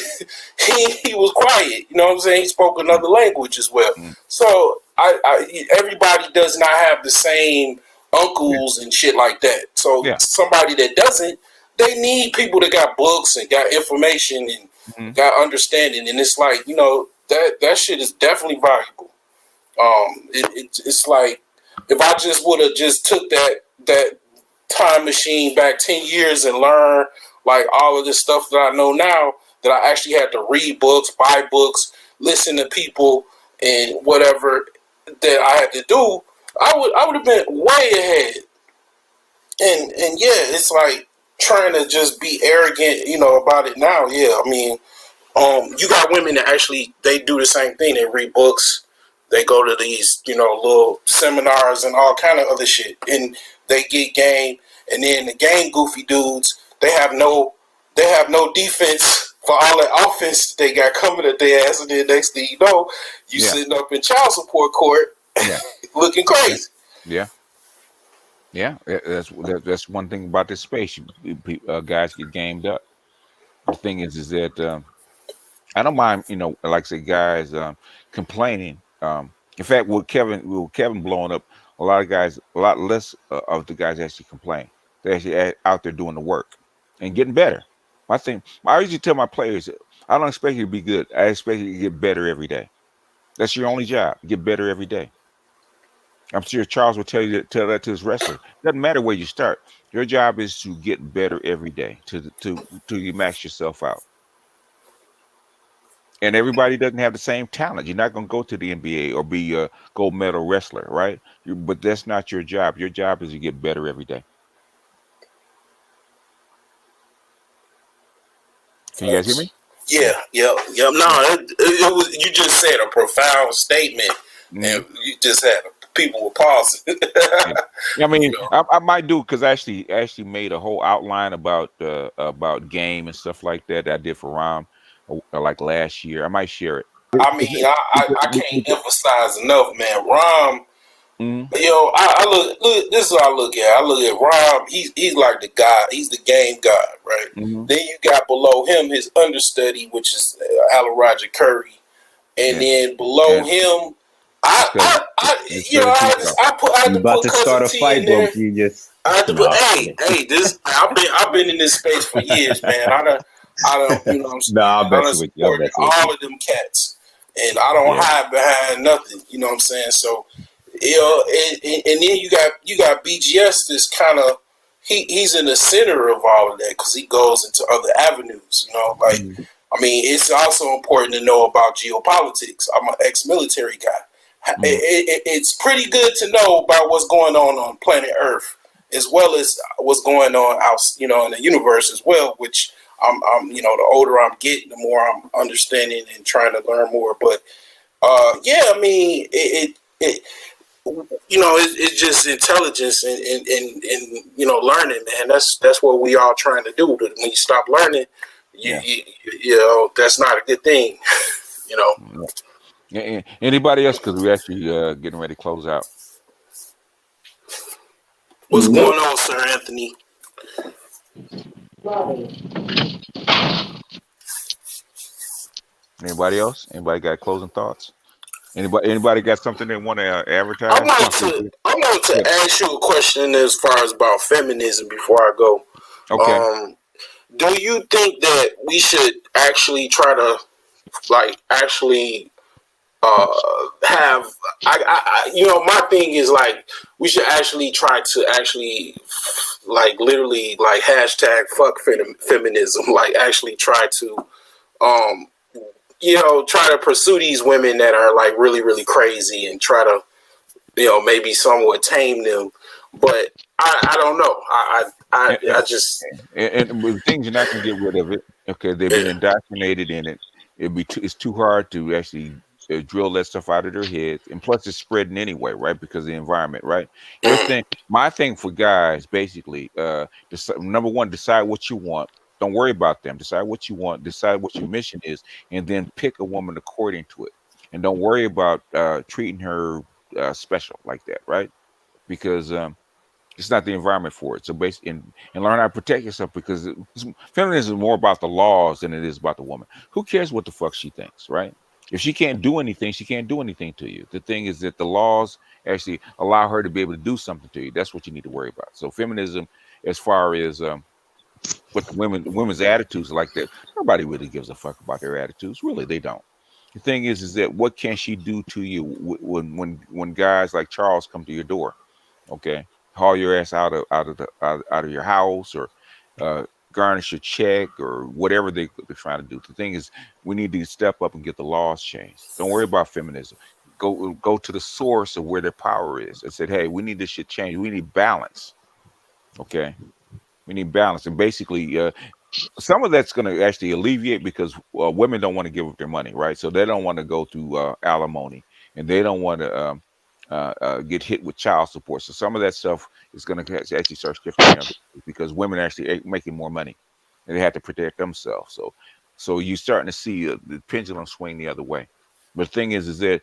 He was quiet. You know what I'm saying? He spoke another language as well. So everybody does not have the same uncles and shit like that. So somebody that doesn't, they need people that got books and got information and got understanding. And it's like, that shit is definitely valuable. It's like if I just would have just took that time machine back 10 years and learned like all of this stuff that I know now, that I actually had to read books, buy books, listen to people, and whatever that I had to do, I would have been way ahead. And it's like trying to just be arrogant, about it now. Yeah, I mean, you got women that actually they do the same thing. They read books. They go to these, little seminars and all kind of other shit, and they get game. And then the game goofy dudes, they have no defense for all the offense they got coming at their ass. And then next thing you know, you sitting up in child support court, looking crazy. Yeah. That's one thing about this space. Guys get gamed up. The thing is that I don't mind, like I say, guys complaining. In fact, with Kevin blowing up, A lot of guys, a lot less of the guys actually complain. They're actually out there doing the work and getting better. My thing, I usually tell my players, I don't expect you to be good. I expect you to get better every day. That's your only job. Get better every day. I'm sure Charles will tell that to his wrestler. Doesn't matter where you start. Your job is to get better every day to you max yourself out. And everybody doesn't have the same talent. You're not going to go to the NBA or be a gold medal wrestler, right? But that's not your job. Your job is to get better every day. Can you guys hear me? Yeah. No, it was, you just said a profound statement, and you just had people were pausing. I mean, You know. I might do because I actually made a whole outline about game and stuff like that I did for Rom like last year. I might share it. I mean, I can't emphasize enough, man. Rom, Mhm. yo, I look. This is what I look at. I look at Rom. He's like the guy. He's the game god, right? Mhm. Then you got below him his understudy, which is Alan Roger Curry, and Yeah. then below And him, it's you know, Cousin I had You to about put to start Cousin a T fight, in bro, there. genius. I had to put, Nah, this. I've been in this space for years, man. I don't, you know what I'm saying. nah, I'm I done messing with you. I'm supported messing with you. all of them cats, and I don't Yeah. hide behind nothing. You know what I'm saying. So, you know, and then you got BGS. This kind of he's in the center of all of that because he goes into other avenues. You know, like Mhm. I mean, it's also important to know about geopolitics. I'm an ex-military guy. Mhm. It's pretty good to know about what's going on planet Earth, as well as what's going on out, you know, in the universe as well. Which you know, the older I'm getting, the more I'm understanding and trying to learn more. But yeah, I mean, it you know, it's just intelligence and you know, learning, man. That's what we all trying to do. When you stop learning, Yeah. you know, that's not a good thing. You know. Anybody else? Because we're actually getting ready to close out. What's going on, Sir Anthony? Anybody else? Anybody got closing thoughts? Anybody got something they want to I advertise? wanted Yeah. to ask you a question as far as about feminism before I go. Okay. Do you think that we should actually try to actually have you know, my thing is like we should actually try to actually literally hashtag fuck feminism, like actually try to um you know, try to pursue these women that are like really really crazy and try to, you know, maybe somewhat tame them. But I don't know. I just And with things, you're not going to get rid of it. Okay, they've been indoctrinated in it. It's too hard to actually drill that stuff out of their heads, and plus it's spreading anyway, right? Because of the environment, right? My thing for guys, basically, number one, decide what you want. Don't worry about them. Decide what you want. Decide what your mission is, and then pick a woman according to it. And don't worry about treating her special like that, right? Because it's not the environment for it. So basically, and learn how to protect yourself because feminism is more about the laws than it is about the woman. Who cares what the fuck she thinks, right? If she can't do anything, she can't do anything to you. The thing is that the laws actually allow her to be able to do something to you. That's what you need to worry about. So feminism, as far as what women's attitudes are like that, nobody really gives a fuck about their attitudes. Really, they don't. The thing is that what can she do to you when guys like Charles come to your door? Okay, haul your ass out of your house or garnish your check or whatever they're trying to do. The thing is, we need to step up and get the laws changed. Don't worry about feminism. Go to the source of where their power is and said, hey, we need this shit changed. We need balance. Okay, we need balance, and basically, some of that's going to actually alleviate because women don't want to give up their money, right? So they don't want to go through alimony, and they don't want to get hit with child support. So some of that stuff is going to actually start shifting there because women actually are making more money, and they have to protect themselves. So you're starting to see the pendulum swing the other way. But the thing is that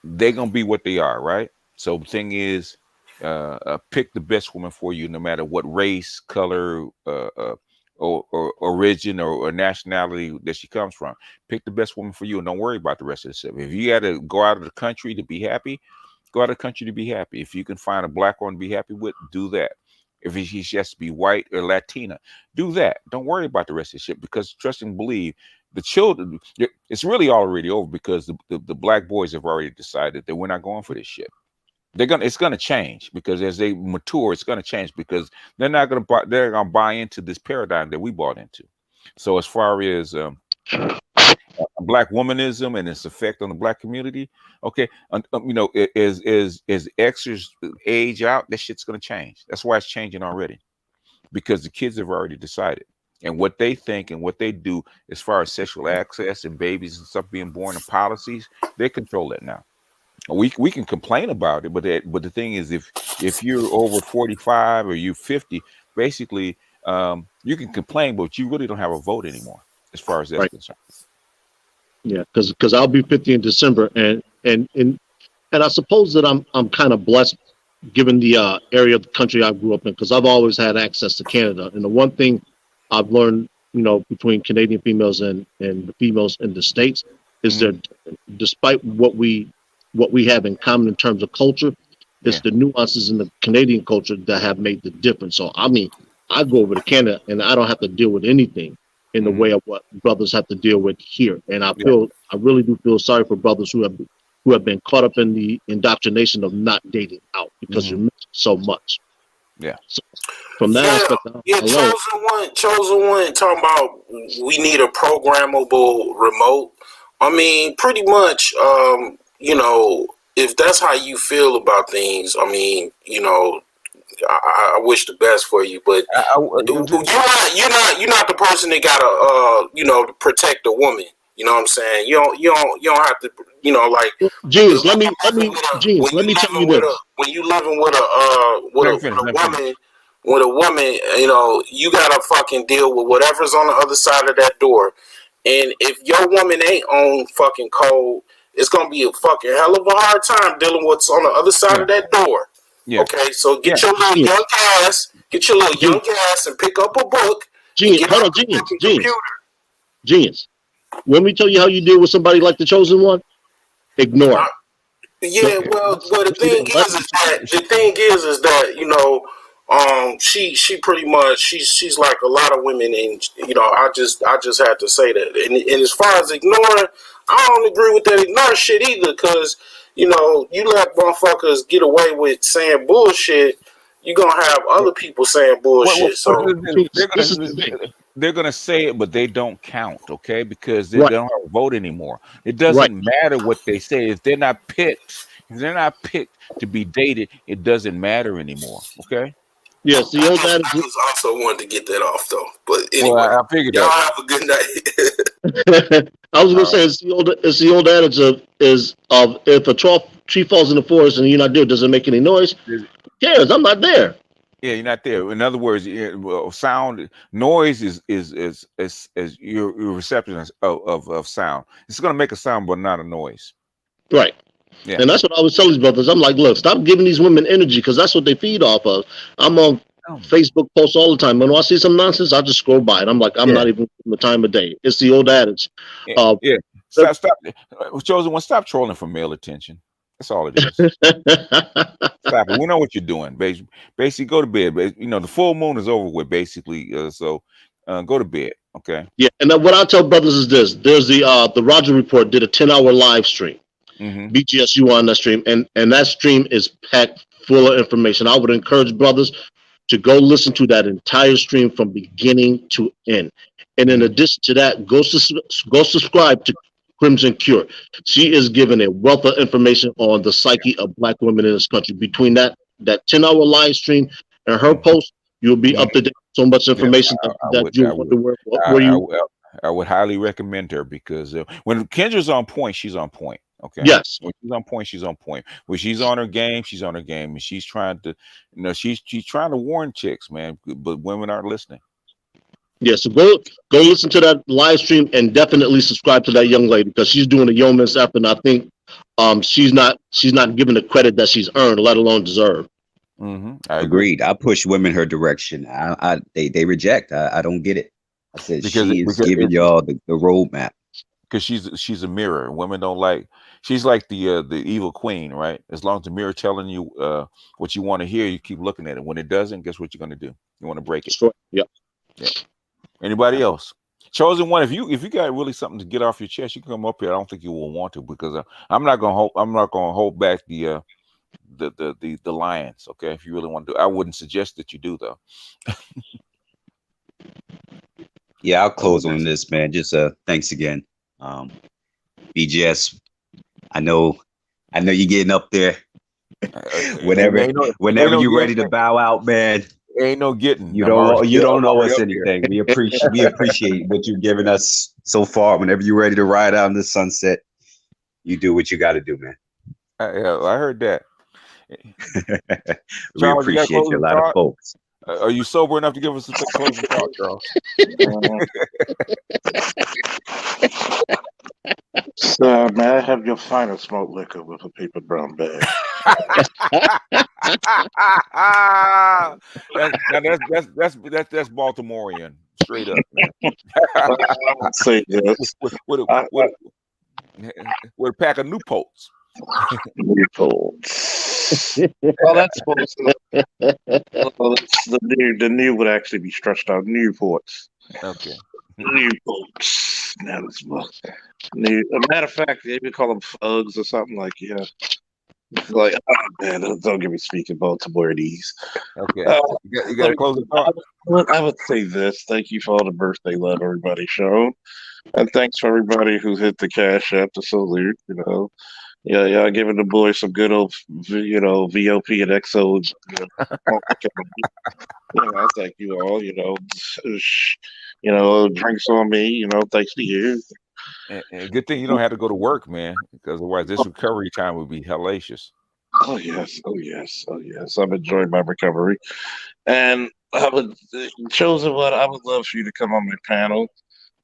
they're gonna be what they are, right? So the thing is, pick the best woman for you, no matter what race, color, or origin or nationality that she comes from. Pick the best woman for you, and don't worry about the rest of the stuff. If you got to go out of the country to be happy, Go out of the country to be happy. If you can find a black woman to be happy with, do that. If she has to be white or Latina, do that. Don't worry about the rest of the shit, because trust and believe, the children, it's really already over, because the black boys have already decided that we're not going for this shit. It's gonna change, because as they mature, it's gonna change, because they're gonna buy into this paradigm that we bought into. So as far as black womanism and its effect on the black community, okay, as exes age out, that shit's gonna change. That's why it's changing already, because the kids have already decided, and what they think and what they do as far as sexual access and babies and stuff being born and policies, they control that now. We can complain about it, but the thing is, if you're over 45 or you're 50, basically, you can complain, but you really don't have a vote anymore as far as that's concerned. Yeah, because I'll be 50 in December, and I suppose that I'm kind of blessed, given the area of the country I grew up in, because I've always had access to Canada. And the one thing I've learned, between Canadian females and the females in the States, is that despite what we have in common in terms of culture, it's the nuances in the Canadian culture that have made the difference. So I mean, I go over to Canada and I don't have to deal with anything in the way of what brothers have to deal with here. And I really do feel sorry for brothers who have been caught up in the indoctrination of not dating out, because you're missing so much. Yeah. So from that aspect, chosen one talking about we need a programmable remote. I mean, pretty much, if that's how you feel about things, I mean, I wish the best for you, but you're not the person that gotta to protect a woman. You know what I'm saying? You don't have to, like. Genius, let me tell you this. When you living with a woman, you gotta fucking deal with whatever's on the other side of that door. And if your woman ain't on fucking code, it's gonna be a fucking hell of a hard time dealing with what's on the other side of that door. Yeah. Okay, so get your little young ass, and pick up a book. Genius, hold on, Genius. When we tell you how you deal with somebody like the chosen one, ignore it. Yeah, well, the thing is that she pretty much she's like a lot of women, and I just had to say that. And as far as ignoring, I don't agree with that ignore shit either, because you let motherfuckers get away with saying bullshit, you're gonna have other people saying bullshit. They're gonna say it, but they don't count, okay? Because they don't have a vote anymore. It doesn't matter what they say. If they're not picked to be dated, it doesn't matter anymore, okay? Yes, the old adage. I just also wanted to get that off though. But anyway, I figured y'all that. have a good night. I was gonna say it's the old adage of if a tree falls in the forest and you're not there, does it make any noise? Who cares? I'm not there. Yeah, you're not there. In other words, sound noise is your reception of sound. It's gonna make a sound, but not a noise. Right. Yeah. And that's what I was telling these brothers. I'm like, look, stop giving these women energy, because that's what they feed off of. I'm on Facebook posts all the time. When I see some nonsense, I just scroll by it. I'm like, I'm not even the time of day. It's the old adage. Stop. Chosen one, stop trolling for male attention. That's all it is. Stop it. We know what you're doing. Basically, go to bed. The full moon is over with, basically. So go to bed. Okay. Yeah. And what I tell brothers is this: there's the Roger Report did a 10-hour live stream. BGSU on that stream, and that stream is packed full of information. I would encourage brothers to go listen to that entire stream from beginning to end. And in addition to that, go subscribe to Crimson Cure. She is giving a wealth of information on the psyche of Black women in this country. Between that 10-hour live stream and her post, you'll be up to date. So much information I would highly recommend her, because when Kendra's on point, she's on point. Okay. Yes. When she's on point, she's on point. When she's on her game, she's on her game, and she's trying to, she's trying to warn chicks, man. But women aren't listening. Yeah. So go listen to that live stream, and definitely subscribe to that young lady, because she's doing a yeoman's effort. And I think she's not given the credit that she's earned, let alone deserve. Agreed. I push women her direction. They reject. I don't get it. I said she is giving y'all the roadmap. because she's a mirror. Women don't like. She's like the evil queen, right? As long as the mirror telling you what you want to hear, you keep looking at it. When it doesn't, guess what you're gonna do? You want to break it. Sure. Yep. Yeah. Anybody else? Chosen one. If you got really something to get off your chest, you can come up here. I don't think you will want to because I'm not gonna hold back the lions. Okay, if you really want to do, I wouldn't suggest that you do though. Yeah, I'll close on this, man. Just thanks again. BGS, I know you're getting up there. Whenever you're ready to bow out, man. Ain't no getting. You don't know us anything. We appreciate what you've given us so far. Whenever you're ready to ride out in the sunset, you do what you got to do, man. I heard that. We appreciate you, a lot of folks. Are you sober enough to give us a closing thought, Charles? May I have your finest smoked liquor with a paper brown bag? That's Baltimorean, straight up, man. I would say this. With a pack of Newports. Newports. Well, that's supposed to. Well, that's the new would actually be stretched out. Newports. Okay. Newports. Now that's new. A matter of fact, they even call them fugs or something like Like, oh man, don't get me speaking Baltimoreese. Okay. You got to close the thought. I would say this. Thank you for all the birthday love everybody showed. And thanks for everybody who hit the Cash App to salute, Yeah, y'all giving the boys some good old, VOP and XO. I thank you all, drinks on me, thanks to you. And good thing you don't have to go to work, man, because otherwise this recovery time would be hellacious. Oh yes. I'm enjoying my recovery. And Chosen One, I would love for you to come on my panel.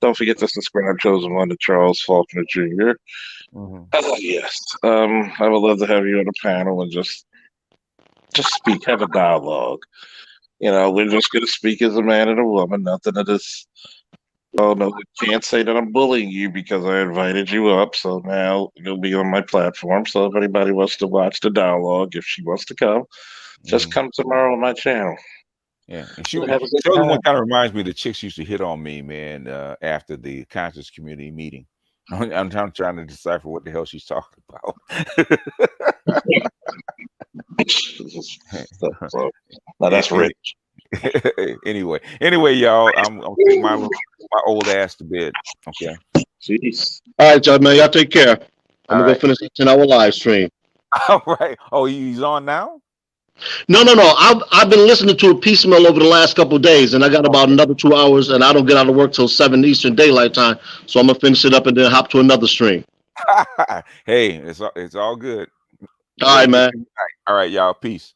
Don't forget to subscribe, Chosen One, to Charles Faulkner Jr. Mm-hmm. Yes. I would love to have you on the panel and just speak, have a dialogue. We're just going to speak as a man and a woman. Nothing of this. Oh no, we can't say that I'm bullying you because I invited you up. So now you'll be on my platform. So if anybody wants to watch the dialogue, if she wants to come, just come tomorrow on my channel. Yeah, and Chosen One kind of reminds me of the chicks used to hit on me, man, after the conscious community meeting. I'm trying to decipher what the hell she's talking about. Now that's rich. Anyway, y'all, I'm taking my old ass to bed. Okay. Jeez. All right, y'all, man. Y'all take care. I'm gonna go finish the 10-hour live stream. All right. Oh, he's on now? No. I've been listening to it piecemeal over the last couple of days, and I got about another 2 hours, and I don't get out of work till 7 Eastern Daylight Time, so I'm gonna finish it up and then hop to another stream. Hey, it's all good. All right, man. All right, y'all. Peace.